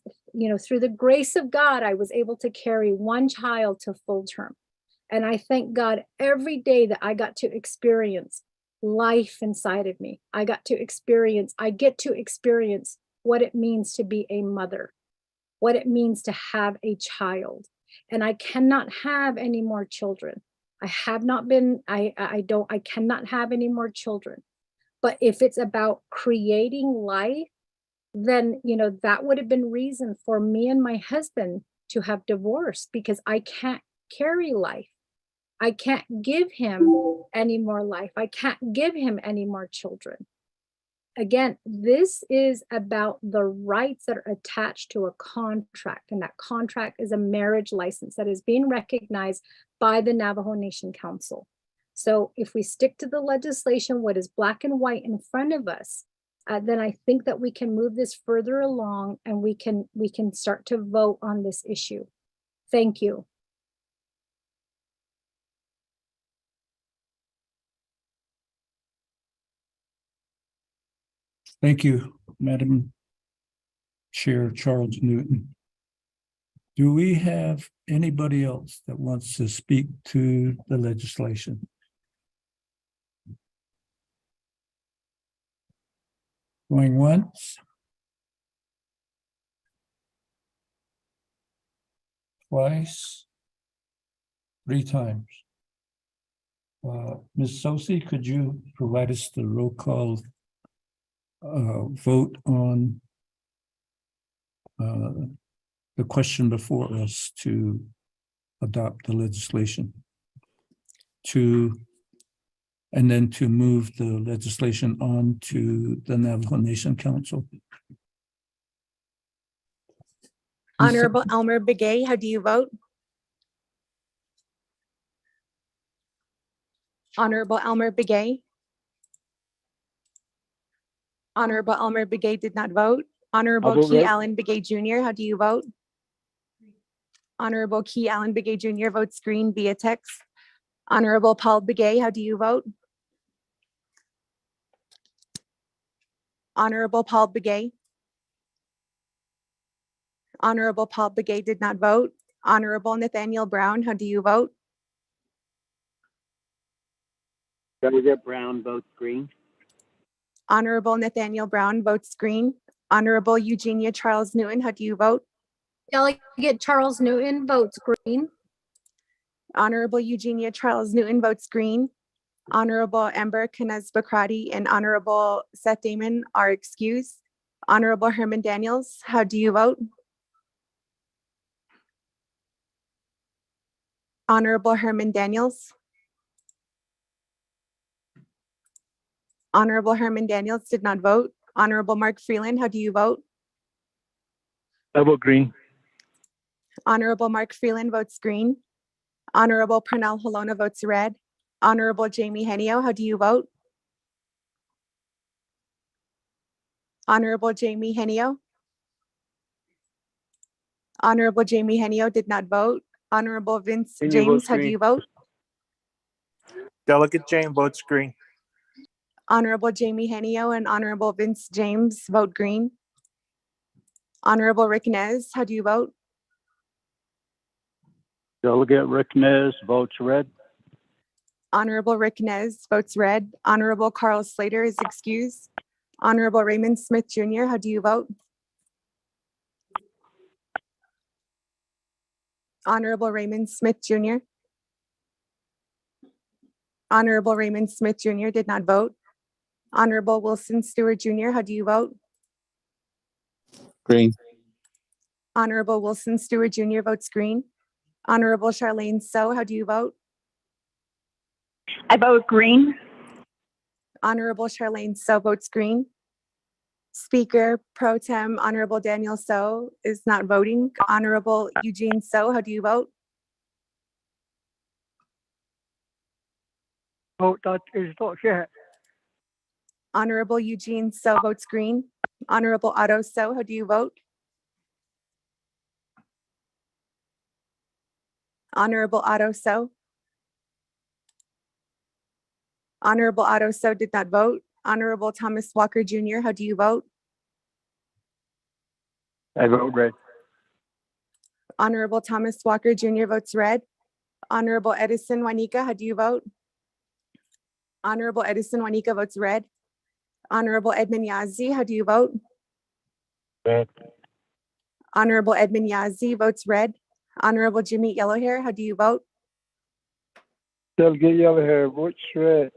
through the grace of God, I was able to carry one child to full term. And I thank God every day that I got to experience life inside of me. I get to experience what it means to be a mother, what it means to have a child. And I cannot have any more children. I cannot have any more children. But if it's about creating life, then, that would have been reason for me and my husband to have divorced, because I can't carry life. I can't give him any more life. I can't give him any more children. Again, this is about the rights that are attached to a contract, and that contract is a marriage license that is being recognized by the Navajo Nation Council. So if we stick to the legislation, what is black and white in front of us, then I think that we can move this further along, and we can start to vote on this issue. Thank you. Thank you, Madam Chair Charles Newton. Do we have anybody else that wants to speak to the legislation? Going once? Twice? 3 times? Ms. Sosi, could you provide us the roll call vote on the question before us to adopt the legislation, and then to move the legislation on to the Navajo Nation Council? Honorable Elmer Begay, how do you vote? Honorable Elmer Begay? Honorable Elmer Begay did not vote. Honorable vote Key right. Allen Begay Jr., how do you vote? Honorable Key Allen Begay Jr. votes green via text. Honorable Paul Begay, how do you vote? Honorable Paul Begay? Honorable Paul Begay did not vote. Honorable Nathaniel Brown, how do you vote? Delegate Brown votes green. Honorable Nathaniel Brown votes green. Honorable Eugenia Charles Newton, how do you vote? Delegate Charles Newton votes green. Honorable Eugenia Charles Newton votes green. Honorable Amber Kines Bakrati and Honorable Seth Damon are excused. Honorable Herman Daniels, how do you vote? Honorable Herman Daniels. Honorable Herman Daniels did not vote. Honorable Mark Freeland, how do you vote? I vote green. Honorable Mark Freeland votes green. Honorable Pernell Halona votes red. Honorable Jamie Henio, how do you vote? Honorable Jamie Henio. Honorable Jamie Henio did not vote. Honorable Vince Henio James, votes how do green. you vote? Delegate James votes green. Honorable Jamie Henio and Honorable Vince James vote green. Honorable Rick Nez, how do you vote? Delegate Rick Nez votes red. Honorable Rick Nez votes red. Honorable Carl Slater is excused. Honorable Raymond Smith Jr., how do you vote? Honorable Raymond Smith Jr. Honorable Raymond Smith Jr. did not vote. Honorable Wilson Stewart Jr., how do you vote? Green. Honorable Wilson Stewart Jr. votes green. Honorable Charlene So, how do you vote? I vote green. Honorable Charlene So votes green. Speaker Pro Tem Honorable Daniel So is not voting. Honorable Eugene So, how do you vote? Vote that is not yet. Honorable Eugene So votes green. Honorable Otto So, how do you vote? Honorable Otto So. Honorable Otto So did not vote. Honorable Thomas Walker Jr., how do you vote? I vote red. Honorable Thomas Walker Jr. votes red. Honorable Edison Juanica, how do you vote? Honorable Edison Juanica votes red. Honorable Edmund Yazzie, how do you vote? Red. Honorable Edmund Yazzie votes red. Honorable Jimmy Yellowhair, how do you vote? Delegate Yellowhair votes red.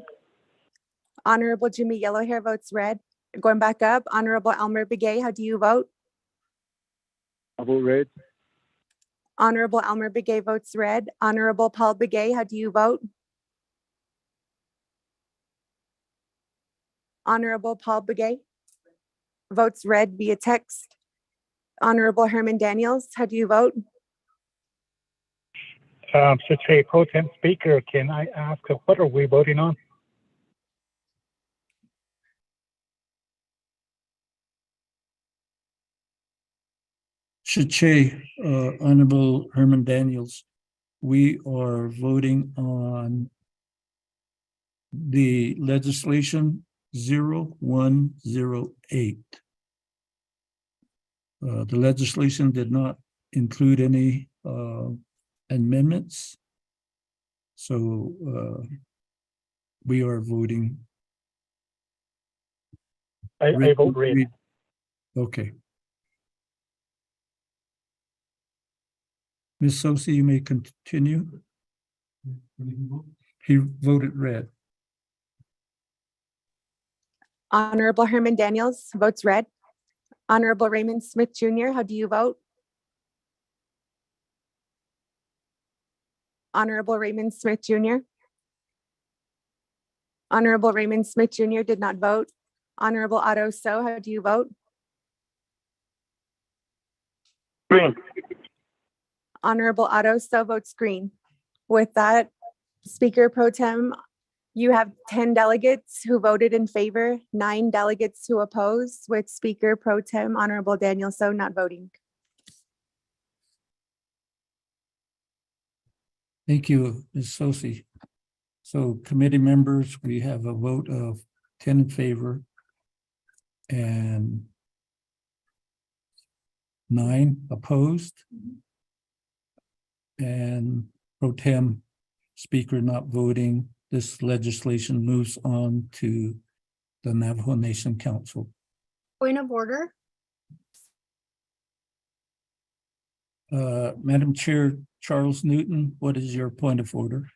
Honorable Jimmy Yellowhair votes red. Going back up, Honorable Elmer Begay, how do you vote? I vote red. Honorable Elmer Begay votes red. Honorable Paul Begay, how do you vote? Honorable Paul Begay votes red via text. Honorable Herman Daniels, how do you vote? Secretary Pro Tem Speaker, can I ask what are we voting on? Shache, Honorable Herman Daniels, we are voting on the legislation 0108. The legislation did not include any amendments. So we are voting. I vote red. Okay. Ms. Sosi, you may continue. He voted red. Honorable Herman Daniels votes red. Honorable Raymond Smith Jr., how do you vote? Honorable Raymond Smith Jr. Honorable Raymond Smith Jr. did not vote. Honorable Otto So, how do you vote? Green. Honorable Otto So votes green. With that, Speaker Pro Tem, you have 10 delegates who voted in favor, 9 delegates who oppose, with Speaker Pro Tem Honorable Daniel So not voting. Thank you, Ms. Sosi. So committee members, we have a vote of 10 in favor and 9 opposed. And Pro Tem Speaker not voting, this legislation moves on to the Navajo Nation Council. Point of order. Madam Chair, Charles Newton, what is your point of order?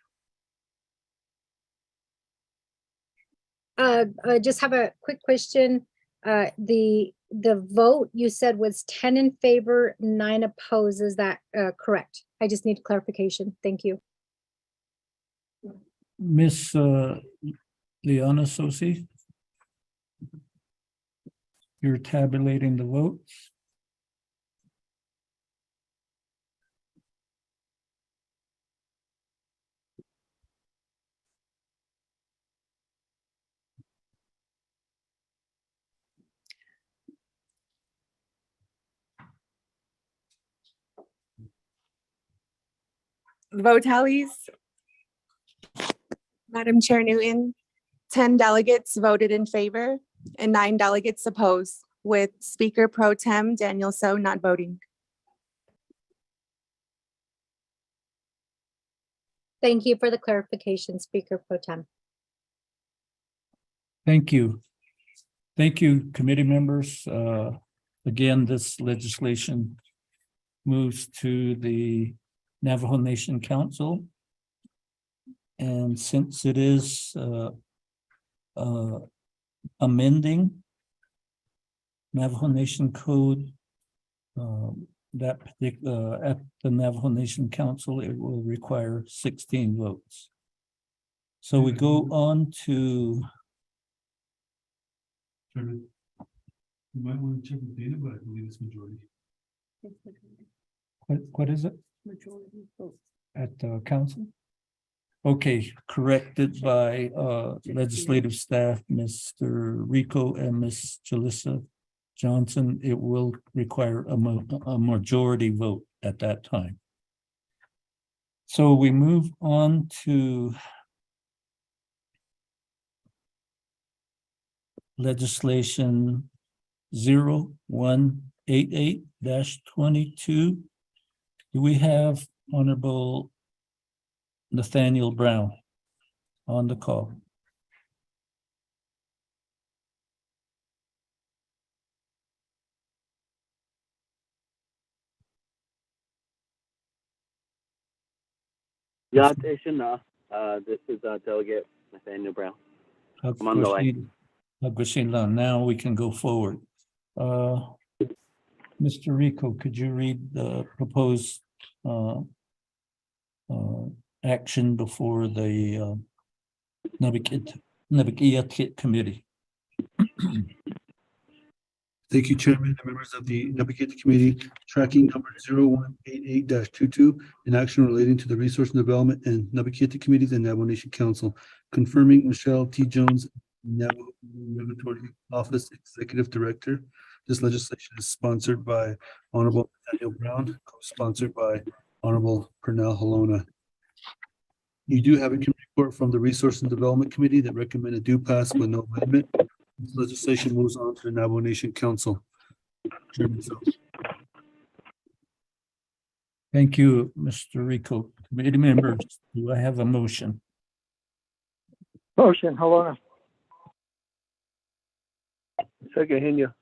I just have a quick question. The vote you said was 10 in favor, 9 opposed. Is that correct? I just need clarification. Thank you. Miss Liana Sosi? You're tabulating the votes. Vote tallies. Madam Chair Newton, 10 delegates voted in favor and 9 delegates opposed, with Speaker Pro Tem Daniel So not voting. Thank you for the clarification, Speaker Pro Tem. Thank you. Thank you, committee members. Again, this legislation moves to the Navajo Nation Council. And since it is amending Navajo Nation Code, that particular at the Navajo Nation Council, it will require 16 votes. So we go on to. Chairman, you might want to check the data, but I believe it's majority. What is it Majority vote. at the council? Okay, corrected by legislative staff, Mr. Rico and Ms. Jalissa Johnson. It will require a majority vote at that time. So we move on to legislation 0188-22. Do we have Honorable Nathaniel Brown on the call? Yat Ishana, this is Delegate Nathaniel Brown. I'm on the way. Now we can go forward. Mr. Rico, could you read the proposed action before the Naabik'íyáti committee? Thank you, Chairman and members of the Naabik'íyáti Committee. Tracking number 0188-22, an action relating to the Resource and Development and Naabik'íyáti Committees and Navajo Nation Council, confirming Michelle T. Jones, Navajo Regulatory Office Executive Director. This legislation is sponsored by Honorable Daniel Brown, co-sponsored by Honorable Pernell Halona. You do have a committee report from the Resource and Development Committee that recommended do pass with no amendment. This legislation moves on to the Navajo Nation Council. Chairman So. Thank you, Mr. Rico. Committee members, do I have a motion? Motion, Halona. Second, Henya.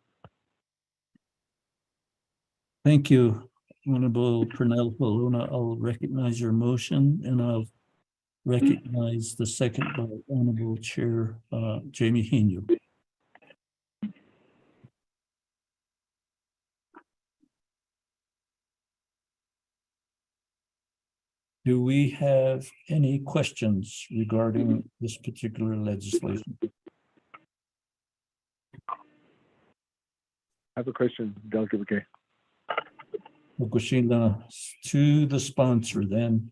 Thank you, Honorable Pernell Halona. I'll recognize your motion and I'll recognize the second by Honorable Chair Jamie Henu. Do we have any questions regarding this particular legislation? I have a question, Delegate McKay. Fukushima, to the sponsor then,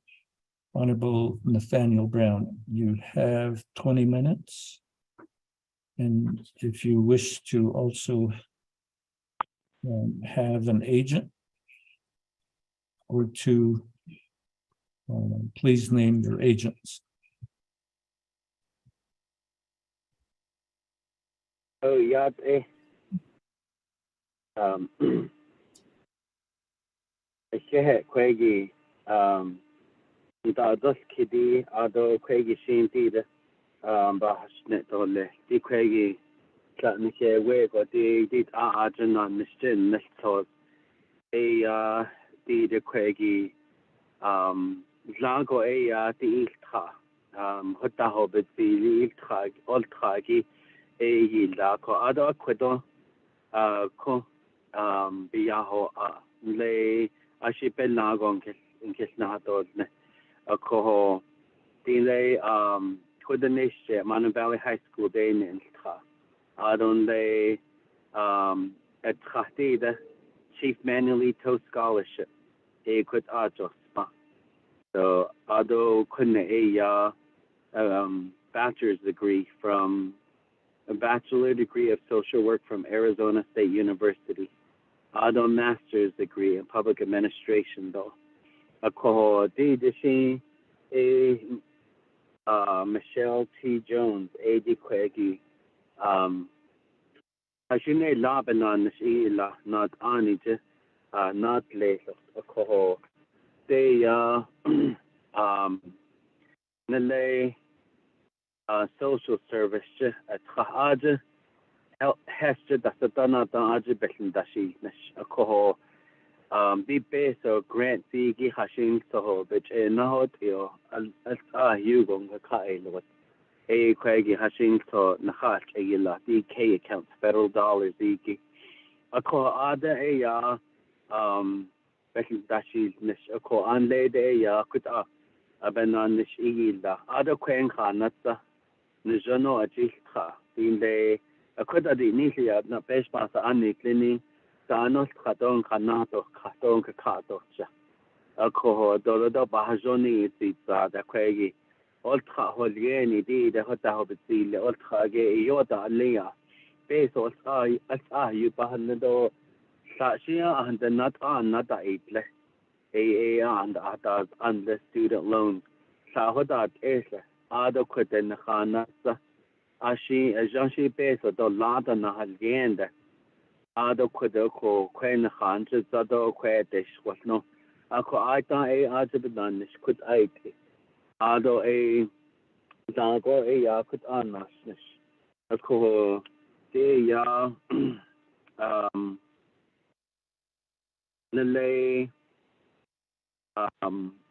Honorable Nathaniel Brown, you have 20 minutes. And if you wish to also have an agent or two, please name your agents. Oh, Yat Shehe Quaggy, the Kiddy, Ado Quaggy Shinty, Bahasnet Ole, the Quaggy, Catnike Wig, or the Arjun on the Stin, next talk, the Quaggy, Naabik'íyáti iltha. Hutaho bitbili iltha olthagi yila ko ado kwedo ko biyaho le ashipel nagon kes nahatodne ko dile kwedanishe Manu Valley High School day iltha. Adon le at the Chief Manuelito Scholarship. Quit ajo spa. So ado kunne bachelor's degree from a bachelor degree of social work from Arizona State University. Ado master's degree in public administration though. Ako di dishi Michelle T. Jones, A.D. Kwegi. Ashine Labanon Shila not Anije, not later. Ako they Nele social service at Haja Hester Dasatana Daji Bekin Dashi Ako be base or grant Zigi Hashing Soho, which a Nahotio Hugo Kai Lord. A Craigie Hashing to Nahat Ayla DK accounts federal dollars Zigi. Ako Ada Bekin Dashi Nish Ako Anle de Kuta Abenan Nish Ila Ada Quang Hanata Nijano Ajika Dinde Akuta di Nisia na Peshpasa Anni Clini Danos Katon Kanato Katon Kakato Ako Dolodo Bahajoni Tita da Craigie Ultra Holieni di the Hota Hobbitile Ultra Gay Yota Lea Base or you Bahanado Sashia and the not on not eightle AA and Atas and the student loans Sahodat Esla Ado Quitten Hanasa Ashi Ajanshi Base or the Lada Nahalienda Ado Quidoko Quen Hanches Ado Quetish was no Ako Aita A Ajabanish could eat Ado a Dago a Yakut Anasnish. Ako de Nele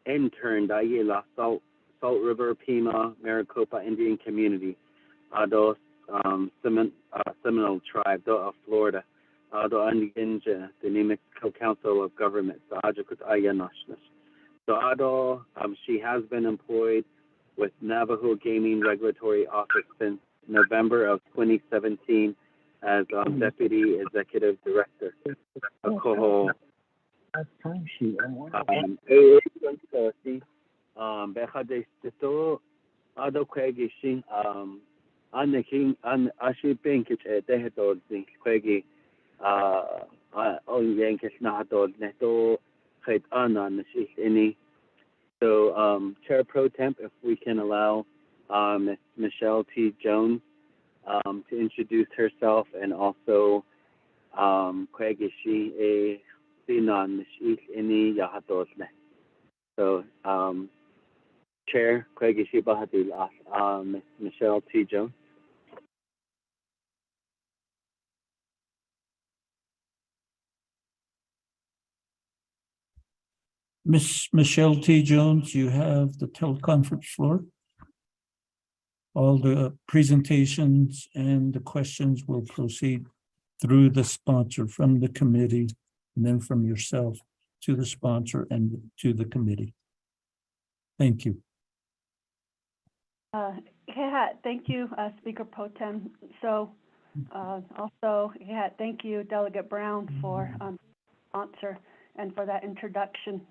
intern Dayela Salt River Pima Maricopa Indian Community. Ado Seminole Tribe of Florida. Ado Anginja, the New Mexico Council of Governments. Ajakut Ayanashnish. So Ado, she has been employed with Navajo Gaming Regulatory Office since November of 2017 as Deputy Executive Director. Ako Behade Stito Ado Kwegi Anaking Ashi Pinkich Dehedod Kwegi Yankis Nahadod Neto Kait Anan Any. So Chair Pro Temp, if we can allow Ms. Michelle T. Jones to introduce herself and also Kwegi Shi A Sinan Any Yahatosne. So Chair Kwegi Shi Bahadil Ms. Michelle T. Jones. Miss Michelle T. Jones, you have the teleconference floor. All the presentations and the questions will proceed through the sponsor from the committee, and then from yourself to the sponsor and to the committee. Thank you. Thank you, Speaker Pro Tem. So also, thank you, Delegate Brown, for sponsor and for that introduction,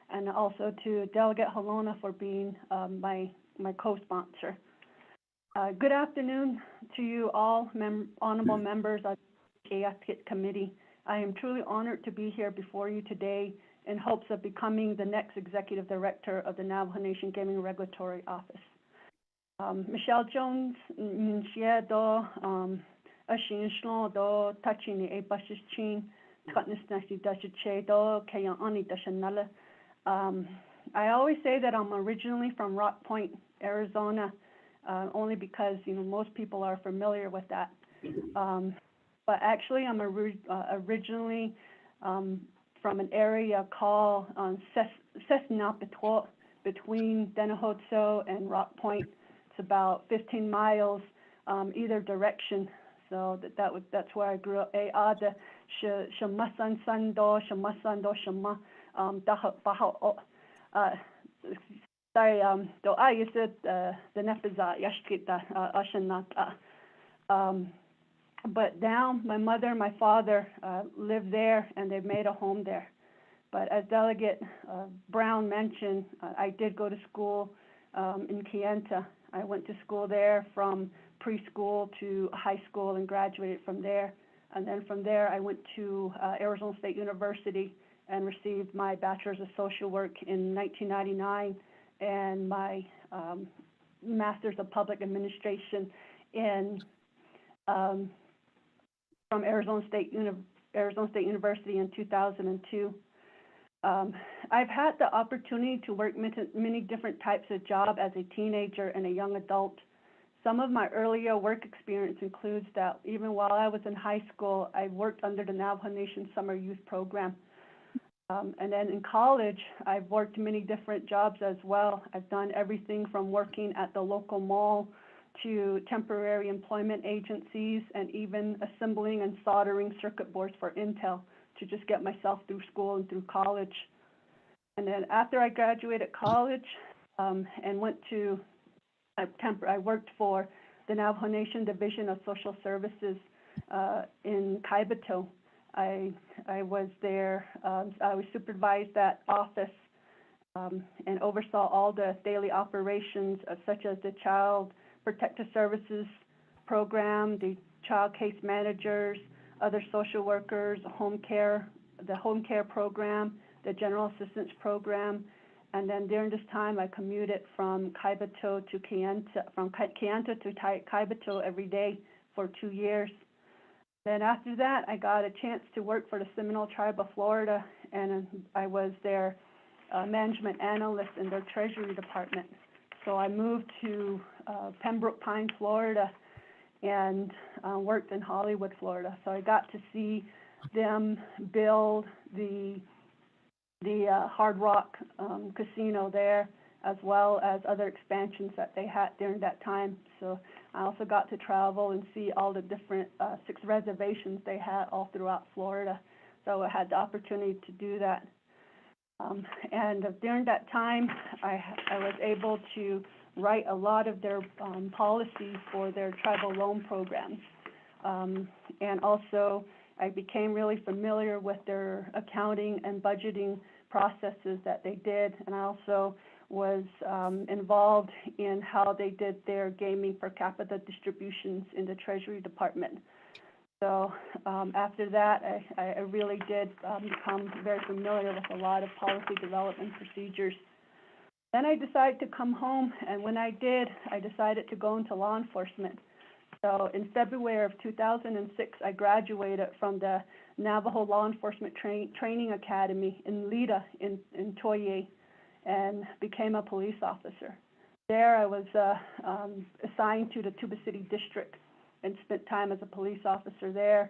and also to Delegate Halona for being my co-sponsor. Good afternoon to you all, honorable members of the Naabik'íyáti Committee. I am truly honored to be here before you today in hopes of becoming the next Executive Director of the Navajo Nation Gaming Regulatory Office. Michelle Jones, I always say that I'm originally from Rock Point, Arizona, only because most people are familiar with that. But actually, I'm originally from an area called Naabik'íyáti between Dennehotso and Rock Point. It's about 15 miles either direction. So that's where I grew up. Ada shemasan sando shema daha. Sorry, do I you said the nepiza yashkita ashanata. But now my mother and my father live there, and they've made a home there. But as Delegate Brown mentioned, I did go to school in Kayenta. I went to school there from preschool to high school and graduated from there. And then from there, I went to Arizona State University and received my Bachelor's of Social Work in 1999 and my Master's of Public Administration in from Arizona State University in 2002. I've had the opportunity to work many different types of jobs as a teenager and a young adult. Some of my earlier work experience includes that even while I was in high school, I worked under the Navajo Nation Summer Youth Program. And then in college, I've worked many different jobs as well. I've done everything from working at the local mall to temporary employment agencies and even assembling and soldering circuit boards for Intel to just get myself through school and through college. And then after I graduated college and went to, I worked for the Navajo Nation Division of Social Services in Kaibito. I was there, I supervised that office and oversaw all the daily operations such as the Child Protective Services program, the child case managers, other social workers, the home care program, the general assistance program. And then during this time, I commuted from Kaibito to Kayenta, from Kayenta to Kaibito every day for 2 years. Then after that, I got a chance to work for the Seminole Tribe of Florida, and I was their management analyst in their Treasury Department. So I moved to Pembroke Pines, Florida, and worked in Hollywood, Florida. So I got to see them build the Hard Rock casino there, as well as other expansions that they had during that time. So I also got to travel and see all the different 6 reservations they had all throughout Florida. So I had the opportunity to do that. And during that time, I was able to write a lot of their policies for their tribal loan programs. And also, I became really familiar with their accounting and budgeting processes that they did. And I also was involved in how they did their gaming per capita distributions in the Treasury Department. So after that, I really did become very familiar with a lot of policy development procedures. Then I decided to come home, and when I did, I decided to go into law enforcement. So in February of 2006, I graduated from the Navajo Law Enforcement Training Academy in Lida in Toye, and became a police officer. There I was assigned to the Tuba City District and spent time as a police officer there.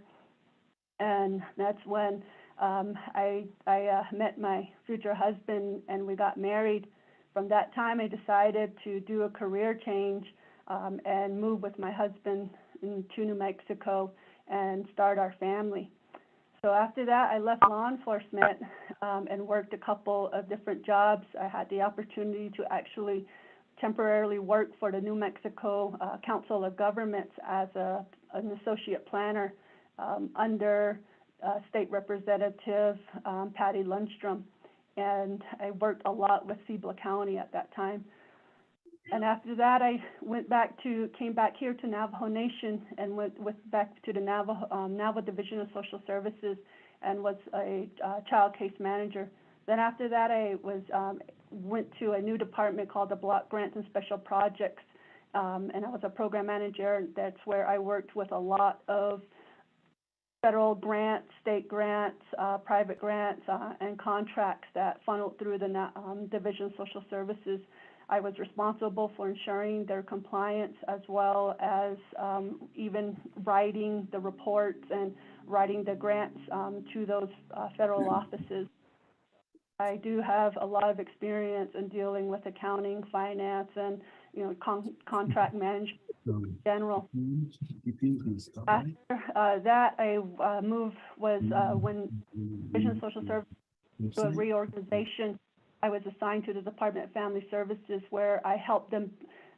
And that's when I met my future husband and we got married. From that time, I decided to do a career change and move with my husband to New Mexico and start our family. So after that, I left law enforcement and worked a couple of different jobs. I had the opportunity to actually temporarily work for the New Mexico Council of Governments as an associate planner under State Representative Patty Lundstrom. And I worked a lot with Cibola County at that time. And after that, I came back here to Navajo Nation and went back to the Navajo Division of Social Services and was a child case manager. Then after that, I went to a new department called the Block Grants and Special Projects, and I was a program manager. That's where I worked with a lot of federal grants, state grants, private grants, and contracts that funneled through the Division of Social Services. I was responsible for ensuring their compliance as well as even writing the reports and writing the grants to those federal offices. I do have a lot of experience in dealing with accounting, finance, and contract management in general. After that, a move was when Division of Social Services to a reorganization. I was assigned to the Department of Family Services, where I helped them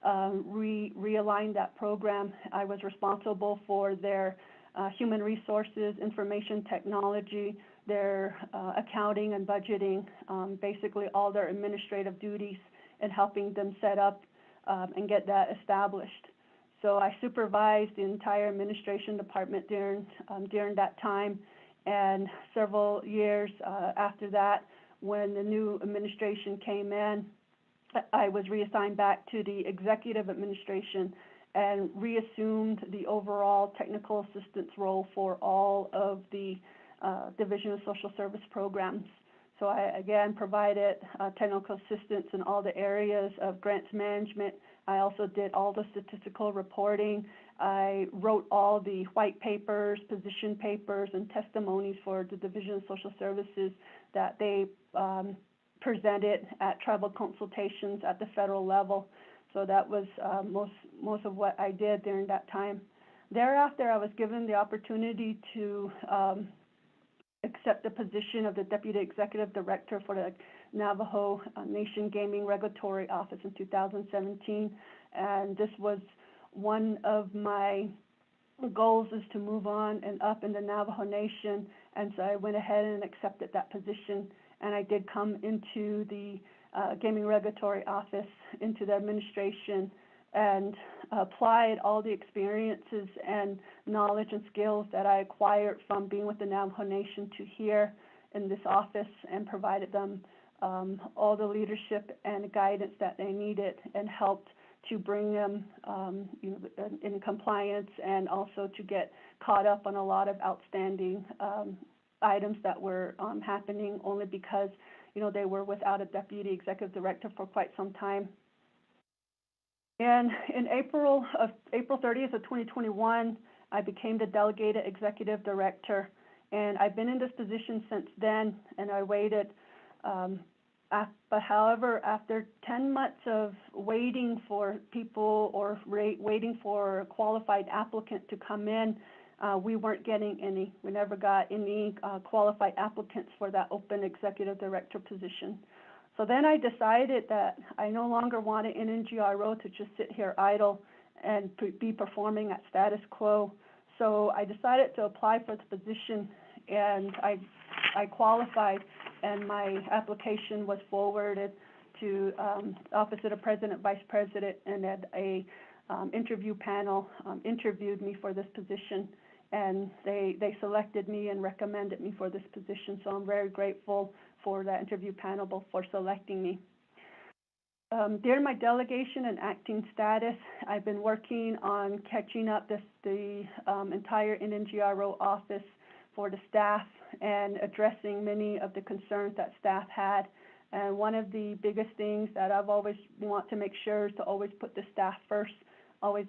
realign that program. I was responsible for their human resources, information technology, their accounting and budgeting, basically all their administrative duties, and helping them set up and get that established. So I supervised the entire administration department during that time, and several years after that, when the new administration came in, I was reassigned back to the executive administration and reassumed the overall technical assistance role for all of the Division of Social Service programs. So I, again, provided technical assistance in all the areas of grants management. I also did all the statistical reporting. I wrote all the white papers, position papers, and testimonies for the Division of Social Services that they presented at tribal consultations at the federal level. So that was most of what I did during that time. Thereafter, I was given the opportunity to accept the position of the Deputy Executive Director for the Navajo Nation Gaming Regulatory Office in 2017. And this was one of my goals, is to move on and up in the Navajo Nation. And so I went ahead and accepted that position. And I did come into the Gaming Regulatory Office, into the administration, and applied all the experiences and knowledge and skills that I acquired from being with the Navajo Nation to here in this office, and provided them all the leadership and guidance that they needed, and helped to bring them in compliance, and also to get caught up on a lot of outstanding items that were happening, only because they were without a deputy executive director for quite some time. And in April 30th of 2021, I became the delegated executive director, and I've been in this position since then. And I waited, but however, after 10 months of waiting for people, or waiting for a qualified applicant to come in, we weren't getting any. We never got any qualified applicants for that open executive director position. So then I decided that I no longer wanted an NGRO to just sit here idle and be performing at status quo. So I decided to apply for the position, and I qualified, and my application was forwarded to Office of the President, Vice President, and then a interview panel interviewed me for this position. And they selected me and recommended me for this position. So I'm very grateful for that interview panel for selecting me. During my delegation and acting status, I've been working on catching up the entire NNGRO office for the staff, and addressing many of the concerns that staff had. And one of the biggest things that I've always want to make sure is to always put the staff first. Always,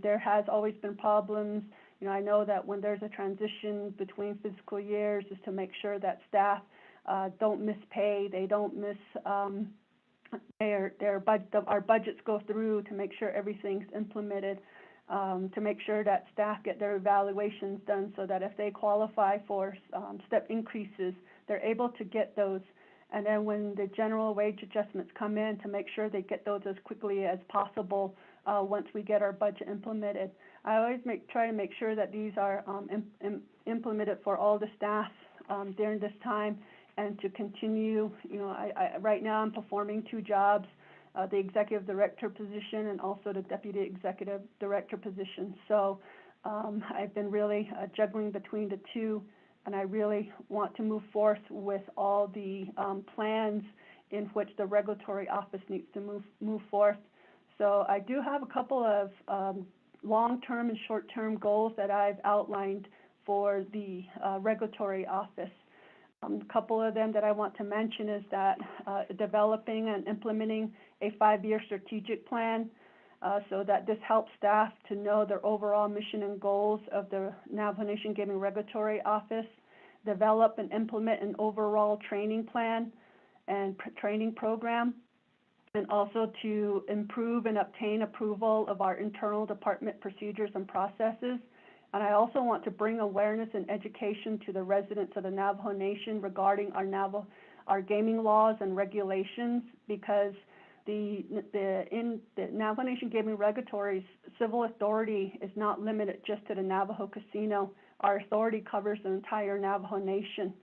there has always been problems. I know that when there's a transition between fiscal years, is to make sure that staff don't miss pay, they don't miss our budgets go through, to make sure everything's implemented, to make sure that staff get their evaluations done, so that if they qualify for step increases, they're able to get those. And then when the general wage adjustments come in, to make sure they get those as quickly as possible once we get our budget implemented. I always try to make sure that these are implemented for all the staff during this time, and to continue. Right now I'm performing 2 jobs, the executive director position and also the deputy executive director position. So I've been really juggling between the 2, and I really want to move forth with all the plans in which the regulatory office needs to move forth. So I do have a couple of long-term and short-term goals that I've outlined for the regulatory office. A couple of them that I want to mention is that developing and implementing a 5-year strategic plan, so that this helps staff to know their overall mission and goals of the Navajo Nation Gaming Regulatory Office. develop and implement an overall training plan and training program, and also to improve and obtain approval of our internal department procedures and processes. And I also want to bring awareness and education to the residents of the Navajo Nation regarding our gaming laws and regulations, because the Navajo Nation Gaming Regulatory's civil authority is not limited just to the Navajo Casino. Our authority covers the entire Navajo Nation.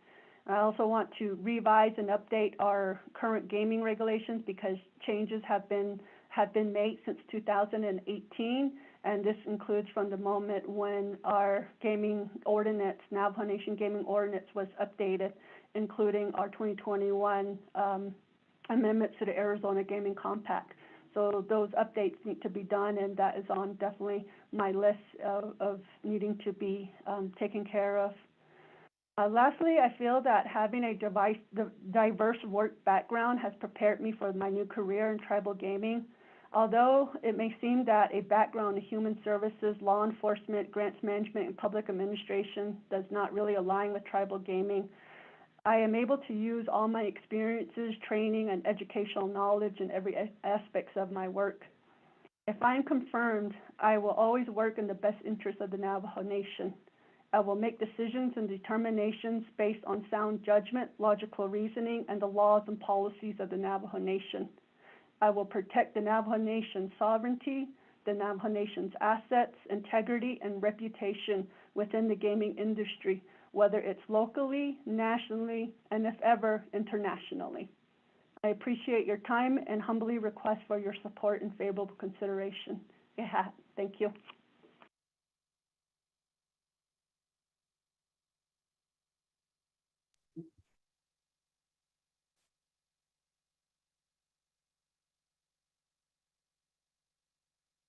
I also want to revise and update our current gaming regulations because changes have been made since 2018, and this includes from the moment when our gaming ordinance, Navajo Nation Gaming Ordinance, was updated, including our 2021 amendments to the Arizona Gaming Compact. So those updates need to be done, and that is on definitely my list of needing to be taken care of. Lastly, I feel that having a diverse work background has prepared me for my new career in tribal gaming. Although it may seem that a background in human services, law enforcement, grants management, and public administration does not really align with tribal gaming, I am able to use all my experiences, training, and educational knowledge in every aspect of my work. If I am confirmed, I will always work in the best interest of the Navajo Nation. I will make decisions and determinations based on sound judgment, logical reasoning, and the laws and policies of the Navajo Nation. I will protect the Navajo Nation's sovereignty, the Navajo Nation's assets, integrity, and reputation within the gaming industry, whether it's locally, nationally, and if ever, internationally. I appreciate your time and humbly request for your support and favorable consideration. Yeah, thank you.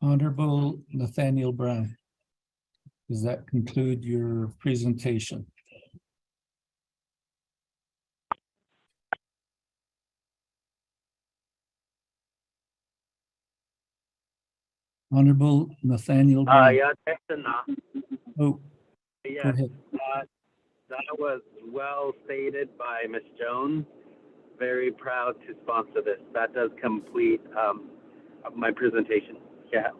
Honorable Nathaniel Brown, does that conclude your presentation? Honorable Nathaniel Brown. Yeah, that's enough. Oh, Yes, go ahead. that was well stated by Ms. Jones. Very proud to sponsor this. That does complete my presentation. Yeah.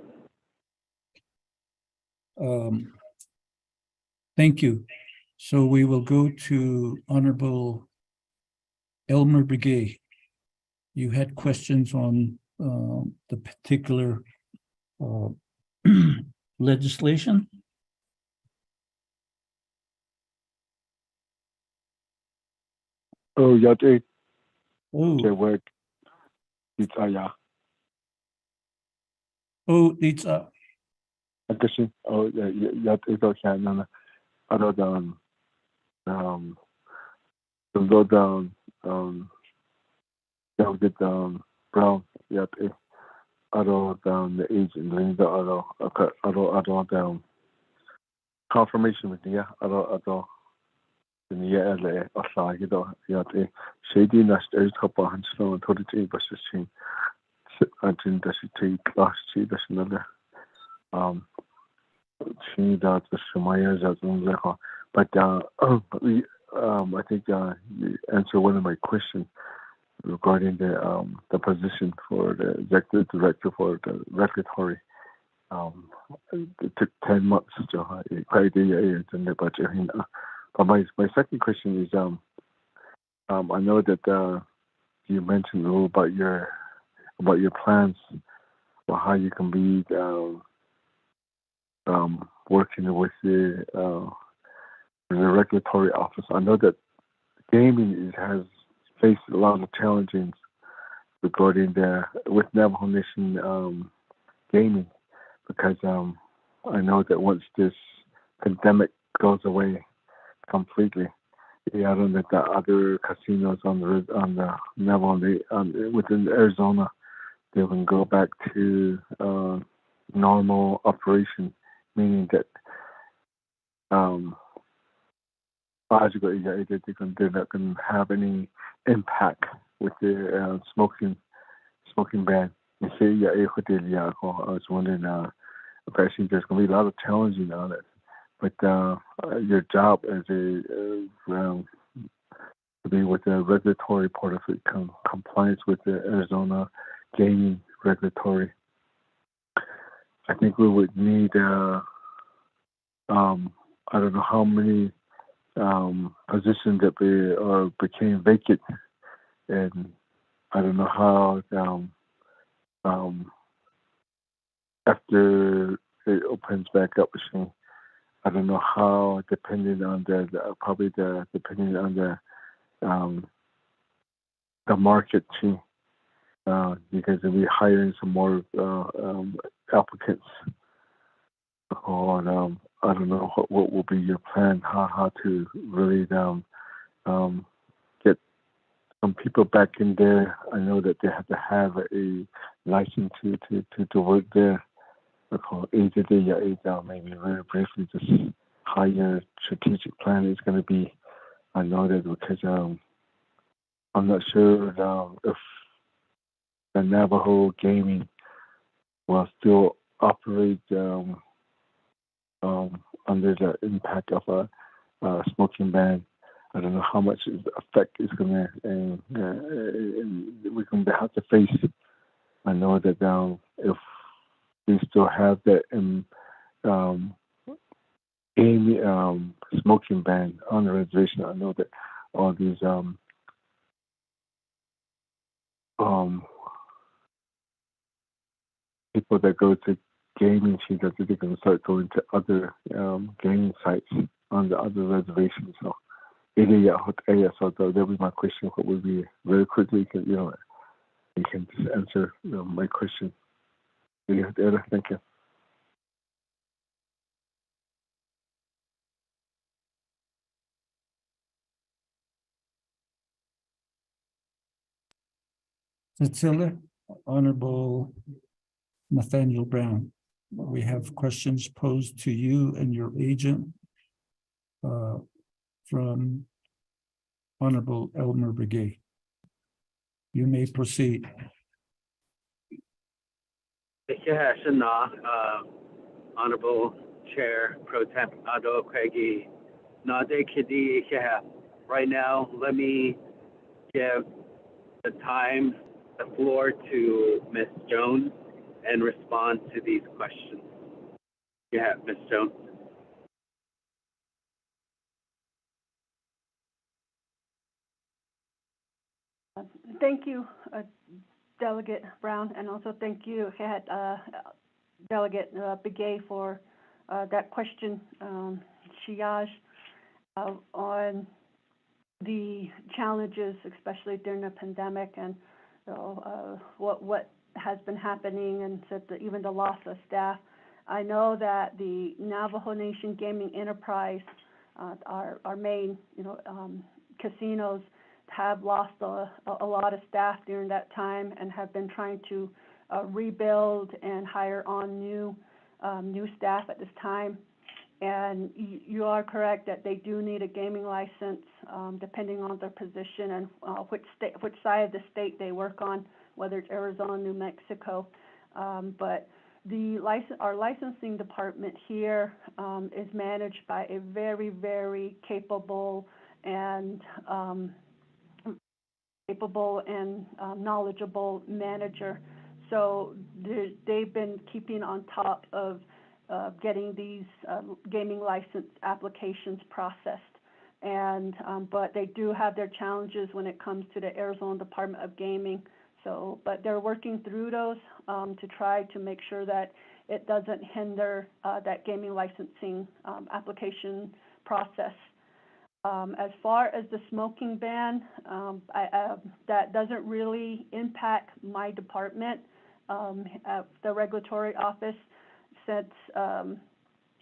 Thank you. So we will go to Honorable Elmer Begay. You had questions on the particular legislation? Oh, yeah, it. Oh. The word. It's yeah. Oh, it's Addition. Oh, yeah, it's okay. No. Other than to go down get Brown. Yeah, it. Other than the agent, other down confirmation with yeah, other. Yeah, it. Shady Nash is couple hundred and 33 versus chain. I didn't take last year. That's another. She does the Shumayas as well. But I think you answered one of my questions regarding the position for the executive director for the regulatory. It took 10 months to quite a budget. But my second question is I know that you mentioned a little about your plans or how you can be working with the regulatory office. I know that gaming has faced a lot of challenges regarding with Navajo Nation gaming, because I know that once this pandemic goes away completely, I don't know that the other casinos on the Navajo within Arizona, they can go back to normal operation, meaning that logically they're not going to have any impact with the smoking ban. I was wondering, actually there's going to be a lot of challenging on it but your job as to be with the regulatory part of it, compliance with the Arizona gaming regulatory. I think we would need, I don't know how many positions that became vacant, and I don't know how after it opens back up, I don't know how, depending on depending on the market too, because we're hiring some more applicants. Or I don't know what will be your plan, how to really get some people back in there. I know that they have to have a license to work there. Maybe very briefly, just how your strategic plan is going to be. I know that because I'm not sure if the Navajo gaming will still operate under the impact of a smoking ban. I don't know how much effect it's going to, and we're going to have to face. I know that if we still have that smoking ban on the reservation, I know that all these people that go to gaming, that they're going to start going to other gaming sites on the other reservations. So, so that'll be my question. What would be very quickly, you can just answer my question. Thank you. Cecilia, Honorable Nathaniel Brown. We have questions posed to you and your agent from Honorable Elmer Begay. You may proceed. Honorable Chair Pro Tem Ado Craigie, Naabik'íyáti. Right now, let me give the floor to Ms. Jones and respond to these questions. Ms. Jones. Thank you, Delegate Brown, and also thank you, Delegate Begay, for that question, Shiaj, on the challenges, especially during the pandemic, and what has been happening, and even the loss of staff. I know that the Navajo Nation Gaming Enterprise, our main, casinos, have lost a lot of staff during that time and have been trying to rebuild and hire on new staff at this time. And you are correct that they do need a gaming license, depending on their position and which side of the state they work on, whether it's Arizona, New Mexico. But our licensing department here is managed by a very, very capable and knowledgeable manager. So they've been keeping on top of getting these gaming license applications processed. And but they do have their challenges when it comes to the Arizona Department of Gaming. So, but they're working through those to try to make sure that it doesn't hinder that gaming licensing application process. As far as the smoking ban, that doesn't really impact my department, the regulatory office, since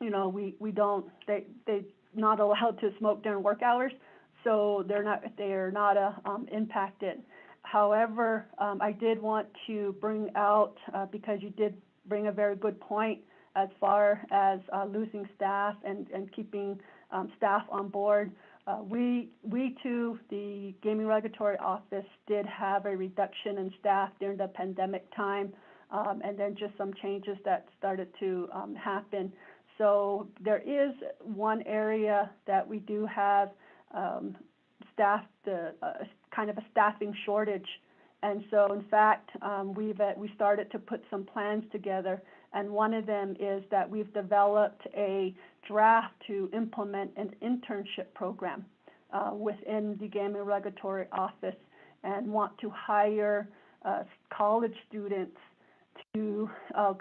we don't, they're not allowed to smoke during work hours, so they're not impacted. However, I did want to bring out, because you did bring a very good point as far as losing staff and keeping staff on board. We too, the Gaming Regulatory Office, did have a reduction in staff during the pandemic time, and then just some changes that started to happen. So there is one area that we do have kind of a staffing shortage. And so, in fact, we started to put some plans together, and one of them is that we've developed a draft to implement an internship program within the Gaming Regulatory Office, and want to hire college students to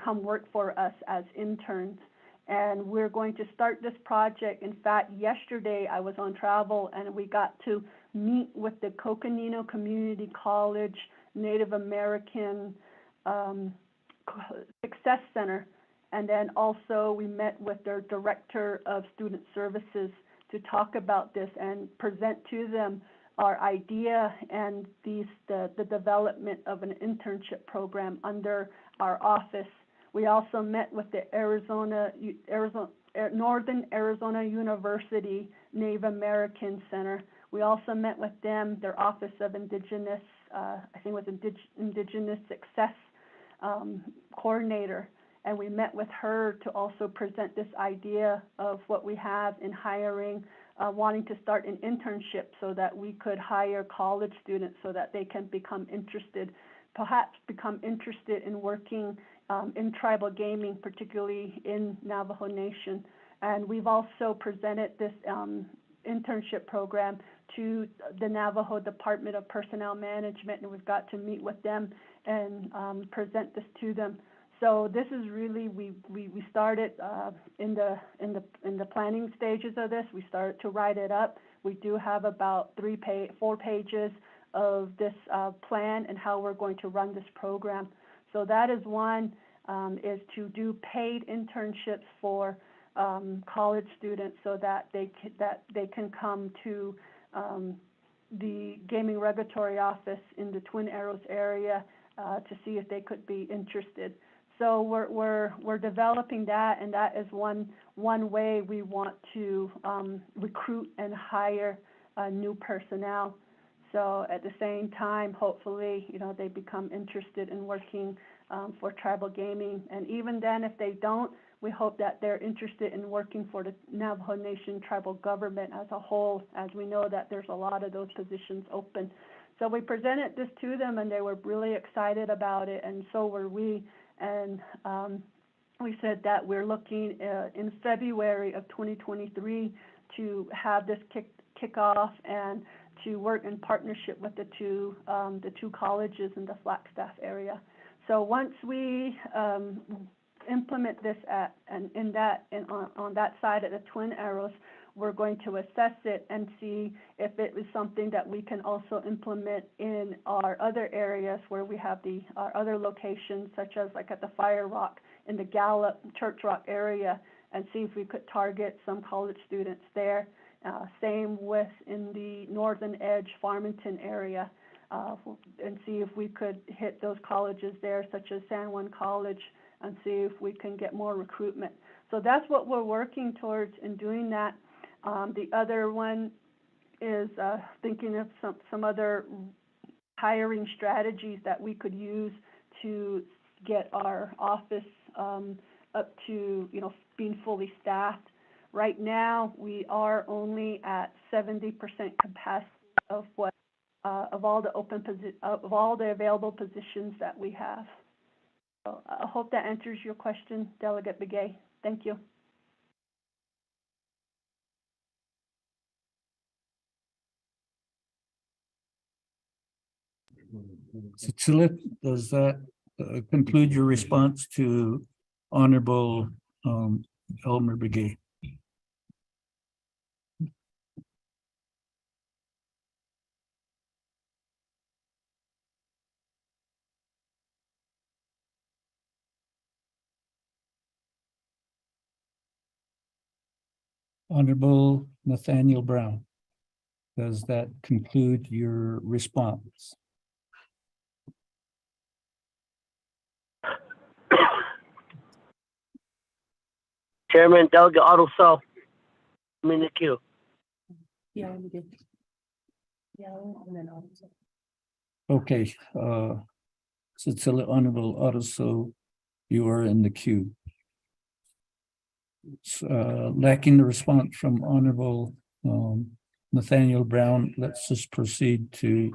come work for us as interns. And we're going to start this project. In fact, yesterday I was on travel and we got to meet with the Coconino Community College Native American Success Center. And then also we met with their Director of Student Services to talk about this and present to them our idea and the development of an internship program under our office. We also met with the Northern Arizona University Native American Center. We also met with them, their Office of Indigenous, I think it was Indigenous Success Coordinator. And we met with her to also present this idea of what we have in hiring, wanting to start an internship so that we could hire college students so that they can become interested, perhaps become interested in working in tribal gaming, particularly in Navajo Nation. And we've also presented this internship program to the Navajo Department of Personnel Management, and we've got to meet with them and present this to them. So this is really, we started in the planning stages of this. We started to write it up. We do have about 4 pages of this plan and how we're going to run this program. So that is one, is to do paid internships for college students so that they can come to the Gaming Regulatory Office in the Twin Arrows area to see if they could be interested. So we're developing that, and that is one way we want to recruit and hire new personnel. So at the same time, hopefully, they become interested in working for tribal gaming. And even then, if they don't, we hope that they're interested in working for the Navajo Nation tribal government as a whole, as we know that there's a lot of those positions open. So we presented this to them, and they were really excited about it, and so were we. And we said that we're looking in February of 2023 to have this kick off and to work in partnership with the two colleges in the Flagstaff area. So once we implement this on that side of the Twin Arrows, we're going to assess it and see if it is something that we can also implement in our other areas where we have our other locations, such as like at the Fire Rock in the Gallup Church Rock area, and see if we could target some college students there. Same with in the Northern Edge Farmington area, and see if we could hit those colleges there, such as San Juan College, and see if we can get more recruitment. So that's what we're working towards in doing that. The other one is thinking of some other hiring strategies that we could use to get our office up to being fully staffed. Right now, we are only at 70% capacity of all the available positions that we have. So I hope that answers your question, Delegate Begay. Thank you. Cecilia, does that conclude your response to Honorable Elmer Begay? Honorable Nathaniel Brown, does that conclude your response? Chairman, Delegate Otto Self, I'm in the queue. Okay, Cecilia, Honorable Otto, so you are in the queue. Lacking the response from Honorable Nathaniel Brown, let's just proceed to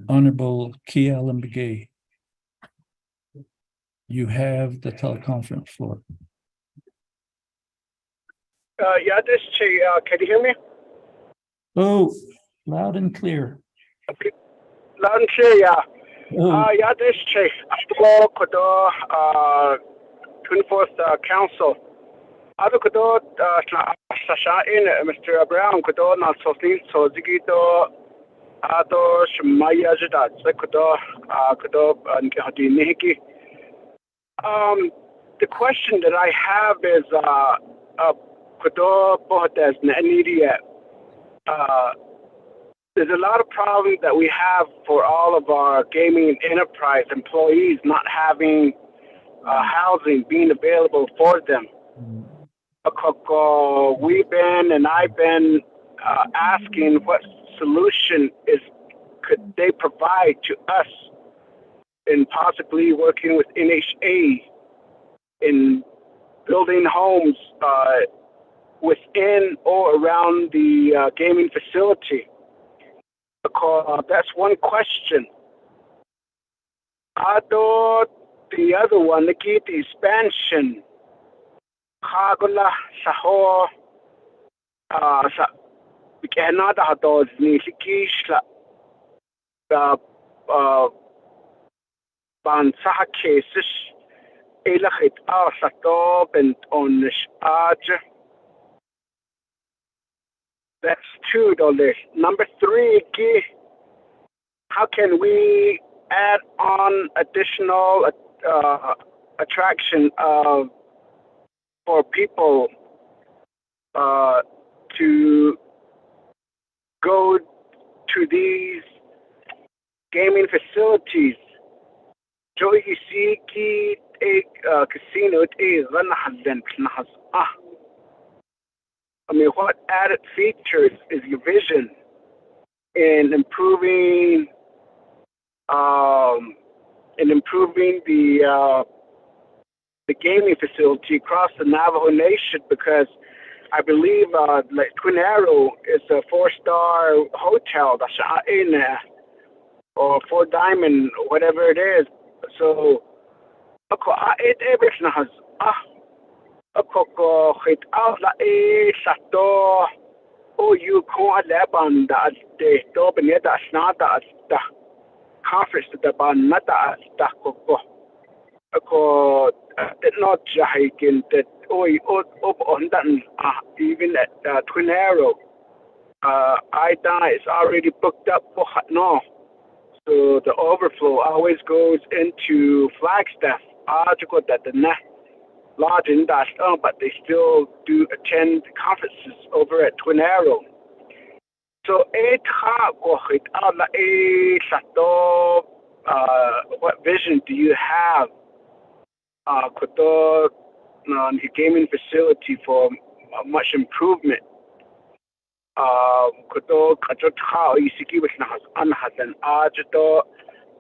Honorable Naabik'íyáti. You have the teleconference floor. Yeah, this can you hear me? Oh, loud and clear. Loud and clear, yeah. Oh. Yeah, this After Kodo 24th Council. Other Kodo Sasha in Mr. Brown Kodo not so Zigito Ado Shmaya Jada Kodo Hadi Niki. The question that I have is Kodo Bohtes Nanidia. There's a lot of problems that we have for all of our gaming and enterprise employees not having housing being available for them. We've been and I've been asking what solution could they provide to us in possibly working with NHA in building homes within or around the gaming facility. That's one question. The other one, the expansion. Kagula Saho Canada Hados Nisikishla Ban Saha cases Elachit Sato and Onish Archer. That's $2. Number 3, how can we add on additional attraction for people to go to these gaming facilities? Joey Siki casino is I mean, what added features is your vision in improving the gaming facility across the Navajo Nation? Because I believe like Twin Arrow is a 4-star hotel that's in there, or 4 Diamond, whatever it is. So, it everything has Sato you call Leban that the Dobineta Snata the conference the Banata Stakoko. It's not Jahikin that up on that even at Twin Arrow. Ida is already booked up for no. So the overflow always goes into Flagstaff. That the large in that, but they still do attend conferences over at Twin Arrow. So what vision do you have the gaming facility for much improvement?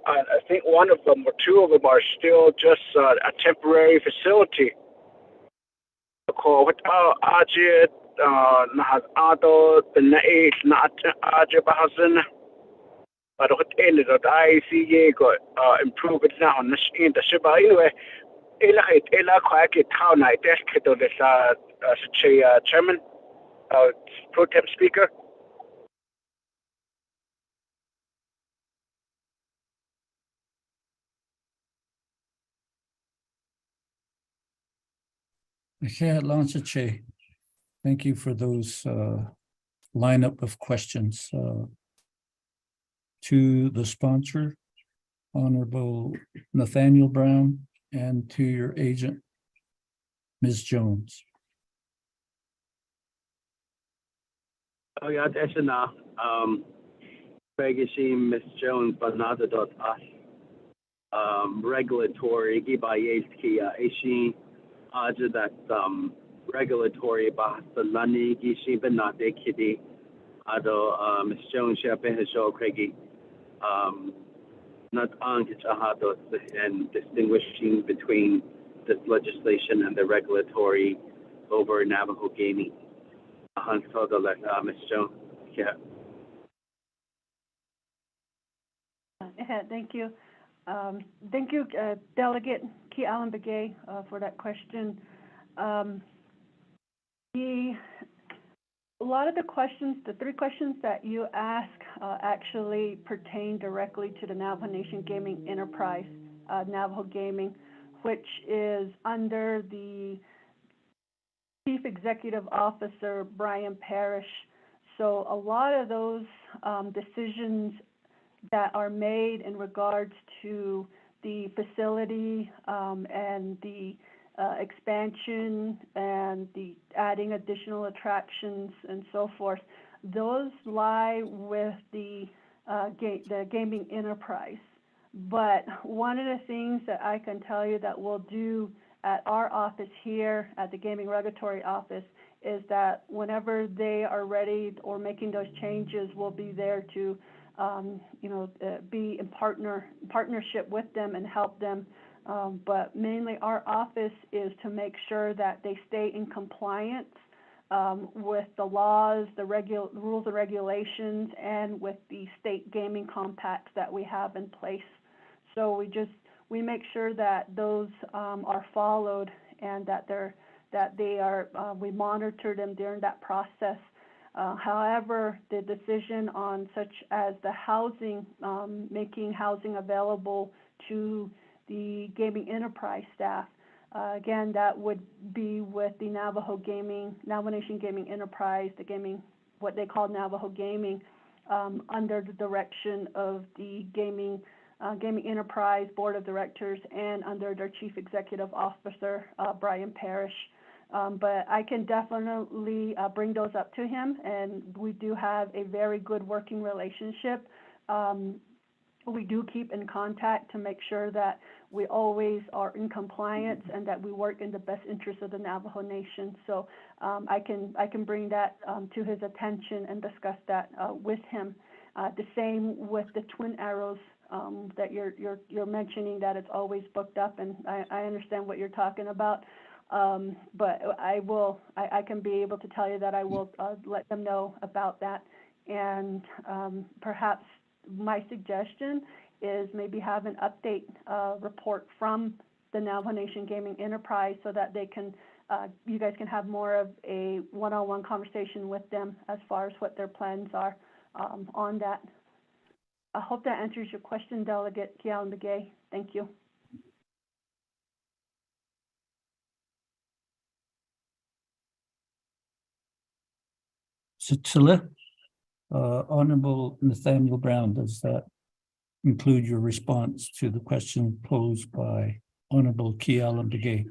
I think one of them or two of them are still just a temporary facility. But what ended at ICA got improve it now in the Shiba anyway. Ela Kwaki Town, I desk to this chairman, pro temp speaker. Che. Thank you for those lineup of questions. To the sponsor, Honorable Nathaniel Brown, and to your agent, Ms. Jones. Oh yeah, that's enough. Peggy Ms. Jones, but not us. Regulatory, Gibayski, that regulatory bahas lani gishi benade kidi ado Ms. Jones show Craigie not on and distinguishing between this legislation and the regulatory over Navajo gaming. Ms. Jones. Yeah. Thank you. Thank you, Delegate Key Allen Begay, for that question. A lot of the questions, the three questions that you ask, actually pertain directly to the Navajo Nation Gaming Enterprise, Navajo Gaming, which is under the Chief Executive Officer, Brian Parrish. So a lot of those decisions that are made in regards to the facility and the expansion and the adding additional attractions and so forth, those lie with the gaming enterprise. But one of the things that I can tell you that we'll do at our office here at the Gaming Regulatory Office is that whenever they are ready or making those changes, we'll be there to be in partnership with them and help them. But mainly our office is to make sure that they stay in compliance with the laws, the rules and regulations, and with the state gaming compacts that we have in place. So we make sure that those are followed and that we monitor them during that process. However, the decision on such as the housing, making housing available to the gaming enterprise staff, again, that would be with the Navajo Nation Gaming Enterprise, what they call Navajo Gaming, under the direction of the Gaming Enterprise Board of Directors and under their Chief Executive Officer, Brian Parrish. But I can definitely bring those up to him, and we do have a very good working relationship. We do keep in contact to make sure that we always are in compliance and that we work in the best interest of the Navajo Nation. So I can bring that to his attention and discuss that with him. The same with the Twin Arrows that you're mentioning, that it's always booked up, and I understand what you're talking about. But I can be able to tell you that I will let them know about that. And perhaps my suggestion is maybe have an update report from the Navajo Nation Gaming Enterprise so that they can, you guys can have more of a one-on-one conversation with them as far as what their plans are on that. I hope that answers your question, Delegate Kialan Begay. Thank you. Sitila, Honorable Nathaniel Brown, does that include your response to the question posed by Honorable Kialan Begay?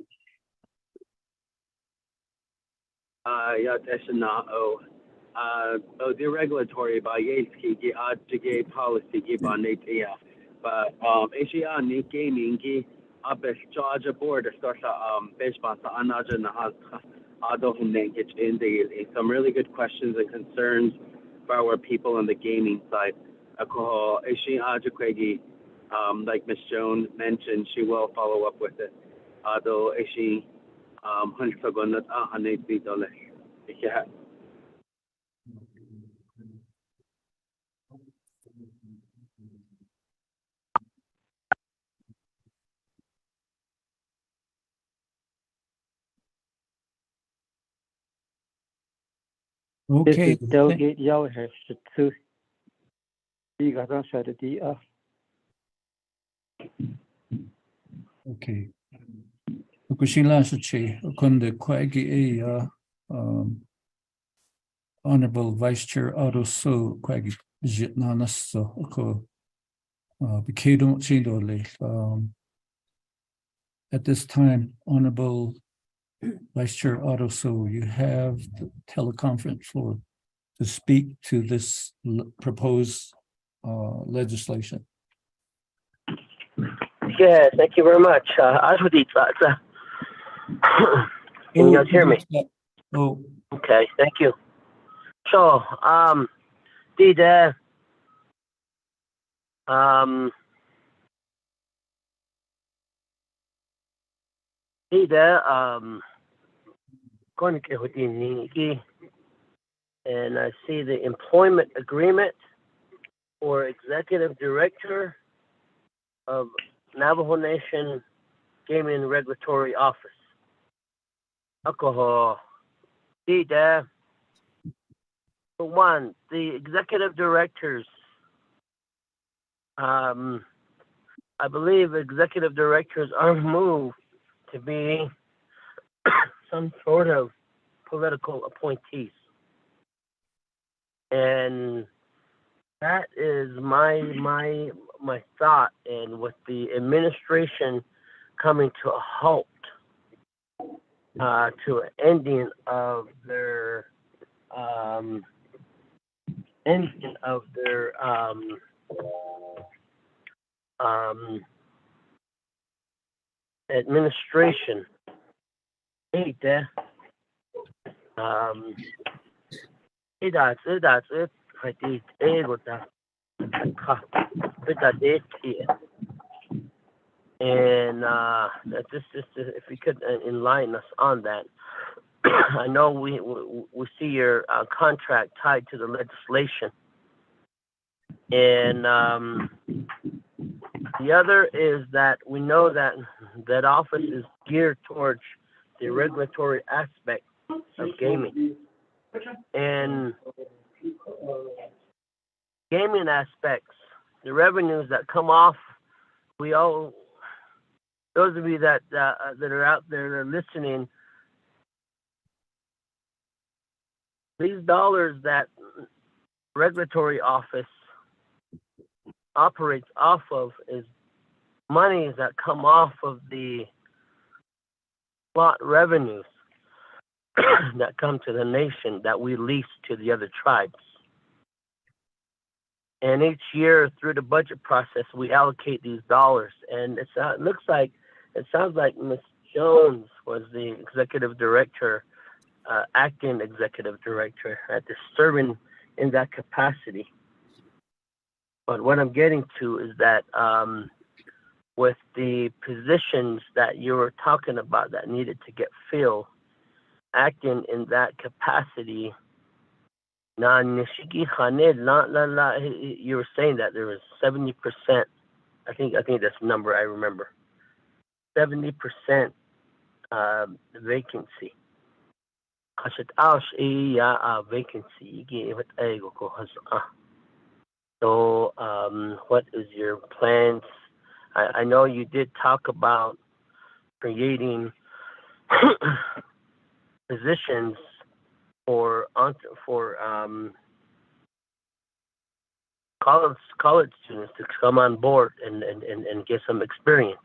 The regulatory by Yates ki policy ki ba netia, but Asia ni gaming ki abes Georgia board starts basebasa anaja na in some really good questions and concerns for our people on the gaming side. Like Ms. Jones mentioned, she will follow up with it. Okay. This is Delegate Yellowhair. Okay. Kushinla Sachi, Kunde Kwagi Honorable Vice Chair Otto So Kwagi Jitnanaso Oko Bikado Chindole. At this time, Honorable Vice Chair Otto So, you have the teleconference floor to speak to this proposed legislation. Yeah, thank you very much. Can you guys hear me? Oh. Okay, thank you. So, and I see the employment agreement for executive director of Navajo Nation Gaming Regulatory Office. Alcohol. For one, the executive directors, I believe executive directors are moved to be some sort of political appointees. And that is my thought. And with the administration coming to a halt, to an ending of their administration. And just if you could enlighten us on that. I know we see your contract tied to the legislation, and the other is that we know that that office is geared towards the regulatory aspect of gaming, and gaming aspects, the revenues that come off. Those of you that are out there that are listening, these dollars that regulatory office operates off of is monies that come off of the slot revenues that come to the nation that we lease to the other tribes. And each year through the budget process, we allocate these dollars. And it sounds like Ms. Jones was the executive director, acting executive director, serving in that capacity. But what I'm getting to is that with the positions that you were talking about that needed to get filled, acting in that capacity, you were saying that there was 70%. I think that's the number I remember. 70% vacancy. So, what is your plans? I know you did talk about creating positions for college students to come on board and get some experience.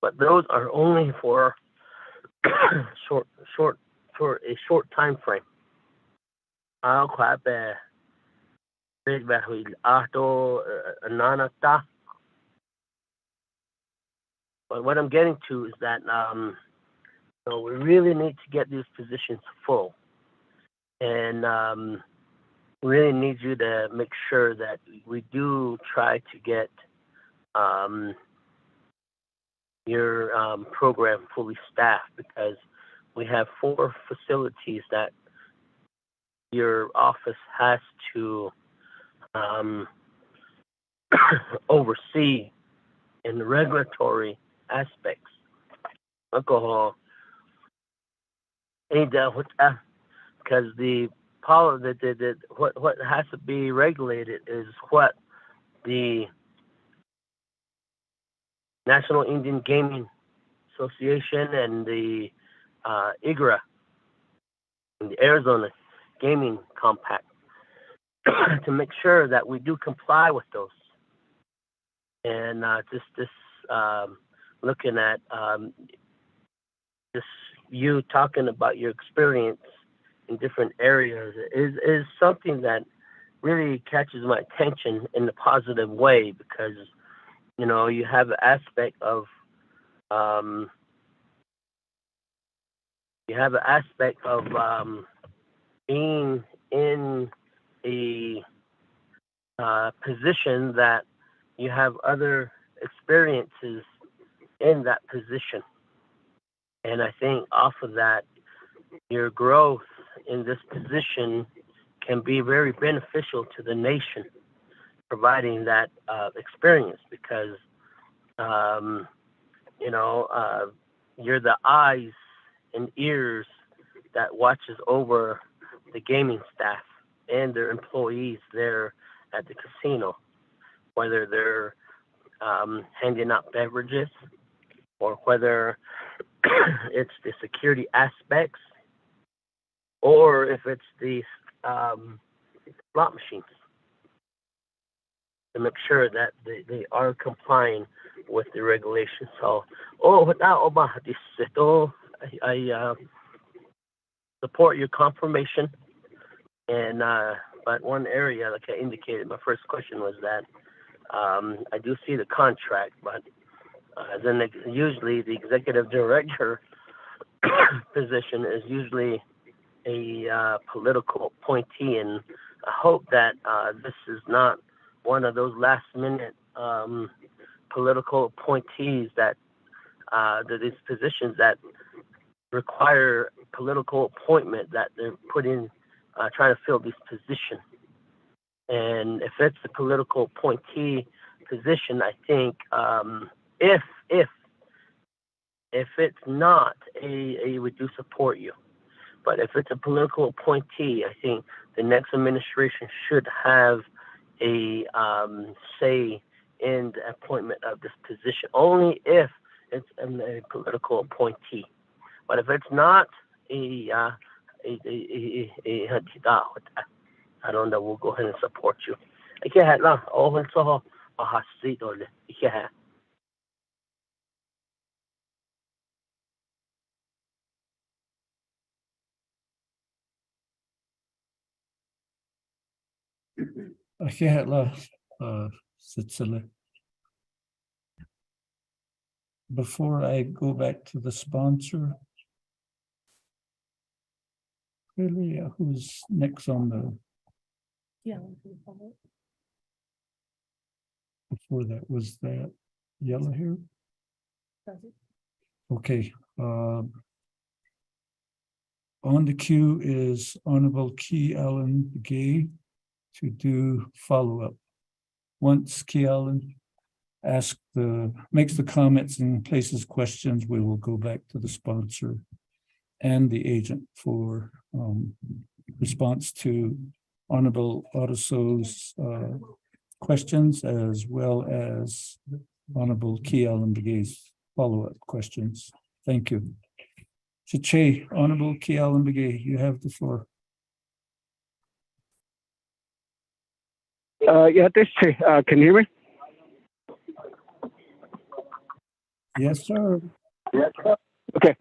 But those are only for for a short time frame. But what I'm getting to is that we really need to get these positions full, and really need you to make sure that we do try to get your program fully staffed, because we have 4 facilities that your office has to oversee in the regulatory aspects. Alcohol, because what has to be regulated is what the National Indian Gaming Association and the IGRA, and the Arizona Gaming Compact, to make sure that we do comply with those. And just looking at just you talking about your experience in different areas is something that really catches my attention in a positive way, because you have an aspect of being in a position that you have other experiences in that position. And I think off of that, your growth in this position can be very beneficial to the nation, providing that experience because, you're the eyes and ears that watches over the gaming staff and their employees there at the casino, whether they're handing out beverages or whether it's the security aspects or if it's the slot machines, to make sure that they are complying with the regulations. So, I support your confirmation. And but one area, like I indicated, my first question was that I do see the contract, but then usually the executive director position is usually a political appointee, and I hope that this is not one of those last minute political appointees that these positions that require political appointment that they're putting trying to fill this position. And if it's a political appointee position, I think if it's not, we do support you. But if it's a political appointee, I think the next administration should have a say in the appointment of this position, only if it's a political appointee. But if it's not I don't know, we'll go ahead and support you. Before I go back to the sponsor, really, who's next on the, before that was that yellow hair? Okay. On the queue is Honorable Key Allen Gay to do follow-up. Once Key Allen makes the comments and places questions, we will go back to the sponsor and the agent for response to Honorable Otoso's questions, as well as Honorable Key Allen Begay's follow-up questions. Thank you. Chiche, Honorable Key Allen Begay, you have the floor. This can you hear me? Yes, sir. Okay.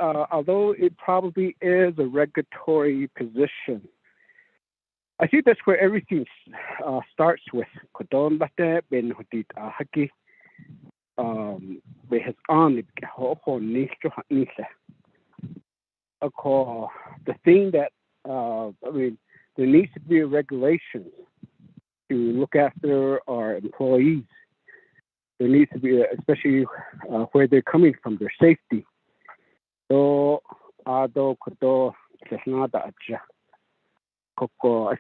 Although it probably is a regulatory position, I think that's where everything starts with. The thing that there needs to be a regulation to look after our employees. There needs to be, especially where they're coming from, their safety. I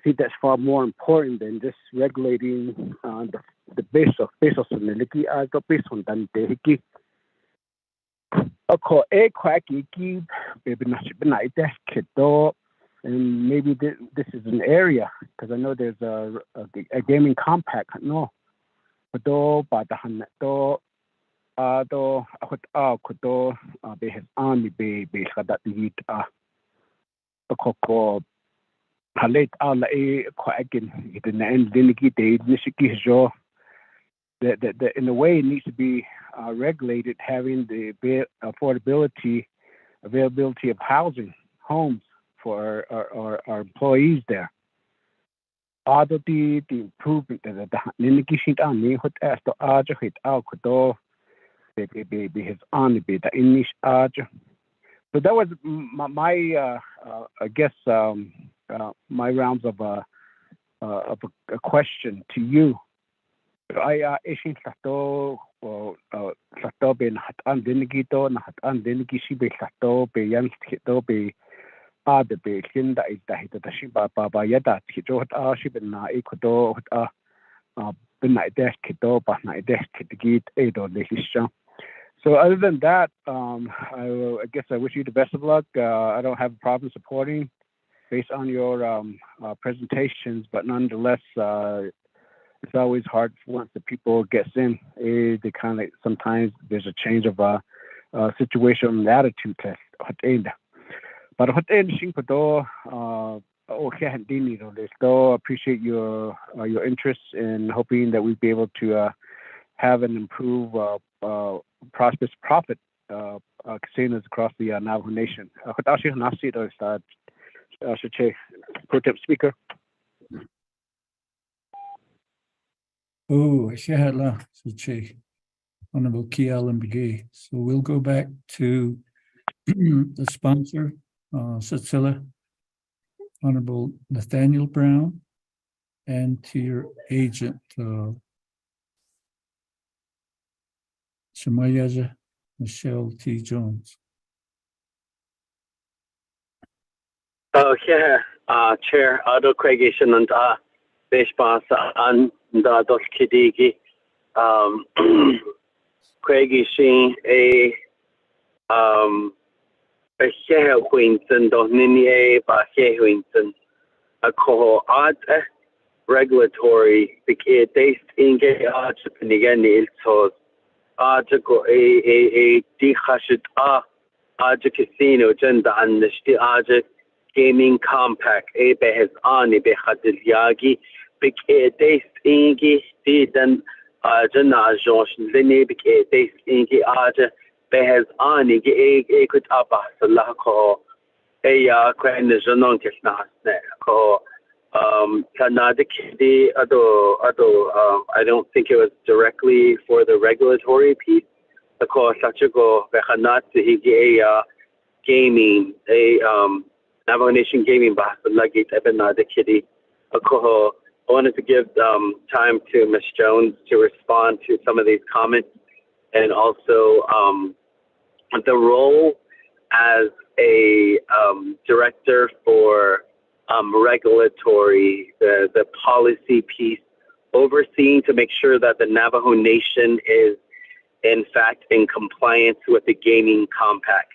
think that's far more important than just regulating the base of and maybe this is an area, because I know there's a gaming compact. No. That in a way it needs to be regulated, having the availability of housing, homes for our employees there. The improvement that so that was my I guess my rounds of a question to you. Ay ishin sato be na hatan dinigito na hatan dinigisi be sato be yan kito be the be kinda ita ta shi ba yada kito shi be na ikodo ben na ida kito ba na ida kitigit edo le hisha. So other than that, I guess I wish you the best of luck. I don't have a problem supporting based on your presentations, but nonetheless, it's always hard once the people gets in. They kind of sometimes there's a change of situation and attitude test. But still appreciate your interest in hoping that we'd be able to have and improve prosperous profit casinos across the Navajo Nation. Pro Tem Speaker. Oh, Shehala, Suche, Honorable Kialan Begay. So we'll go back to the sponsor, Cecilia, Honorable Nathaniel Brown, and to your agent, Shemayaja Michelle T. Jones. Chair, Ado Craigishan and Bishpas and Dos Kidigi, Craigishin a Share Winton, Donini, Bahe Winton, a coho art regulatory, because they think a Japanese so article a dehashit Aja Casino, Genda and the Aja Gaming Compact, a behes ani behadil yagi, big a days ingi, then Jana Josh, Lini, big a days ingi Aja behes ani, a could abba, Salako, a queen the Janon Kisna, Naabik'íyáti, I don't think it was directly for the regulatory piece. Ako sachugo behanat higi gaming Navajo Nation gaming bahas lagi tabi Naabik'íyáti. Ako I wanted to give time to Ms. Jones to respond to some of these comments, and also the role as a director for regulatory, the policy piece, overseeing to make sure that the Navajo Nation is in fact in compliance with the gaming compact.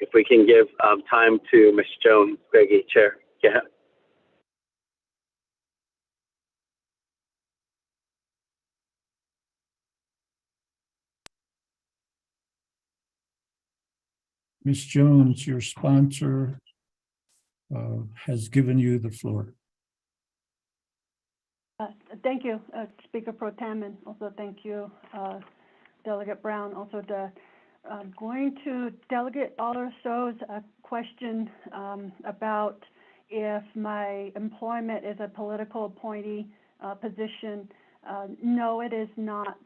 If we can give time to Ms. Jones, Greggy, Chair. Yeah. Ms. Jones, your sponsor has given you the floor. Thank you, Speaker Pro Tem, and also thank you, Delegate Brown. Also, going to Delegate Alderso's question about if my employment is a political appointee position. No, it is not.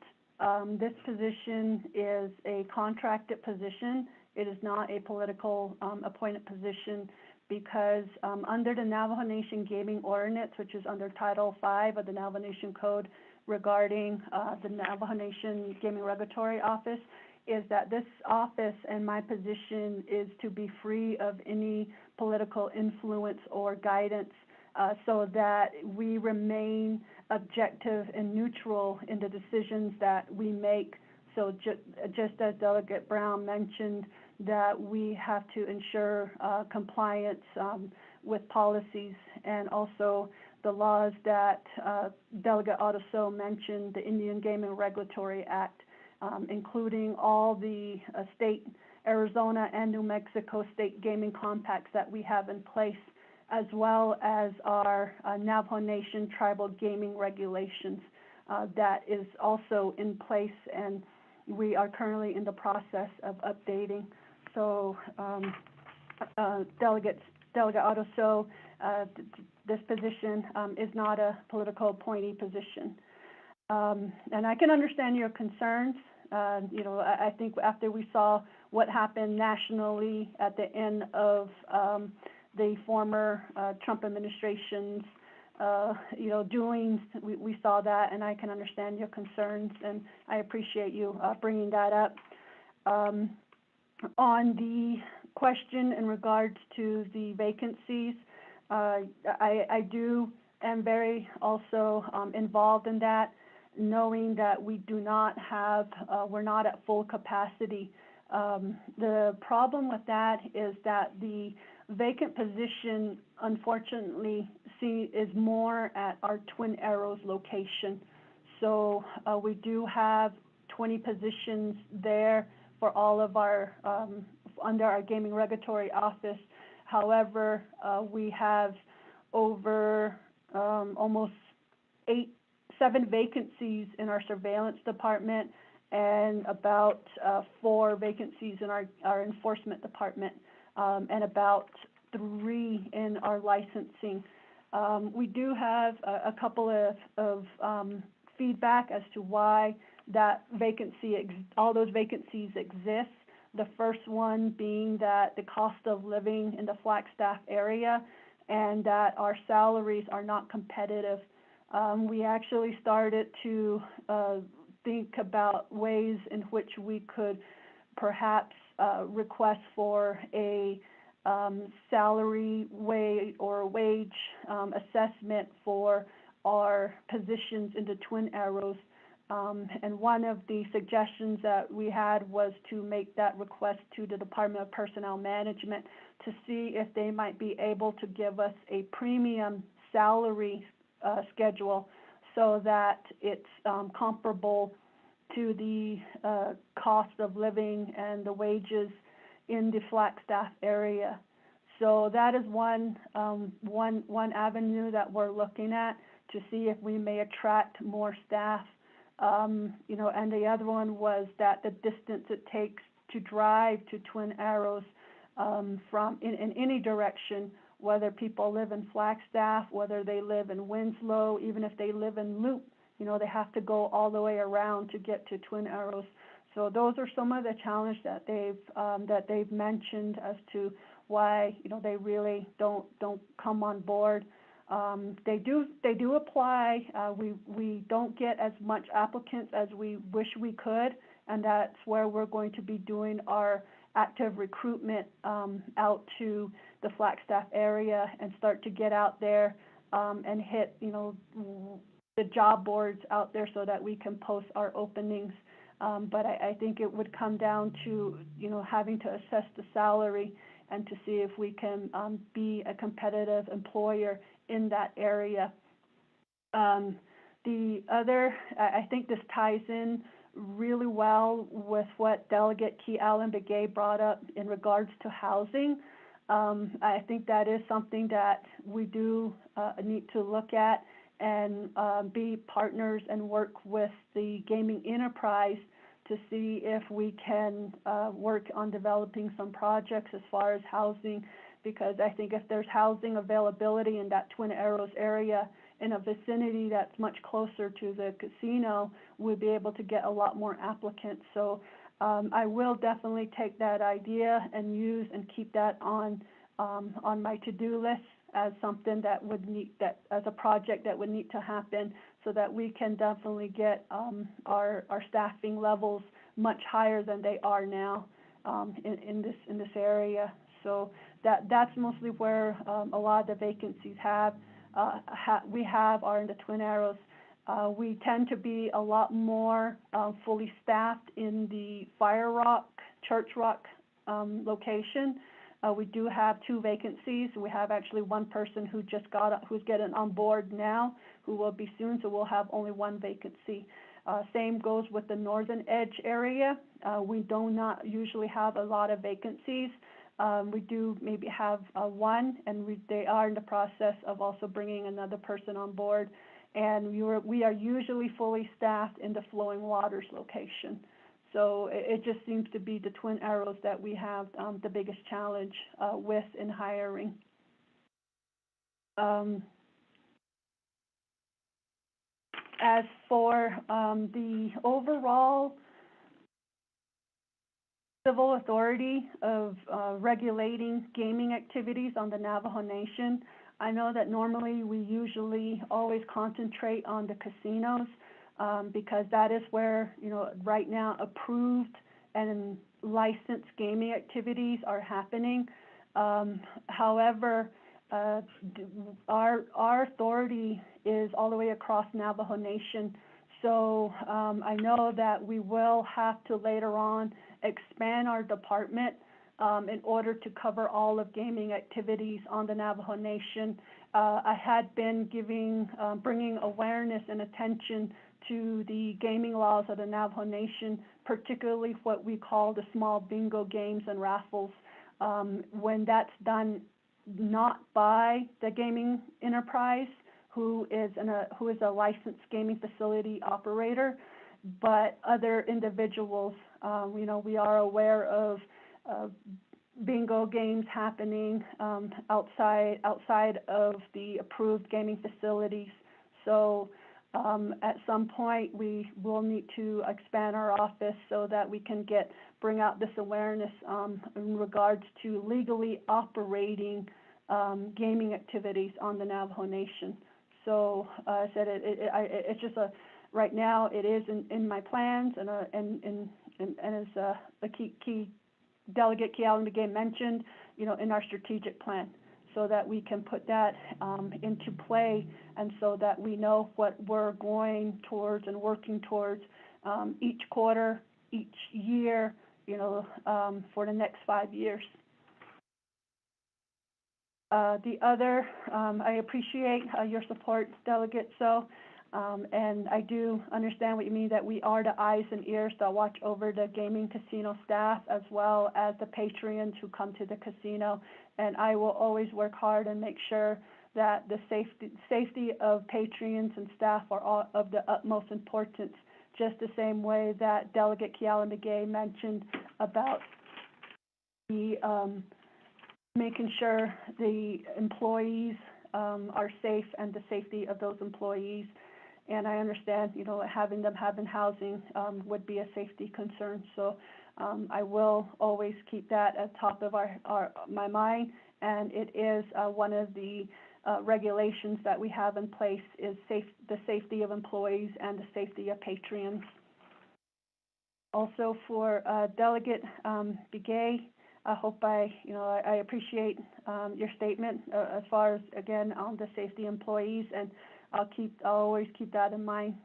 This position is a contracted position. It is not a political appointed position, because under the Navajo Nation Gaming Ordinance, which is under Title V of the Navajo Nation Code regarding the Navajo Nation Gaming Regulatory Office, is that this office and my position is to be free of any political influence or guidance, so that we remain objective and neutral in the decisions that we make. So just as Delegate Brown mentioned, that we have to ensure compliance with policies, and also the laws that Delegate Alderso mentioned, the Indian Gaming Regulatory Act, including all the state, Arizona and New Mexico state gaming compacts that we have in place, as well as our Navajo Nation tribal gaming regulations that is also in place, and we are currently in the process of updating. So Delegate Alderso, this position is not a political appointee position. And I can understand your concerns. I think after we saw what happened nationally at the end of the former Trump administration's doings. We saw that, and I can understand your concerns, and I appreciate you bringing that up. On the question in regards to the vacancies, I am very also involved in that, knowing that we do not have, we're not at full capacity. The problem with that is that the vacant position, unfortunately, is more at our Twin Arrows location. So we do have 20 positions there for all of our, under our Gaming Regulatory Office. However, we have over almost 7 vacancies in our surveillance department and about 4 vacancies in our enforcement department, and about 3 in our licensing. We do have a couple of feedback as to why that all those vacancies exist. The first one being that the cost of living in the Flagstaff area and that our salaries are not competitive. We actually started to think about ways in which we could perhaps request for a salary wage assessment for our positions in the Twin Arrows. And one of the suggestions that we had was to make that request to the Department of Personnel Management to see if they might be able to give us a premium salary schedule so that it's comparable to the cost of living and the wages in the Flagstaff area. So that is one avenue that we're looking at to see if we may attract more staff. And the other one was that the distance it takes to drive to Twin Arrows from in any direction, whether people live in Flagstaff, whether they live in Winslow, even if they live in Loop, they have to go all the way around to get to Twin Arrows. So those are some of the challenges that they've mentioned as to why they really don't come on board. They do apply. We don't get as much applicants as we wish we could, and that's where we're going to be doing our active recruitment out to the Flagstaff area and start to get out there and hit the job boards out there so that we can post our openings. But I think it would come down to having to assess the salary and to see if we can be a competitive employer in that area. The other, I think this ties in really well with what Delegate Key Allen Begay brought up in regards to housing. I think that is something that we do need to look at and be partners and work with the gaming enterprise to see if we can work on developing some projects as far as housing, because I think if there's housing availability in that Twin Arrows area in a vicinity that's much closer to the casino, we'll be able to get a lot more applicants. So I will definitely take that idea and use and keep that on my to-do list as something that would need as a project that would need to happen, so that we can definitely get our staffing levels much higher than they are now in this area. So that's mostly where a lot of the vacancies are in the Twin Arrows. We tend to be a lot more fully staffed in the Fire Rock, Church Rock location. We do have 2 vacancies. We have actually one person who's getting on board now, who will be soon, so we'll have only 1 vacancy. Same goes with the Northern Edge area. We do not usually have a lot of vacancies. We do maybe have 1, and they are in the process of also bringing another person on board. And we are usually fully staffed in the Flowing Waters location. So it just seems to be the Twin Arrows that we have the biggest challenge with in hiring. As for the overall civil authority of regulating gaming activities on the Navajo Nation. I know that normally we usually always concentrate on the casinos because that is where, right now approved and licensed gaming activities are happening. However, our authority is all the way across Navajo Nation. So I know that we will have to later on expand our department in order to cover all of gaming activities on the Navajo Nation. I had been bringing awareness and attention to the gaming laws of the Navajo Nation, particularly what we call the small bingo games and raffles. When that's done not by the gaming enterprise, who is a licensed gaming facility operator, but other individuals. We are aware of bingo games happening outside of the approved gaming facilities. So at some point we will need to expand our office so that we can bring out this awareness in regards to legally operating gaming activities on the Navajo Nation. So I said it's just right now it is in my plans and as the key Delegate Kialamigay mentioned, in our strategic plan, so that we can put that into play, and so that we know what we're going towards and working towards each quarter, each year, for the next 5 years. The other, I appreciate your support, Delegate. And I do understand what you mean, that we are the eyes and ears that watch over the gaming casino staff as well as the patrons who come to the casino. And I will always work hard and make sure that the safety of patrons and staff are of the utmost importance, just the same way that Delegate Kialamigay mentioned about the making sure the employees are safe and the safety of those employees. And I understand, having them having housing would be a safety concern. So I will always keep that at top of my mind. And it is one of the regulations that we have in place is the safety of employees and the safety of patrons. Also for Delegate Begay, I hope I appreciate your statement as far as, again, on the safety employees, and I'll always keep that in mind.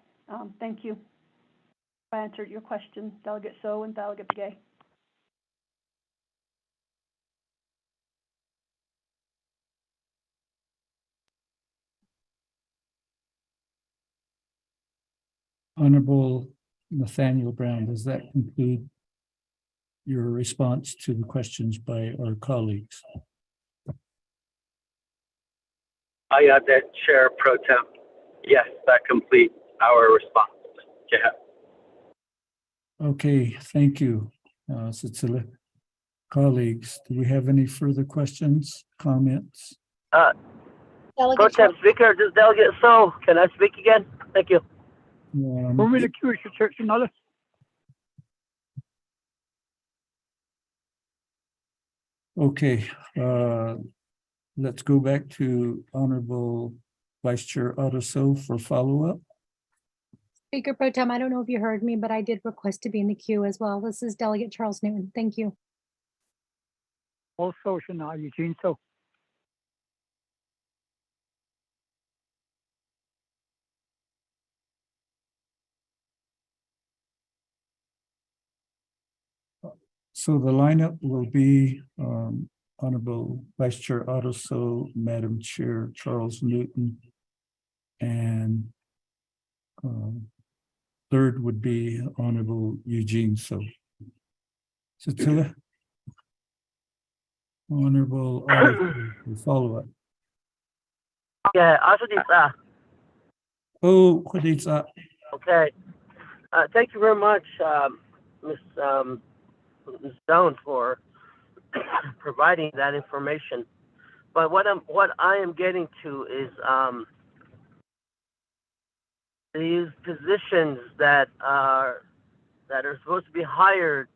Thank you. I answered your question, Delegate So and Delegate Begay. Honorable Nathaniel Brown, does that conclude your response to the questions by our colleagues? That Chair Pro Tem. Yes, that completes our response. Yeah. Okay, thank you, Cecilia. Colleagues, do we have any further questions, comments? Pro Tem Speaker, this is Delegate So. Can I speak again? Thank you. Okay, let's go back to Honorable Vice Chair Otto for follow-up. Speaker Pro Tem, I don't know if you heard me, but I did request to be in the queue as well. This is Delegate Charles Newton. Thank you. Also, Shana Eugene So. So the lineup will be Honorable Vice Chair Otto, Madam Chair Charles Newton, and third would be Honorable Eugene So. Cecilia? Honorable Otto, follow-up. Yeah, Asadisa. Oh, Khadija. Okay. Thank you very much, Ms. Stone, for providing that information. But what I am getting to is these positions that are supposed to be hired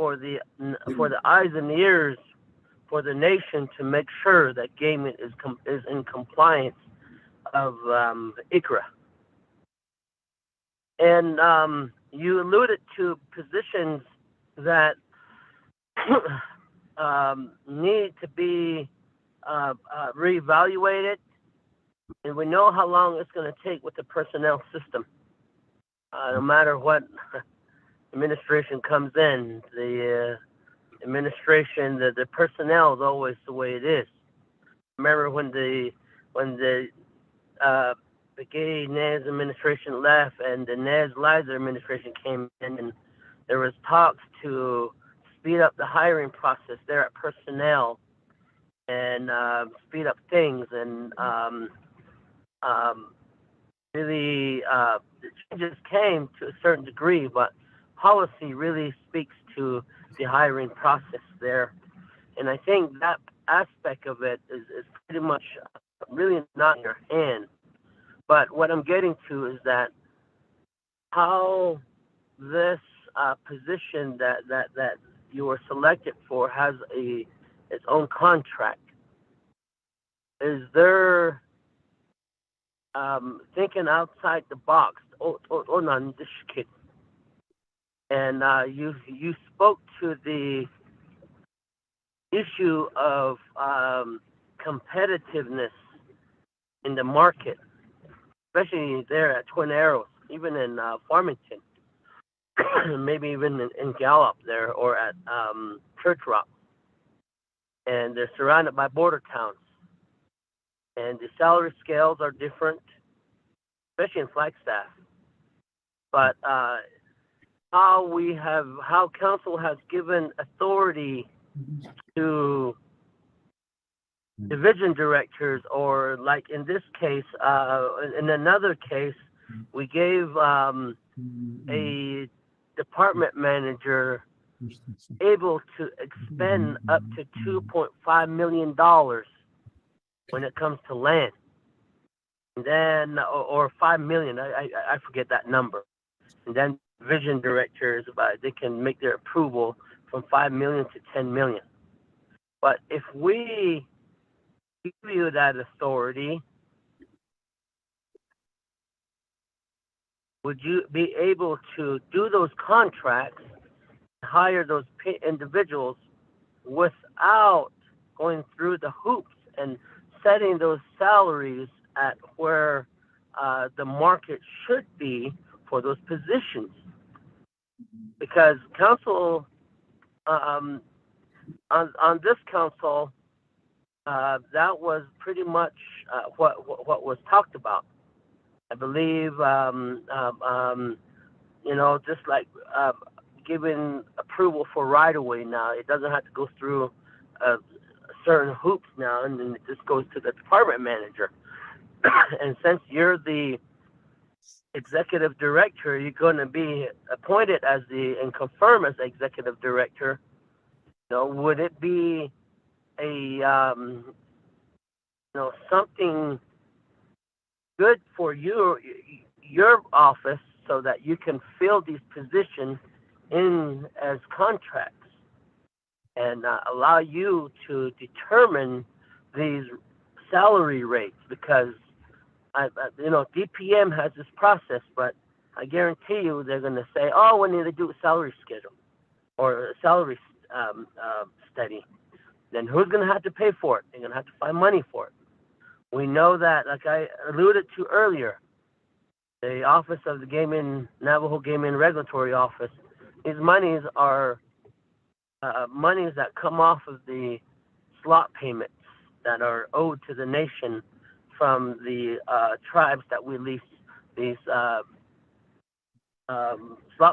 for the eyes and ears for the nation to make sure that gaming is in compliance of ICRA. And you alluded to positions that need to be reevaluated, and we know how long it's going to take with the personnel system. No matter what administration comes in, the administration, the personnel is always the way it is. Remember when the gay Nez administration left and the Nez Lizer administration came in, and there was talks to speed up the hiring process there at personnel and speed up things, and really the changes came to a certain degree, but policy really speaks to the hiring process there. And I think that aspect of it is pretty much really not in your hand. But what I'm getting to is that how this position that you were selected for has its own contract. Is there thinking outside the box? And you spoke to the issue of competitiveness in the market, especially there at Twin Arrows, even in Farmington, maybe even in Gallup there, or at Church Rock. And they're surrounded by border towns. And the salary scales are different, especially in Flagstaff. But how council has given authority to division directors, or like in this case, in another case, we gave a department manager able to expend up to $2.5 million when it comes to land. And then, or 5 million, I forget that number. And then division directors, they can make their approval from 5 million to 10 million. But if we give you that authority, would you be able to do those contracts, hire those individuals without going through the hoops and setting those salaries at where the market should be for those positions? Because council, on this council, that was pretty much what was talked about. I believe, just like giving approval for right-of-way now, it doesn't have to go through certain hoops now, and then it just goes to the department manager. And since you're the executive director, you're going to be appointed as and confirmed as the executive director. Would it be a something good for your office so that you can fill these positions in as contracts and allow you to determine these salary rates? Because DPM has this process, but I guarantee you they're going to say, oh, we need to do a salary schedule or a salary study. Then who's going to have to pay for it? They're going to have to find money for it. We know that, like I alluded to earlier, the Office of the Navajo Gaming Regulatory Office, these monies are monies that come off of the slot payments that are owed to the nation from the tribes that we lease these slot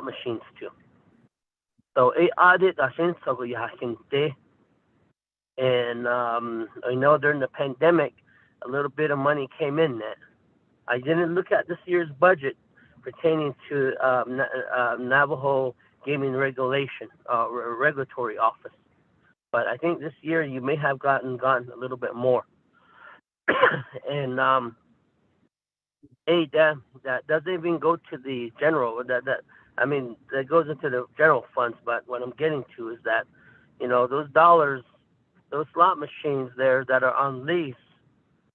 machines to. So and I know during the pandemic, a little bit of money came in there. I didn't look at this year's budget pertaining to Navajo Gaming Regulation Regulatory Office, but I think this year you may have gotten a little bit more. And that doesn't even go to the general. I mean, that goes into the general funds, but what I'm getting to is that, you know, those dollars, those slot machines there that are on lease,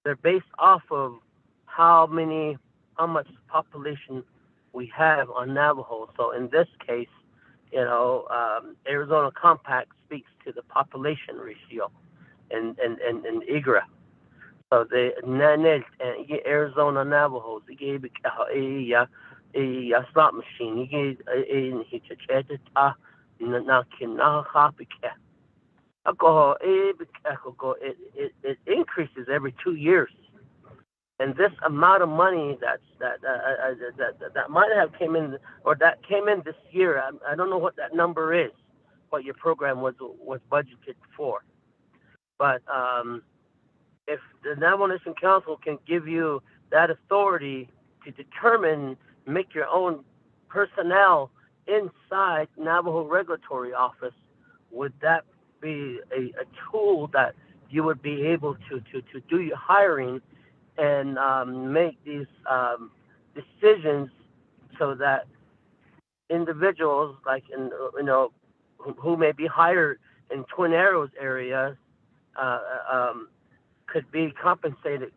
they're based off of how much population we have on Navajo. So in this case, you know, Arizona Compact speaks to the population ratio in IGRA. So the Arizona Navajos, a slot machine, it increases every 2 years. And this amount of money that might have came in, or that came in this year, I don't know what that number is, what your program was budgeted for. But if the Navajo Nation Council can give you that authority to determine, make your own personnel inside Navajo Regulatory Office, would that be a tool that you would be able to do your hiring and make these decisions so that individuals like who may be hired in Twin Arrows area could be compensated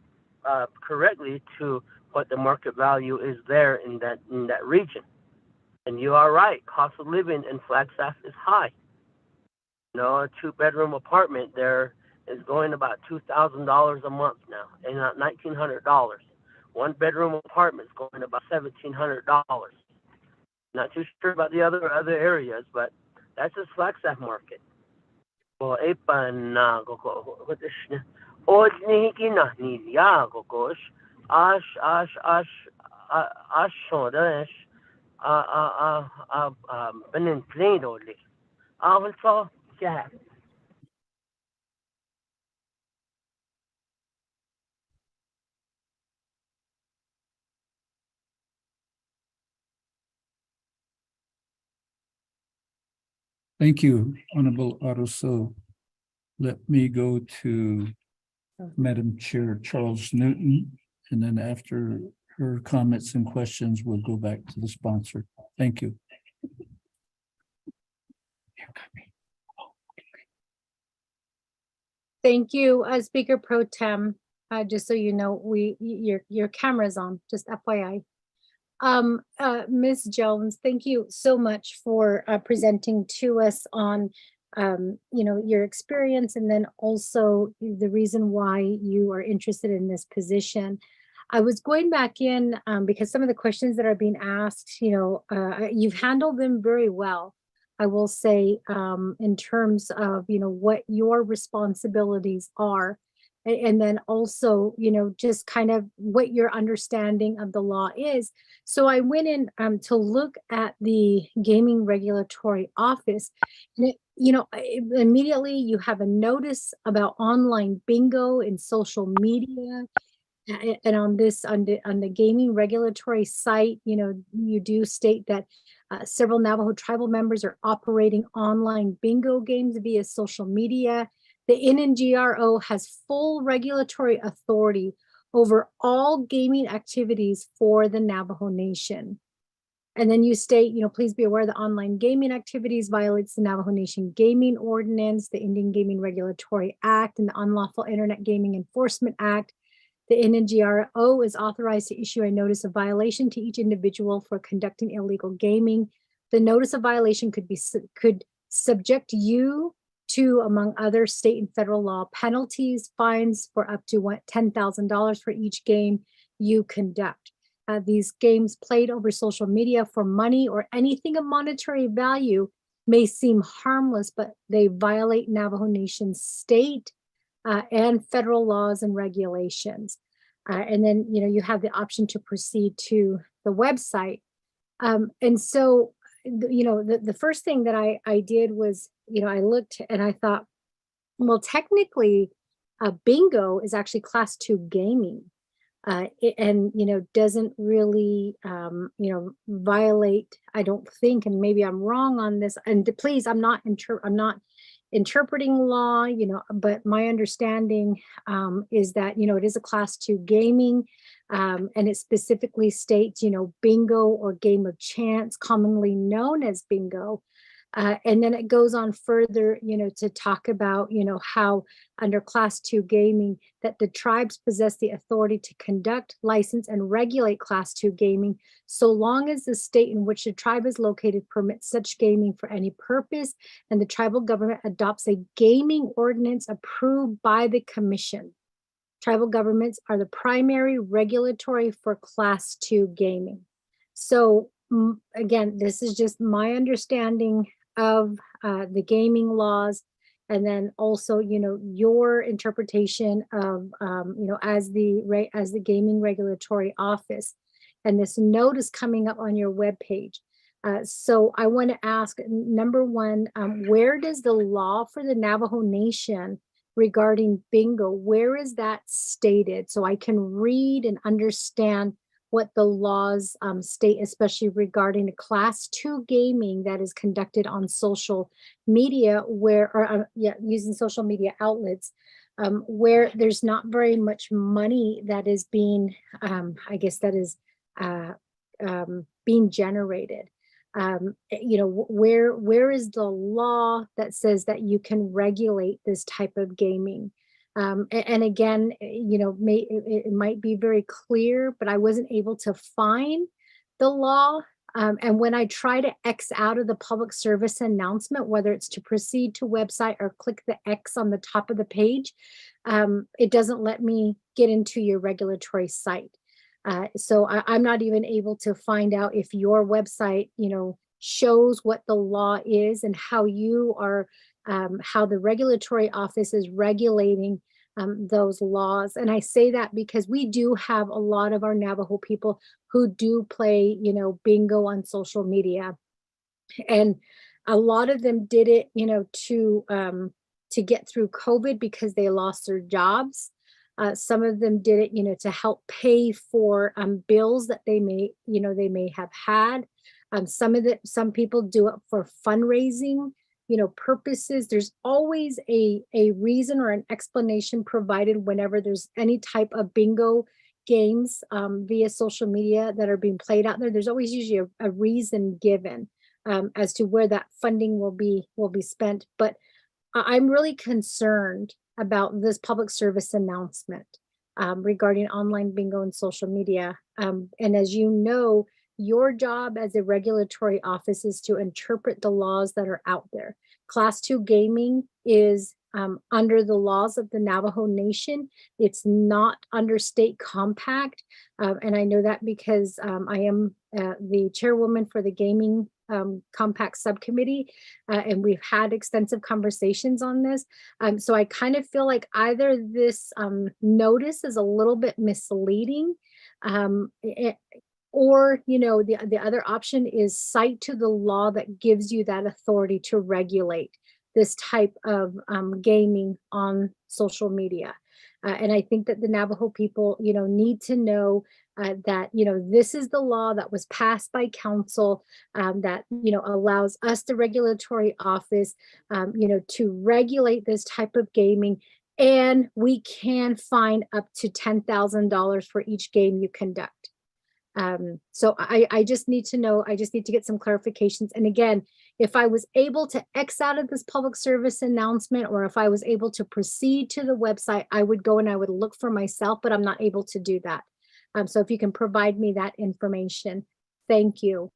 correctly to what the market value is there in that region. And you are right, cost of living in Flagstaff is high. You know, a 2-bedroom apartment there is going about $2,000 a month now, and not $1,900. 1-bedroom apartment is going about $1,700. Not too sure about the other areas, but that's the Flagstaff market. Well, Thank you, Honorable Aruso. Let me go to Madam Chair Charles Newton, and then after her comments and questions, we'll go back to the sponsor. Thank you. Thank you, Speaker Pro Tem. Just so you know, your camera's on, just FYI. Ms. Jones, thank you so much for presenting to us on your experience, and then also the reason why you are interested in this position. I was going back in because some of the questions that are being asked, you've handled them very well. I will say in terms of, what your responsibilities are. And then also, just kind of what your understanding of the law is. So I went in to look at the Gaming Regulatory Office. And immediately you have a notice about online bingo in social media. And on the Gaming Regulatory site, you do state that several Navajo tribal members are operating online bingo games via social media. The NNGRO has full regulatory authority over all gaming activities for the Navajo Nation. And then you state, please be aware that online gaming activities violates the Navajo Nation Gaming Ordinance, the Indian Gaming Regulatory Act, and the Unlawful Internet Gaming Enforcement Act. The NNGRO is authorized to issue a notice of violation to each individual for conducting illegal gaming. The notice of violation could subject you to, among other state and federal law, penalties, fines for up to $10,000 for each game you conduct. These games played over social media for money or anything of monetary value may seem harmless, but they violate Navajo Nation state and federal laws and regulations. And then, you have the option to proceed to the website. And so, the first thing that I did was, I looked and I thought, well, technically, bingo is actually class 2 gaming. And doesn't really violate, I don't think, and maybe I'm wrong on this, and please, I'm not interpreting law, but my understanding is that, it is a class 2 gaming, and it specifically states, bingo or game of chance, commonly known as bingo. And then it goes on further, to talk about, how under class 2 gaming that the tribes possess the authority to conduct, license, and regulate class 2 gaming, so long as the state in which the tribe is located permits such gaming for any purpose, and the tribal government adopts a gaming ordinance approved by the commission. Tribal governments are the primary regulatory for class 2 gaming. So again, this is just my understanding of the gaming laws, and then also, your interpretation of, as the gaming regulatory office. And this note is coming up on your webpage. So I want to ask, number one, where does the law for the Navajo Nation regarding bingo, where is that stated? So I can read and understand what the laws state, especially regarding class 2 gaming that is conducted on social media, using social media outlets, where there's not very much money that is being, being generated. Where is the law that says that you can regulate this type of gaming? And again, it might be very clear, but I wasn't able to find the law. And when I try to X out of the public service announcement, whether it's to proceed to website or click the X on the top of the page, it doesn't let me get into your regulatory site. So I'm not even able to find out if your website, shows what the law is and how you are, how the regulatory office is regulating those laws. And I say that because we do have a lot of our Navajo people who do play, bingo on social media. And a lot of them did it, to get through COVID because they lost their jobs. Some of them did it, to help pay for bills that they may have had. Some people do it for fundraising, purposes. There's always a reason or an explanation provided whenever there's any type of bingo games via social media that are being played out there. There's always usually a reason given as to where that funding will be spent. But I'm really concerned about this public service announcement regarding online bingo and social media. And as you know, your job as a regulatory office is to interpret the laws that are out there. Class 2 gaming is under the laws of the Navajo Nation. It's not under state compact. And I know that because I am the chairwoman for the gaming compact subcommittee, and we've had extensive conversations on this. So I kind of feel like either this notice is a little bit misleading, or, the other option is cite to the law that gives you that authority to regulate this type of gaming on social media. And I think that the Navajo people, need to know that, this is the law that was passed by council that, allows us, the regulatory office, to regulate this type of gaming. And we can fine up to $10,000 for each game you conduct. So I just need to know, I just need to get some clarifications. And again, if I was able to X out of this public service announcement, or if I was able to proceed to the website, I would go and I would look for myself, but I'm not able to do that. So if you can provide me that information, thank you.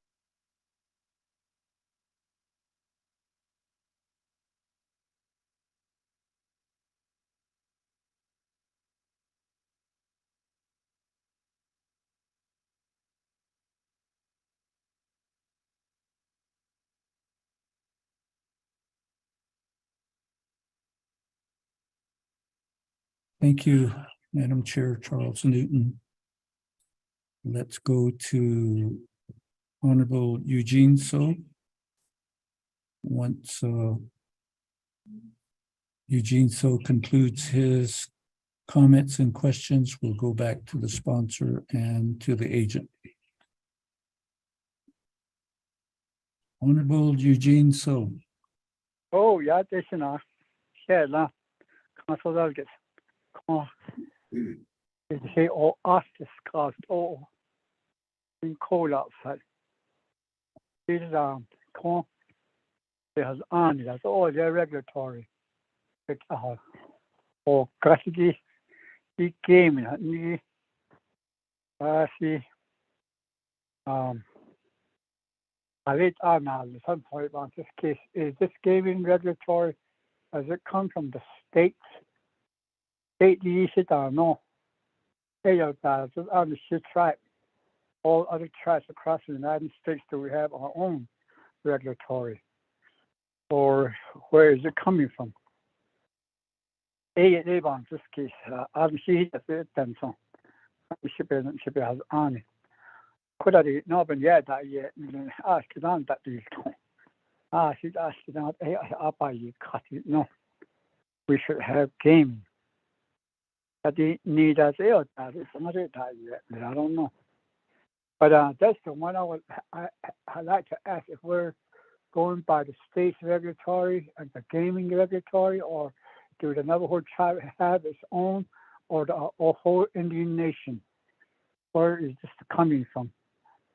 Thank you, Madam Chair Charles Newton. Let's go to Honorable Eugene So. Once Eugene So concludes his comments and questions, we'll go back to the sponsor and to the agent. Honorable Eugene So. Oh, yeah, this is not. Yeah, no. Council delegates. Come on. They say, oh, us discussed, oh, in cold outside. This is, come on. It has on, that's all, they're regulatory. It's, oh, custody, the gaming, see, I read now at some point about this case. Is this gaming regulatory? Does it come from the states? State the issue or no? Hey, on the shit tribe. All other tribes across the United States, do we have our own regulatory? Or where is it coming from? Hey, on this case, I'm seeing the then so. Should be has on it. Could I not been yet that yet? Ask it on that deal. She's asking out, hey, I'll buy you cut it. No, we should have gaming. But they need us out that it's not it that yet. I don't know. But that's the one I'd like to ask if we're going by the state's regulatory and the gaming regulatory, or do the Navajo tribe have its own, or the whole Indian nation? Where is this coming from?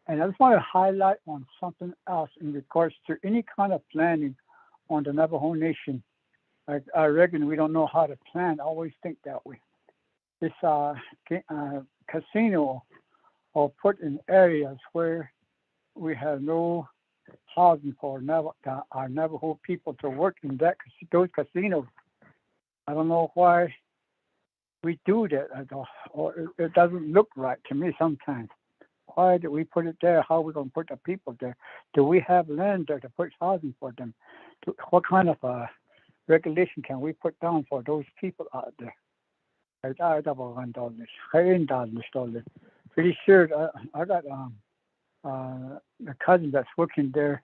And I just want to highlight on something else in regards to any kind of planning on the Navajo Nation. I reckon we don't know how to plan. I always think that way. This casino are put in areas where we have no housing for our Navajo people to work in those casinos. I don't know why we do that, or it doesn't look right to me sometimes. Why do we put it there? How are we going to put the people there? Do we have land there to put housing for them? What kind of regulation can we put down for those people out there? Pretty sure I got a cousin that's working there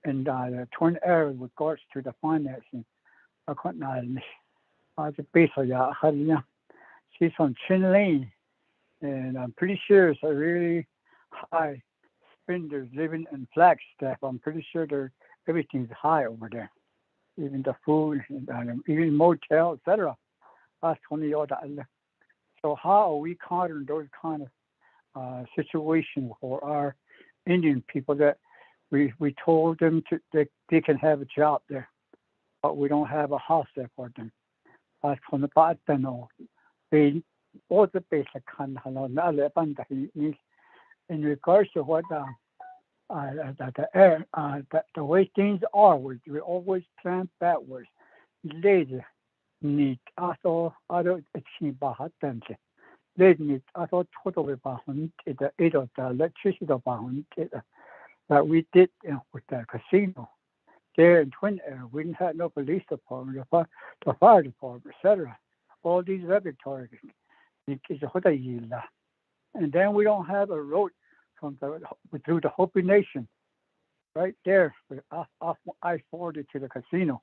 in the Twin area with regards to the financing. I couldn't she's from Chin Lane, and I'm pretty sure it's a really high spenders living in Flagstaff. I'm pretty sure everything's high over there, even the food, and even motel, etc. So how are we countering those kind of situations for our Indian people that we told them they can have a job there, but we don't have a house there for them? In regards to what the way things are, we always plan backwards. Later, need also other achievement. Later, need also total the electricity that we did with the casino. There in Twin Air, we didn't have no police department, the fire department, etc. All these regulatory and then we don't have a road through the Hopi Nation, right there, off I-40 to the casino.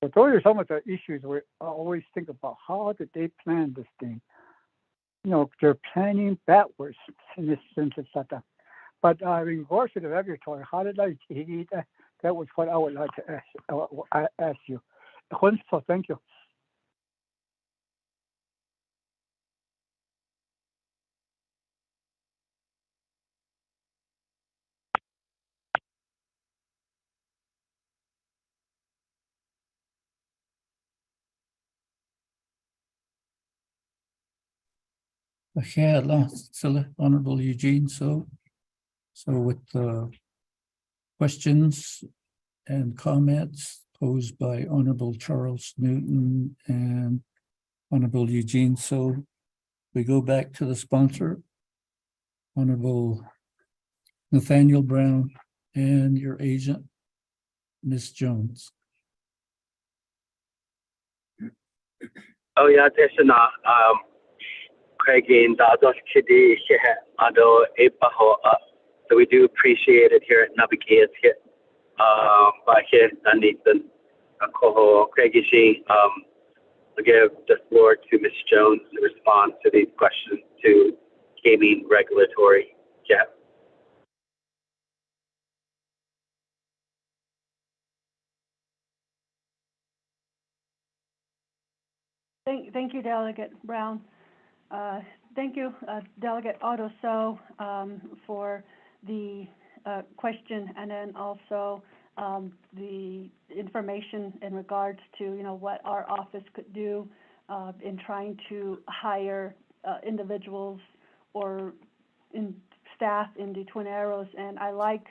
So those are some of the issues we always think about. How did they plan this thing? They're planning backwards in this sense, etc. But in regards to the regulatory, how did I see that? That was what I would like to ask you. So thank you. Honorable Eugene. So with the questions and comments posed by Honorable Charles Newton and Honorable Eugene, so we go back to the sponsor, Honorable Nathaniel Brown, and your agent, Ms. Jones. Oh yeah, there's not Craigin Dados Kidi Ado Epaho. So we do appreciate it here at Naabik'íyáti. But here Nathan Koho Craigishi, I'll give the floor to Ms. Jones to respond to these questions to gaming regulatory. Yeah. Thank you, Delegate Brown. Thank you, Delegate Otto, for the question, and then also the information in regards to what our office could do in trying to hire individuals or in staff in the Twin Arrows. And I like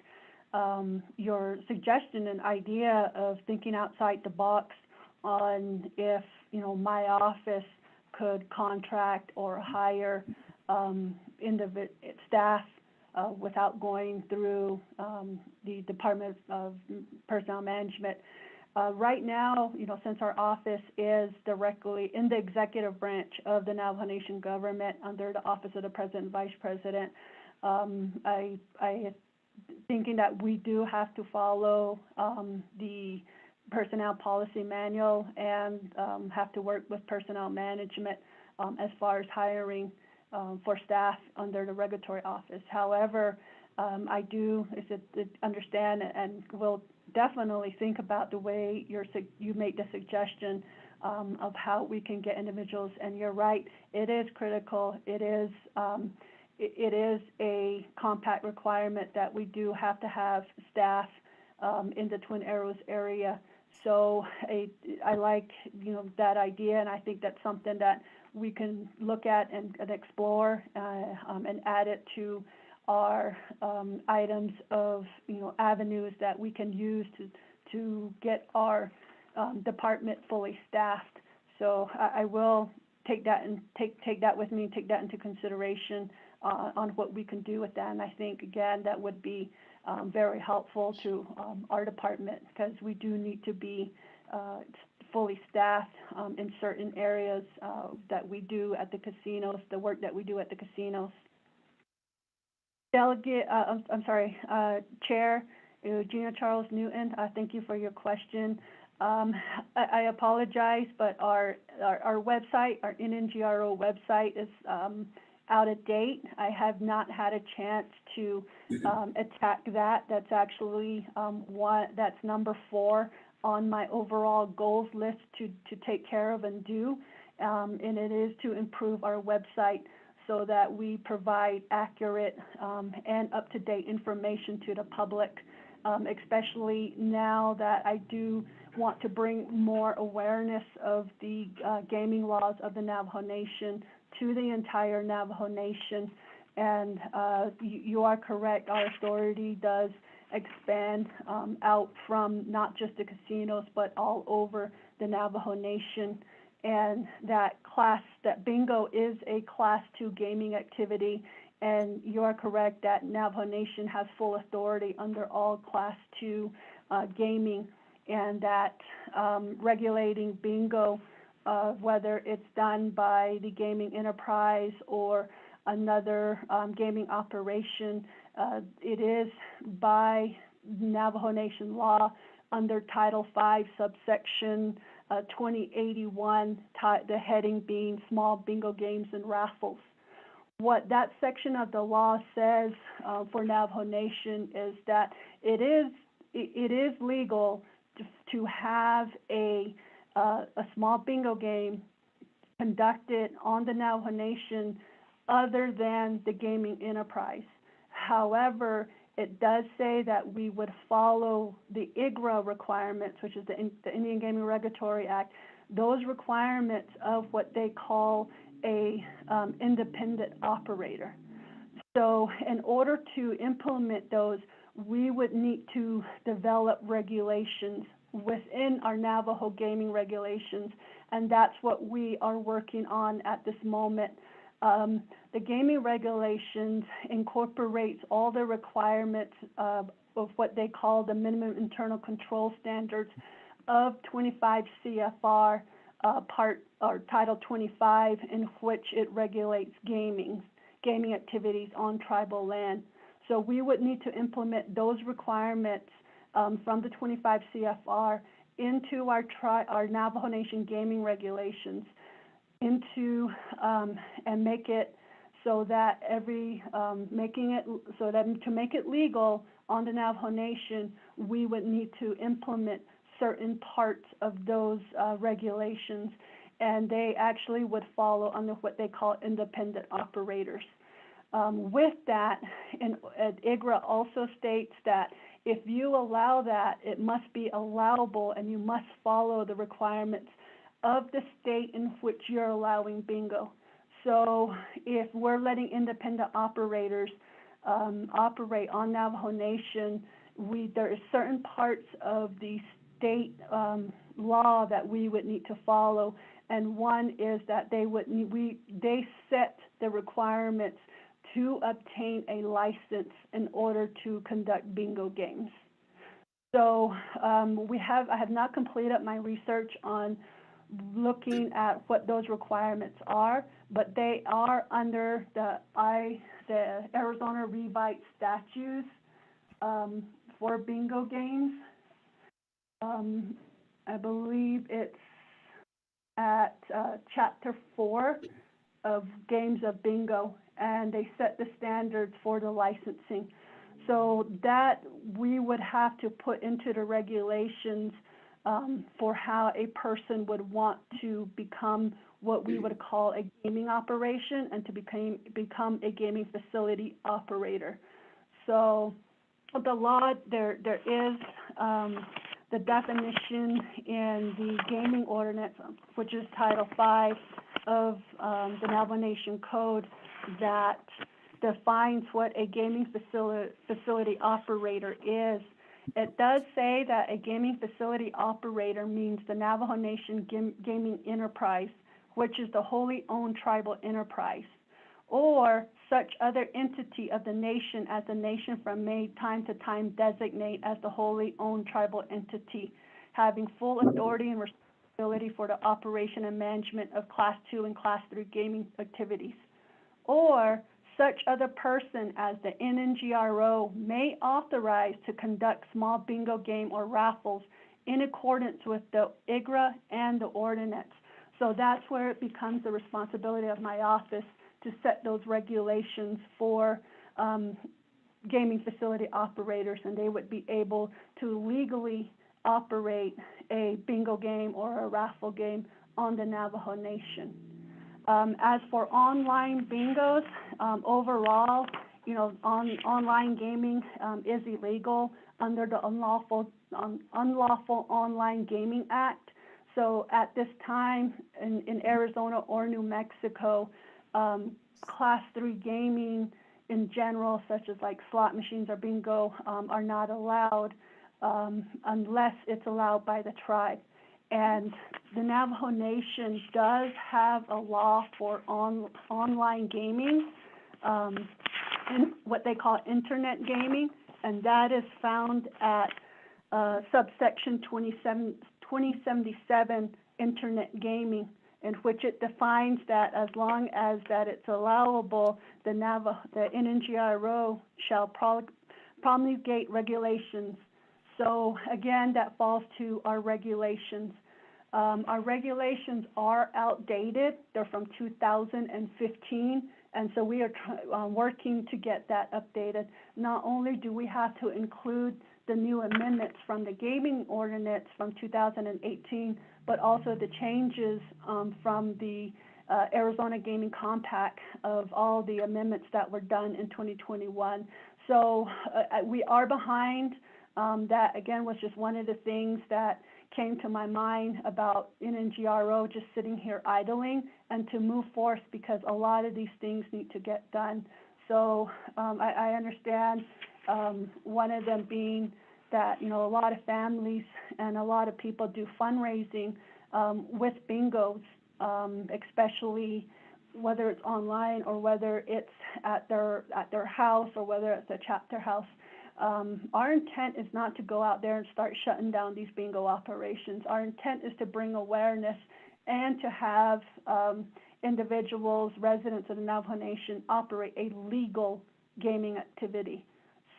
your suggestion and idea of thinking outside the box on if my office could contract or hire staff without going through the Department of Personnel Management. Right now, since our office is directly in the executive branch of the Navajo Nation government under the Office of the President and Vice President, I thinking that we do have to follow the personnel policy manual and have to work with personnel management as far as hiring for staff under the regulatory office. However, I do understand and will definitely think about the way you made the suggestion of how we can get individuals. And you're right, it is critical. It is a compact requirement that we do have to have staff in the Twin Arrows area. So I like that idea, and I think that's something that we can look at and explore and add it to our items of avenues that we can use to get our department fully staffed. So I will take that and take that with me, take that into consideration on what we can do with that. And I think again that would be very helpful to our department, because we do need to be fully staffed in certain areas that we do at the casinos, the work that we do at the casinos. Delegate, Chair Eugenia Charles Newton, thank you for your question. I apologize, but our website, our NNGRO website is out of date. I have not had a chance to attack that. That's actually that's number 4 on my overall goals list to take care of and do. And it is to improve our website so that we provide accurate and up-to-date information to the public, especially now that I do want to bring more awareness of the gaming laws of the Navajo Nation to the entire Navajo Nation. And you are correct, our authority does expand out from not just the casinos, but all over the Navajo Nation. And that bingo is a Class 2 gaming activity. And you are correct that Navajo Nation has full authority under all Class 2 gaming, and that regulating bingo, whether it's done by the gaming enterprise or another gaming operation, it is by Navajo Nation law under Title 5, subsection 2081, the heading being small bingo games and raffles. What that section of the law says for Navajo Nation is that it is legal to have a small bingo game conducted on the Navajo Nation other than the gaming enterprise. However, it does say that we would follow the IGRA requirements, which is the Indian Gaming Regulatory Act, those requirements of what they call a independent operator. So in order to implement those, we would need to develop regulations within our Navajo gaming regulations, and that's what we are working on at this moment. The gaming regulations incorporates all the requirements of what they call the minimum internal control standards of 25 CFR Title 25, in which it regulates gaming activities on tribal land. So we would need to implement those requirements from the 25 CFR into our Navajo Nation gaming regulations, and make it so that to make it legal on the Navajo Nation, we would need to implement certain parts of those regulations. and they actually would follow under what they call independent operators. With that, and IGRA also states that if you allow that, it must be allowable and you must follow the requirements of the state in which you're allowing bingo. So if we're letting independent operators operate on Navajo Nation, there is certain parts of the state law that we would need to follow, and one is that they set the requirements to obtain a license in order to conduct bingo games. So I have not completed my research on looking at what those requirements are, but they are under the Arizona Revised Statutes for bingo games. I believe it's at Chapter 4 of Games of Bingo, and they set the standards for the licensing. So that we would have to put into the regulations for how a person would want to become what we would call a gaming operation and to become a gaming facility operator. So the law, there is the definition in the gaming ordinance, which is Title 5 of the Navajo Nation Code, that defines what a gaming facility operator is. It does say that a gaming facility operator means the Navajo Nation gaming enterprise, which is the wholly owned tribal enterprise, or such other entity of the nation as the nation from time to time designate as the wholly owned tribal entity, having full authority and responsibility for the operation and management of Class 2 and Class 3 gaming activities, or such other person as the NNGRO may authorize to conduct small bingo game or raffles in accordance with the IGRA and the ordinance. So that's where it becomes the responsibility of my office to set those regulations for gaming facility operators, and they would be able to legally operate a bingo game or a raffle game on the Navajo Nation. As for online bingos, overall, online gaming is illegal under the Unlawful Online Gaming Act. So at this time in Arizona or New Mexico, Class 3 gaming in general, such as like slot machines or bingo, are not allowed unless it's allowed by the tribe. And the Navajo Nation does have a law for online gaming, and what they call internet gaming, and that is found at subsection 2077 internet gaming, in which it defines that as long as that it's allowable, the NNGRO shall promulgate regulations. So again, that falls to our regulations. Our regulations are outdated. They're from 2015, and so we are working to get that updated. Not only do we have to include the new amendments from the gaming ordinance from 2018, but also the changes from the Arizona Gaming Compact of all the amendments that were done in 2021. So we are behind. That, again, was just one of the things that came to my mind about NNGRO just sitting here idling, and to move forth because a lot of these things need to get done. So I understand one of them being that, a lot of families and a lot of people do fundraising with bingos, especially whether it's online or whether it's at their house or whether it's a chapter house. Our intent is not to go out there and start shutting down these bingo operations. Our intent is to bring awareness and to have individuals, residents of the Navajo Nation, operate a legal gaming activity.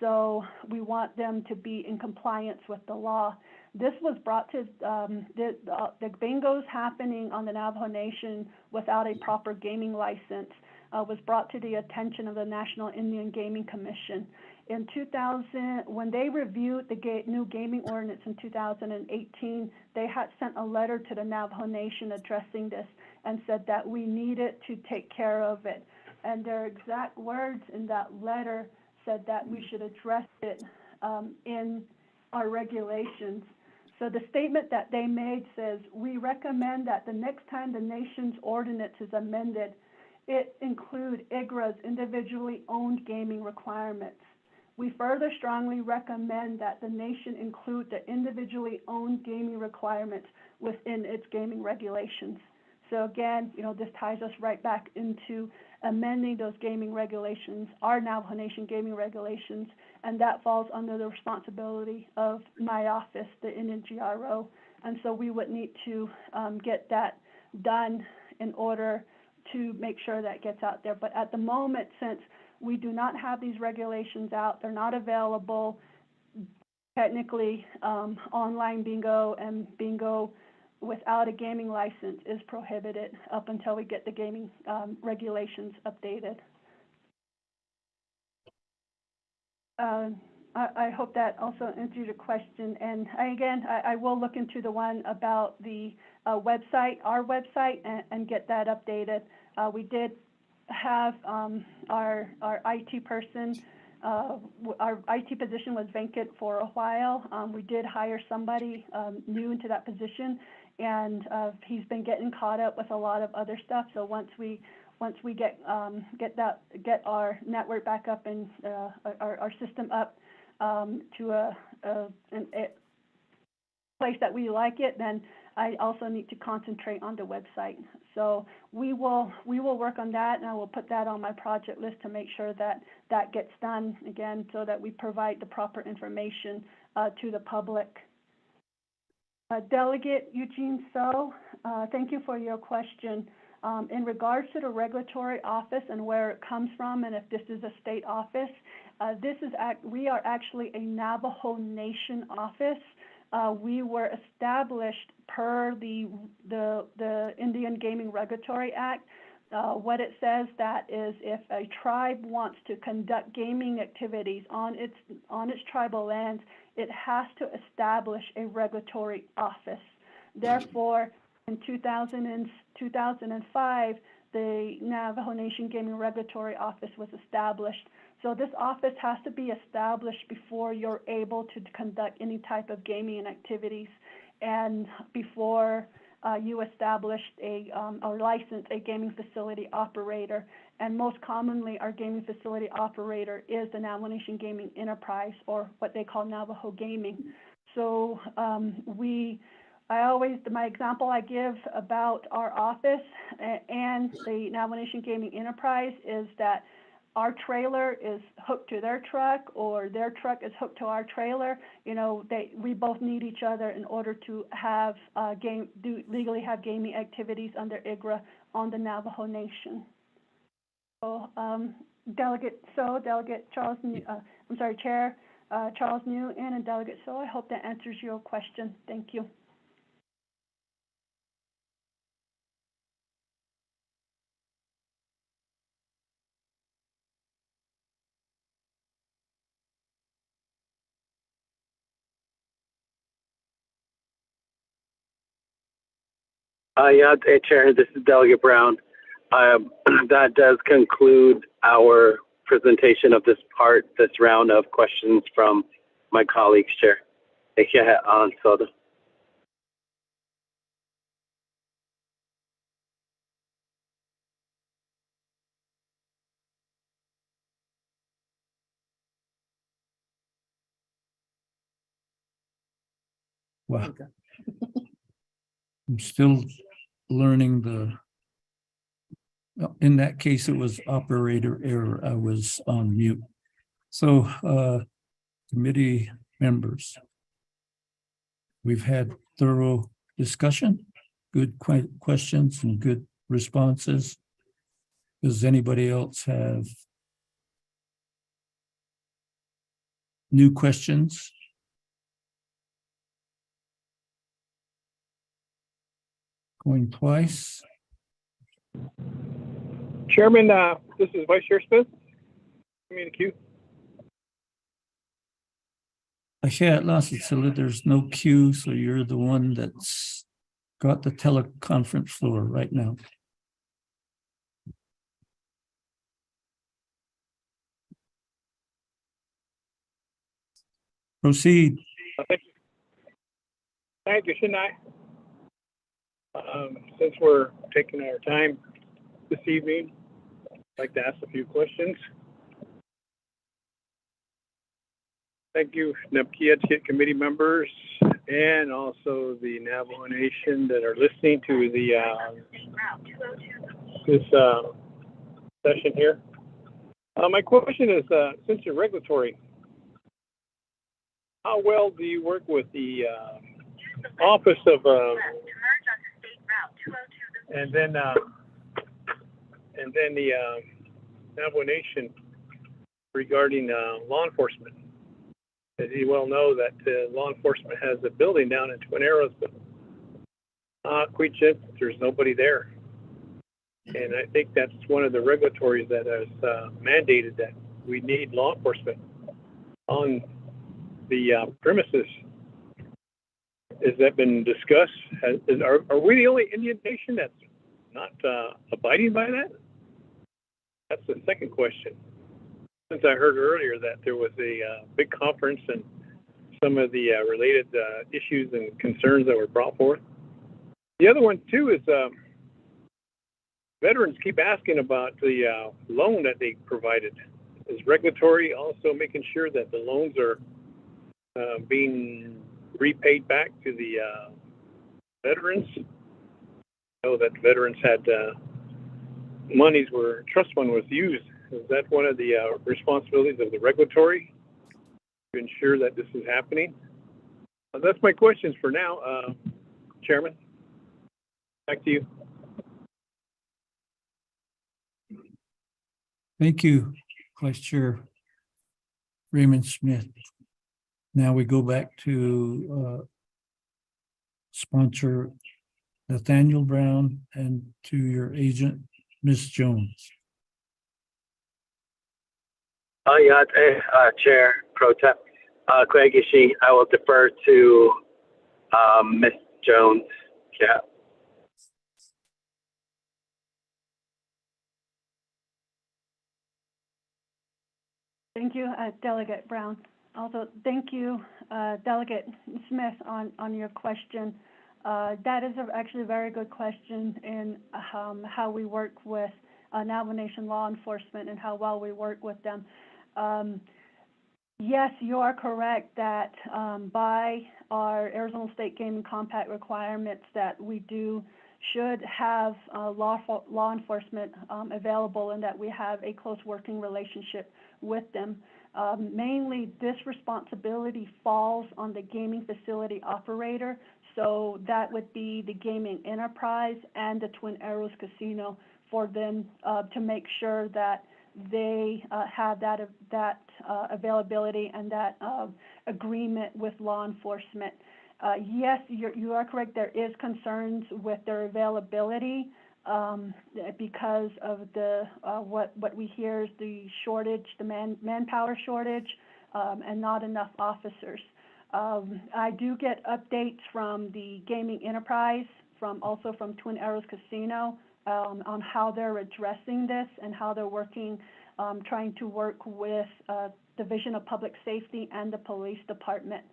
So we want them to be in compliance with the law. This was brought to the bingos happening on the Navajo Nation without a proper gaming license was brought to the attention of the National Indian Gaming Commission. In 2000, when they reviewed the new gaming ordinance in 2018, they had sent a letter to the Navajo Nation addressing this and said that we needed to take care of it. And their exact words in that letter said that we should address it in our regulations. So the statement that they made says, we recommend that the next time the nation's ordinance is amended, it include IGRA's individually owned gaming requirements. We further strongly recommend that the nation include the individually owned gaming requirements within its gaming regulations. So again, this ties us right back into amending those gaming regulations, our Navajo Nation gaming regulations, and that falls under the responsibility of my office, the NNGRO. And so we would need to get that done in order to make sure that gets out there. But at the moment, since we do not have these regulations out, they're not available, technically online bingo and bingo without a gaming license is prohibited up until we get the gaming regulations updated. I hope that also answers your question. And I will look into the one about the website, our website, and get that updated. We did have our IT person, our IT position was vacant for a while. We did hire somebody new into that position, and he's been getting caught up with a lot of other stuff. So once we get our network back up and our system up to a place that we like it, then I also need to concentrate on the website. So we will work on that, and I will put that on my project list to make sure that that gets done again, so that we provide the proper information to the public. Delegate Eugene So, thank you for your question. In regards to the regulatory office and where it comes from, and if this is a state office, we are actually a Navajo Nation office. We were established per the Indian Gaming Regulatory Act. What it says that is, if a tribe wants to conduct gaming activities on its tribal lands, it has to establish a regulatory office. Therefore, in 2005, the Navajo Nation Gaming Regulatory Office was established. So this office has to be established before you're able to conduct any type of gaming activities, and before you established or licensed a gaming facility operator. And most commonly, our gaming facility operator is the Navajo Nation Gaming Enterprise, or what they call Navajo Gaming. So my example I give about our office and the Navajo Nation Gaming Enterprise is that our trailer is hooked to their truck, or their truck is hooked to our trailer. We both need each other in order to have legally have gaming activities under IGRA on the Navajo Nation. So, Delegate Charles, Chair Charles New and Delegate So, I hope that answers your question. Thank you. Chair, this is Delegate Brown. That does conclude our presentation of this round of questions from my colleagues, Chair. Wow. I'm still learning in that case, it was operator error. I was on mute. So, committee members, we've had thorough discussion, good questions and good responses. Does anybody else have new questions? Going twice. Chairman, this is Vice Chair Smith. Give me the queue. There's no queue, so you're the one that's got the teleconference floor right now. Proceed. Thank you, shouldn't I? Since we're taking our time this evening, I'd like to ask a few questions. Thank you, Naabik'íyáti committee members, and also the Navajo Nation that are listening to this session here. My question is, since you're regulatory, how well do you work with the Office of and then the Navajo Nation regarding law enforcement? As you well know, that law enforcement has a building down in Twin Arrows, but there's nobody there. And I think that's one of the regulatories that has mandated that we need law enforcement on the premises. Has that been discussed? Are we the only Indian nation that's not abiding by that? That's the second question. Since I heard earlier that there was a big conference and some of the related issues and concerns that were brought forth. The other one too is veterans keep asking about the loan that they provided. Is regulatory also making sure that the loans are being repaid back to the veterans? I know that veterans had monies where trust fund was used. Is that one of the responsibilities of the regulatory to ensure that this is happening? That's my questions for now, Chairman. Back to you. Thank you, Vice Chair Raymond Smith. Now we go back to sponsor Nathaniel Brown and to your agent, Ms. Jones. Chair Pro Tem Craig Ishii, I will defer to Ms. Jones. Yeah. Thank you, Delegate Brown. Also, thank you, Delegate Smith, on your question. That is actually a very good question in how we work with Navajo Nation law enforcement and how well we work with them. Yes, you are correct that by our Arizona State Gaming Compact requirements that we should have law enforcement available and that we have a close working relationship with them. Mainly, this responsibility falls on the gaming facility operator, so that would be the gaming enterprise and the Twin Arrows Casino for them to make sure that they have that availability and that agreement with law enforcement. Yes, you are correct. There is concerns with their availability because of the what we hear is the shortage, the manpower shortage, and not enough officers. I do get updates from the gaming enterprise, also from Twin Arrows Casino, on how they're addressing this and how they're working, trying to work with Division of Public Safety and the police department.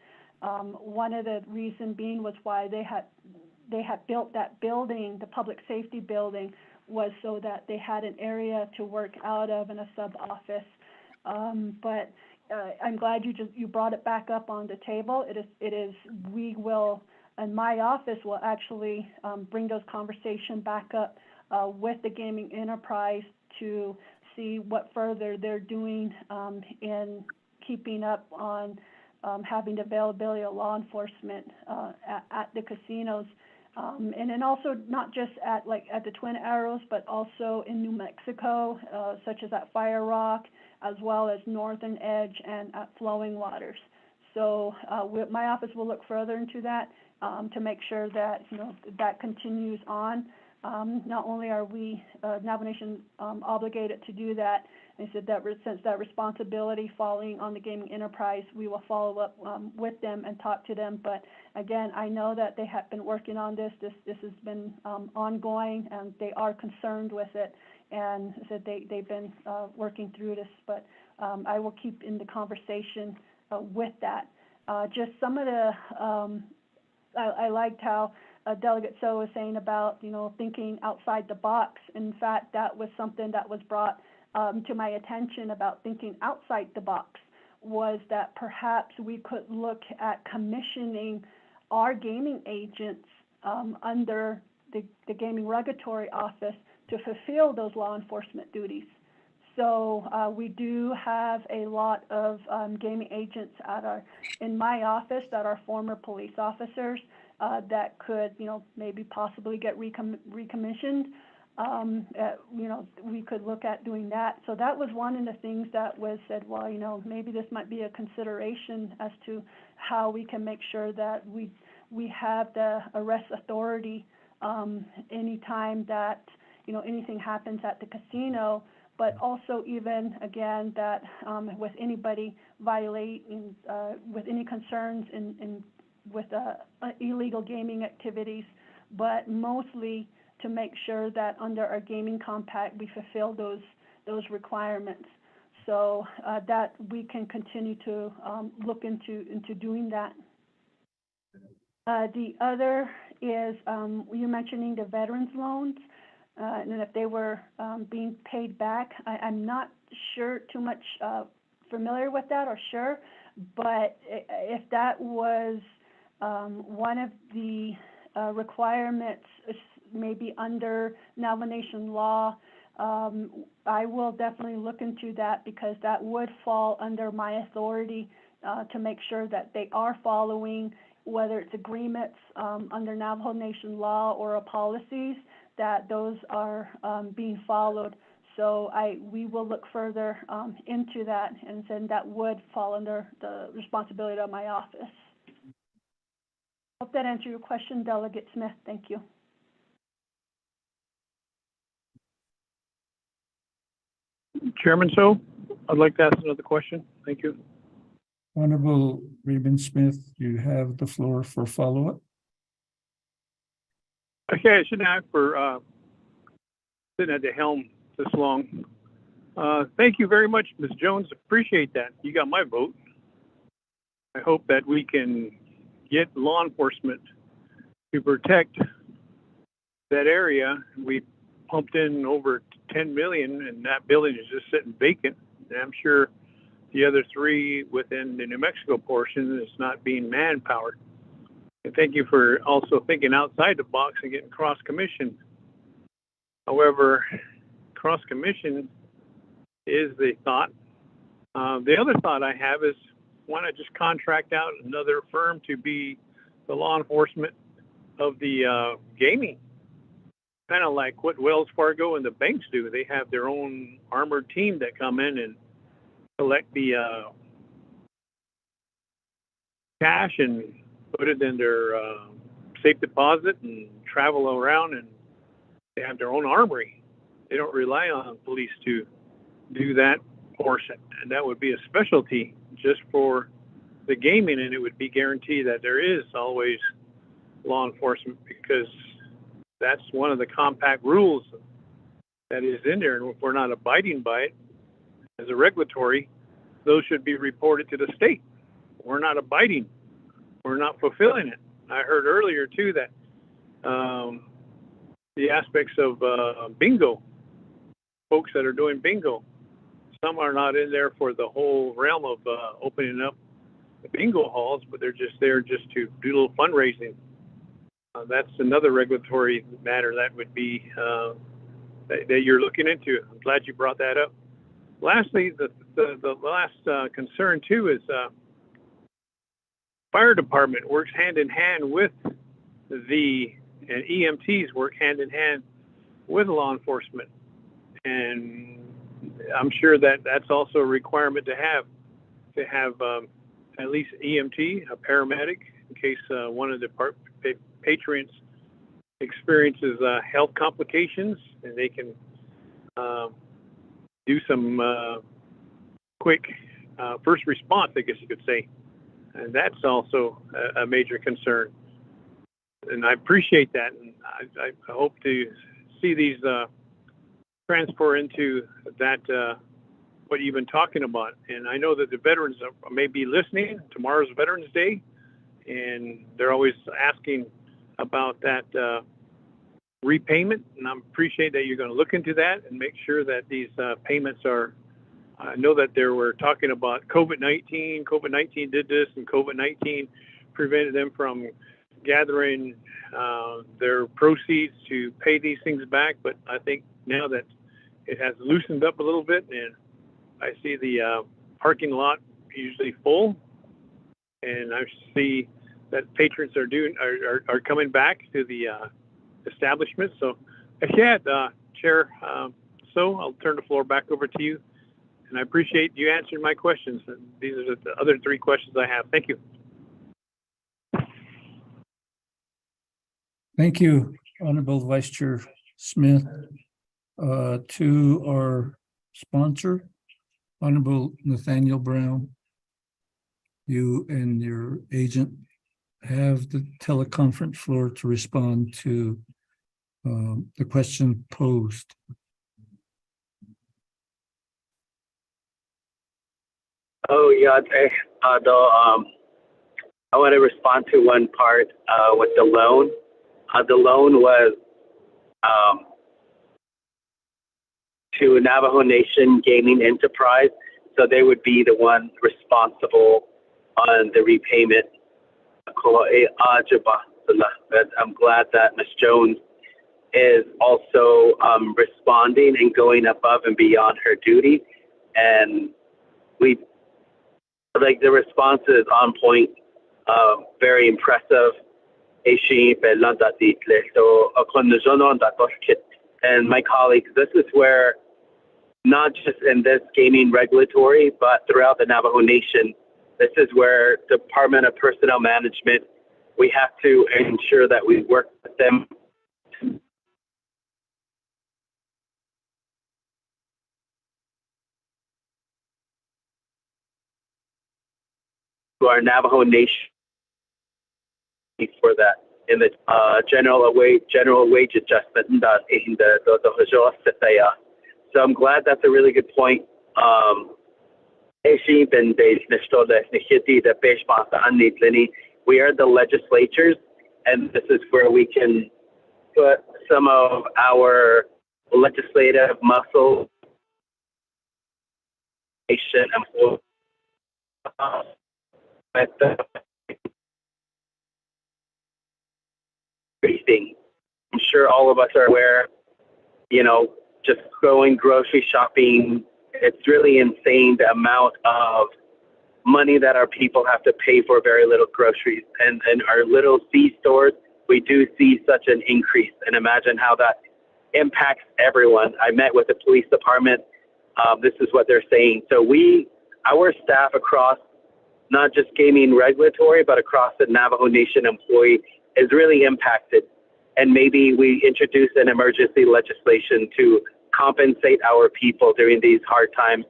One of the reasons being was why they had built that building, the public safety building, was so that they had an area to work out of and a sub office. But I'm glad you brought it back up on the table. We will, and my office will actually bring those conversations back up with the gaming enterprise to see what further they're doing in keeping up on having the availability of law enforcement at the casinos. And then also not just at the Twin Arrows, but also in New Mexico, such as at Fire Rock, as well as Northern Edge and at Flowing Waters. So my office will look further into that to make sure that that continues on. not only are we, Navajo Nation, obligated to do that, they said that since that responsibility falling on the gaming enterprise, we will follow up with them and talk to them. But again, I know that they have been working on this. This has been ongoing, and they are concerned with it. And said they've been working through this. But I will keep in the conversation with that. Just some of the, I liked how Delegate So was saying about, thinking outside the box. In fact, that was something that was brought to my attention about thinking outside the box, was that perhaps we could look at commissioning our gaming agents under the Gaming Regulatory Office to fulfill those law enforcement duties. So we do have a lot of gaming agents in my office that are former police officers that could, maybe possibly get recommissioned. We could look at doing that. So that was one of the things that was said, well, maybe this might be a consideration as to how we can make sure that we have the arrest authority anytime that, anything happens at the casino, but also even, again, that with anybody violating, with any concerns with illegal gaming activities, but mostly to make sure that under our gaming compact we fulfill those requirements. So that we can continue to look into doing that. The other is you mentioning the veterans loans, and if they were being paid back. I'm not sure too much familiar with that or sure, but if that was one of the requirements, maybe under Navajo Nation law, I will definitely look into that, because that would fall under my authority to make sure that they are following, whether it's agreements under Navajo Nation law or policies, that those are being followed. So we will look further into that, and then that would fall under the responsibility of my office. Hope that answered your question, Delegate Smith. Thank you. Chairman So, I'd like to ask another question. Thank you. Honorable Raymond Smith, you have the floor for follow-up. Okay, I shouldn't ask for sitting at the helm this long. Thank you very much, Ms. Jones. Appreciate that. You got my vote. I hope that we can get law enforcement to protect that area. We pumped in over 10 million, and that building is just sitting vacant. And I'm sure the other 3 within the New Mexico portion is not being manpowered. And thank you for also thinking outside the box and getting cross-commissioned. However, cross-commission is the thought. The other thought I have is, why not just contract out another firm to be the law enforcement of the gaming? Kind of like what Wells Fargo and the banks do. They have their own armored team that come in and collect the cash and put it in their safe deposit and travel around, and they have their own armory. They don't rely on police to do that portion, and that would be a specialty just for the gaming, and it would be guaranteed that there is always law enforcement, because that's one of the compact rules that is in there, and if we're not abiding by it as a regulatory, those should be reported to the state. We're not abiding. We're not fulfilling it. I heard earlier too that the aspects of bingo, folks that are doing bingo, some are not in there for the whole realm of opening up the bingo halls, but they're just there just to do a little fundraising. That's another regulatory matter that would be that you're looking into. I'm glad you brought that up. Lastly, the last concern too is fire department works hand in hand with and EMTs work hand in hand with law enforcement, and I'm sure that that's also a requirement to have at least EMT, a paramedic, in case one of the patrons experiences health complications, and they can do some quick first response, I guess you could say. And that's also a major concern. And I appreciate that. And I hope to see these transfer into that, what you've been talking about. And I know that the veterans may be listening. Tomorrow's Veterans Day, and they're always asking about that repayment. And I appreciate that you're going to look into that and make sure that these payments are, I know that they were talking about COVID-19. COVID-19 did this, and COVID-19 prevented them from gathering their proceeds to pay these things back. But I think now that it has loosened up a little bit, and I see the parking lot usually full, and I see that patrons are coming back to the establishment. So, yeah, Chair, so I'll turn the floor back over to you. And I appreciate you answering my questions. These are the other 3 questions I have. Thank you. Thank you, Honorable Vice Chair Smith. To our sponsor, Honorable Nathaniel Brown, you and your agent have the teleconference floor to respond to the question posed. Oh, yeah. I want to respond to one part with the loan. The loan was to Navajo Nation Gaming Enterprise, so they would be the one responsible on the repayment. I'm glad that Ms. Jones is also responding and going above and beyond her duty, and we like the response is on point, very impressive. And my colleagues, this is where, not just in this gaming regulatory, but throughout the Navajo Nation, this is where Department of Personnel Management, we have to ensure that we work with them to our Navajo Nation for that in the general wage adjustment. So I'm glad that's a really good point. We are the legislatures, and this is where we can put some of our legislative muscle everything. I'm sure all of us are aware, just going grocery shopping, it's really insane the amount of money that our people have to pay for very little groceries. And in our little C stores, we do see such an increase. And imagine how that impacts everyone. I met with the police department. This is what they're saying. So our staff across not just gaming regulatory, but across the Navajo Nation employee is really impacted. And maybe we introduce an emergency legislation to compensate our people during these hard times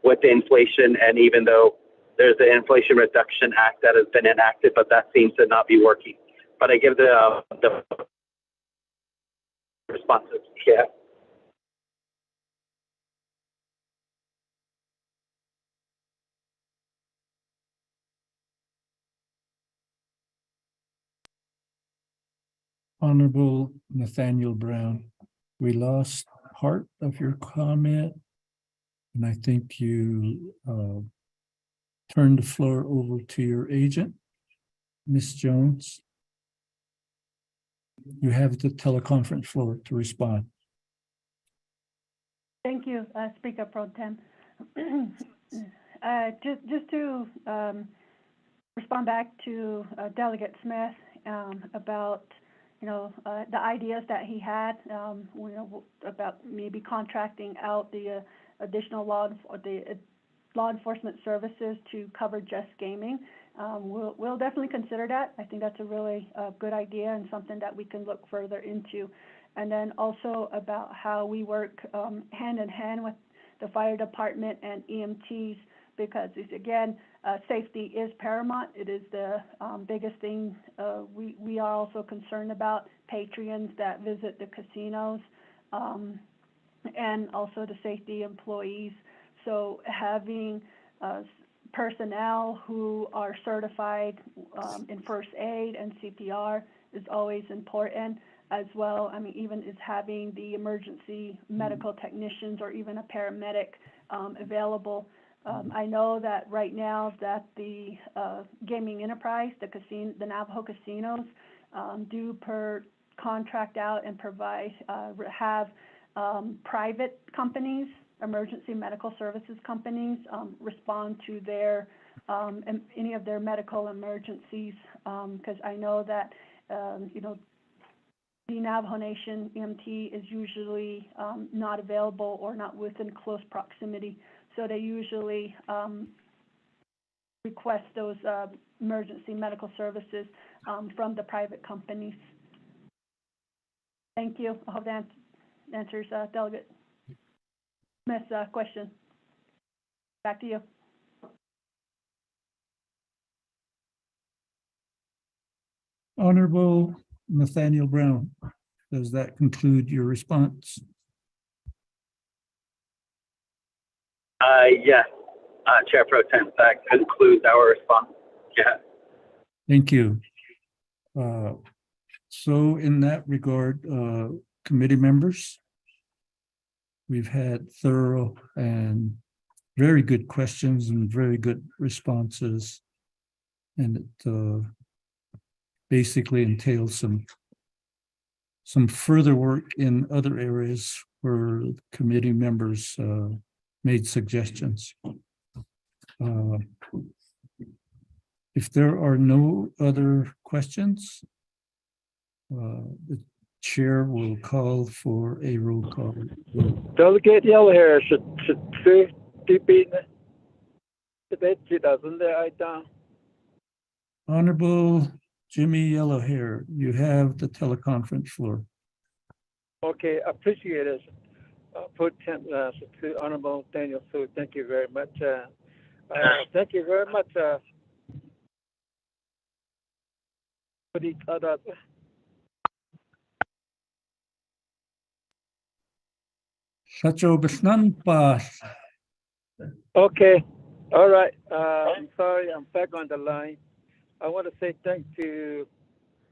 with the inflation. And even though there's the Inflation Reduction Act that has been enacted, but that seems to not be working. But I give the responses. Yeah. Honorable Nathaniel Brown, we lost part of your comment, and I think you turned the floor over to your agent, Ms. Jones. You have the teleconference floor to respond. Thank you, Speaker Pro Tem. Just to respond back to Delegate Smith about the ideas that he had, about maybe contracting out the additional law enforcement services to cover just gaming. we'll definitely consider that. I think that's a really good idea and something that we can look further into. And then also about how we work hand in hand with the fire department and EMTs, because it's, again, safety is paramount. It is the biggest thing. We are also concerned about patrons that visit the casinos, and also the safety employees. So having personnel who are certified in first aid and CPR is always important as well. I mean, even is having the emergency medical technicians or even a paramedic available. I know that right now that the gaming enterprise, the Navajo casinos, do contract out and provide, have private companies, emergency medical services companies, respond to their any of their medical emergencies, because I know that the Navajo Nation EMT is usually not available or not within close proximity, so they usually request those emergency medical services from the private companies. Thank you. I hope that answers Delegate Smith's question. Back to you. Honorable Nathaniel Brown, does that conclude your response? Yes, Chair Pro Tem, that concludes our response. Yeah. Thank you. So in that regard, committee members, we've had thorough and very good questions and very good responses. And it basically entails some further work in other areas where committee members made suggestions. If there are no other questions, the chair will call for a roll call. Delegate Yellowhair should be Honorable Jimmy Yellowhair, you have the teleconference floor. Okay, appreciate it. To Honorable Daniel Su, thank you very much. Thank you very much. For the other. Okay, all right. I'm sorry, I'm back on the line. I want to say thanks to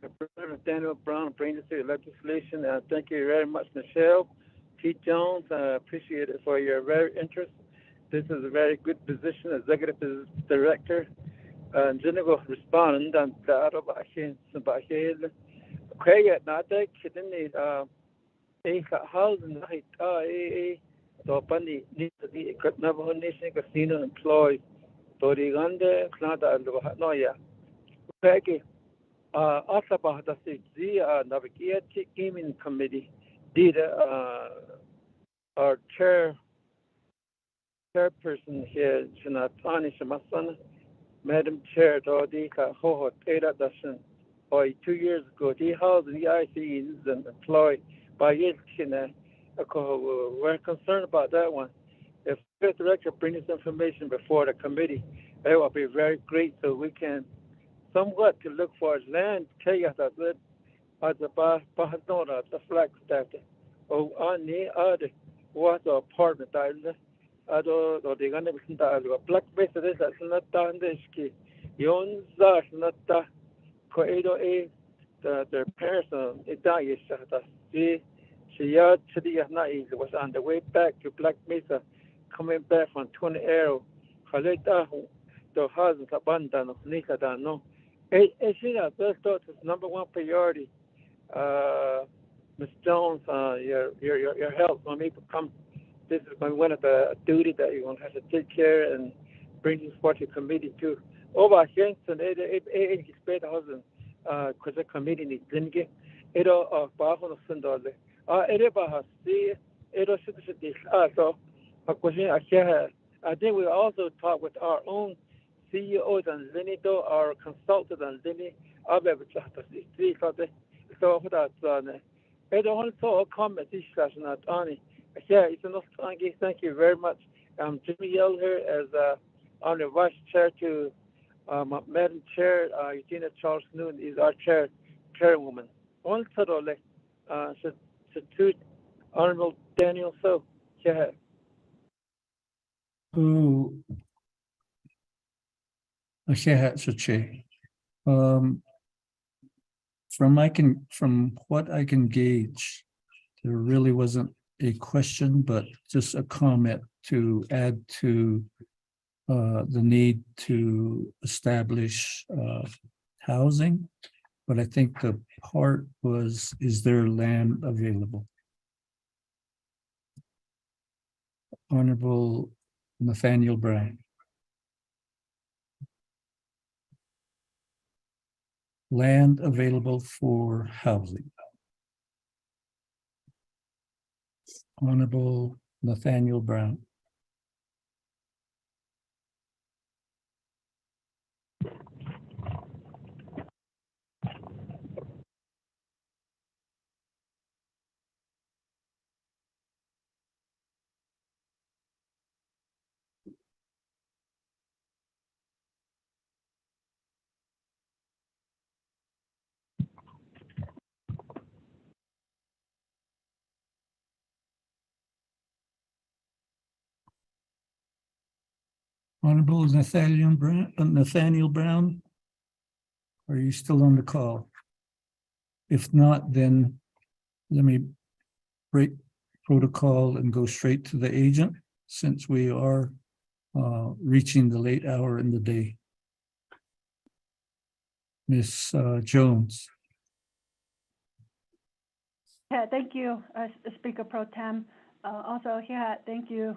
Representative Daniel Brown bringing this to the legislation. Thank you very much, Michelle T. Jones. I appreciate it for your very interest. This is a very good position, executive director. And Jennifer responded and the other vaccines about here. Okay, now they couldn't need a house and night. So, Bunny needs to be a Navajo Nation casino employed. So, the Ganda, Canada, and Noya. Peggy, also about the Naabik'íyáti Gaming Committee did our chairperson here, Janatani Shamasan, Madam Chair, the Hoho Teda Dashan, or 2 years ago, the house the ICs and employed by Yelkina. We're concerned about that one. If the director brings this information before the committee, it will be very great so we can somewhat to look for land, the flag staff, or on the other water apartment, or they're going to be black base. This is not done. This key, Yon Zash, not the parents, it dies. She was on the way back to Black Mesa, coming back from 20 Arrow. Haleta, the houses abandoned, Nika, no. That's number one priority. Ms. Jones, your help when people come. This is one of the duty that you're going to have to take care and bring this forward to committee too. Over here, it expect housing because the committee needs to get it all powerful Sundole. I think we also talk with our own CEO dan lini do or consultant dan lini abe bchata istri khate so khuda tsane edo hon so comment discussion at ani yeah it's not thank you very much. Jimmy Yell here as on the vice chair to Madam Chair Eugenia Charles Noon is our chairwoman. One thoroughly to Honorable Daniel So yeah. Oh, from what I can gauge, there really wasn't a question, but just a comment to add to the need to establish housing. But I think the part was, is there land available? Honorable Nathaniel Brown. Land available for housing. Honorable Nathaniel Brown. Honorable Nathaniel Brown, are you still on the call? If not, then let me break protocol and go straight to the agent, since we are reaching the late hour in the day. Ms. Jones. Yeah, thank you, Speaker Pro Tem. Also, yeah, thank you,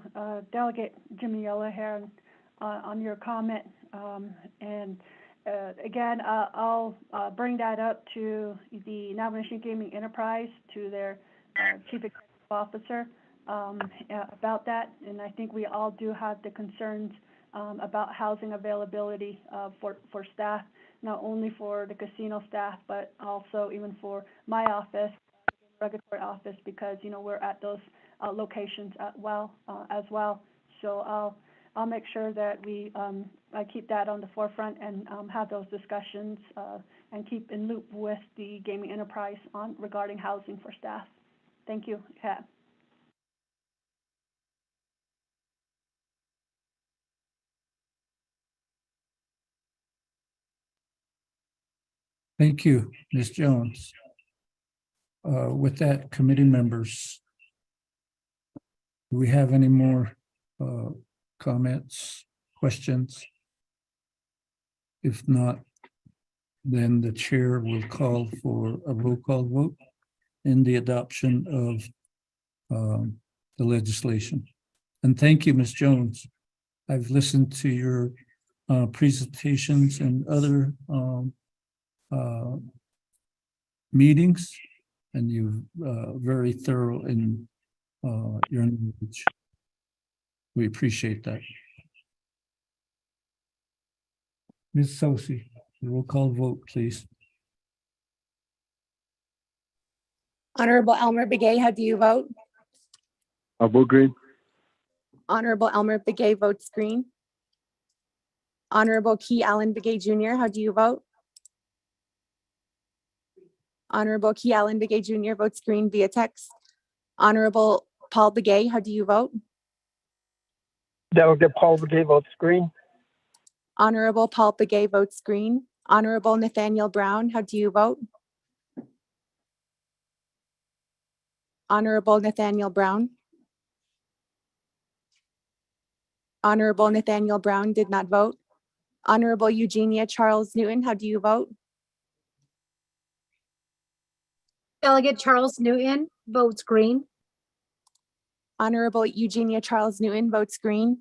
Delegate Jimmy Yella here on your comment. Again, I'll bring that up to the Navajo Nation Gaming Enterprise, to their Chief Executive Officer about that. And I think we all do have the concerns about housing availability for staff, not only for the casino staff, but also even for my office, regulatory office, because we're at those locations as well. So I'll make sure that I keep that on the forefront and have those discussions and keep in loop with the gaming enterprise regarding housing for staff. Thank you, Kat. Thank you, Ms. Jones. With that, committee members, do we have any more comments, questions? If not, then the chair will call for a roll call vote in the adoption of the legislation. And thank you, Ms. Jones. I've listened to your presentations and other meetings, and you're very thorough in your knowledge. We appreciate that. Ms. Sosi, roll call vote, please. Honorable Elmer Begay, how do you vote? I vote green. Honorable Elmer Begay votes green. Honorable Key Allen Begay Jr., how do you vote? Honorable Key Allen Begay Jr. votes green via text. Honorable Paul Begay, how do you vote? Delegate Paul Begay votes green. Honorable Paul Begay votes green. Honorable Nathaniel Brown, how do you vote? Honorable Nathaniel Brown. Honorable Nathaniel Brown did not vote. Honorable Eugenia Charles Newton, how do you vote? Delegate Charles Newton votes green. Honorable Eugenia Charles Newton votes green.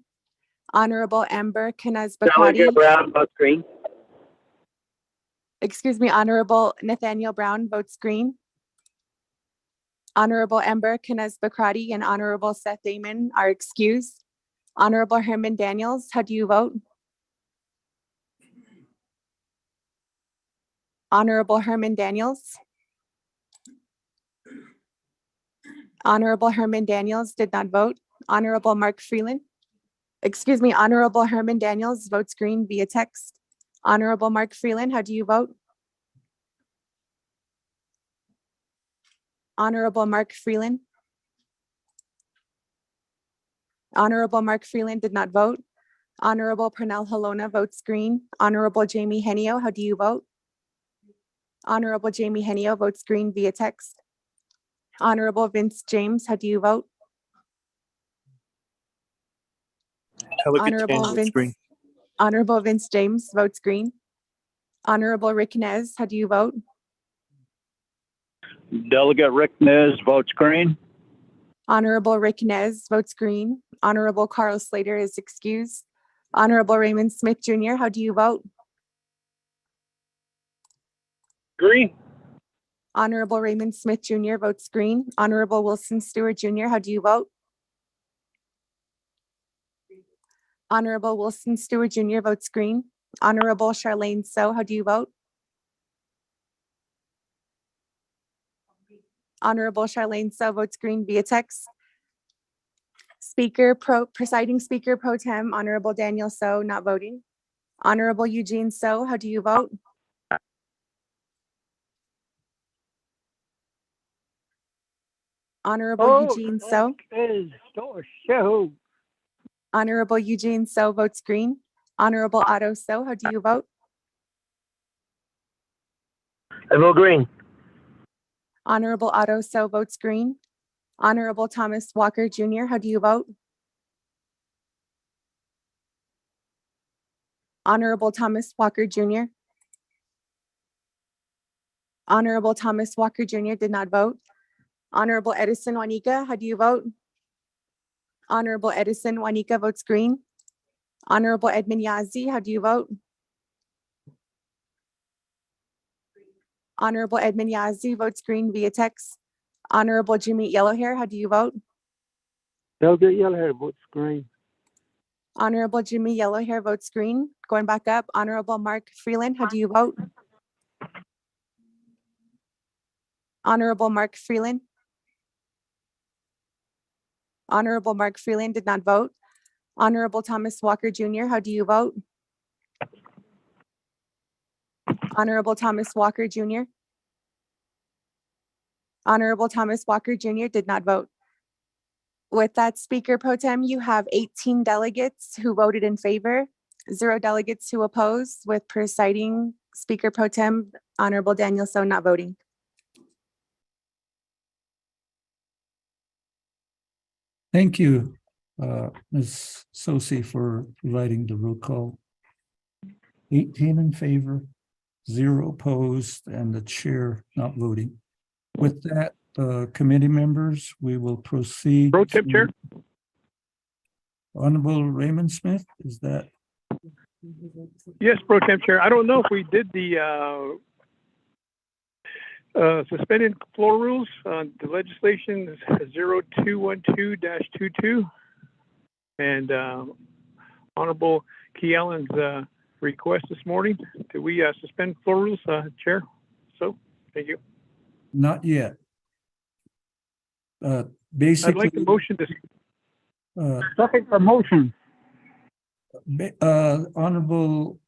Honorable Amber Kanaz Delegate Bakrati. Brown votes green. Excuse me, Honorable Nathaniel Brown votes green. Honorable Amber Kanaz Bakrati and Honorable Seth Damon are excused. Honorable Herman Daniels, how do you vote? Honorable Herman Daniels. Honorable Herman Daniels did not vote. Honorable Mark Freeland. Excuse me, Honorable Herman Daniels votes green via text. Honorable Mark Freeland, how do you vote? Honorable Mark Freeland. Honorable Mark Freeland did not vote. Honorable Pernell Halona votes green. Honorable Jamie Henio, how do you vote? Honorable Jamie Henio votes green via text. Honorable Vince James, how do you vote? Honorable Vince James votes green. Honorable Rick Nez, how do you vote? Delegate Rick Nez votes green. Honorable Rick Nez votes green. Honorable Carl Slater is excused. Honorable Raymond Smith Jr., how do you vote? Green. Honorable Raymond Smith Jr. votes green. Honorable Wilson Stewart Jr., how do you vote? Honorable Wilson Stewart Jr. votes green. Honorable Charlene So, how do you vote? Honorable Charlene So votes green via text. Presiding Speaker Pro Tem, Honorable Daniel So, not voting. Honorable Eugene So, how do you vote? Honorable Eugene So. Honorable Eugene So votes green. Honorable Otto So, how do you vote? I vote green. Honorable Otto So votes green. Honorable Thomas Walker Jr., how do you vote? Honorable Thomas Walker Jr. Honorable Thomas Walker Jr. did not vote. Honorable Edison Juanica, how do you vote? Honorable Edison Juanica votes green. Honorable Edmund Yazzie, how do you vote? Honorable Edmund Yazzie votes green via text. Honorable Jimmy Yellowhair, how do you vote? Delegate Yellowhair votes green. Honorable Jimmy Yellowhair votes green. Going back up, Honorable Mark Freeland, how do you vote? Honorable Mark Freeland. Honorable Mark Freeland did not vote. Honorable Thomas Walker Jr., how do you vote? Honorable Thomas Walker Jr. Honorable Thomas Walker Jr. did not vote. With that, Speaker Pro Tem, you have 18 delegates who voted in favor, 0 delegates who oppose, with presiding Speaker Pro Tem, Honorable Daniel So not voting. Thank you, Ms. Sosi, for providing the roll call. 18 in favor, 0 opposed, and the chair not voting. With that, committee members, we will proceed. Pro Tem Chair. Honorable Raymond Smith, is that? Yes, Pro Tem Chair. I don't know if we did the suspended floor rules on the legislation 0212-22 and Honorable Key Allen's request this morning. Do we suspend floor rules, Chair? So, thank you. Not yet. Basically, I'd like the motion to. Second for motion. Honorable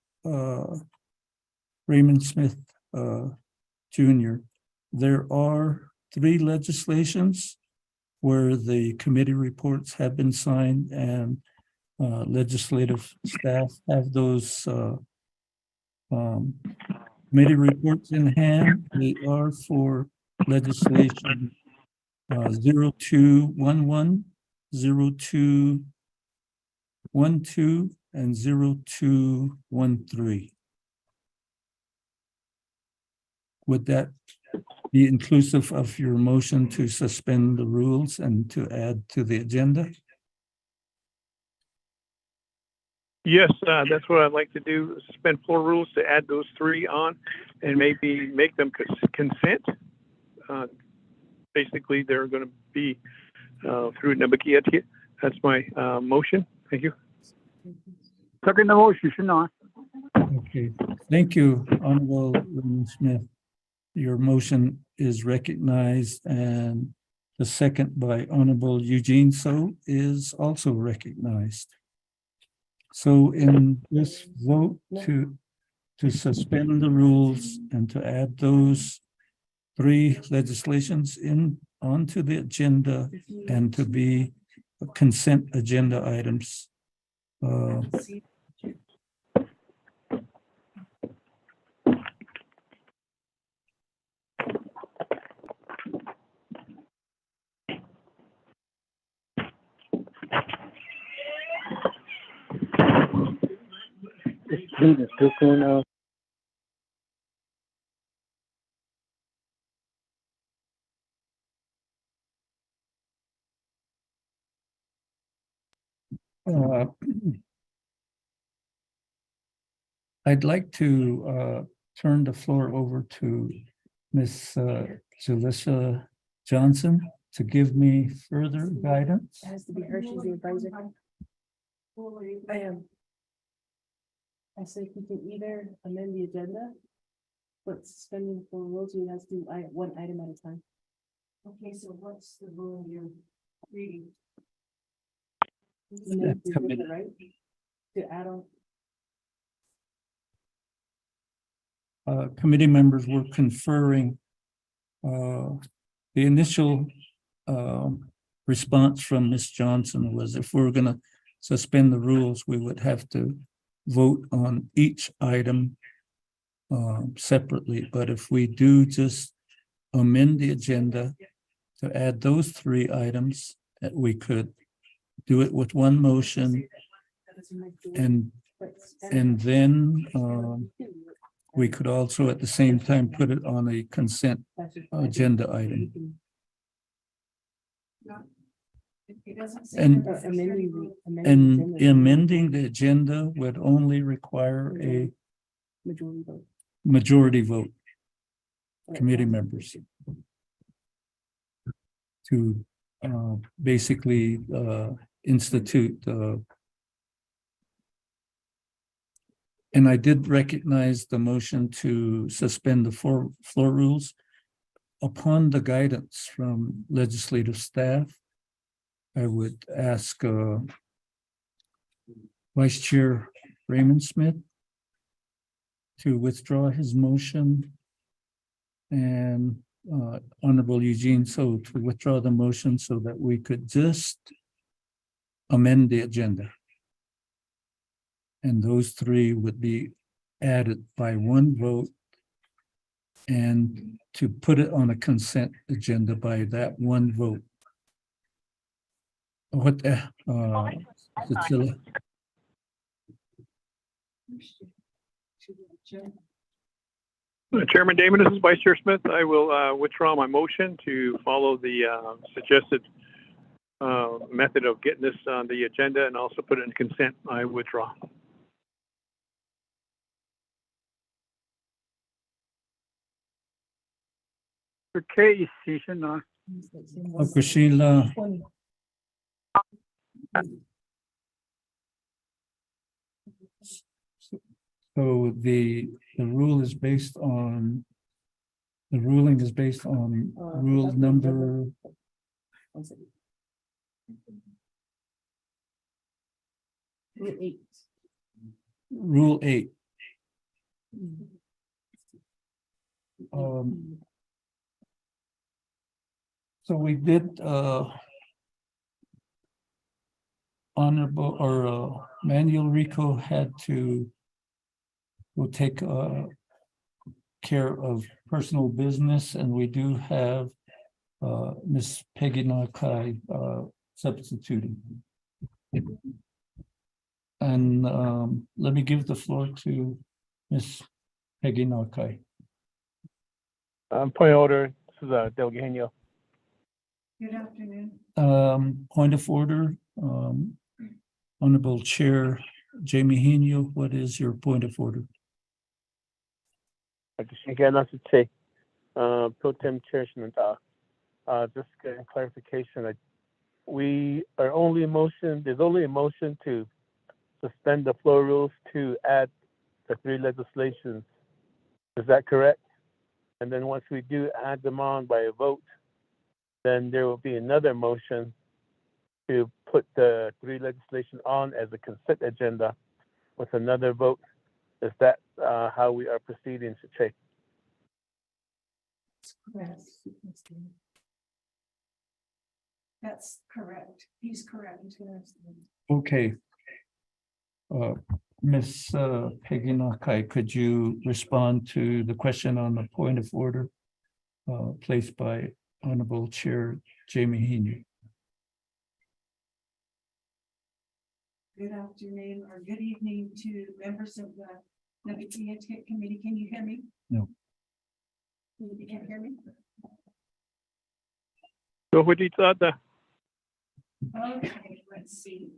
Raymond Smith Jr., there are 3 legislations where the committee reports have been signed and legislative staff have those committee reports in hand. They are for legislation 0211, 0212, and 0213. Would that be inclusive of your motion to suspend the rules and to add to the agenda? Yes, that's what I'd like to do, suspend floor rules to add those 3 on and maybe make them consent. Basically, they're going to be through Naabik'íyáti. That's my motion. Thank you. Second the motion, Shannon. Okay, thank you, Honorable Raymond Smith. Your motion is recognized, and the second by Honorable Eugene So is also recognized. So in this vote to suspend the rules and to add those three legislations onto the agenda and to be consent agenda items. I'd like to turn the floor over to Ms. Jalissa Johnson to give me further guidance. It has to be her, she's the advisor. I am. I said we can either amend the agenda, but suspending for rules, we have to do one item at a time. Okay, so what's the rule you're reading? Amend the agenda, right? To add on. Committee members were conferring. The initial response from Ms. Johnson was if we're going to suspend the rules, we would have to vote on each item separately. But if we do just amend the agenda to add those three items, that we could do it with one motion, and then we could also at the same time put it on a consent agenda item. And amending the agenda would only require a majority vote, committee members, to basically institute. And I did recognize the motion to suspend the floor rules. Upon the guidance from legislative staff, I would ask Vice Chair Raymond Smith to withdraw his motion, and Honorable Eugene So to withdraw the motion so that we could just amend the agenda. And those three would be added by one vote, and to put it on a consent agenda by that one vote. What, Cecilia? Chairman Damon, this is Vice Chair Smith. I will withdraw my motion to follow the suggested method of getting this on the agenda and also put it in consent. I withdraw. Okay, Sheila. Sheila. So the rule is based on, the ruling is based on rule number. Rule 8. Rule 8. So we did honorable or Manuel Rico had to will take care of personal business, and we do have Miss Peggy Nakai substituting. And let me give the floor to Miss Peggy Nakai. Point of order, this is Delegate Henio. Good afternoon. Point of order, Honorable Chair Jamie Henio, what is your point of order? Again, that's to say, Pro Tem Chair Shinanta, just getting clarification. We are only motion. There's only a motion to suspend the floor rules to add the three legislations. Is that correct? And then once we do add them on by a vote, then there will be another motion to put the three legislation on as a consent agenda with another vote. Is that how we are proceeding, Chair? That's correct. He's correct. Okay. Ms. Peggy Nakai, could you respond to the question on the point of order placed by Honorable Chair Jamie Heaney? Good afternoon or good evening to members of the Naabik'íyáti committee. Can you hear me? No. You can't hear me? So what did that? Okay, let's see.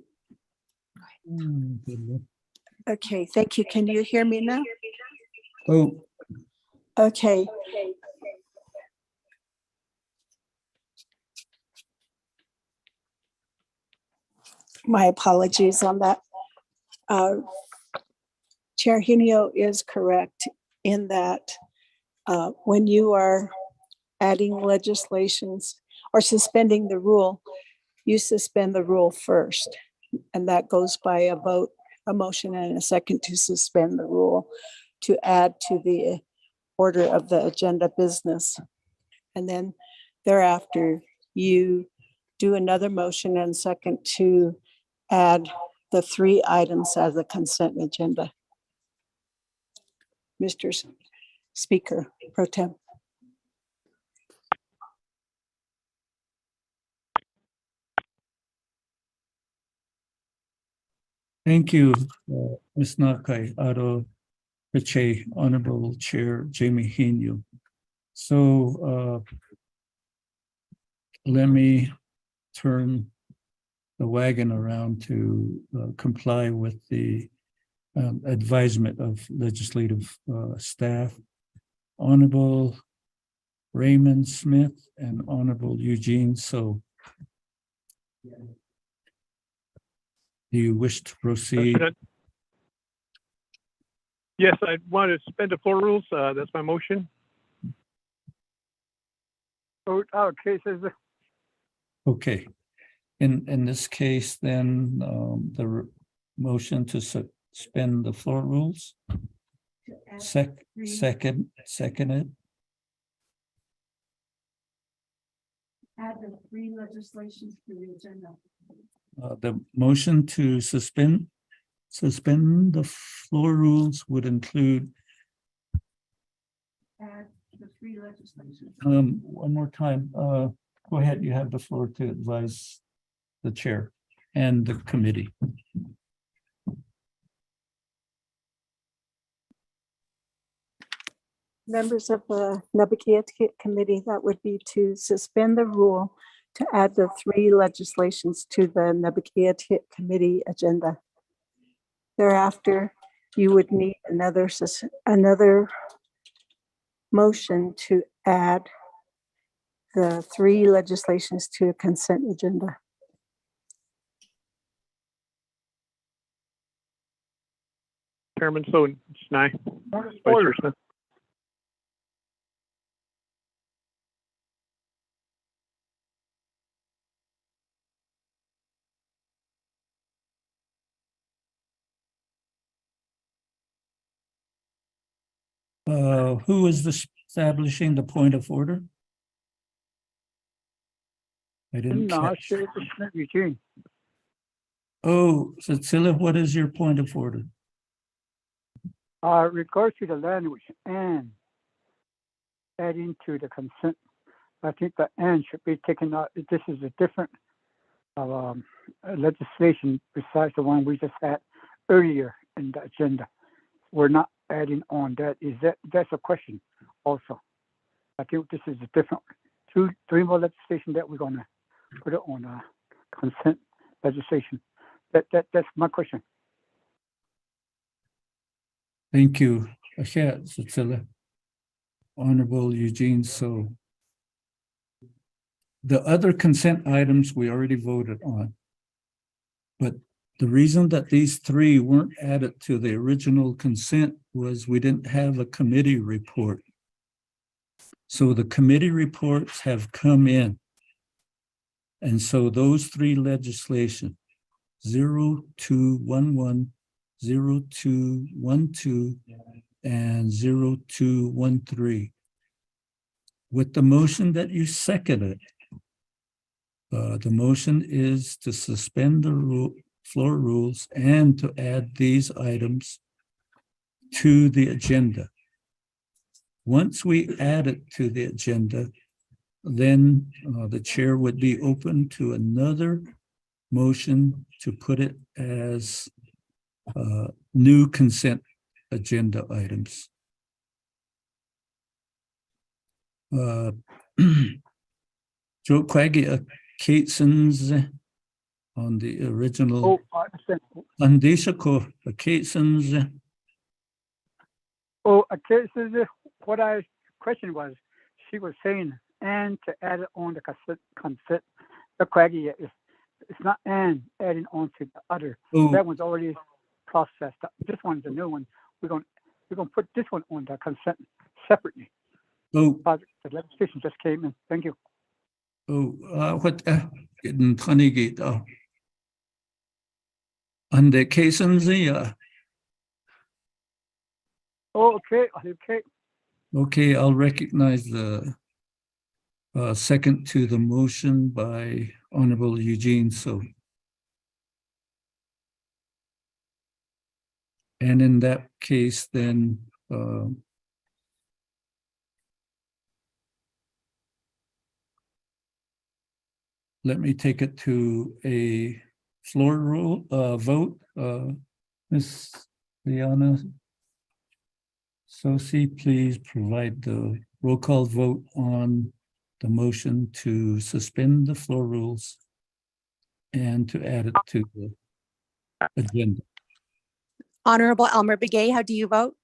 Mm, Okay, thank you. Can you hear me now? Oh, Okay. My apologies on that. Chair Henio is correct in that when you are adding legislations or suspending the rule, you suspend the rule first. And that goes by a vote, a motion and a second to suspend the rule to add to the order of the agenda business. And then thereafter, you do another motion and second to add the three items as a consent agenda. Mr. Speaker Pro Tem. thank you, Ms. Nakai, Aro Peche, Honorable Chair Jamie Heaney. So let me turn the wagon around to comply with the advisement of legislative staff. Honorable Raymond Smith and Honorable Eugene So. Do you wish to proceed? Yes, I want to suspend the floor rules. That's my motion. Okay. In this case, then the motion to suspend the floor rules. Second it. Add the three legislations to the agenda. The motion to suspend the floor rules would include. Add the three legislations. One more time. Go ahead. You have the floor to advise the chair and the committee. Members of the Naabik'íyáti committee, that would be to suspend the rule to add the three legislations to the Naabik'íyáti committee agenda. Thereafter, you would need another motion to add the three legislations to a consent agenda. Chairman, so it's nine. Vice Chair Smith. Who is establishing the point of order? I didn't catch. Eugene. Oh, Cecilia, what is your point of order? Regards to the language and adding to the consent, I think the and should be taken out. This is a different legislation besides the one we just had earlier in the agenda. We're not adding on that. That's a question also. I think this is a different three more legislation that we're gonna put it on consent legislation. That's my question. Thank you, Cecilia. Honorable Eugene So. The other consent items we already voted on. But The reason that these three weren't added to the original consent was we didn't have a committee report. So the committee reports have come in. And so those three legislation, 0211, 0212, and 0213. With the motion that you seconded, the motion is to suspend the floor rules and to add these items to the agenda. Once we add it to the agenda, then the chair would be open to another motion to put it as new consent agenda items. Joe Quaggy, Kateson's on the original. Andishako, Kateson's. Okay, so what I question was, she was saying, and to add it on the consent, the Quaggy, it's not and adding on to the other. Oh. That one's already processed. This one's a new one. We're going to put this one on the consent separately. Oh. The legislation just came in. Thank you. Oh, what getting funny gate. And the Kateson's, Okay. okay, I'll recognize the second to the motion by Honorable Eugene. So, and in that case, then let me take it to a floor rule vote. Ms. Liana Sosi, please provide the roll call vote on the motion to suspend the floor rules and to add it to the agenda. Honorable Elmer Begay, how do you vote?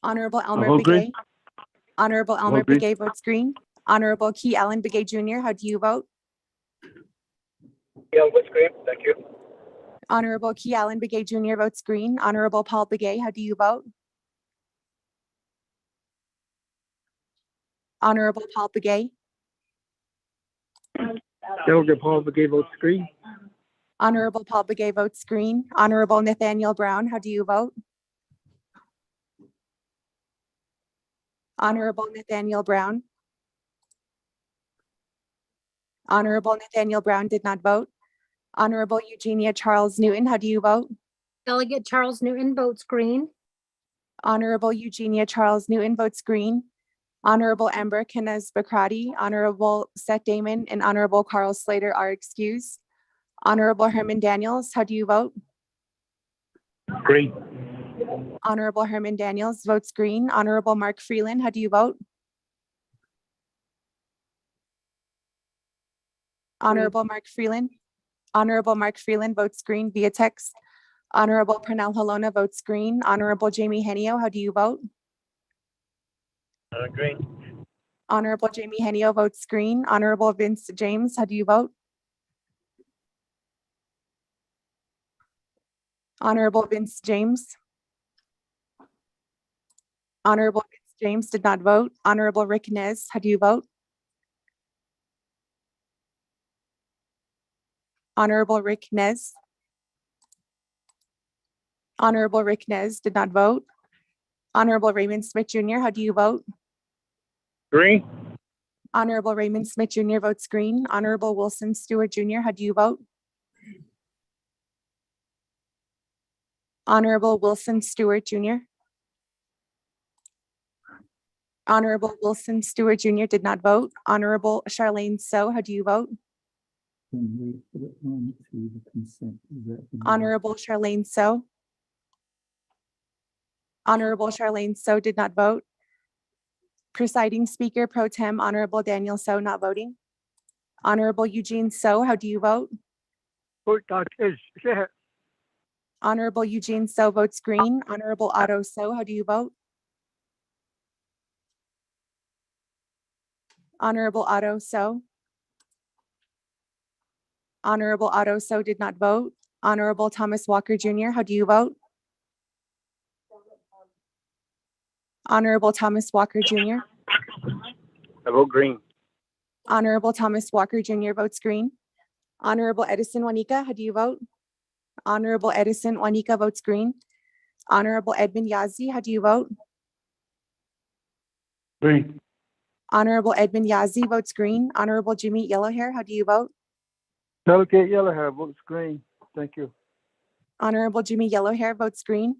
Honorable Elmer vote green. Begay. Honorable Elmer Vote green. Begay votes green. Honorable Key Allen Begay Jr., how do you vote? Yeah, what's green? Thank you. Honorable Key Allen Begay Jr. votes green. Honorable Paul Begay, how do you vote? Honorable Paul Begay. Delegate Paul Begay votes green. Honorable Paul Begay votes green. Honorable Nathaniel Brown, how do you vote? Honorable Nathaniel Brown. Honorable Nathaniel Brown did not vote. Honorable Eugenia Charles Newton, how do you vote? Delegate Charles Newton votes green. Honorable Eugenia Charles Newton votes green. Honorable Amber Kenneth Bakrati, Honorable Seth Damon, and Honorable Carl Slater are excused. Honorable Herman Daniels, how do you vote? Green. Honorable Herman Daniels votes green. Honorable Mark Freeland, how do you vote? Honorable Mark Freeland. Honorable Mark Freeland votes green via text. Honorable Pernell Halona votes green. Honorable Jamie Henio, how do you vote? Green. Honorable Jamie Henio votes green. Honorable Vince James, how do you vote? Honorable Vince James. Honorable Vince James did not vote. Honorable Rick Nez, how do you vote? Honorable Rick Nez. Honorable Rick Nez did not vote. Honorable Raymond Smith Jr., how do you vote? Green. Honorable Raymond Smith Jr. votes green. Honorable Wilson Stewart Jr., how do you vote? Honorable Wilson Stewart Jr. Honorable Wilson Stewart Jr. did not vote. Honorable Charlene So, how do you vote? Can we put it on to the consent? Is that the- Honorable Charlene So. Honorable Charlene So did not vote. Presiding Speaker Pro Tem Honorable Daniel So not voting. Honorable Eugene So, how do you vote? Honorable Eugene So votes green. Honorable Otto So, how do you vote? Honorable Otto So. Honorable Otto So did not vote. Honorable Thomas Walker Jr., how do you vote? Honorable Thomas Walker Jr. I vote green. Honorable Thomas Walker Jr. votes green. Honorable Edison Juanica, how do you vote? Honorable Edison Juanica votes green. Honorable Edmund Yazzie, how do you vote? Green. Honorable Edmund Yazzie votes green. Honorable Jimmy Yellowhair, how do you vote? Delegate Yellowhair votes green. Thank you. Honorable Jimmy Yellowhair votes green.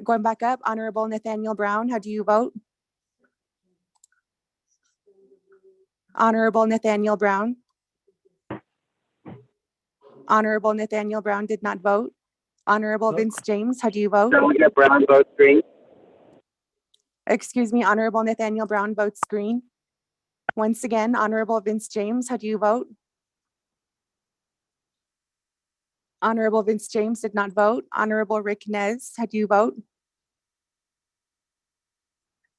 Going back up, Honorable Nathaniel Brown, how do you vote? Honorable Nathaniel Brown. Honorable Nathaniel Brown did not vote. Honorable Vince James, how do you vote? Delegate Brown votes green. Excuse me, Honorable Nathaniel Brown votes green. Once again, Honorable Vince James, how do you vote? Honorable Vince James did not vote. Honorable Rick Nez, how do you vote?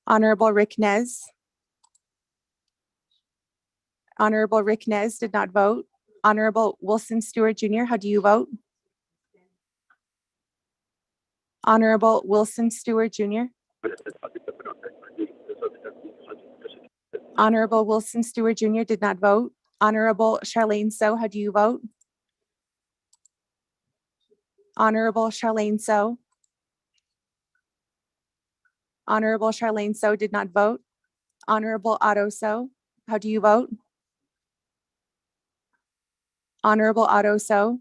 Honorable Rick Nez. Honorable Rick Nez did not vote. Honorable Wilson Stewart Jr., how do you vote? Honorable Wilson Stewart Jr. Honorable Wilson Stewart Jr. did not vote. Honorable Charlene So, how do you vote? Honorable Charlene So. Honorable Charlene So did not vote. Honorable Otto So, how do you vote? Honorable Otto So.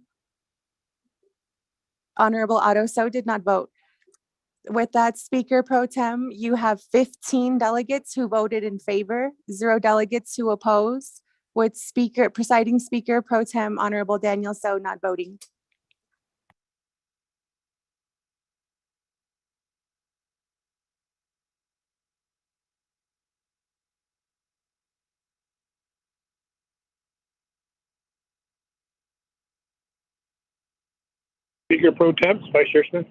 Honorable Otto So did not vote. With that, Speaker Pro Tem, you have 15 delegates who voted in favor, 0 delegates who oppose, with presiding Speaker Pro Tem Honorable Daniel So not voting. Speaker Pro Tem, Vice Chair Smith.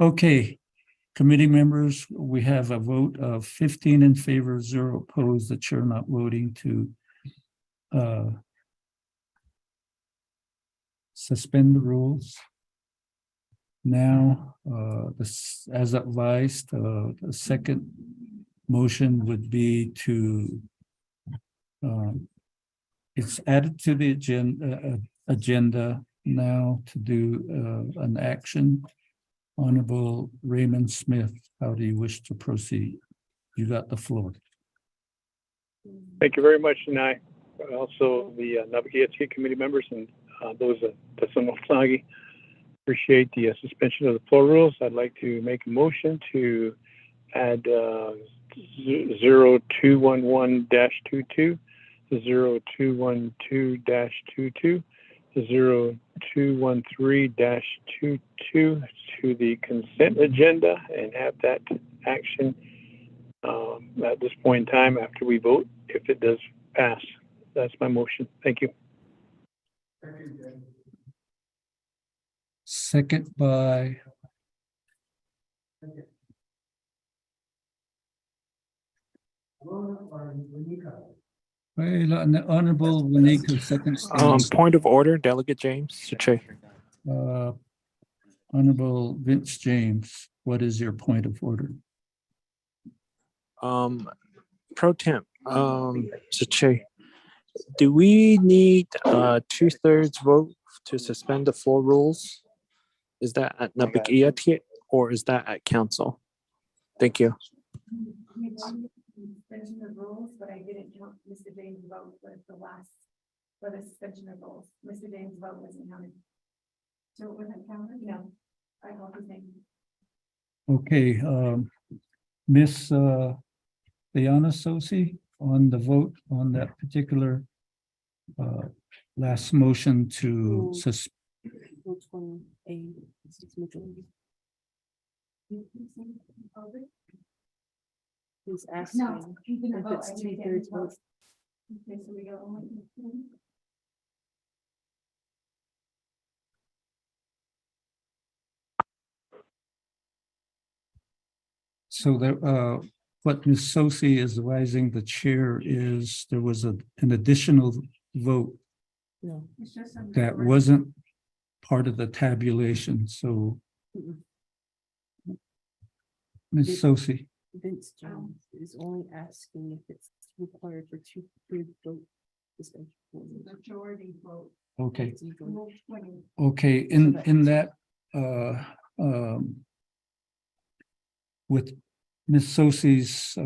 Okay, committee members, we have a vote of 15 in favor, 0 opposed, the chair not voting to suspend the rules. Now, as advised, the second motion would be to it's added to the agenda now to do an action. Honorable Raymond Smith, how do you wish to proceed? You got the floor. Thank you very much, and also the Naabik'íyáti committee members and those at Telecommuni. Appreciate the suspension of the floor rules. I'd like to make a motion to add 0211-22, 0212-22, 0213-22 to the consent agenda and have that action at this point in time after we vote, if it does pass. That's my motion. Thank you. Second by Honorable Juanica, second. Point of order, Delegate James. Chair. Honorable Vince James, what is your point of order? Pro Temp, Chair, do we need 2/3 vote to suspend the 4 rules? Is that at Naabik'íyáti or is that at council? Thank you. Suspension of rules, but I didn't count Mr. James' vote for the suspension of rules. Mr. James' vote wasn't counted. So it wasn't counted? No. I called his name. Okay, Miss Diana Sosi, on the vote on that particular last motion to He's asking he didn't if vote. it's I made 2/3 him vote. vote. Okay, so we go only. So there, what Ms. Sosi is advising the chair is there was an additional vote No. that wasn't part of the tabulation, so Ms. Sosi. Vince Jones is only asking if it's required for 2/3 vote. Majority vote. Okay. Okay, in that, with Ms. Sosi's,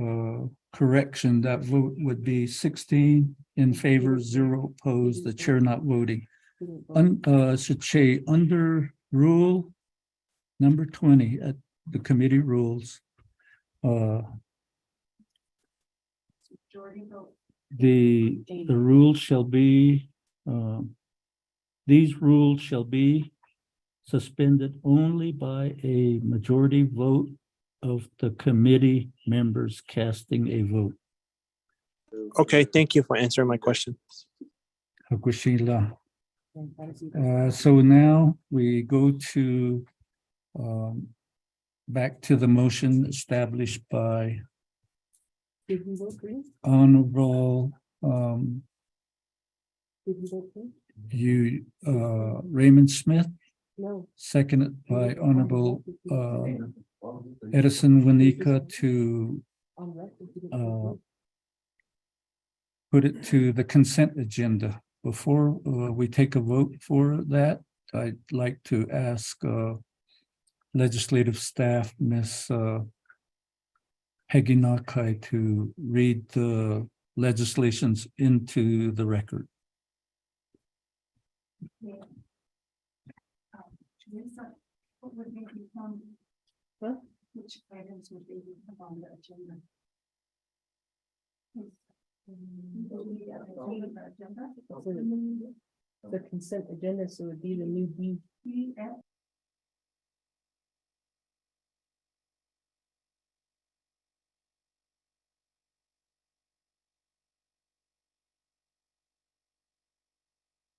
correction, that vote would be 16 in favor, 0 opposed, the chair not voting. Should say under rule number 20 at the committee rules, the rule shall be, these rules shall be suspended only by a majority vote of the committee members casting a vote. Okay, thank you for answering my question. Hakushila. So now we go to back to the motion established by Did you vote green? Honorable Did you vote green? Raymond Smith, No. seconded by Honorable Edison Winika to put it to the consent agenda. Before we take a vote for that, I'd like to ask legislative staff, Ms. Peggy Nakai, to read the legislations into the record. Which items would they have on the agenda? The consent agenda, so it would be the new B.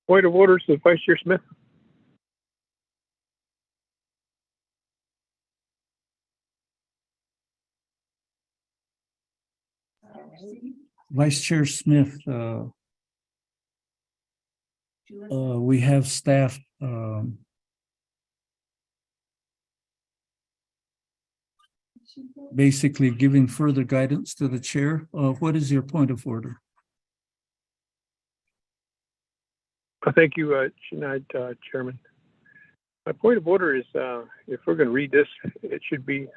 Point of order to Vice Chair Smith. Vice Chair Smith, we have staff basically giving further guidance to the chair. What is your point of order? Thank you, Chairman. My point of order is, if we're going to read this, it should be,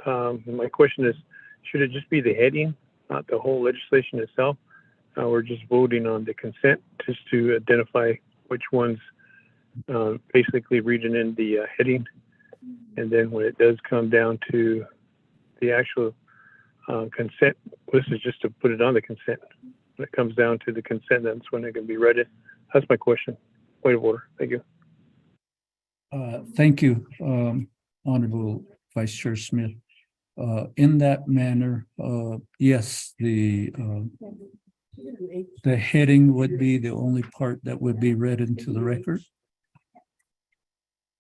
my question is, should it just be the heading, not the whole legislation itself? We're just voting on the consent just to identify which ones basically reading in the heading. And then when it does come down to the actual consent, this is just to put it on the consent. When it comes down to the consent, that's when it can be read in. That's my question. Point of order. Thank you. Thank you, Honorable Vice Chair Smith. In that manner, yes, the heading would be the only part that would be read into the record.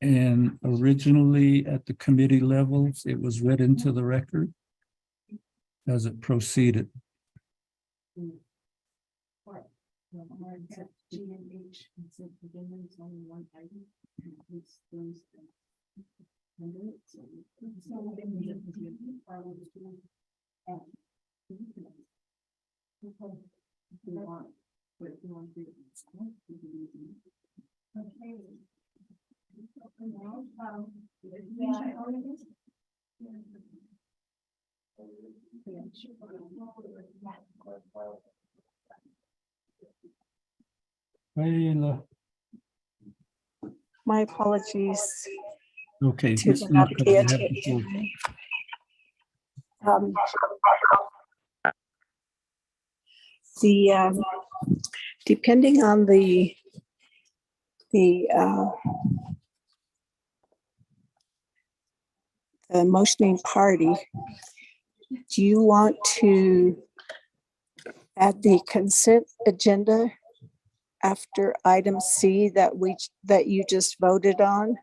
And originally at the committee levels, it was read into the record as it proceeded. G and H consent agenda is only one item. My apologies. Okay. To the Naabik'íyáti. Depending on the motioning party, do you want to add the consent agenda after item C that you just voted on?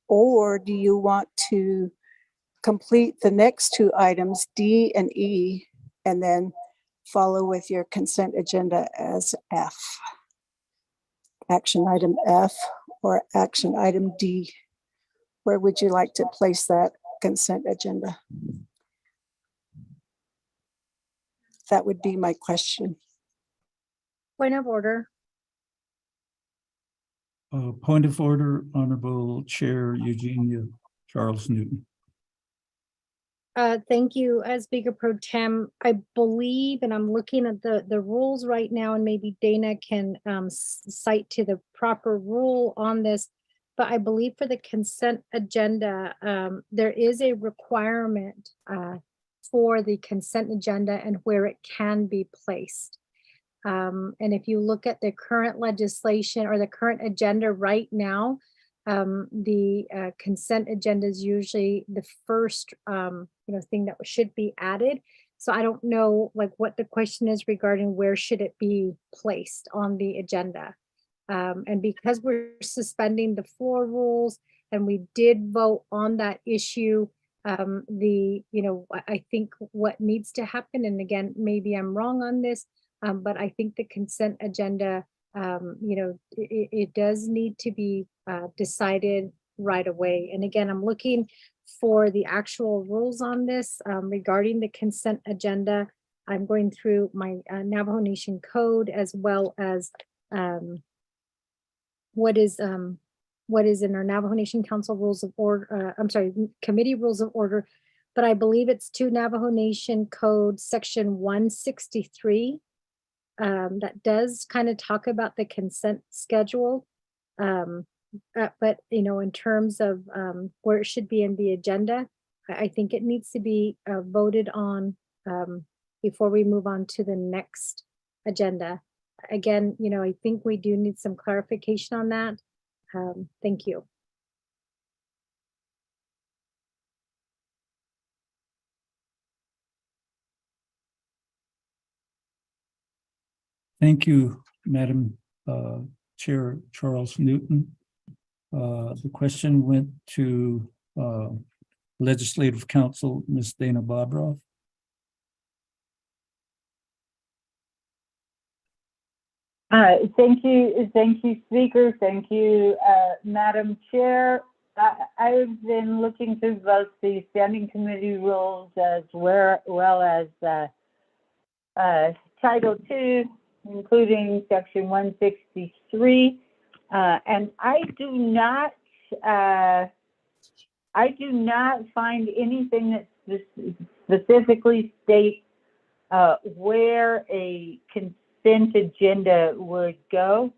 Or do you want to complete the next two items, D and E, and then follow with your consent agenda as F. Action item F or action item D. Where would you like to place that consent agenda? That would be my question. Point of order. Point of order, Honorable Chair Eugenia Charles Newton. Thank you, Speaker Pro Tem. I believe, and I'm looking at the rules right now, and maybe Dana can cite to the proper rule on this, but I believe for the consent agenda, there is a requirement for the consent agenda and where it can be placed. And if you look at the current legislation or the current agenda right now, the consent agenda is usually the first thing that should be added. So I don't know like what the question is regarding where should it be placed on the agenda. And because we're suspending the floor rules and we did vote on that issue, I think what needs to happen, and again, maybe I'm wrong on this, but I think the consent agenda, it does need to be decided right away. And again, I'm looking for the actual rules on this regarding the consent agenda. I'm going through my Navajo Nation code as well as what is in our Navajo Nation Council rules of order, committee rules of order, but I believe it's 2 Navajo Nation Code section 163 that does kind of talk about the consent schedule. But in terms of where it should be in the agenda, I think it needs to be voted on before we move on to the next agenda. Again, I think we do need some clarification on that. Thank you. Thank you, Madam Chair Charles Newton. The question went to Legislative Counsel, Ms. Dana Bobroff. Thank you, Speaker. Thank you, Madam Chair. I've been looking through both the standing committee rules as well as Title II, including Section 163, and I do not find anything that specifically states where a consent agenda would go.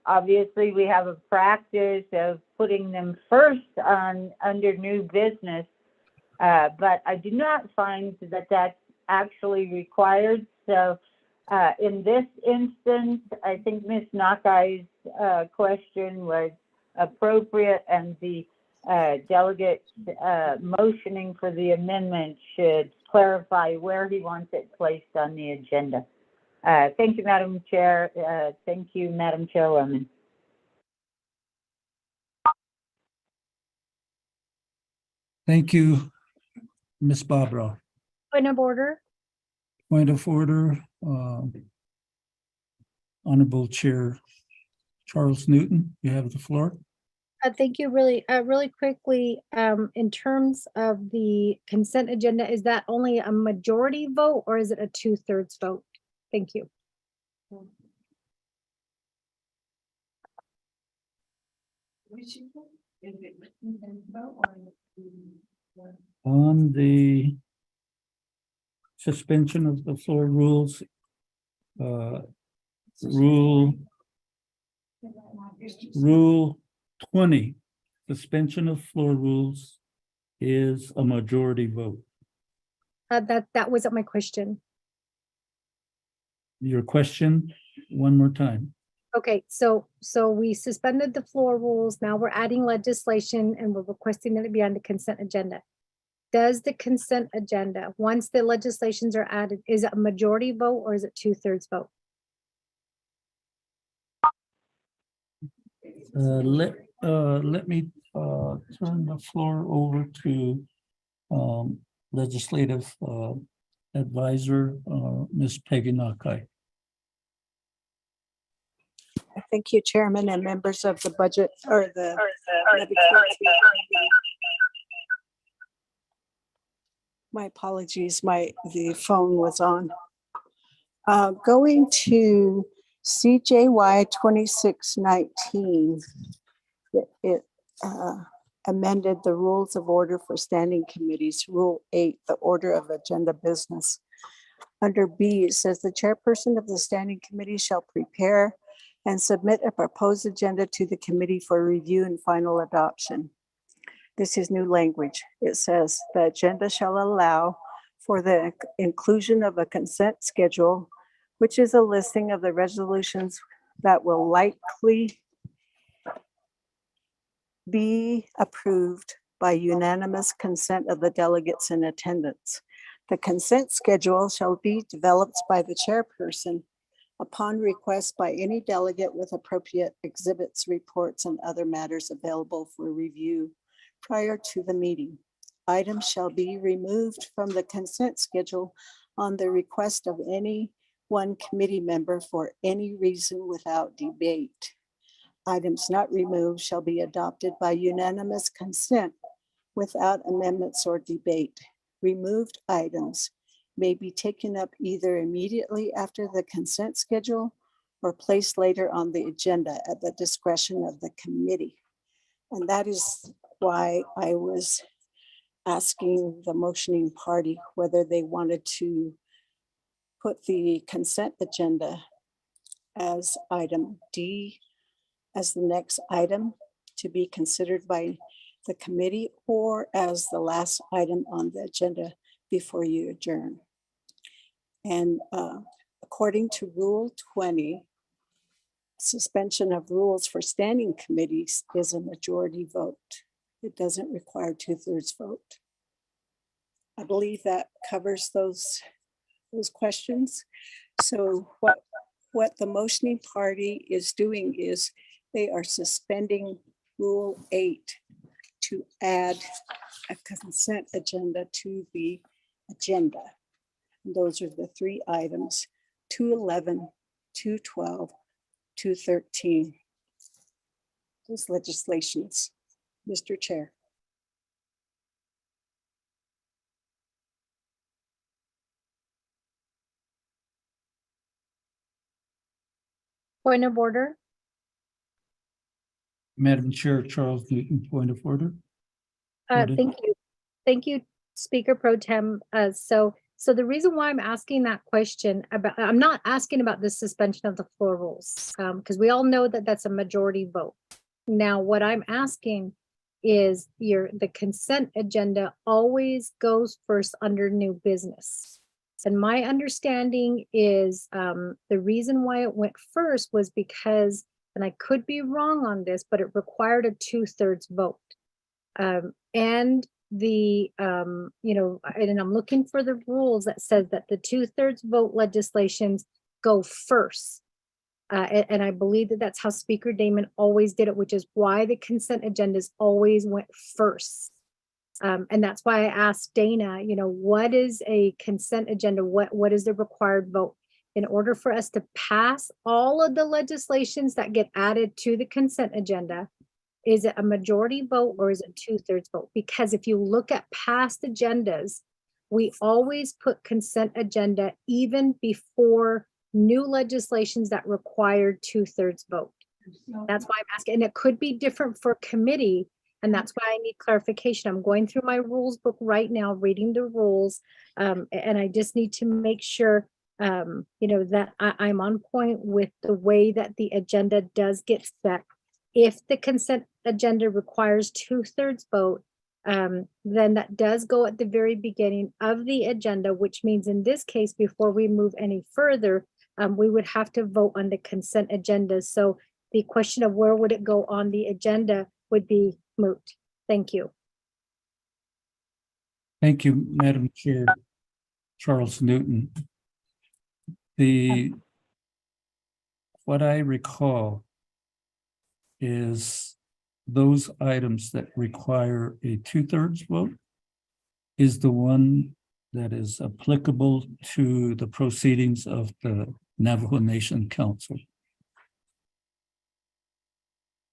Obviously, we have a practice of putting them first under new business, but I do not find that that's actually required. So in this instance, I think Ms. Nakai's question was appropriate, and the delegate motioning for the amendment should clarify where he wants it placed on the agenda. Thank you, Madam Chair. Thank you, Madam Chairwoman. Thank you, Ms. Bobroff. Point of order. Point of order, Honorable Chair Charles Newton, you have the floor. Thank you. Really quickly, in terms of the consent agenda, is that only a majority vote or is it a 2/3 vote? Thank you. On the suspension of the floor rules, Rule 20, suspension of floor rules is a majority vote. That wasn't my question. Your question, one more time. Okay, so we suspended the floor rules. Now we're adding legislation and we're requesting that it be on the consent agenda. Does the consent agenda, once the legislations are added, is it a majority vote or is it 2/3 vote? let me turn the floor over to legislative advisor, Ms. Peggy Nakai. Thank you, Chairman and members of the budget or the Naabik'íyáti. My apologies, the phone was on. Going to CJY 2619, it amended the rules of order for standing committees, Rule 8, the order of agenda business. Under B, it says the chairperson of the standing committee shall prepare and submit a proposed agenda to the committee for review and final adoption. This is new language. It says the agenda shall allow for the inclusion of a consent schedule, which is a listing of the resolutions that will likely be approved by unanimous consent of the delegates in attendance. The consent schedule shall be developed by the chairperson upon request by any delegate with appropriate exhibits, reports, and other matters available for review prior to the meeting. Items shall be removed from the consent schedule on the request of any one committee member for any reason without debate. Items not removed shall be adopted by unanimous consent without amendments or debate. Removed items may be taken up either immediately after the consent schedule or placed later on the agenda at the discretion of the committee. And that is why I was asking the motioning party whether they wanted to put the consent agenda as item D as the next item to be considered by the committee, or as the last item on the agenda before you adjourn. And according to Rule 20, suspension of rules for standing committees is a majority vote. It doesn't require 2/3 vote. I believe that covers those questions. So what the motioning party is doing is they are suspending Rule 8 to add a consent agenda to the agenda. And those are the three items: 211, 212, 213. Those legislations, Mr. Chair. Point of order. Madam Chair, Charles Newton, point of order. Thank you. Thank you, Speaker Pro Tem. So the reason why I'm asking that question about, I'm not asking about the suspension of the floor rules, because we all know that that's a majority vote. Now, what I'm asking is the consent agenda always goes first under new business. And my understanding is the reason why it went first was because, and I could be wrong on this, but it required a 2/3 vote. And and I'm looking for the rules that says that the 2/3 vote legislations go first. And I believe that that's how Speaker Damon always did it, which is why the consent agendas always went first. And that's why I asked Dana, what is a consent agenda? What is the required vote? In order for us to pass all of the legislations that get added to the consent agenda, is it a majority vote or is it 2/3 vote? Because if you look at past agendas, we always put consent agenda even before new legislations that required 2/3 vote. That's why I'm asking, and it could be different for committee, and that's why I need clarification. I'm going through my rules book right now, reading the rules, and I just need to make sure that I'm on point with the way that the agenda does get set. If the consent agenda requires 2/3 vote, then that does go at the very beginning of the agenda, which means in this case, before we move any further, we would have to vote on the consent agenda. So the question of where would it go on the agenda would be moot. Thank you. Thank you, Madam Chair, Charles Newton. What I recall is those items that require a 2/3 vote is the one that is applicable to the proceedings of the Navajo Nation Council.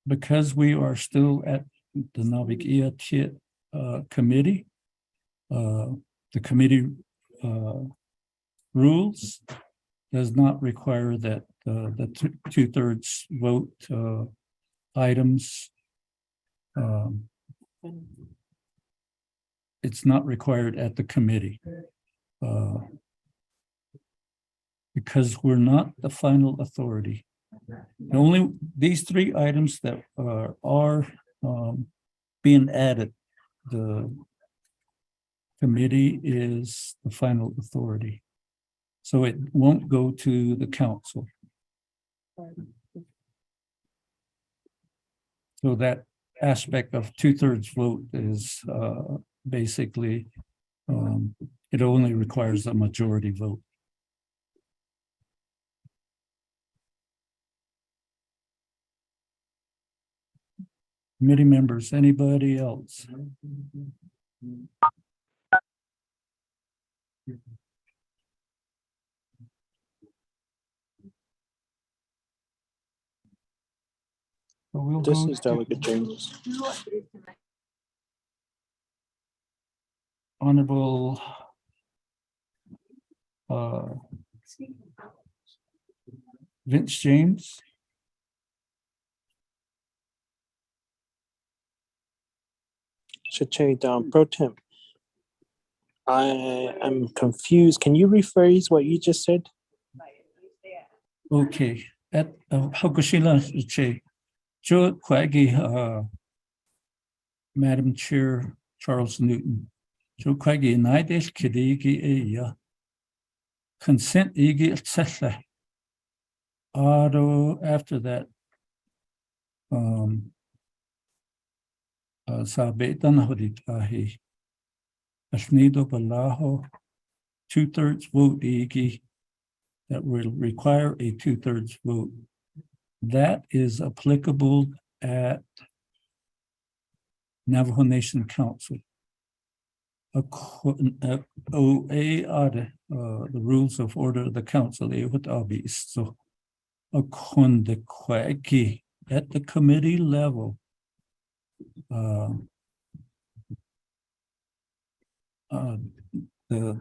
Because we are still at the Naabik'íyáti committee, the committee rules does not require that the 2/3 vote items. It's not required at the committee because we're not the final authority. Only these 3 items that are being added, the committee is the final authority. So it won't go to the council. So that aspect of 2/3 vote is basically, it only requires a majority vote. Committee members, anybody else? So we'll This go is to Delegate James. Honorable Vince James. Chache, Pro Tem. I am confused. Can you rephrase what you just said? Okay. At Hakushila Che, Joe Quaggy, Madam Chair Charles Newton. Joe Quaggy, Naidesh Kidigi, consent igi etc. After that, Sabetan Hoditahi, Ashnido Balaho, 2/3 vote igi, that will require a 2/3 vote. That is applicable at Navajo Nation Council. The rules of order of the council, so at the committee level, the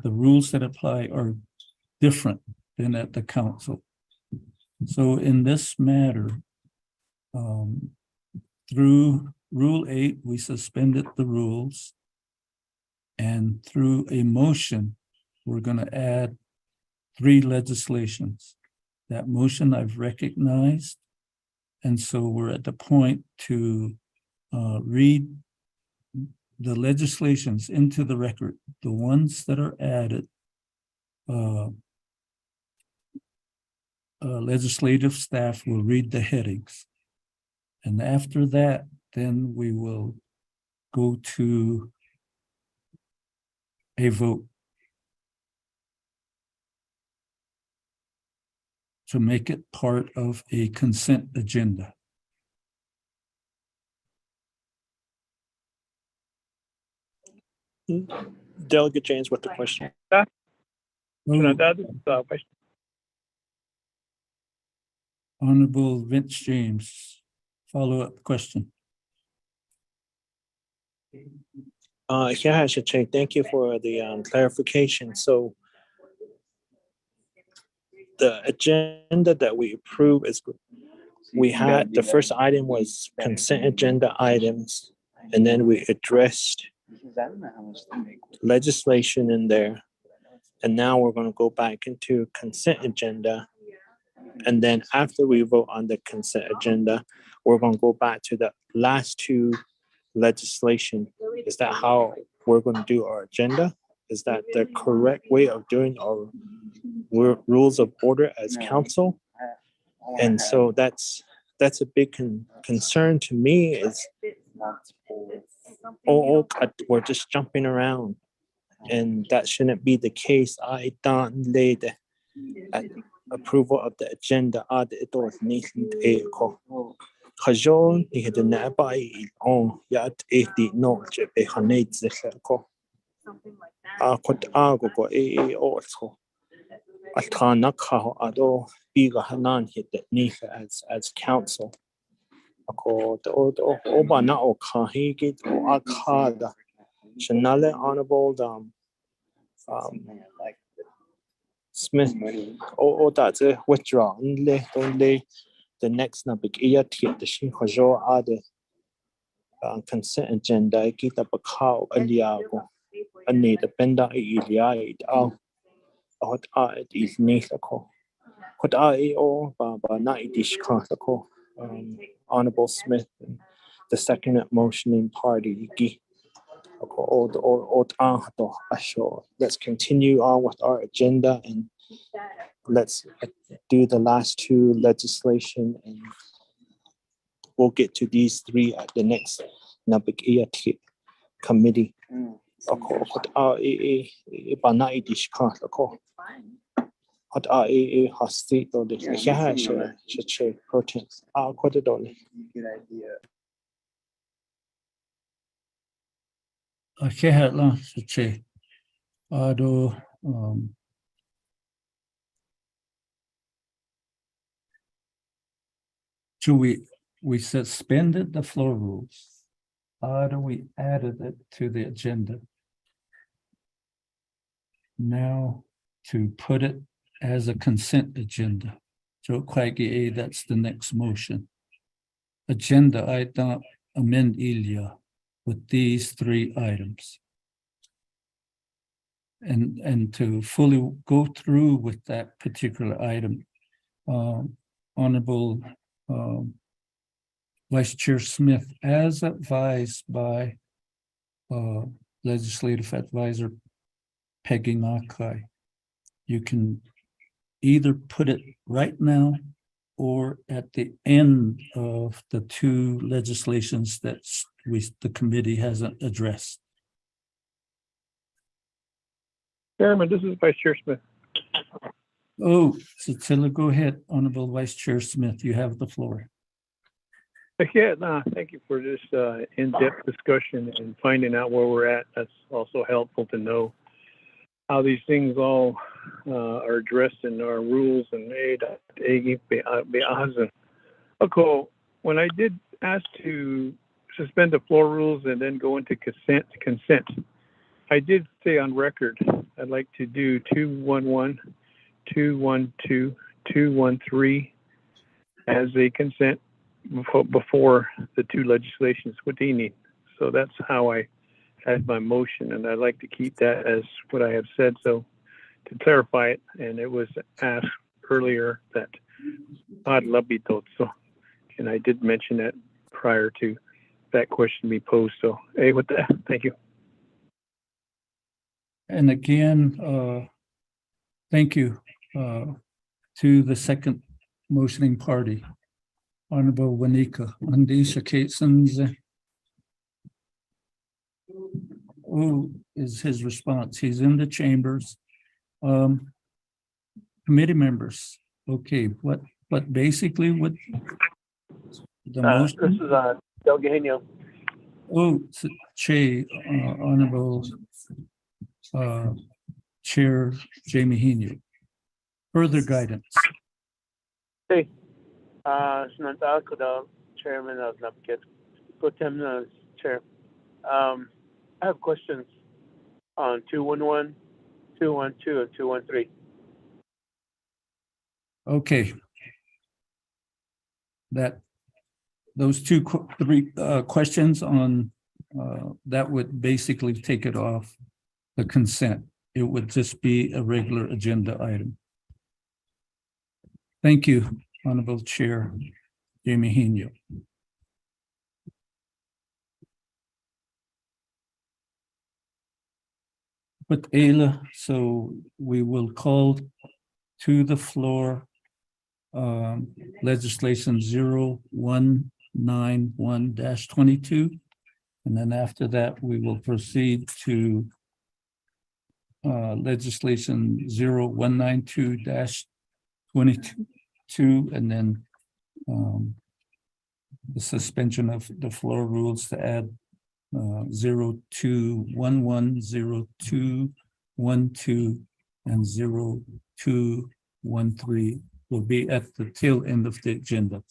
rules that apply are different than at the council. So in this matter, through Rule 8, we suspended the rules. And through a motion, we're going to add 3 legislations. That motion I've recognized. And so we're at the point to read the legislations into the record. The ones that are added, legislative staff will read the headings. And after that, then we will go to a vote to make it part of a consent agenda. Delegate James with the question. Honorable Vince James, follow-up question. Yeah, Chache, thank you for the clarification. So the agenda that we approve is, we had, the first item was consent agenda items, and then we addressed legislation in there. And now we're going to go back into consent agenda. And then after we vote on the consent agenda, we're going to go back to the last 2 legislation. Is that how we're going to do our agenda? Is that the correct way of doing our rules of order as council? And so that's a big concern to me, is we're just jumping around, and that shouldn't be the case. I thought later at approval of the agenda. Kajon, he had a nearby on yet 80 notes a hanate the circle. Could argo also. Altanaka ado biga hanan hit the niche as council. Ako the Obana o Kahigit or Akada. Chanale Honorable Smith or that's a withdraw only the next Naabik'íyáti the Shinhojo are the consent agenda kita bakao aliago ani the benda iliaid out hot it is nisako hot o ba na idishka sako Honorable Smith and the second motioning party let's continue on with our agenda and let's do the last two legislation and we'll get to these three at the next Naabik'íyáti committee. Kehatla Che Ado we suspended the floor rules. We added it to the agenda. Now to put it as a consent agenda. That's the next motion. Agenda item amend Ilya with these three items. And to fully go through with that particular item, Honorable Vice Chair Smith, as advised by Legislative Advisor Peggy Nakai, you can either put it right now or at the end of the two legislations that the committee hasn't addressed. Chairman, this is Vice Chair Smith. Oh, Cecilia, go ahead, Honorable Vice Chair Smith, you have the floor. Yeah, thank you for this in-depth discussion and finding out where we're at. That's also helpful to know how these things all are addressed in our rules and when I did ask to suspend the floor rules and then go into consent, I did say on record I'd like to do 211, 212, 213 as a consent before the two legislations. What do you need? So that's how I had my motion, and I'd like to keep that as what I have said. So to clarify it, and it was asked earlier that I'd love so, and I did mention that prior to that question be posed. So hey, with that, thank you. And again, thank you to the second motioning party, Honorable Wanika. Andisha Katesons. Who is his response? He's in the chambers. Committee members. Okay, what basically what the motion? This is Del Gahenio. Oh, Che, Honorable Chair Jamie Henio. Further guidance. Hey, Snanta Kuda, Chairman of Naabik'íyáti, Pro-Tem Chair. I have questions on 211, 212, and 213. Okay. Those three questions on that would basically take it off the consent. It would just be a regular agenda item. Thank you, Honorable Chair Jamie Henio. But Ayla, so we will call to the floor legislation 0191-22. And then after that, we will proceed to legislation 0192-22, and then the suspension of the floor rules to add 0211, 0212, and 0213 will be at the tail end of the agenda.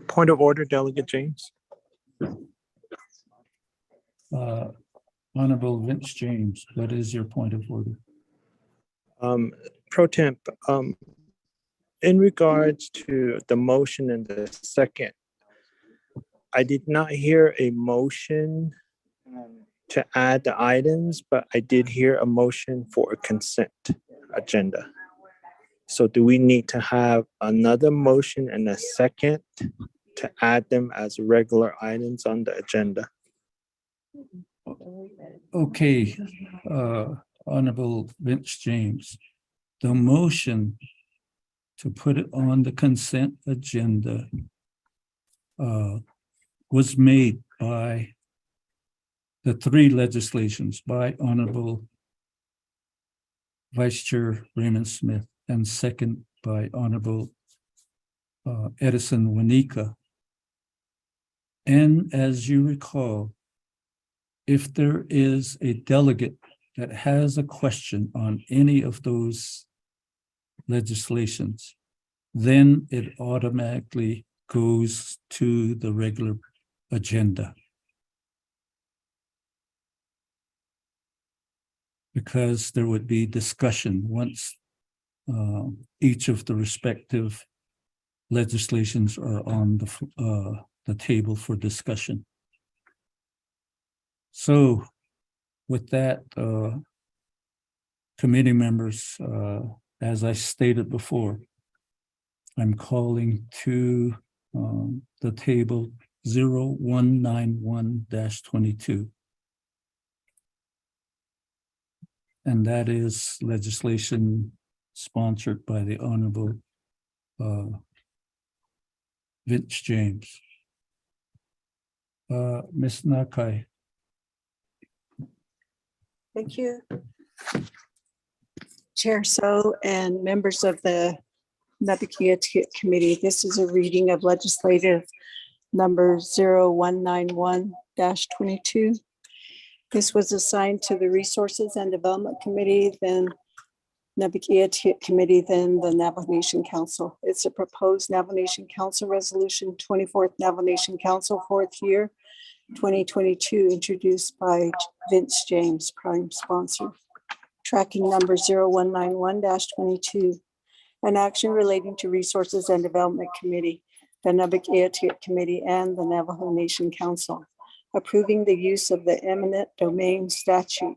Point of order, Delegate James. Honorable Vince James, what is your point of order? Pro Temp, in regards to the motion and the second, I did not hear a motion to add the items, but I did hear a motion for a consent agenda. So do we need to have another motion and a second to add them as regular items on the agenda? Okay, Honorable Vince James, the motion to put it on the consent agenda was made by the three legislations by Honorable Vice Chair Raymond Smith and second by Honorable Edison Wanika. And as you recall, if there is a delegate that has a question on any of those legislations, then it automatically goes to the regular agenda. Because there would be discussion once each of the respective legislations are on the table for discussion. So with that, committee members, as I stated before, I'm calling to the table 0191-22. And that is legislation sponsored by the Honorable Vince James. Ms. Nakai. Thank you. Chair So and members of the Naabik'íyáti Committee, this is a reading of legislative number 0191-22. This was assigned to the Resources and Development Committee, then Naabik'íyáti Committee, then the Navajo Nation Council. It's a proposed Navajo Nation Council Resolution, 24th Navajo Nation Council, 4th year, 2022, introduced by Vince James, prime sponsor. Tracking number 0191-22. An action relating to Resources and Development Committee, the Naabik'íyáti Committee, and the Navajo Nation Council, approving the use of the eminent domain statute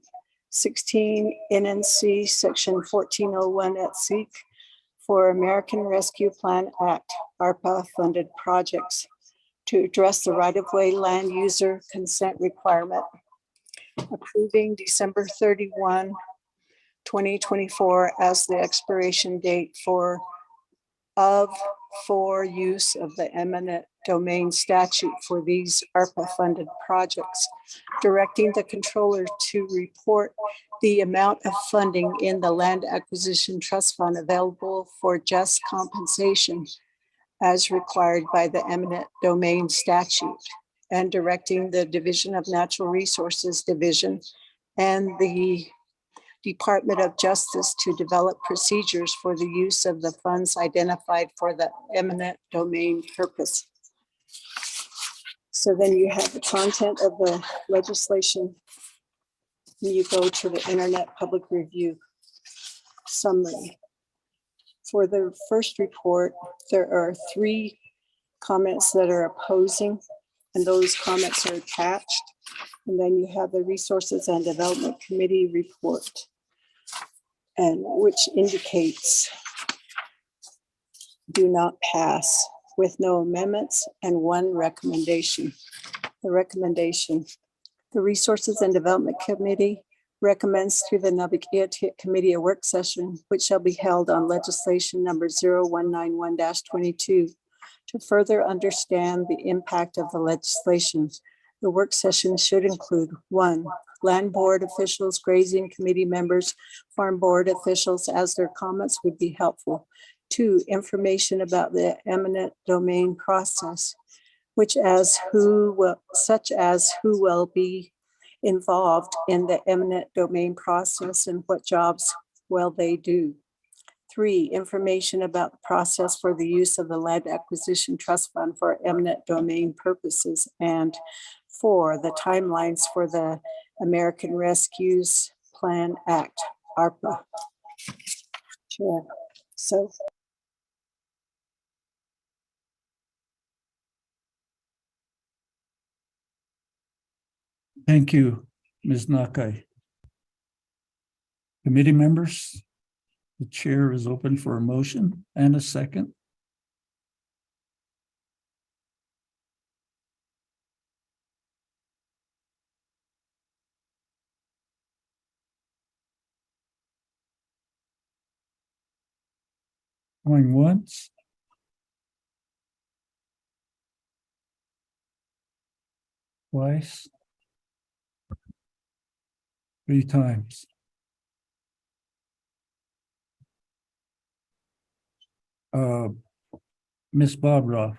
16 NNC section 1401 at SEEK for American Rescue Plan Act, ARPA funded projects to address the right-of-way land user consent requirement, approving December 31, 2024 as the expiration date for use of the eminent domain statute for these ARPA-funded projects, directing the controller to report the amount of funding in the Land Acquisition Trust Fund available for just compensation as required by the eminent domain statute, and directing the Division of Natural Resources Division and the Department of Justice to develop procedures for the use of the funds identified for the eminent domain purpose. So then you have the content of the legislation. You go to the Internet Public Review summary. For the first report, there are 3 comments that are opposing, and those comments are attached. And then you have the Resources and Development Committee report, and which indicates do not pass with no amendments and 1 recommendation. The recommendation, the Resources and Development Committee recommends to the Naabik'íyáti Committee a work session which shall be held on legislation number 0191-22 to further understand the impact of the legislation. The work session should include 1, land board officials, grazing committee members, farm board officials, as their comments would be helpful. 2, information about the eminent domain process, such as who will be involved in the eminent domain process and what jobs will they do. 3, information about the process for the use of the Land Acquisition Trust Fund for eminent domain purposes. And 4, the timelines for the American Rescues Plan Act, ARPA. Sure. So Thank you, Ms. Nakai. Committee members, the chair is open for a motion and a second. Going once. Twice. 3 times. Ms. Bobroff,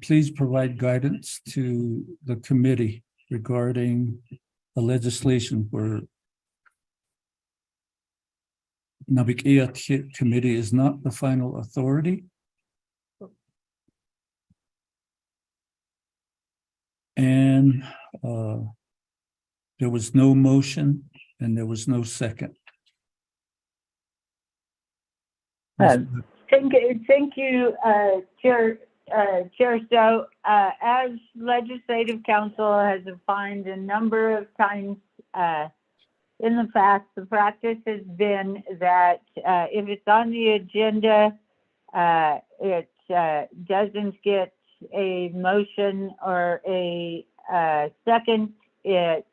please provide guidance to the committee regarding the legislation where Naabik'íyáti committee is not the final authority. And there was no motion and there was no second. Thank you, Chair. So, as Legislative Council has defined a number of times in the past, the practice has been that if it's on the agenda, it doesn't get a motion or a second, it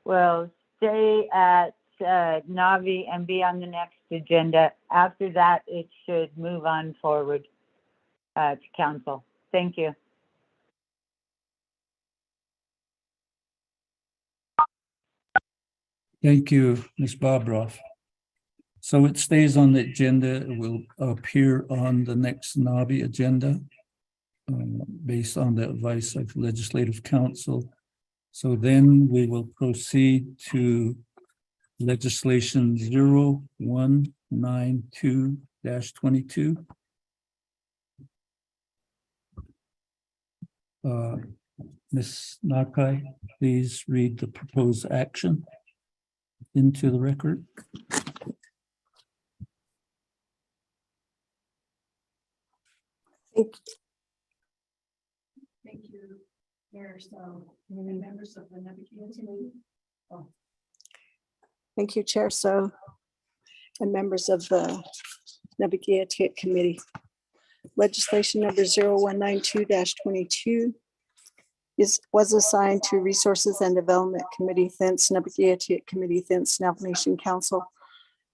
will stay at Navi and be on the next agenda. After that, it should move on forward to council. Thank you. Thank you, Ms. Bobroff. So it stays on the agenda. It will appear on the next Navi agenda based on the advice of Legislative Council. So then we will proceed to legislation 0192-22. Ms. Nakai, please read the proposed action into the record. Thank you, Mayor. So, members of the Naabik'íyáti. thank you, Chair. So, and members of the Naabik'íyáti Committee. Legislation number 0192-22 was assigned to Resources and Development Committee, thence Naabik'íyáti Committee, thence Navajo Nation Council.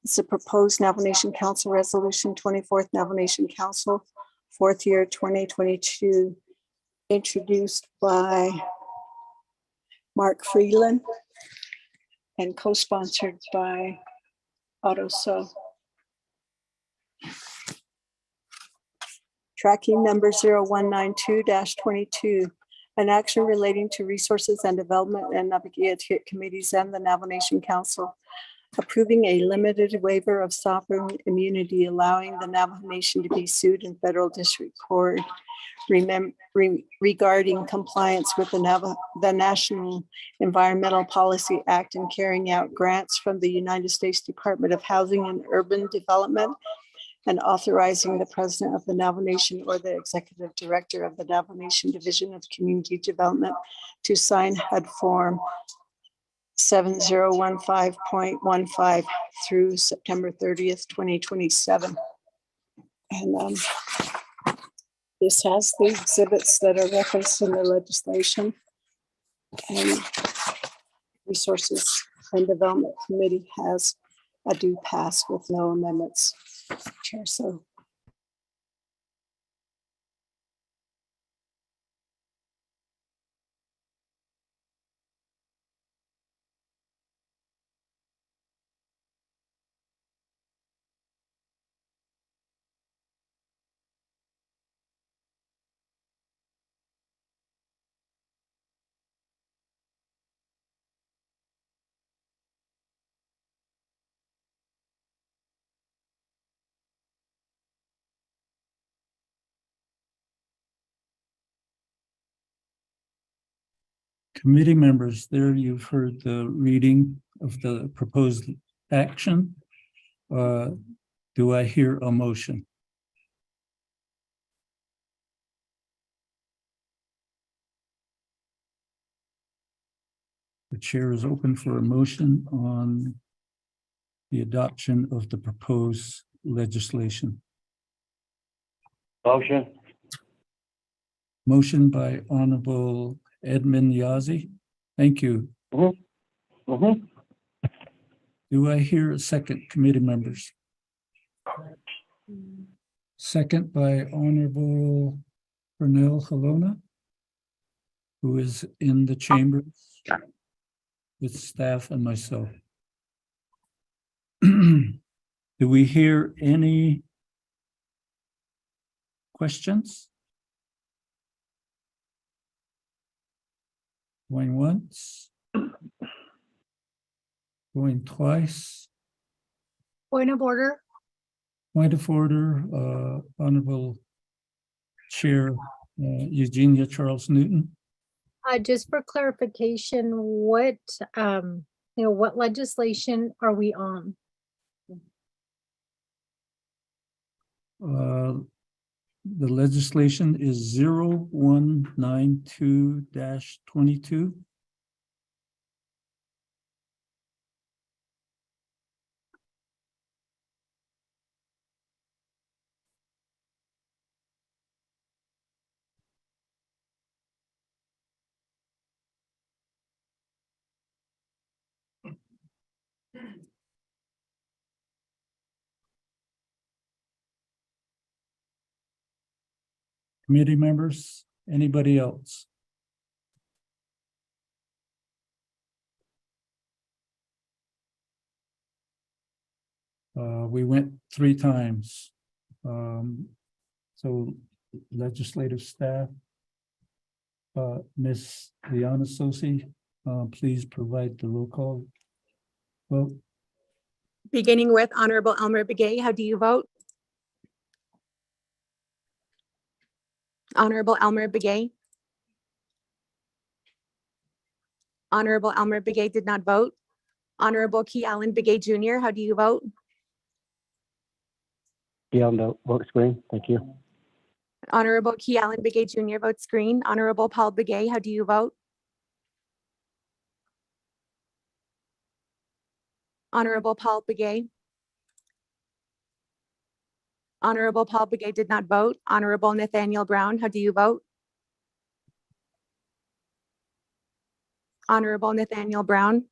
It's a proposed Navajo Nation Council Resolution, 24th Navajo Nation Council, 4th year 2022, introduced by Mark Freeland and co-sponsored by Otto So. Tracking number 0192-22, an action relating to Resources and Development and Naabik'íyáti Committees and the Navajo Nation Council, approving a limited waiver of sovereign immunity, allowing the Navajo Nation to be sued in federal district court regarding compliance with the National Environmental Policy Act and carrying out grants from the United States Department of Housing and Urban Development, and authorizing the president of the Navajo Nation or the executive director of the Navajo Nation Division of Community Development to sign HUD Form 7015.15 through September 30th, 2027. And this has the exhibits that are referenced in the legislation. And Resources and Development Committee has a due pass with no amendments. Chair, so. Committee members, there you've heard the reading of the proposed action. Do I hear a motion? The chair is open for a motion on the adoption of the proposed legislation. Motion. Motion by Honorable Edmund Yazzie. Thank you. Do I hear a second, committee members? Second by Honorable Pernell Halona, who is in the chamber with staff and myself. Do we hear any questions? Going once. Going twice. Point of order. Point of order, Honorable Chair Eugenia Charles Newton. Just for clarification, what, what legislation are we on? The legislation is 0192-22. Committee members, anybody else? We went 3 times. So legislative staff, Ms. Liana Sosi, please provide the roll call vote. Beginning with Honorable Elmer Begay, how do you vote? Honorable Elmer Begay. Honorable Elmer Begay did not vote. Honorable Key Allen Begay Jr., how do you vote? On the vote screen, thank you. Honorable Key Allen Begay Jr. votes green. Honorable Paul Begay, how do you vote? Honorable Paul Begay. Honorable Paul Begay did not vote. Honorable Nathaniel Brown, how do you vote? Honorable Nathaniel Brown.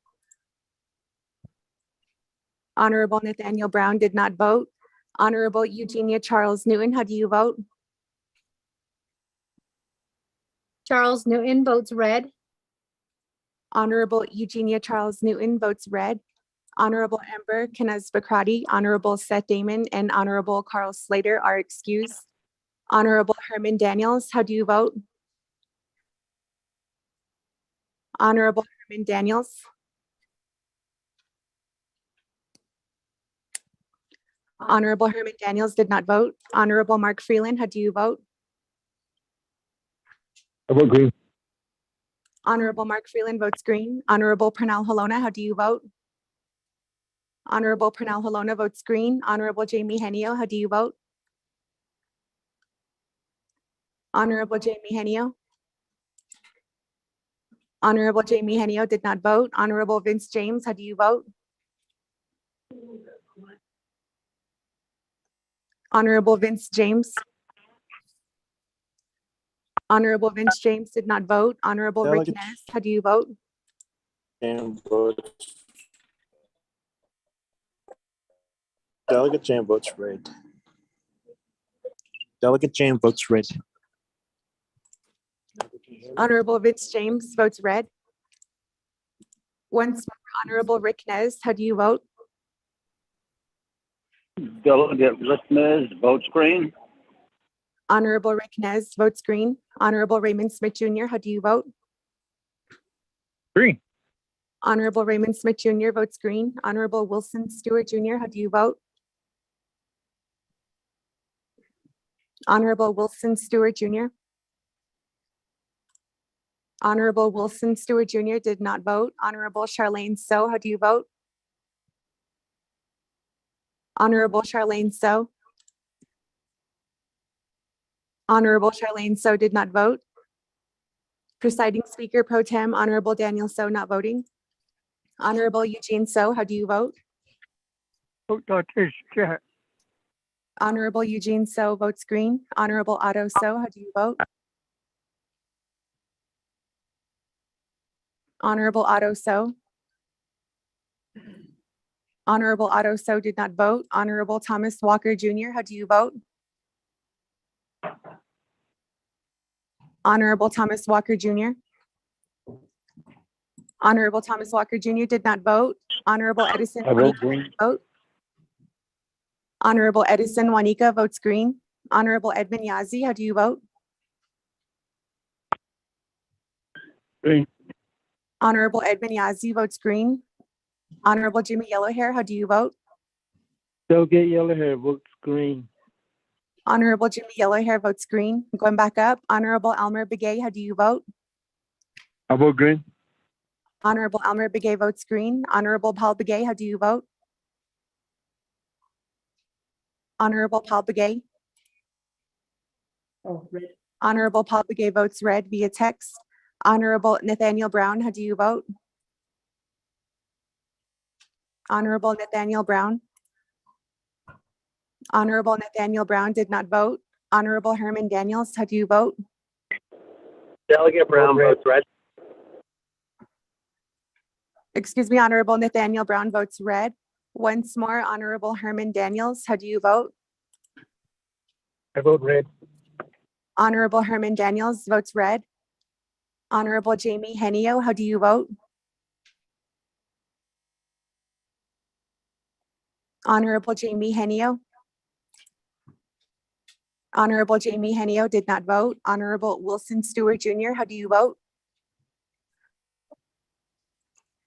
Honorable Nathaniel Brown did not vote. Honorable Eugenia Charles Newton, how do you vote? Charles Newton votes red. Honorable Eugenia Charles Newton votes red. Honorable Amber Kenneth Bacrati, Honorable Seth Damon, and Honorable Carl Slater are excused. Honorable Herman Daniels, how do you vote? Honorable Herman Daniels. Honorable Herman Daniels did not vote. Honorable Mark Freeland, how do you vote? I vote green. Honorable Mark Freeland votes green. Honorable Pernell Halona, how do you vote? Honorable Pernell Halona votes green. Honorable Jamie Henio, how do you vote? Honorable Jamie Henio. Honorable Jamie Henio did not vote. Honorable Vince James, how do you vote? Honorable Vince James. Honorable Vince James did not vote. Honorable Rick Delegate- Ness, how do you vote? Jam votes. Delegate Jam votes red. Delegate Jam votes red. Honorable Vince James votes red. Once more, Honorable Rick Ness, how do you vote? Delegate listeners, vote green. Honorable Rick Ness votes green. Honorable Raymond Smith Jr., how do you vote? Green. Honorable Raymond Smith Jr. votes green. Honorable Wilson Stewart Jr., how do you vote? Honorable Wilson Stewart Jr. Honorable Wilson Stewart Jr. did not vote. Honorable Charlene So, how do you vote? Honorable Charlene So. Honorable Charlene So did not vote. Presiding Speaker Pro Tem, Honorable Daniel So not voting. Honorable Eugene So, how do you vote? Honorable Eugene So votes green. Honorable Otto So, how do you vote? Honorable Otto So. Honorable Otto So did not vote. Honorable Thomas Walker Jr., how do you vote? Honorable Thomas Walker Jr. Honorable Thomas Walker Jr. did not vote. Honorable Edison I vote Juanica green. vote. Honorable Edison Juanica votes green. Honorable Edmund Yazzie, how do you vote? Green. Honorable Edmund Yazzie votes green. Honorable Jimmy Yellowhair, how do you vote? Delegate Yellowhair votes green. Honorable Jimmy Yellowhair votes green. Going back up, Honorable Elmer Begay, how do you vote? I vote green. Honorable Elmer Begay votes green. Honorable Paul Begay, how do you vote? Honorable Paul Begay. Oh, red. Honorable Paul Begay votes red via text. Honorable Nathaniel Brown, how do you vote? Honorable Nathaniel Brown. Honorable Nathaniel Brown did not vote. Honorable Herman Daniels, how do you vote? Delegate Brown votes red. Excuse me, Honorable Nathaniel Brown votes red. Once more, Honorable Herman Daniels, how do you vote? I vote red. Honorable Herman Daniels votes red. Honorable Jamie Henio, how do you vote? Honorable Jamie Henio. Honorable Jamie Henio did not vote. Honorable Wilson Stewart Jr., how do you vote?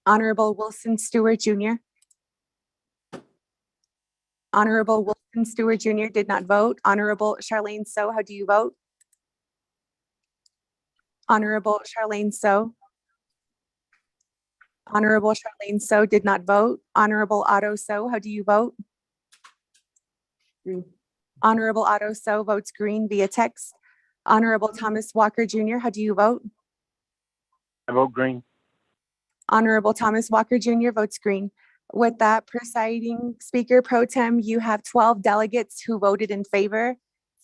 Honorable Wilson Stewart Jr. Honorable Wilson Stewart Jr. did not vote. Honorable Charlene So, how do you vote? Honorable Charlene So. Honorable Charlene So did not vote. Honorable Otto So, how do you vote? Green. Honorable Otto So votes green via text. Honorable Thomas Walker Jr., how do you vote? I vote green. Honorable Thomas Walker Jr. votes green. With that, presiding Speaker Pro Tem, you have 12 delegates who voted in favor,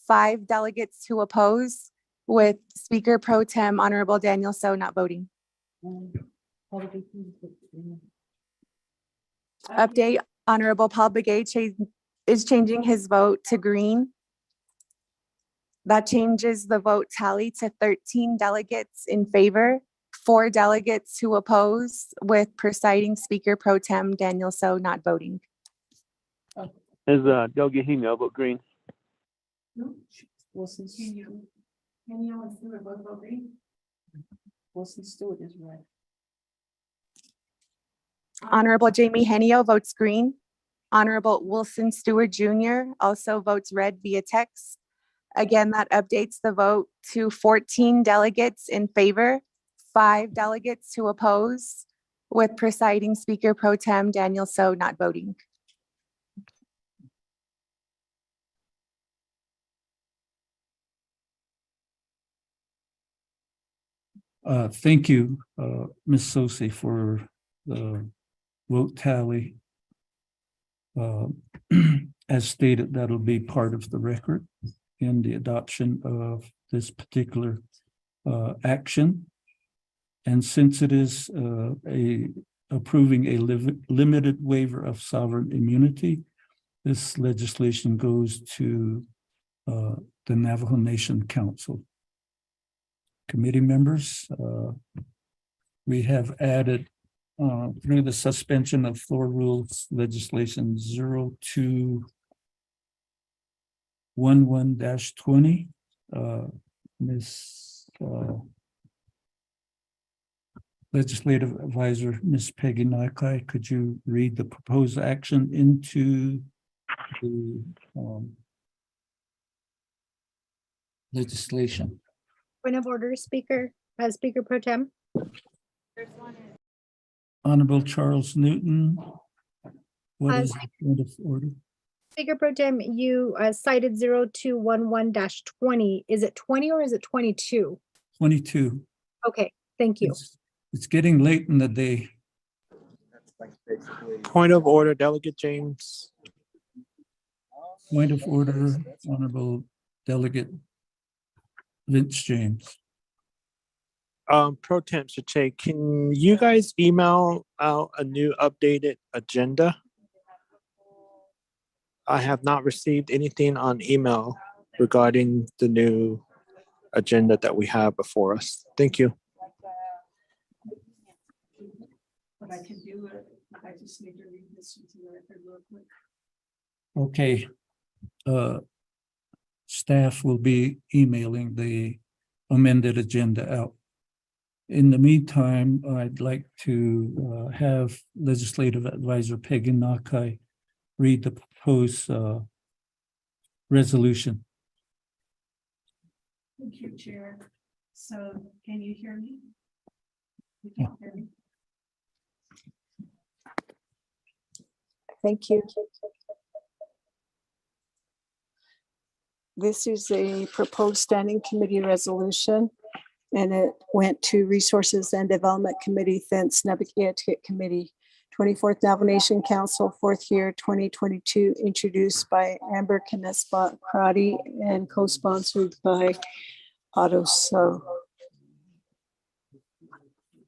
5 delegates who oppose, with Speaker Pro Tem Honorable Daniel So not voting. Update, Honorable Paul Begay is changing his vote to green. That changes the vote tally to 13 delegates in favor, 4 delegates who oppose, with presiding Speaker Pro Tem Daniel So not voting. Is Delegate Henio vote green? Wilson Stewart both vote green. Wilson Stewart is red. Honorable Jamie Henio votes green. Honorable Wilson Stewart Jr. also votes red via text. Again, that updates the vote to 14 delegates in favor, 5 delegates who oppose, with presiding Speaker Pro Tem Daniel So not voting. Thank you, Ms. Sosi, for the vote tally. As stated, that'll be part of the record in the adoption of this particular action. And since it is approving a limited waiver of sovereign immunity, this legislation goes to the Navajo Nation Council. Committee members, we have added through the suspension of floor rules legislation 0211-20. Ms. Legislative Advisor, Ms. Peggy Nakai, could you read the proposed action into the legislation? Point of order, Speaker. Speaker Pro Tem. Honorable Charles Newton. What is the point of order? Speaker Pro Tem, you cited 0211-20. Is it 20 or is it 22? 22. Okay, thank you. It's getting late in the day. Point of order, Delegate James. Point of order, Honorable Delegate Vince James. Pro Tem Sache, can you guys email out a new updated agenda? I have not received anything on email regarding the new agenda that we have before us. Thank you. But I can do it. I just need to read this into the record real quick. Okay. Staff will be emailing the amended agenda out. In the meantime, I'd like to have Legislative Advisor Peggy Nakai read the proposed resolution. Thank you, Chair. So can you hear me? You can hear me? Thank you. This is a proposed standing committee resolution, and it went to Resources and Development Committee, thence Naabik'íyáti Committee, 24th Navajo Council, 4th year, 2022, introduced by Amber Canespa Crotty and co-sponsored by Otto So.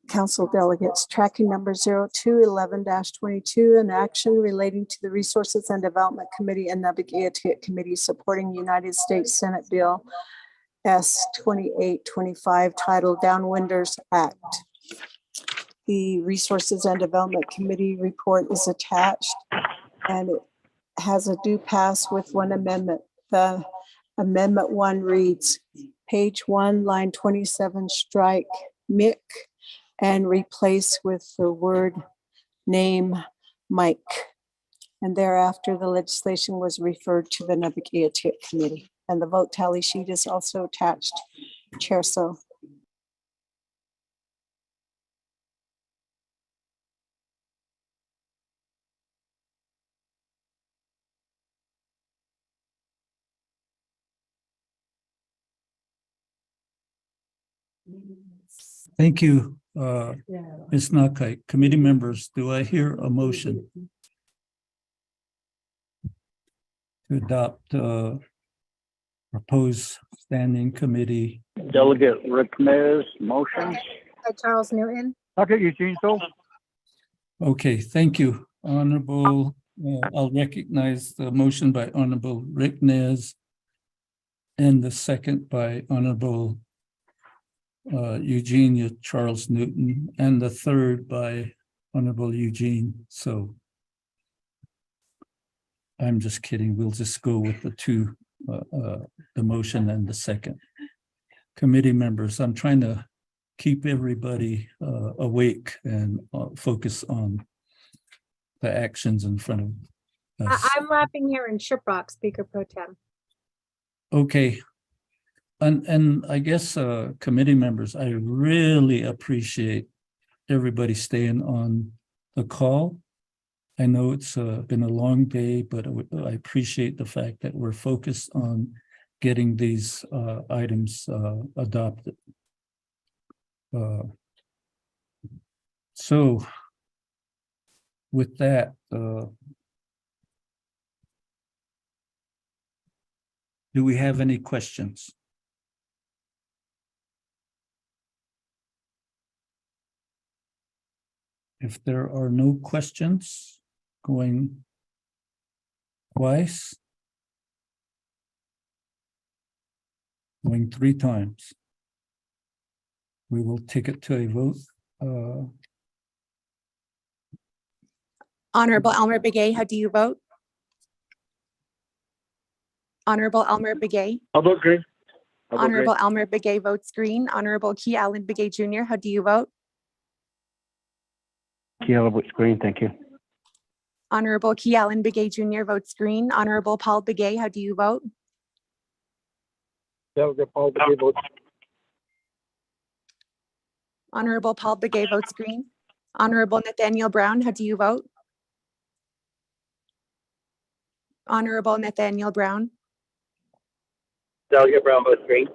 Council delegates, tracking number 0211-22, an action relating to the Resources and Development Committee and Naabik'íyáti Committee supporting United States Senate Bill S-2825 titled Downwinders Act. The Resources and Development Committee report is attached, and it has a due pass with one amendment. The amendment 1 reads, page 1, line 27, strike Mick and replace with the word name Mike. And thereafter, the legislation was referred to the Naabik'íyáti Committee. And the vote tally sheet is also attached. Chair So. Thank you, Ms. Nakai. Committee members, do I hear a motion to adopt proposed standing committee? Delegate Rick Mays, motion. Charles Newton. Okay, Eugene, so. Okay, thank you, Honorable. I'll recognize the motion by Honorable Rick Nez and the second by Honorable Eugenia Charles Newton, and the third by Honorable Eugene. So I'm just kidding. We'll just go with the two, the motion and the second. Committee members, I'm trying to keep everybody awake and focus on the actions in front of us. I'm laughing here in Shiprock, Speaker Pro Tem. Okay. And I guess committee members, I really appreciate everybody staying on the call. I know it's been a long day, but I appreciate the fact that we're focused on getting these items adopted. So with that, do we have any questions? If there are no questions, going twice, going 3 times, we will take it to a vote. Honorable Elmer Begay, how do you vote? Honorable Elmer Begay. I'll vote green. I'll vote Honorable green. Elmer Begay votes green. Honorable Key Allen Begay Jr., how do you vote? Kiela votes green, thank you. Honorable Key Allen Begay Jr. votes green. Honorable Paul Begay, how do you vote? Delegate Paul Begay votes. Honorable Paul Begay votes green. Honorable Nathaniel Brown, how do you vote? Honorable Nathaniel Brown. Delegate Brown votes green.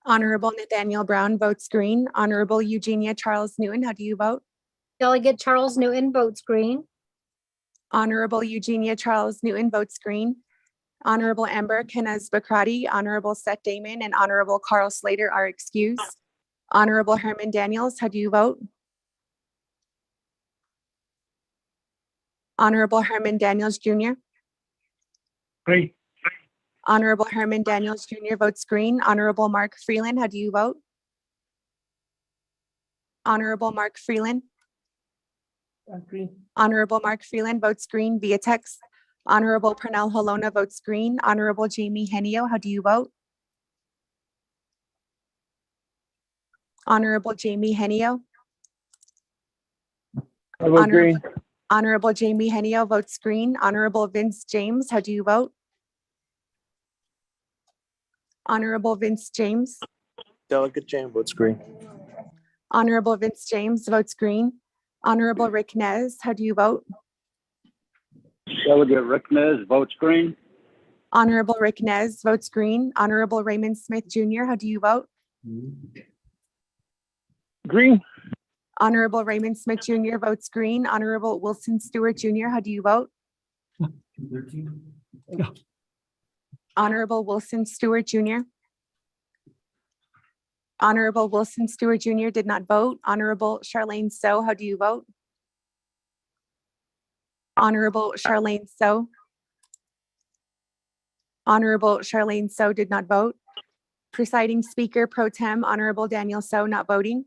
Honorable Nathaniel Brown votes green. Honorable Eugenia Charles Newton, how do you vote? Delegate Charles Newton votes green. Honorable Eugenia Charles Newton votes green. Honorable Amber Kenez Bakrati, Honorable Seth Damon, and Honorable Carl Slater are excused. Honorable Herman Daniels, how do you vote? Honorable Herman Daniels Jr. Green. Honorable Herman Daniels Jr. votes green. Honorable Mark Freeland, how do you vote? Honorable Mark Freeland. Green. Honorable Mark Freeland votes green via text. Honorable Pernell Holona votes green. Honorable Jamie Henio, how do you vote? Honorable Jamie Henio. I vote green. Honorable Jamie Henio votes green. Honorable Vince James, how do you vote? Honorable Vince James. Delegate James votes green. Honorable Vince James votes green. Honorable Rick Nez, how do you vote? Delegate Rick Nez votes green. Honorable Rick Nez votes green. Honorable Raymond Smith Jr., how do you vote? Green. Honorable Raymond Smith Jr. votes green. Honorable Wilson Stewart Jr., how do you vote? Honorable Wilson Stewart Jr. Honorable Wilson Stewart Jr. did not vote. Honorable Charlene So, how do you vote? Honorable Charlene So. Honorable Charlene So did not vote. Presiding Speaker Pro Tem, Honorable Daniel So not voting.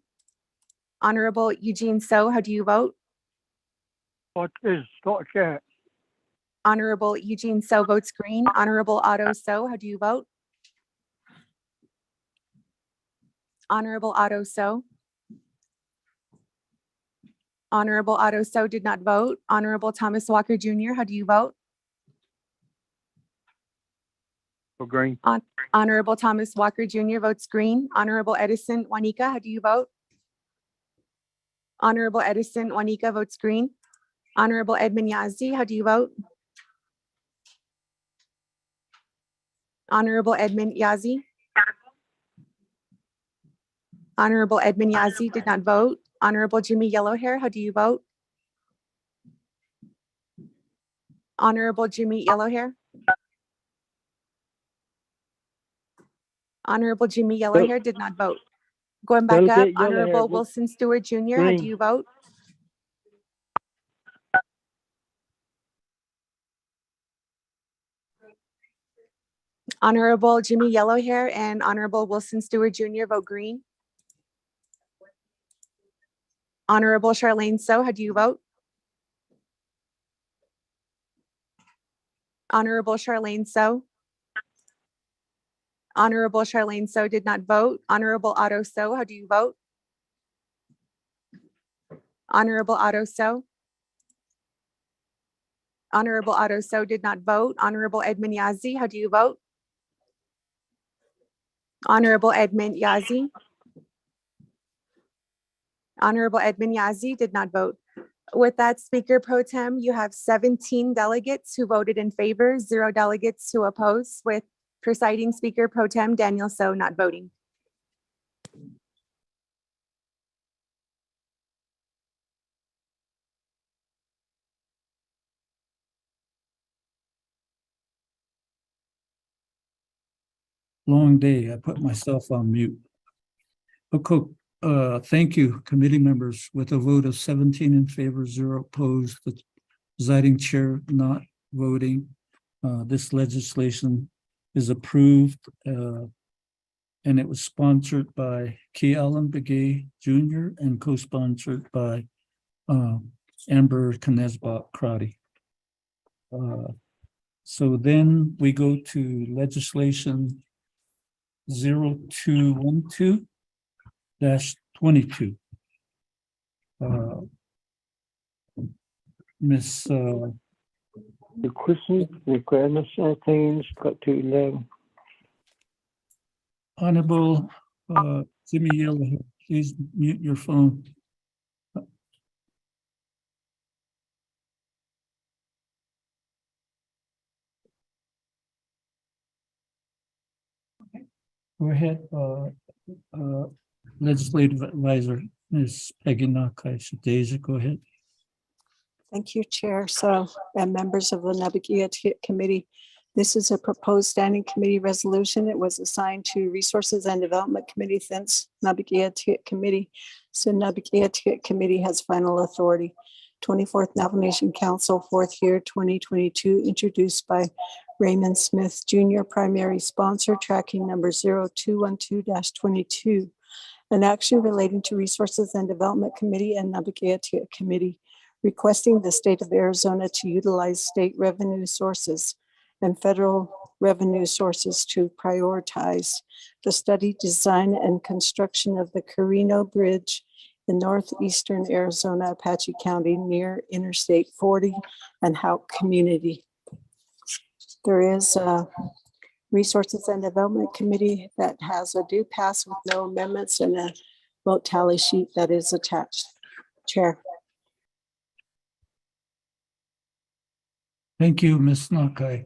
Honorable Eugene So, how do you vote? What is Dr. Chair? Honorable Eugene So votes green. Honorable Otto So, how do you vote? Honorable Otto So. Honorable Otto So did not vote. Honorable Thomas Walker Jr., how do you vote? Green. Honorable Thomas Walker Jr. votes green. Honorable Edison Juanica, how do you vote? Honorable Edison Juanica votes green. Honorable Edmund Yazdi, how do you vote? Honorable Edmund Yazdi. Honorable Edmund Yazdi did not vote. Honorable Jimmy Yellowhair, how do you vote? Honorable Jimmy Yellowhair. Honorable Jimmy Yellowhair did not vote. Going back up, Delegate Yellowhair Honorable votes Wilson Stewart Jr., how green. do you vote? Honorable Jimmy Yellowhair and Honorable Wilson Stewart Jr. vote green. Honorable Charlene So, how do you vote? Honorable Charlene So. Honorable Charlene So did not vote. Honorable Otto So, how do you vote? Honorable Otto So. Honorable Otto So did not vote. Honorable Edmund Yazdi, how do you vote? Honorable Edmund Yazdi. Honorable Edmund Yazdi did not vote. With that, Speaker Pro Tem, you have 17 delegates who voted in favor, 0 delegates who oppose, with presiding Speaker Pro Tem Daniel So not voting. Long day. I put myself on mute. Okay, thank you, committee members. With a vote of 17 in favor, 0 opposed, the presiding chair not voting, this legislation is approved, and it was sponsored by K. Allen Begay Jr. and co-sponsored by Amber Knezbach Crotty. So then we go to legislation 0212-22. Miss The question requirements change got to 11. Honorable Jimmy Yellowhair please mute your phone. Go ahead, Legislative Advisor, Ms. Peggy Naabik'íyáti, go ahead. Thank you, Chair. So, and members of the Naabik'íyáti Committee, this is a proposed standing committee resolution. It was assigned to Resources and Development Committee, since Naabik'íyáti Committee. So Naabik'íyáti Committee has final authority. 24th Navajo Nation Council, 4th year, 2022, introduced by Raymond Smith Jr., primary sponsor, tracking number 0212-22. An action relating to Resources and Development Committee and Naabik'íyáti Committee, requesting the state of Arizona to utilize state revenue sources and federal revenue sources to prioritize the study, design, and construction of the Carino Bridge in northeastern Arizona, Apache County, near Interstate 40 and Houck Community. There is a Resources and Development Committee that has a due pass with no amendments and a vote tally sheet that is attached. Chair. Thank you, Ms. Nakai.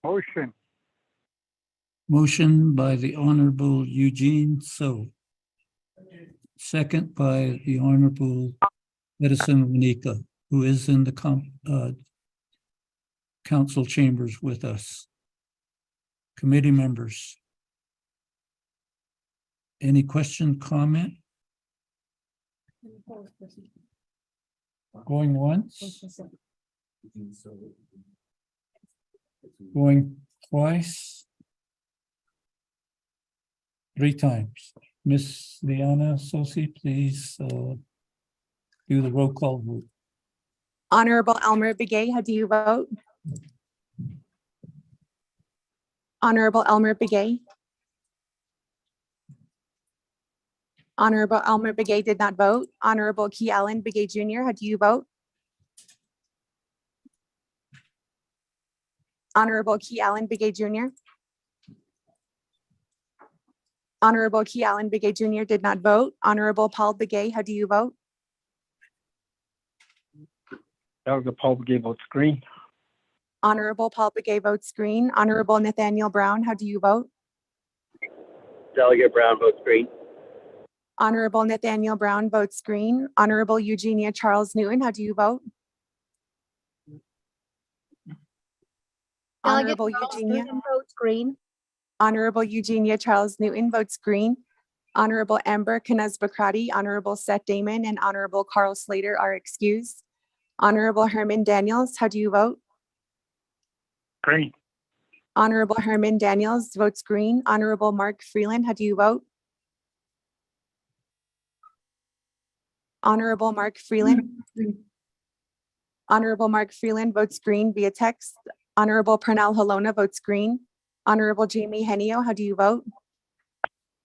Motion. Motion by the Honorable Eugene So. Second by the Honorable Edison Wanika, who is in the council chambers with us. Committee members. Any question, comment? Going once? Going twice? 3 times. Miss Liana Sosi, please do the roll call vote. Honorable Elmer Begay, how do you vote? Honorable Elmer Begay. Honorable Elmer Begay did not vote. Honorable Key Allen Begay Jr., how do you vote? Honorable Key Allen Begay Jr. Honorable Key Allen Begay Jr. did not vote. Honorable Paul Begay, how do you vote? Delegate Paul Begay votes green. Honorable Paul Begay votes green. Honorable Nathaniel Brown, how do you vote? Delegate Brown votes green. Honorable Nathaniel Brown votes green. Honorable Eugenia Charles Newton, how do you vote? Delegate Honorable Charles Eugenia. Newton votes green. Honorable Eugenia Charles Newton votes green. Honorable Amber Knez-Bakrati, Honorable Seth Damon, and Honorable Carl Slater are excused. Honorable Herman Daniels, how do you vote? Green. Honorable Herman Daniels votes green. Honorable Mark Freeland, how do you vote? Honorable Mark Freeland. Honorable Mark Freeland votes green via text. Honorable Pernell Halona votes green. Honorable Jamie Henio, how do you vote?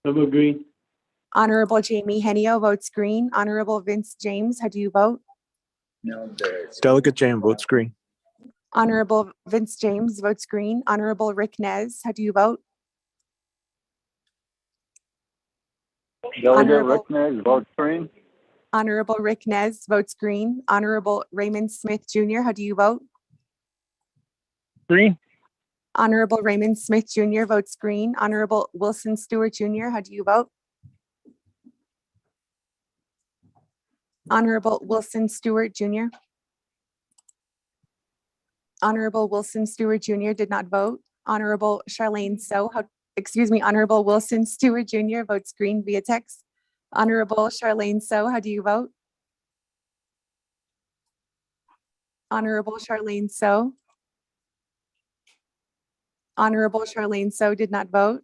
I vote green. Honorable Jamie Henio votes green. Honorable Vince James, how do you vote? Delegate Jam votes green. Honorable Vince James votes green. Honorable Rick Nez, how do you vote? Delegate Honorable- Rick Nez votes green. Honorable Rick Nez votes green. Honorable Raymond Smith Jr., how do you vote? Green. Honorable Raymond Smith Jr. votes green. Honorable Wilson Stewart Jr., how do you vote? Honorable Wilson Stewart Jr. Honorable Wilson Stewart Jr. did not vote. Honorable Charlene So, Honorable Wilson Stewart Jr. votes green via text. Honorable Charlene So, how do you vote? Honorable Charlene So. Honorable Charlene So did not vote.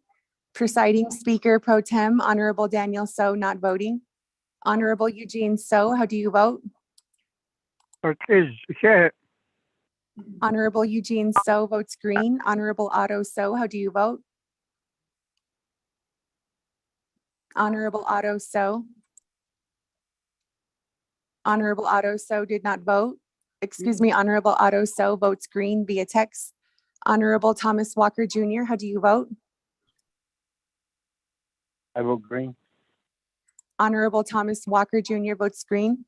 Presiding Speaker Pro Tem, Honorable Daniel So not voting. Honorable Eugene So, how do you vote? Honorable Eugene So votes green. Honorable Otto So, how do you vote? Honorable Otto So. Honorable Otto So did not vote. Excuse me, Honorable Otto So votes green via text. Honorable Thomas Walker Jr., how do you vote? I vote green. Honorable Thomas Walker Jr. votes green.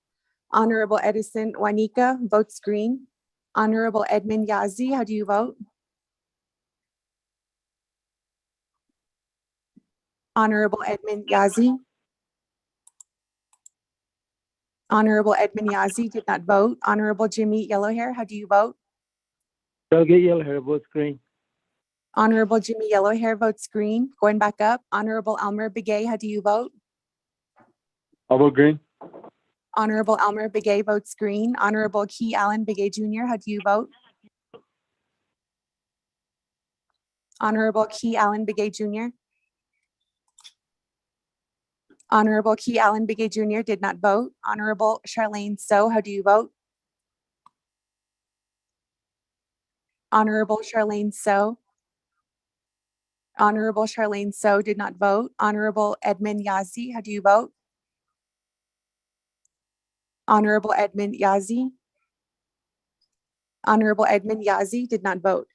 Honorable Edison Juanica votes green. Honorable Edmund Yazzie, how do you vote? Honorable Edmund Yazzie. Honorable Edmund Yazzie did not vote. Honorable Jimmy Yellowhair, how do you vote? Delegate Yellowhair votes green. Honorable Jimmy Yellowhair votes green. Going back up, Honorable Elmer Begay, how do you vote? I vote green. Honorable Elmer Begay votes green. Honorable Key Allen Begay Jr., how do you vote? Honorable Key Allen Begay Jr. Honorable Key Allen Begay Jr. did not vote. Honorable Charlene So, how do you vote? Honorable Charlene So. Honorable Charlene So did not vote. Honorable Edmund Yazzie, how do you vote? Honorable Edmund Yazzie. Honorable Edmund Yazzie did not vote.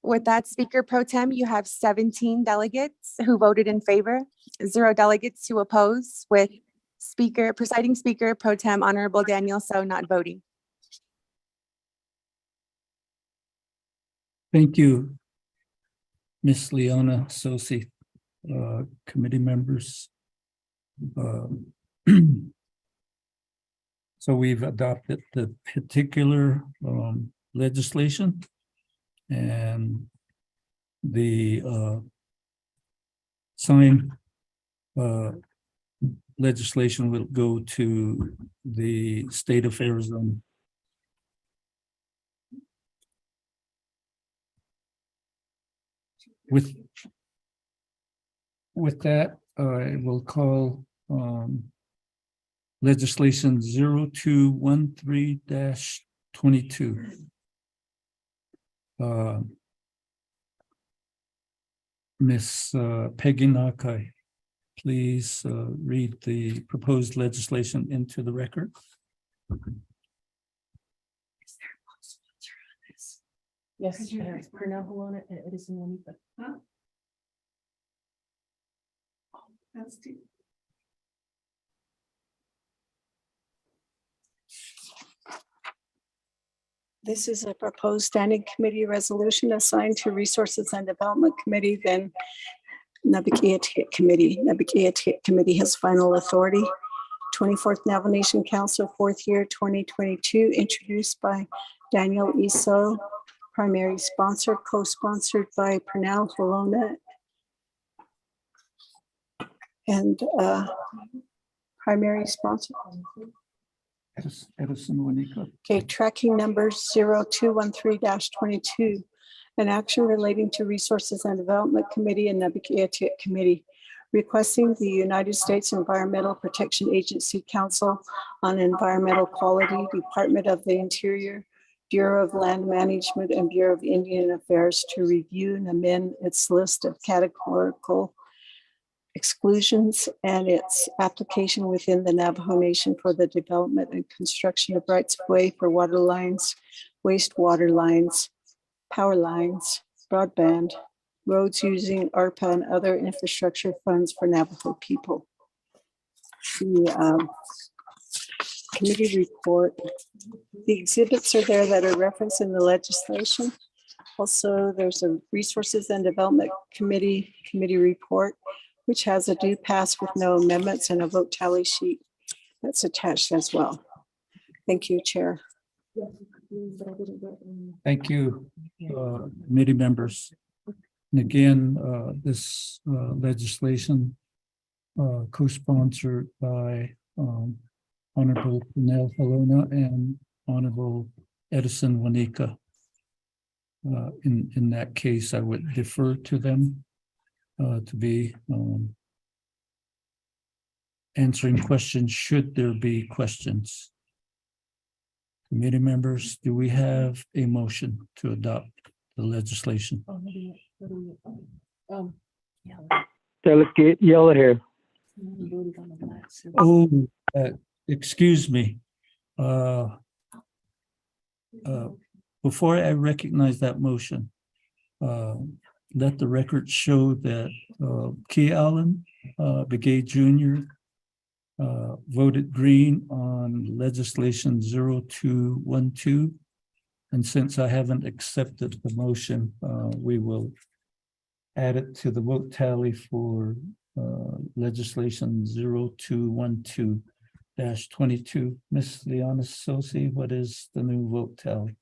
With that, Speaker Pro Tem, you have 17 delegates who voted in favor, 0 delegates who oppose, with Presiding Speaker Pro Tem Honorable Daniel So not voting. Thank you, Miss Leona Sosi, committee members. So we've adopted the particular legislation, and the signed legislation will go to the state of Arizona. With that, I will call legislation 0213-22. Miss Peggy Nakai, please read the proposed legislation into the record. Yes, Pernell Halona and Edison Juanita. Huh? Oh, that's deep. This is a proposed standing committee resolution assigned to Resources and Development Committee, then Naabik'íyáti Committee. Naabik'íyáti Committee has final authority. 24th Navajo Nation Council, 4th year, 2022, introduced by Daniel Iso, primary sponsor, co-sponsored by Pernell Halona and primary sponsor. Edison Juanica. Okay, tracking number 0213-22, an action relating to Resources and Development Committee and Naabik'íyáti Committee, requesting the United States Environmental Protection Agency Council on Environmental Quality, Department of the Interior, Bureau of Land Management, and Bureau of Indian Affairs to review and amend its list of categorical exclusions and its application within the Navajo Nation for the development and construction of rights of way for water lines, wastewater lines, power lines, broadband, roads using ARPA and other infrastructure funds for Navajo people. The committee report, the exhibits are there that are referenced in the legislation. Also, there's a Resources and Development Committee report, which has a due pass with no amendments and a vote tally sheet that's attached as well. Thank you, Chair. Thank you, committee members. And again, this legislation co-sponsored by Honorable Pernell Halona and Honorable Edison Juanica. In that case, I would defer to them to be answering questions should there be questions. Committee members, do we have a motion to adopt the legislation? Delegate Yellowhair. Oh, excuse me. Before I recognize that motion, let the record show that Key Allen Begay Jr. Voted green on legislation 0212. And since I haven't accepted the motion, we will add it to the vote tally for legislation 0212-22. Ms. Liana Sosi, what is the new vote tally?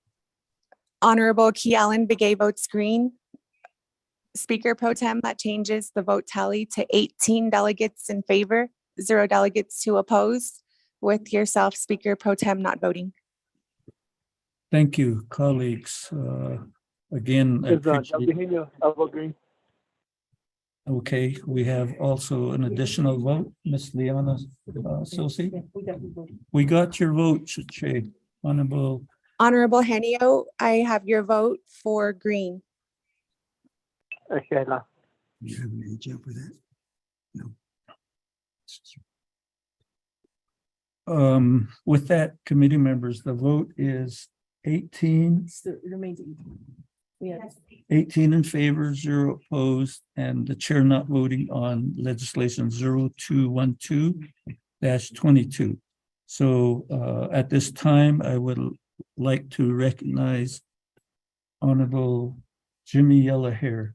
Honorable Key Allen Begay votes green. Speaker Pro Tem, that changes the vote tally to 18 delegates in favor, 0 delegates to oppose, with yourself, Speaker Pro Tem, not voting. Thank you, colleagues. Again, I appreciate. I vote green. Okay, we have also an additional vote, Ms. Liana Sosi. We got your vote, Chair. Honorable Henio, I have your vote for green. Okay, now. You have an age up with that? No. With that, committee members, the vote is 18. It remains 18. Yeah. 18 in favor, 0 opposed, and the chair not voting on legislation 0212-22. So at this time, I would like to recognize Honorable Jimmy Yellowhair.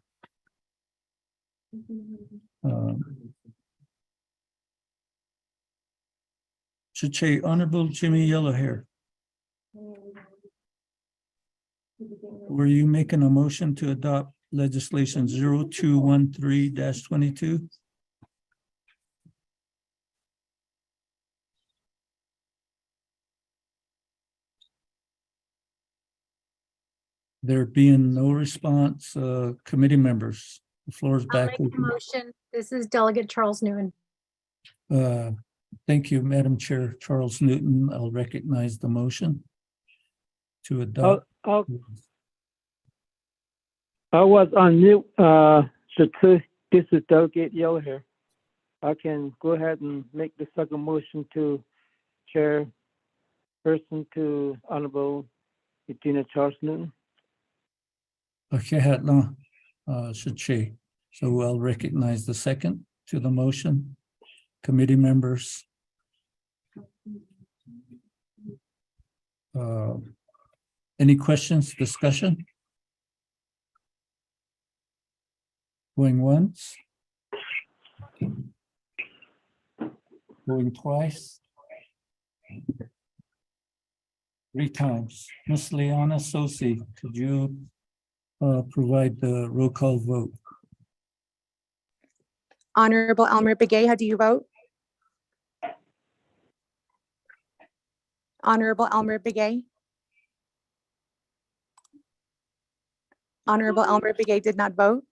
Should say Honorable Jimmy Yellowhair. Were you making a motion to adopt legislation 0213-22? There being no response, committee members, the floor is I'll back make the open. motion. This is Delegate Charles Newton. Thank you, Madam Chair. Charles Newton, I'll recognize the motion to adopt. I was on mute. This is Delegate Yellow here. I can go ahead and make the second motion to chairperson to Honorable Eugenia Charles Newton. Okay, no, should she. So I'll recognize the second to the motion. Committee members. Any questions, discussion? Going once? Going twice? 3 times. Ms. Liana Sosi, could you provide the roll call vote? Honorable Elmer Begay, how do you vote? Honorable Elmer Begay. Honorable Elmer Begay did not vote.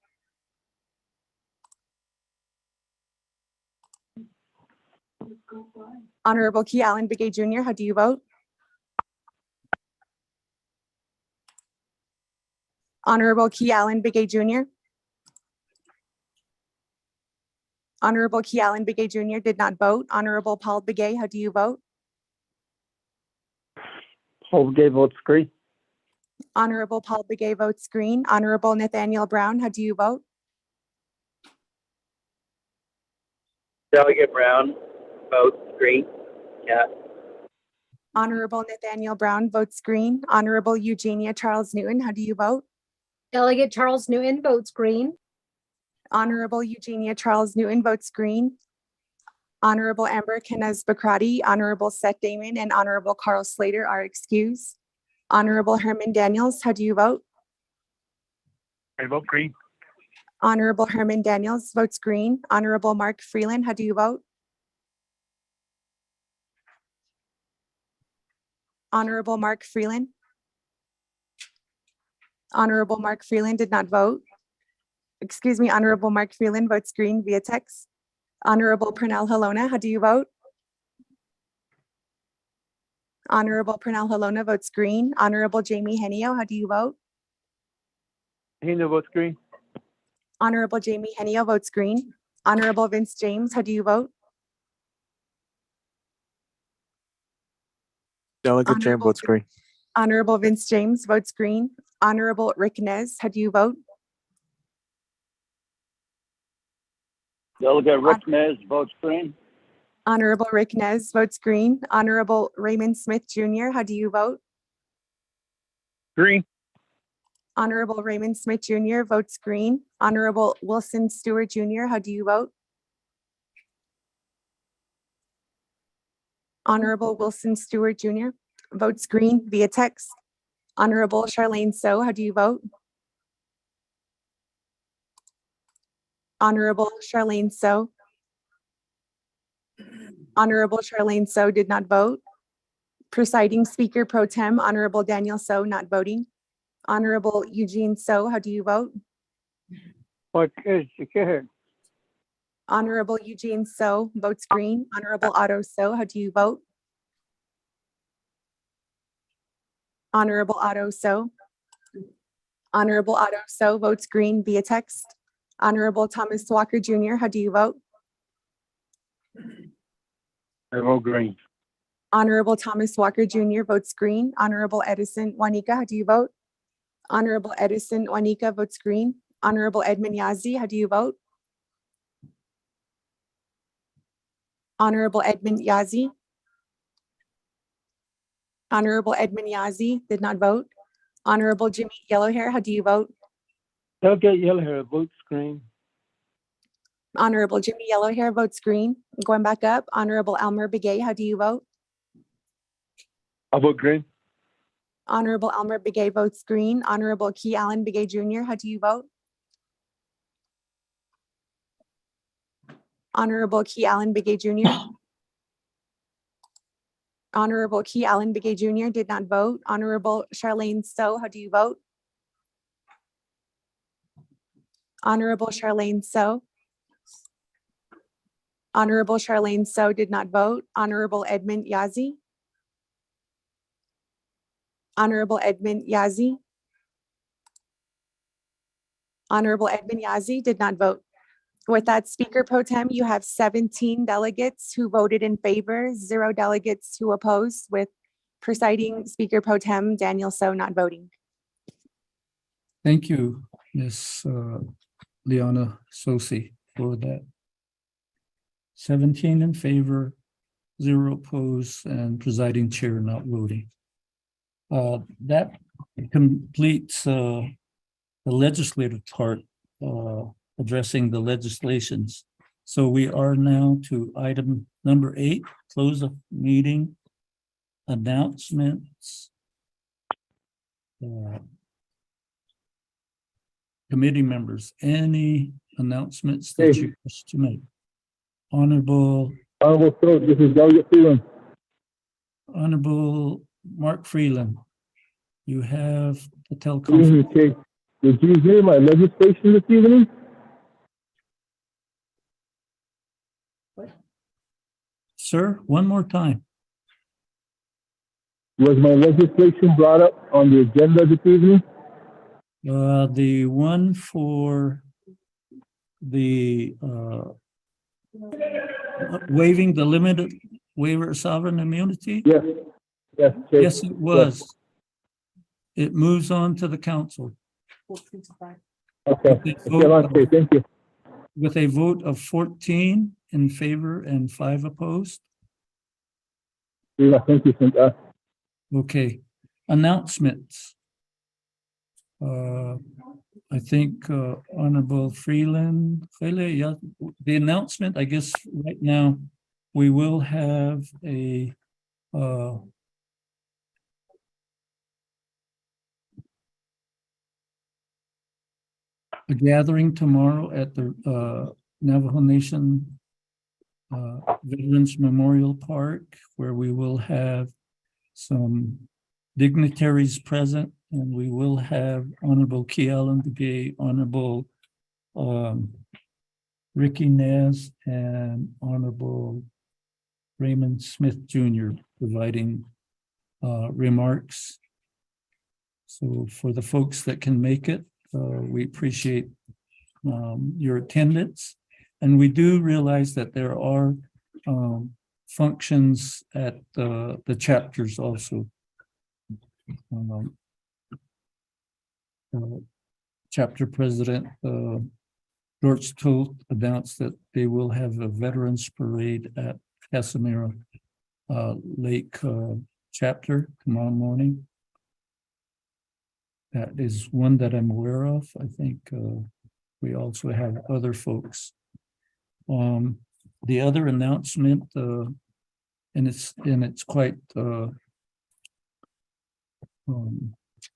Honorable Key Allen Begay Jr., how do you vote? Honorable Key Allen Begay Jr. Honorable Key Allen Begay Jr. did not vote. Honorable Paul Begay, how do you vote? Paul Begay votes green. Honorable Paul Begay votes green. Honorable Nathaniel Brown, how do you vote? Delegate Brown votes green. Yeah. Honorable Nathaniel Brown votes green. Honorable Eugenia Charles Newton, how do you vote? Delegate Charles Newton votes green. Honorable Eugenia Charles Newton votes green. Honorable Amber Kenneth Bakrati, Honorable Seth Damon, and Honorable Carl Slater are excused. Honorable Herman Daniels, how do you vote? I vote green. Honorable Herman Daniels votes green. Honorable Mark Freeland, how do you vote? Honorable Mark Freeland. Honorable Mark Freeland did not vote. Excuse me, Honorable Mark Freeland votes green via text. Honorable Pernell Halona, how do you vote? Honorable Pernell Halona votes green. Honorable Jamie Henio, how do you vote? Henio votes green. Honorable Jamie Henio votes green. Honorable Vince James, how do you vote? Delegate James votes green. Honorable Vince James votes green. Honorable Rick Nez, how do you vote? Delegate Rick Nez, votes green. Honorable Rick Nez votes green. Honorable Raymond Smith Jr., how do you vote? Green. Honorable Raymond Smith Jr. votes green. Honorable Wilson Stewart Jr., how do you vote? Honorable Wilson Stewart Jr. votes green via text. Honorable Charlene So, how do you vote? Honorable Charlene So. Honorable Charlene So did not vote. Presiding Speaker Pro Tem, Honorable Daniel So, not voting. Honorable Eugene So, how do you vote? What is here? Honorable Eugene So votes green. Honorable Otto So, how do you vote? Honorable Otto So. Honorable Otto So votes green via text. Honorable Thomas Walker Jr., how do you vote? I vote green. Honorable Thomas Walker Jr. votes green. Honorable Edison Juanica, how do you vote? Honorable Edison Juanica votes green. Honorable Edmund Yazzie, how do you vote? Honorable Edmund Yazzie. Honorable Edmund Yazzie did not vote. Honorable Jimmy Yellowhair, how do you vote? Delegate Yellowhair, votes green. Honorable Jimmy Yellowhair votes green. Going back up, Honorable Elmer Begay, how do you vote? I vote green. Honorable Elmer Begay votes green. Honorable Key Allen Begay Jr., how do you vote? Honorable Key Allen Begay Jr. Honorable Key Allen Begay Jr. did not vote. Honorable Charlene So, how do you vote? Honorable Charlene So. Honorable Charlene So did not vote. Honorable Edmund Yazzie. Honorable Edmund Yazzie. Honorable Edmund Yazzie did not vote. With that, Speaker Pro Tem, you have 17 delegates who voted in favor, 0 delegates who opposed, with presiding Speaker Pro Tem Daniel So not voting. Thank you, Ms. Liana Sosi, for that. 17 in favor, 0 opposed, and presiding chair not voting. That completes the legislative part, addressing the legislations. So we are now to item number 8, close of meeting, announcements. Committee members, any announcements that you wish to make? Honorable So this is Delegate Freeland. Honorable Mark Freeland, you have the teleconference. Okay. Did you hear my legislation this evening? Sir, one more time. Was my legislation brought up on the agenda this evening? The one for the waiving the limited waiver of sovereign immunity? Yes. Yes. Chair. Yes, it was. Yes. It moves on to the council. Okay. Thank you. With a vote of 14 in favor and 5 opposed. Yeah, thank you. Okay, announcements. I think Honorable Freeland, yeah, the announcement, I guess right now, we will have a gathering tomorrow at the Navajo Nation Veterans Memorial Park, where we will have some dignitaries present, and we will have Honorable Kialan Begay, Honorable Ricky Nez, and Honorable Raymond Smith Jr. providing remarks. So for the folks that can make it, we appreciate your attendance. And we do realize that there are functions at the chapters also. Chapter President George Tolt announced that they will have a veterans parade at Casimiro Lake chapter tomorrow morning. That is one that I'm aware of. I think we also have other folks. The other announcement, and it's quite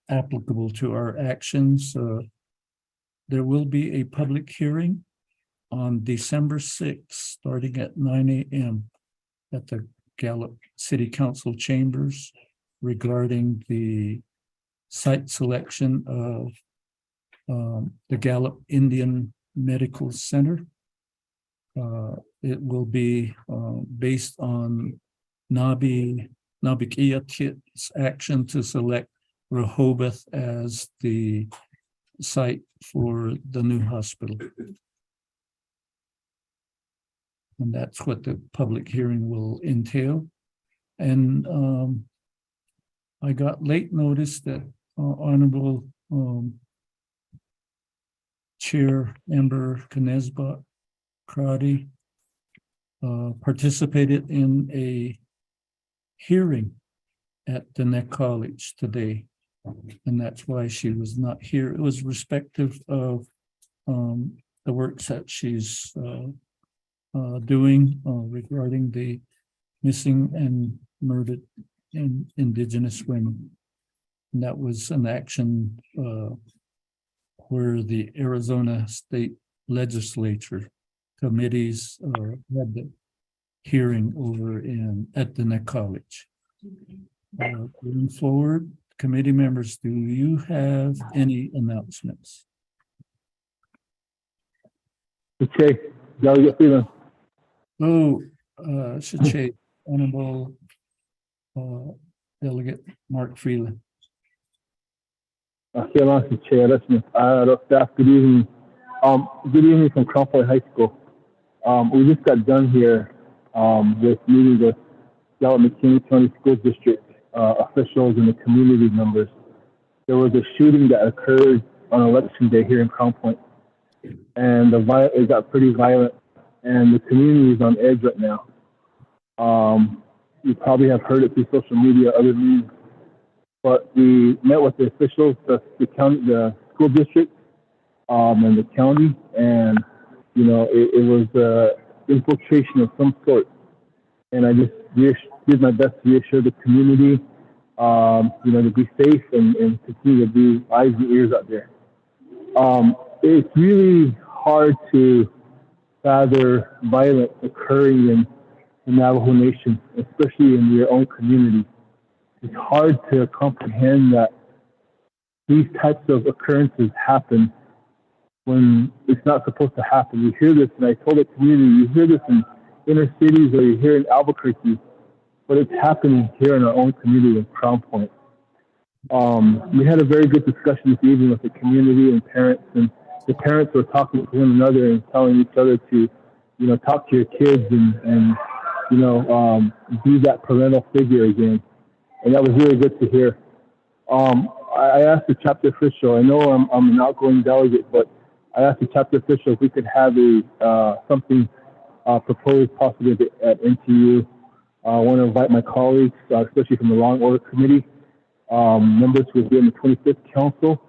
applicable to our actions. There will be a public hearing on December 6th, starting at 9 a.m. at the Gallup City Council chambers regarding the site selection of the Gallup Indian Medical Center. It will be based on Naabik'íyáti's action to select Rehoboth as the site for the new hospital. And that's what the public hearing will entail. And I got late notice that Honorable Chair Member Knezbot Crotty participated in a hearing at the Neck College today. And that's why she was not here. It was respective of the works that she's doing regarding the missing and murdered Indigenous women. And that was an action where the Arizona State Legislature committees had the hearing over at the Neck College. Going forward, committee members, do you have any announcements? Okay, Delegate Freeland. Oh, Shache, Honorable Delegate Mark Freeland. Chair, staff, good evening. Good evening from Crown Point High School. We just got done here with meeting with McKinney County School District officials and the community members. There was a shooting that occurred on Election Day here in Crown Point, and it got pretty violent, and the community is on edge right now. You probably have heard it through social media, other means, but we met with the officials, the county, the school district, and the county, and it was infiltration of some sort. And I just did my best to reassure the community, to be safe and continue to be eyes and ears out there. It's really hard to fathom violence occurring in the Navajo Nation, especially in your own community. It's hard to comprehend that these types of occurrences happen when it's not supposed to happen. You hear this, and I told the community, you hear this in inner cities or you hear in Albuquerque, but it's happening here in our own community in Crown Point. We had a very good discussion this evening with the community and parents, and the parents were talking to one another and telling each other to, talk to your kids and be that parental figure again. And that was really good to hear. I asked the chapter official, I know I'm an outgoing delegate, but I asked the chapter official if we could have something proposed possibly at NTU. I want to invite my colleagues, especially from the Law and Order Committee, members who will be in the 25th Council.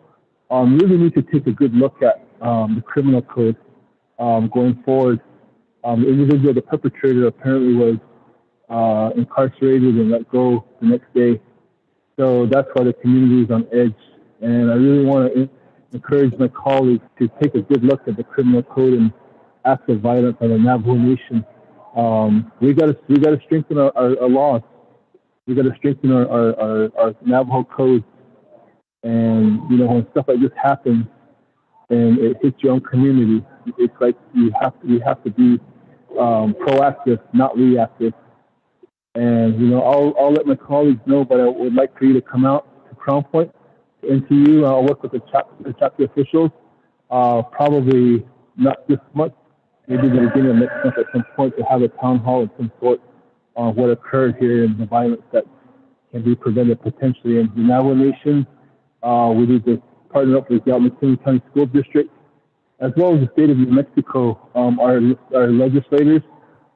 Really need to take a good look at the criminal code going forward. The individual, the perpetrator, apparently was incarcerated and let go the next day. So that's why the community is on edge. And I really want to encourage my colleagues to take a good look at the criminal code and acts of violence on the Navajo Nation. We got to strengthen our laws. We got to strengthen our Navajo codes. And when stuff like this happens and it hits your own community, it's like we have to be proactive, not reactive. And I'll let my colleagues know, but I would like for you to come out to Crown Point, to NTU. I'll work with the chapter officials. Probably not this month, maybe the beginning of next month at some point, to have a town hall of some sort on what occurred here and the violence that can be prevented potentially in the Navajo Nation. We need to partner up with the McKinney County School District as well as the state of New Mexico, our legislators,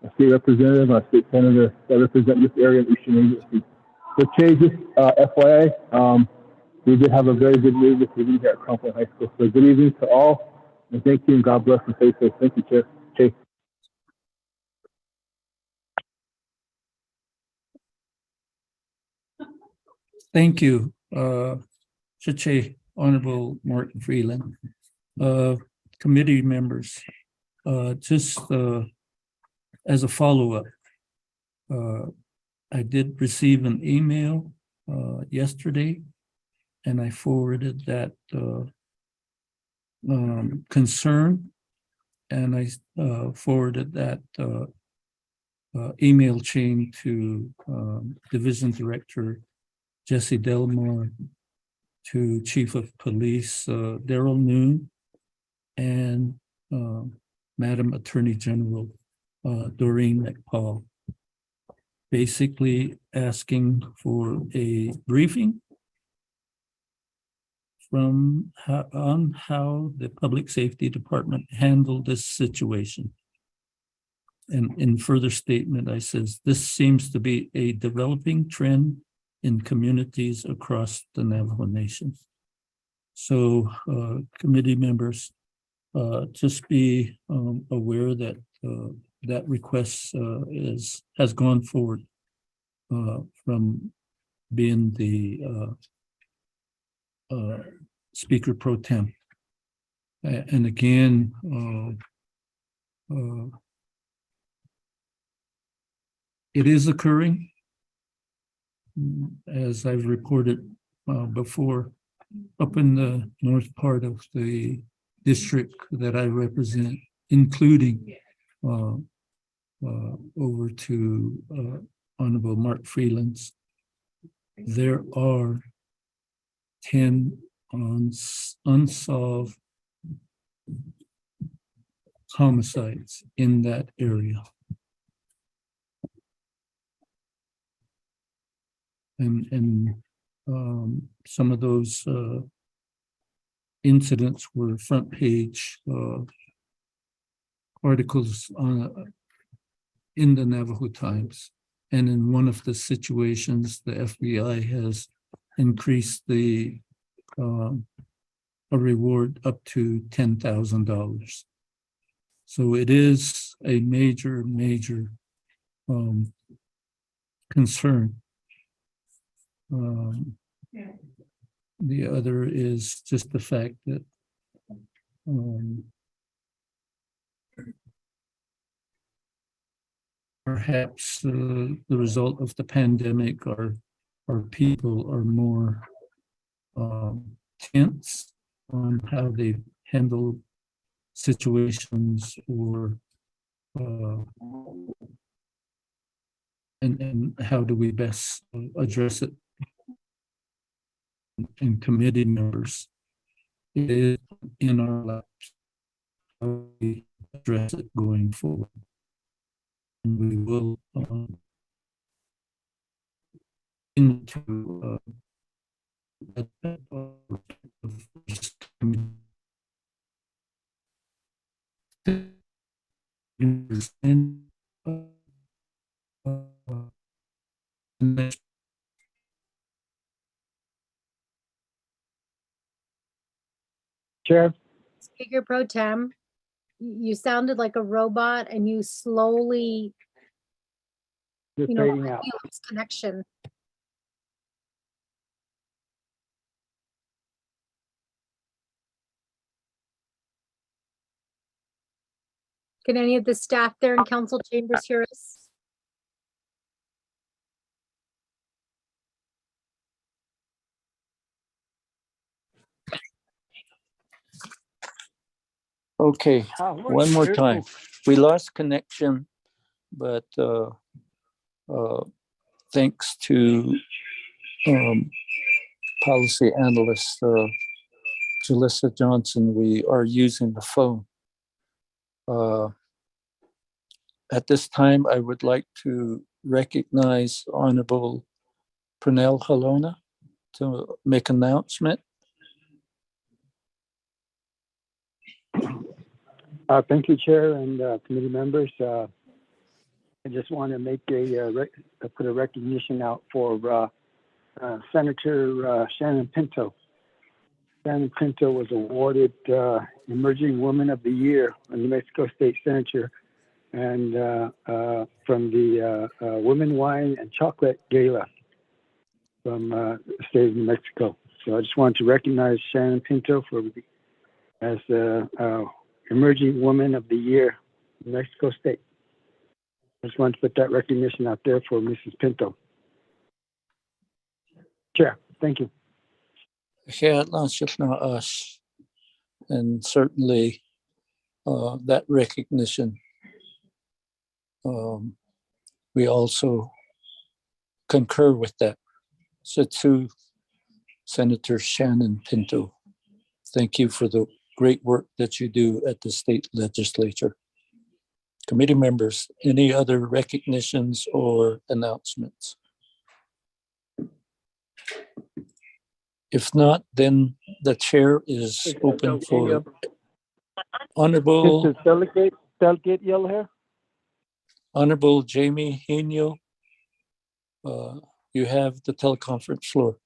our state representative, our state senator that represent this area of Eastern Agency. So Che, just FYI, we did have a very good meeting this evening here at Crown Point High School. So good evening to all, and thank you, and God bless and stay safe. Thank you, Chair. Che. Thank you, Chiche, Honorable Martin Freeland. Committee members, just as a follow-up, I did receive an email yesterday, and I forwarded that concern, and I forwarded that email chain to Division Director Jesse Delmore, to Chief of Police Daryl Noon, and Madam Attorney General Doreen McPaul, basically asking for a briefing on how the Public Safety Department handled this situation. And in further statement, I says, this seems to be a developing trend in communities across the Navajo Nation. So committee members, just be aware that that request has gone forward from being the Speaker Pro Tem. And again, it is occurring, as I've reported before, up in the north part of the district that I represent, including over to Honorable Mark Freeland's. There are 10 unsolved homicides in that area. And some of those incidents were front page articles in the Navajo Times. And in one of the situations, the FBI has increased the a reward up to $10,000. So it is a major concern. The other is just the fact that perhaps the result of the pandemic, our people are more tense on how they handle situations, or and how do we best address it. And committee members, it is in our laps how we address it going forward. And we will into Chair. Speaker Pro Tem, you sounded like a robot and you slowly, Just fading out. lost connection. Can any of the staff there in council chambers hear us? okay, one more time. We lost connection, but thanks to policy analyst Jalissa Johnson, we are using the phone. At this time, I would like to recognize Honorable Pernell Halona to make an announcement. Thank you, Chair and committee members. I just want to make put a recognition out for Senator Shannon Pinto. Shannon Pinto was awarded Emerging Woman of the Year, a New Mexico State Senator, and from the Women Wine and Chocolate Gala from the state of New Mexico. So I just wanted to recognize Shannon Pinto as Emerging Woman of the Year in Mexico State. I just wanted to put that recognition out there for Mrs. Pinto. Chair, thank you. And certainly that recognition, we also concur with that. So to Senator Shannon Pinto, thank you for the great work that you do at the state legislature. Committee members, any other recognitions or announcements? If not, then the chair is open for Honorable Delegate Yellow Hair. Honorable Jamie Henio. You have the teleconference floor.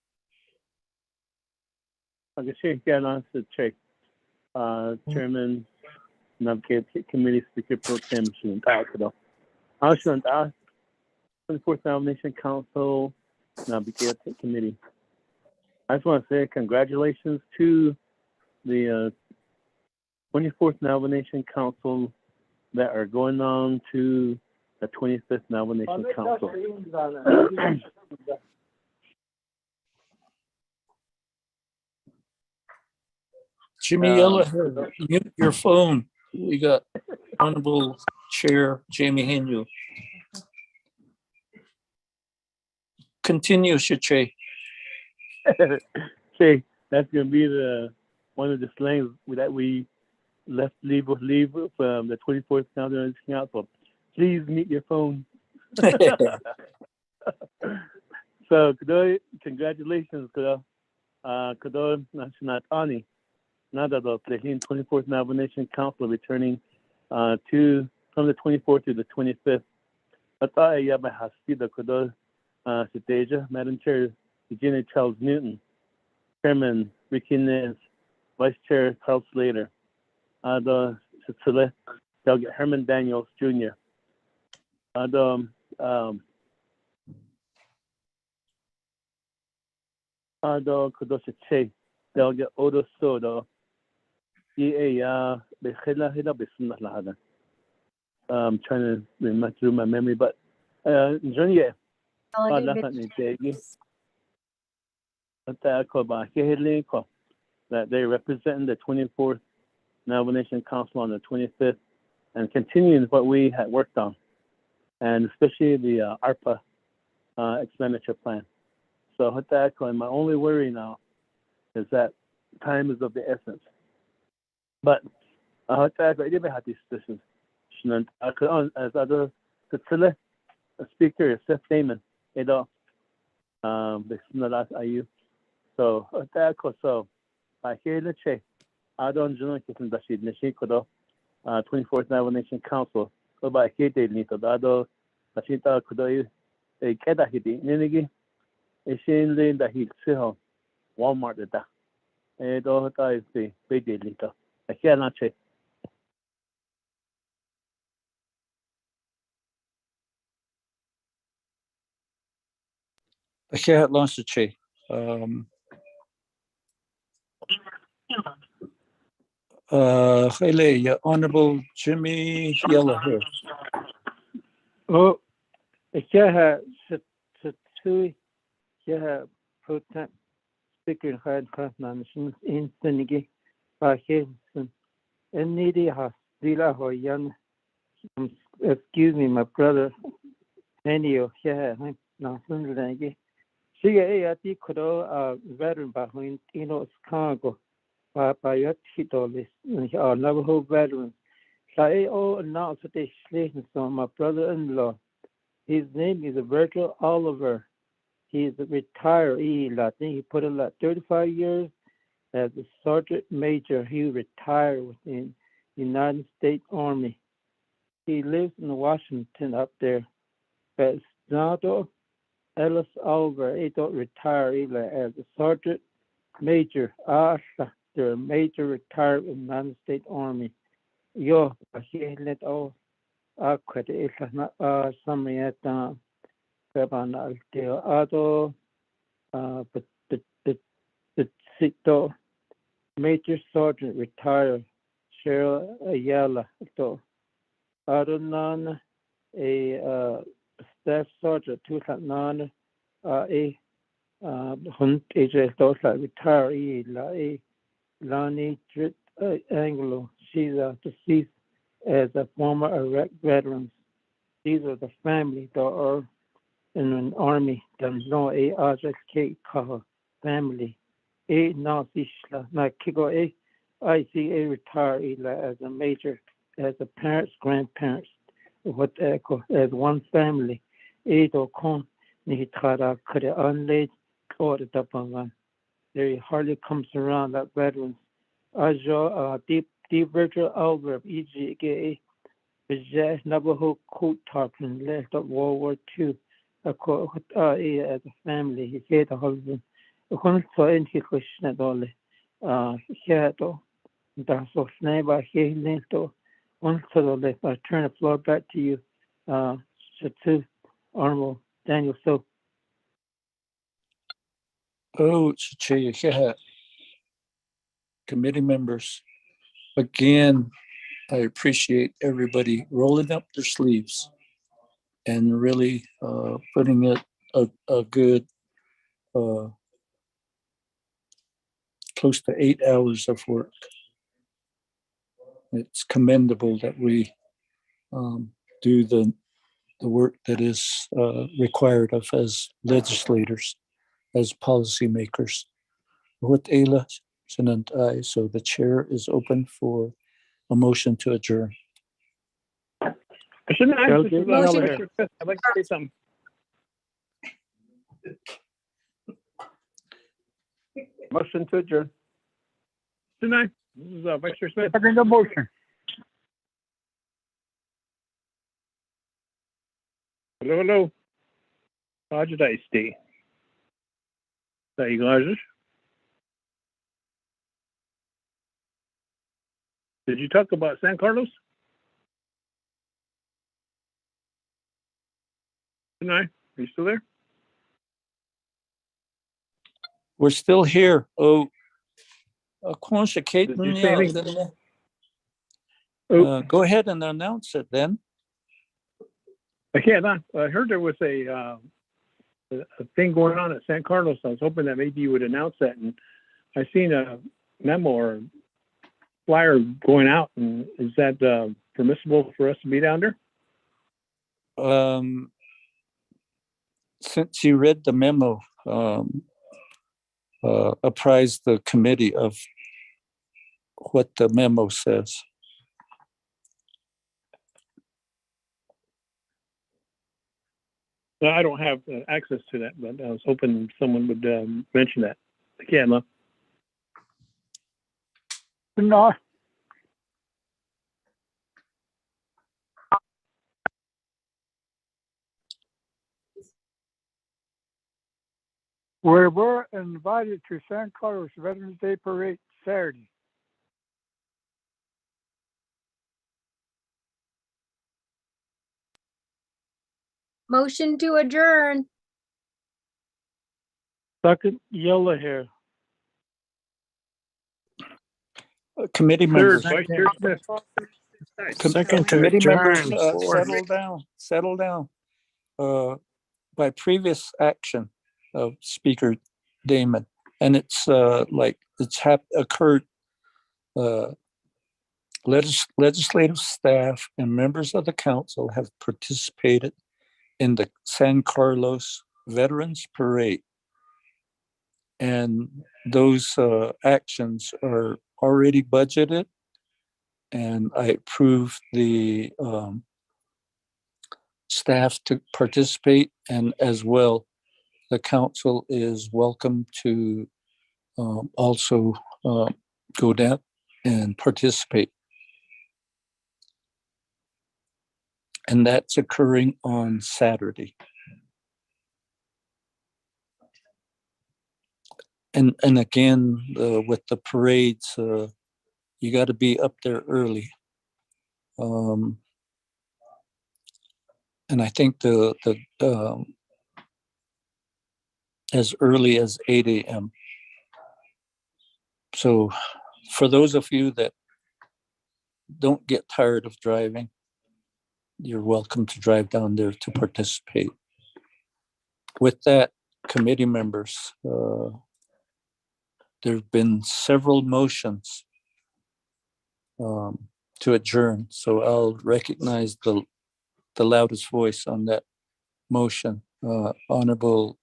Chairman, Naabik'íyáti Committee Speaker Pro Tem Shunant 24th Nomination Council, Naabik'íyáti Committee. I just want to say congratulations to the 24th Nomination Council that are going on to the 25th Nomination Council. Jimmy Yellowhair, mute your phone. We got Honorable Chair Jamie Henio. Continue, Shiche. Say, that's going to be one of the slangs that we leave from the 24th Nomination Council. Please mute your phone. So, congratulations, Kudo National Ani. Now that the 24th Nomination Council returning from the 24th to the 25th. Madam Chair Regina Charles Newton, Chairman Ricky Nance, Vice Chair Carl Slater, Delegate Herman Daniels Jr., Delegate Odo Soto, I'm trying to remember through my memory, but that they represent the 24th Nomination Council on the 25th and continuing what we had worked on, and especially the ARPA expenditure plan. So my only worry now is that time is of the essence. But as other speaker, Seth Damon, so I hear the che. I don't know if it's 24th Nomination Council. So by Kate Nito, Dado, Pachita Kudo, a Kedahidi, Ninigi, a Shin Lane that he'd see home, Walmart at that. And all is the baby Lito. I hear not che. I can't launch the che. Honorable Jimmy Yellowhair. Oh, yeah, protect speaker had nations in Senigi, Bahenson, and needy has Dila Hoyan. Excuse me, my brother, Henio, yeah, I'm not Sunday. She a Kudo, veteran behind Chicago, by your titles, or Navajo veterans. I announced that they slated on my brother-in-law. His name is Virgil Oliver. He's a retiree. I think he put in like 35 years as a sergeant major. He retired within United States Army. He lives in Washington up there. But Senado Ellis Oliver, he don't retire as a sergeant major after major retired in the United States Army. Yo, he let all credit some yet Beban Alteo Ado, but the Sito Major Sergeant retired Cheryl Ayala to Adonan a staff sergeant 2009 a hunt AJ Dosa retiree la a Lani Drit Anglo. She's deceased as a former Iraq veteran. These are the family that are in an army. There's no a RJK Kaha family. A Nasishla na Kigo a ICA retiree as a major, as a parents, grandparents, what as one family. A do con ni tada could unlaid or the Dapangan. There hardly comes around that veterans. Ajo deep virtual over of EGA Navajo coat tarpon left of World War II as a family. He said the husband one saw in his question at all. Here that's so snaba here lento one so the I turn the floor back to you, Shatu Armo Daniel So. Oh, yeah. Committee members, again, I appreciate everybody rolling up their sleeves and really putting it a good close to 8 hours of work. It's commendable that we do the work that is required of as legislators, as policymakers. With Ayla, so the chair is open for a motion to adjourn. I'd like to say something. Motion to adjourn. Tonight, this is Vice Chair Smith. Second the motion. Hello. Adjournment. Saygılar. Did you talk about San Carlos? Tonight, are you still there? We're still here. Oh, Did you say anything? go ahead and announce it then. I heard there was a thing going on at San Carlos. I was hoping that maybe you would announce that. And I seen a memo or flyer going out. And is that permissible for us to be down there? Since you read the memo, apprise the committee of what the memo says. I don't have access to that, but I was hoping someone would mention that. Love. No. We're invited to San Carlos Veterans Day Parade Saturday. Motion to adjourn. Second, yellow hair. Committee members. Vice Chair Smith. Second to Committee members, adjourn. settle down. By previous action of Speaker Damon, and it's occurred. Legislative staff and members of the council have participated in the San Carlos Veterans Parade, and those actions are already budgeted, and I approve the staff to participate, and as well, the council is welcome to also go down and participate. And that's occurring on Saturday. And again, with the parades, you got to be up there early. And I think as early as 8 a.m. So for those of you that don't get tired of driving, you're welcome to drive down there to participate. With that, committee members, there have been several motions to adjourn. So I'll recognize the loudest voice on that motion. Honorable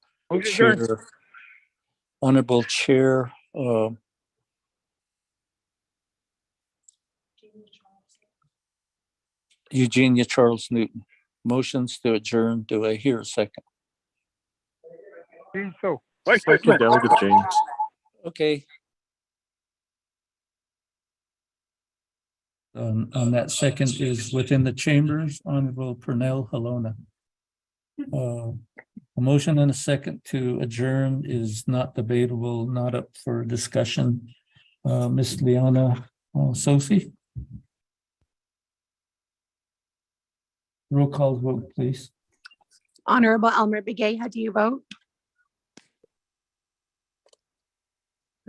Chair, Eugenia Charles Newton. Motions to adjourn. Do I hear a second? So, Second, Delegate James. Okay. On that second is within the chambers, Honorable Pernell Halona. A motion and a second to adjourn is not debatable, not up for discussion. Ms. Leona Sosi. Roll call vote, please. Honorable Elmer Begay, how do you vote?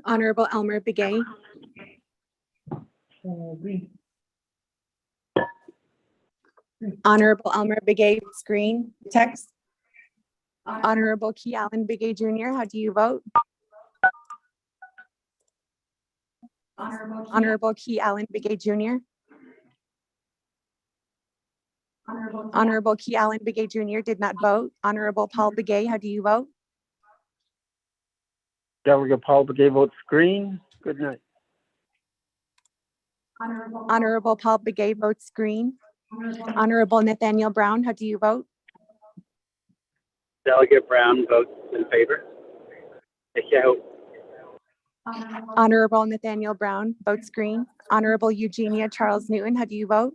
Honorable Elmer Begay. Honorable Elmer Begay, screen, text. Honorable Key Allen Begay Jr., how do you vote? Honorable Key Allen Begay Jr. Honorable Key Allen Begay Jr. did not vote. Honorable Paul Begay, how do you vote? Delegate Paul Begay votes green. Good night. Honorable Paul Begay votes green. Honorable Nathaniel Brown, how do you vote? Delegate Brown votes in favor. Honorable Nathaniel Brown votes green. Honorable Eugenia Charles Newton, how do you vote?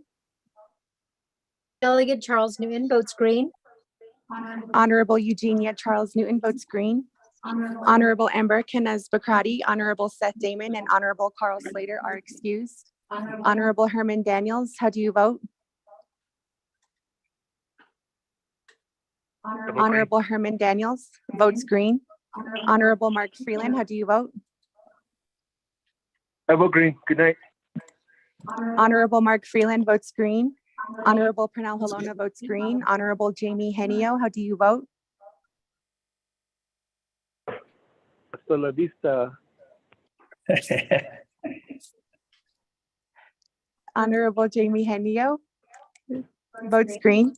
Delegate Charles Newton votes green. Honorable Eugenia Charles Newton votes green. Honorable Amber Kennez Bakrati, Honorable Seth Damon, and Honorable Carl Slater are excused. Honorable Herman Daniels, how do you vote? Honorable Herman Daniels votes green. Honorable Mark Freeland, how do you vote? I vote green. Good night. Honorable Mark Freeland votes green. Honorable Pernell Halona votes green. Honorable Jamie Henio, how do you vote? Hasta la vista. Honorable Jamie Henio votes green.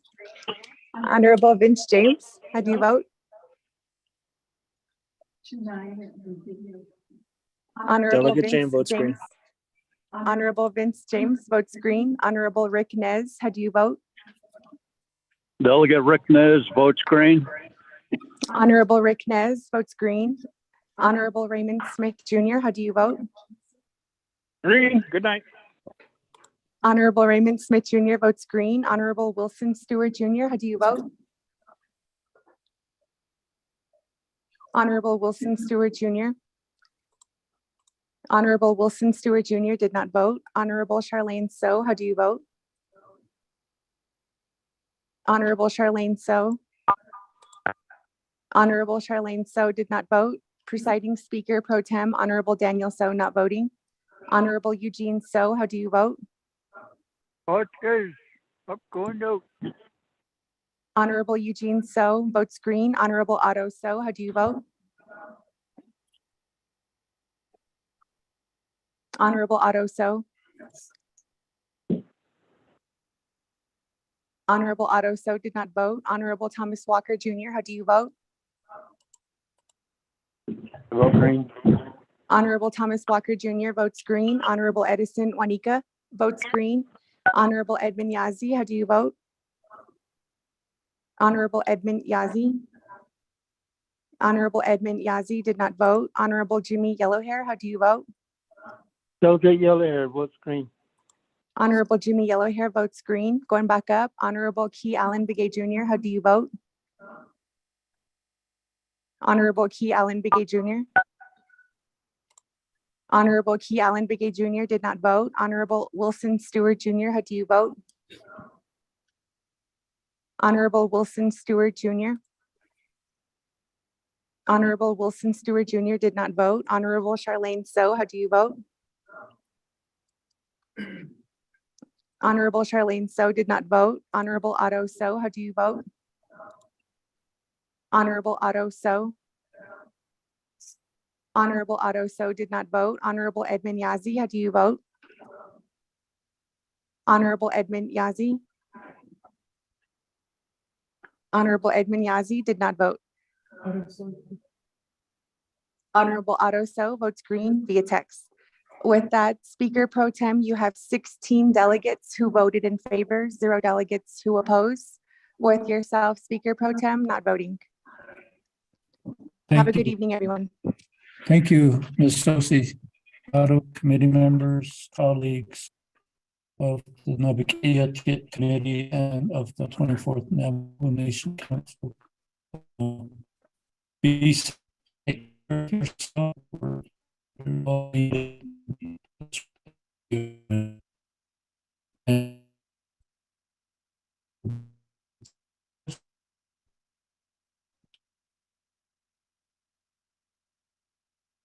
Honorable Vince James, how do you vote? Honorable Delegate James votes green. Honorable Vince James votes green. Honorable Rick Nez, how do you vote? Delegate Rick Nez votes green. Honorable Rick Nez votes green. Honorable Raymond Smith Jr., how do you vote? green. Good night. Honorable Raymond Smith Jr. votes green. Honorable Wilson Stewart Jr., how do you vote? Honorable Wilson Stewart Jr. Honorable Wilson Stewart Jr. did not vote. Honorable Charlene So, how do you vote? Honorable Charlene So. Honorable Charlene So did not vote. Presiding Speaker Pro Tem, Honorable Daniel So not voting. Honorable Eugene So, how do you vote? Okay, up going out. Honorable Eugene So votes green. Honorable Otto So, how do you vote? Honorable Otto So. Honorable Otto So did not vote. Honorable Thomas Walker Jr., how do you vote? Vote green. Honorable Thomas Walker Jr. votes green. Honorable Edison Juanica votes green. Honorable Edmund Yazzie, how do you vote? Honorable Edmund Yazzie. Honorable Edmund Yazzie did not vote. Honorable Jimmy Yellowhair, how do you vote? Delegate Yellowhair votes green. Honorable Jimmy Yellowhair votes green. Going back up, Honorable Key Allen Begay Jr., how do you vote? Honorable Key Allen Begay Jr. Honorable Key Allen Begay Jr. did not vote. Honorable Wilson Stewart Jr., how do you vote? Honorable Wilson Stewart Jr. Honorable Wilson Stewart Jr. did not vote. Honorable Charlene So, how do you vote? Honorable Charlene So did not vote. Honorable Otto So, how do you vote? Honorable Otto So. Honorable Otto So did not vote. Honorable Edmund Yazi, how do you vote? Honorable Edmund Yazi. Honorable Edmund Yazi did not vote. Honorable Otto So votes green via text. With that, Speaker Pro Tem, you have 16 delegates who voted in favor, 0 delegates who oppose. With yourself, Speaker Pro Tem, not voting. Have a good evening, everyone. Thank you, Ms. Sosi, Otto, committee members, colleagues of the Naabik'íyáti Committee and of the 24th Navajo Nation Council. Be safe yourself. We're all needed.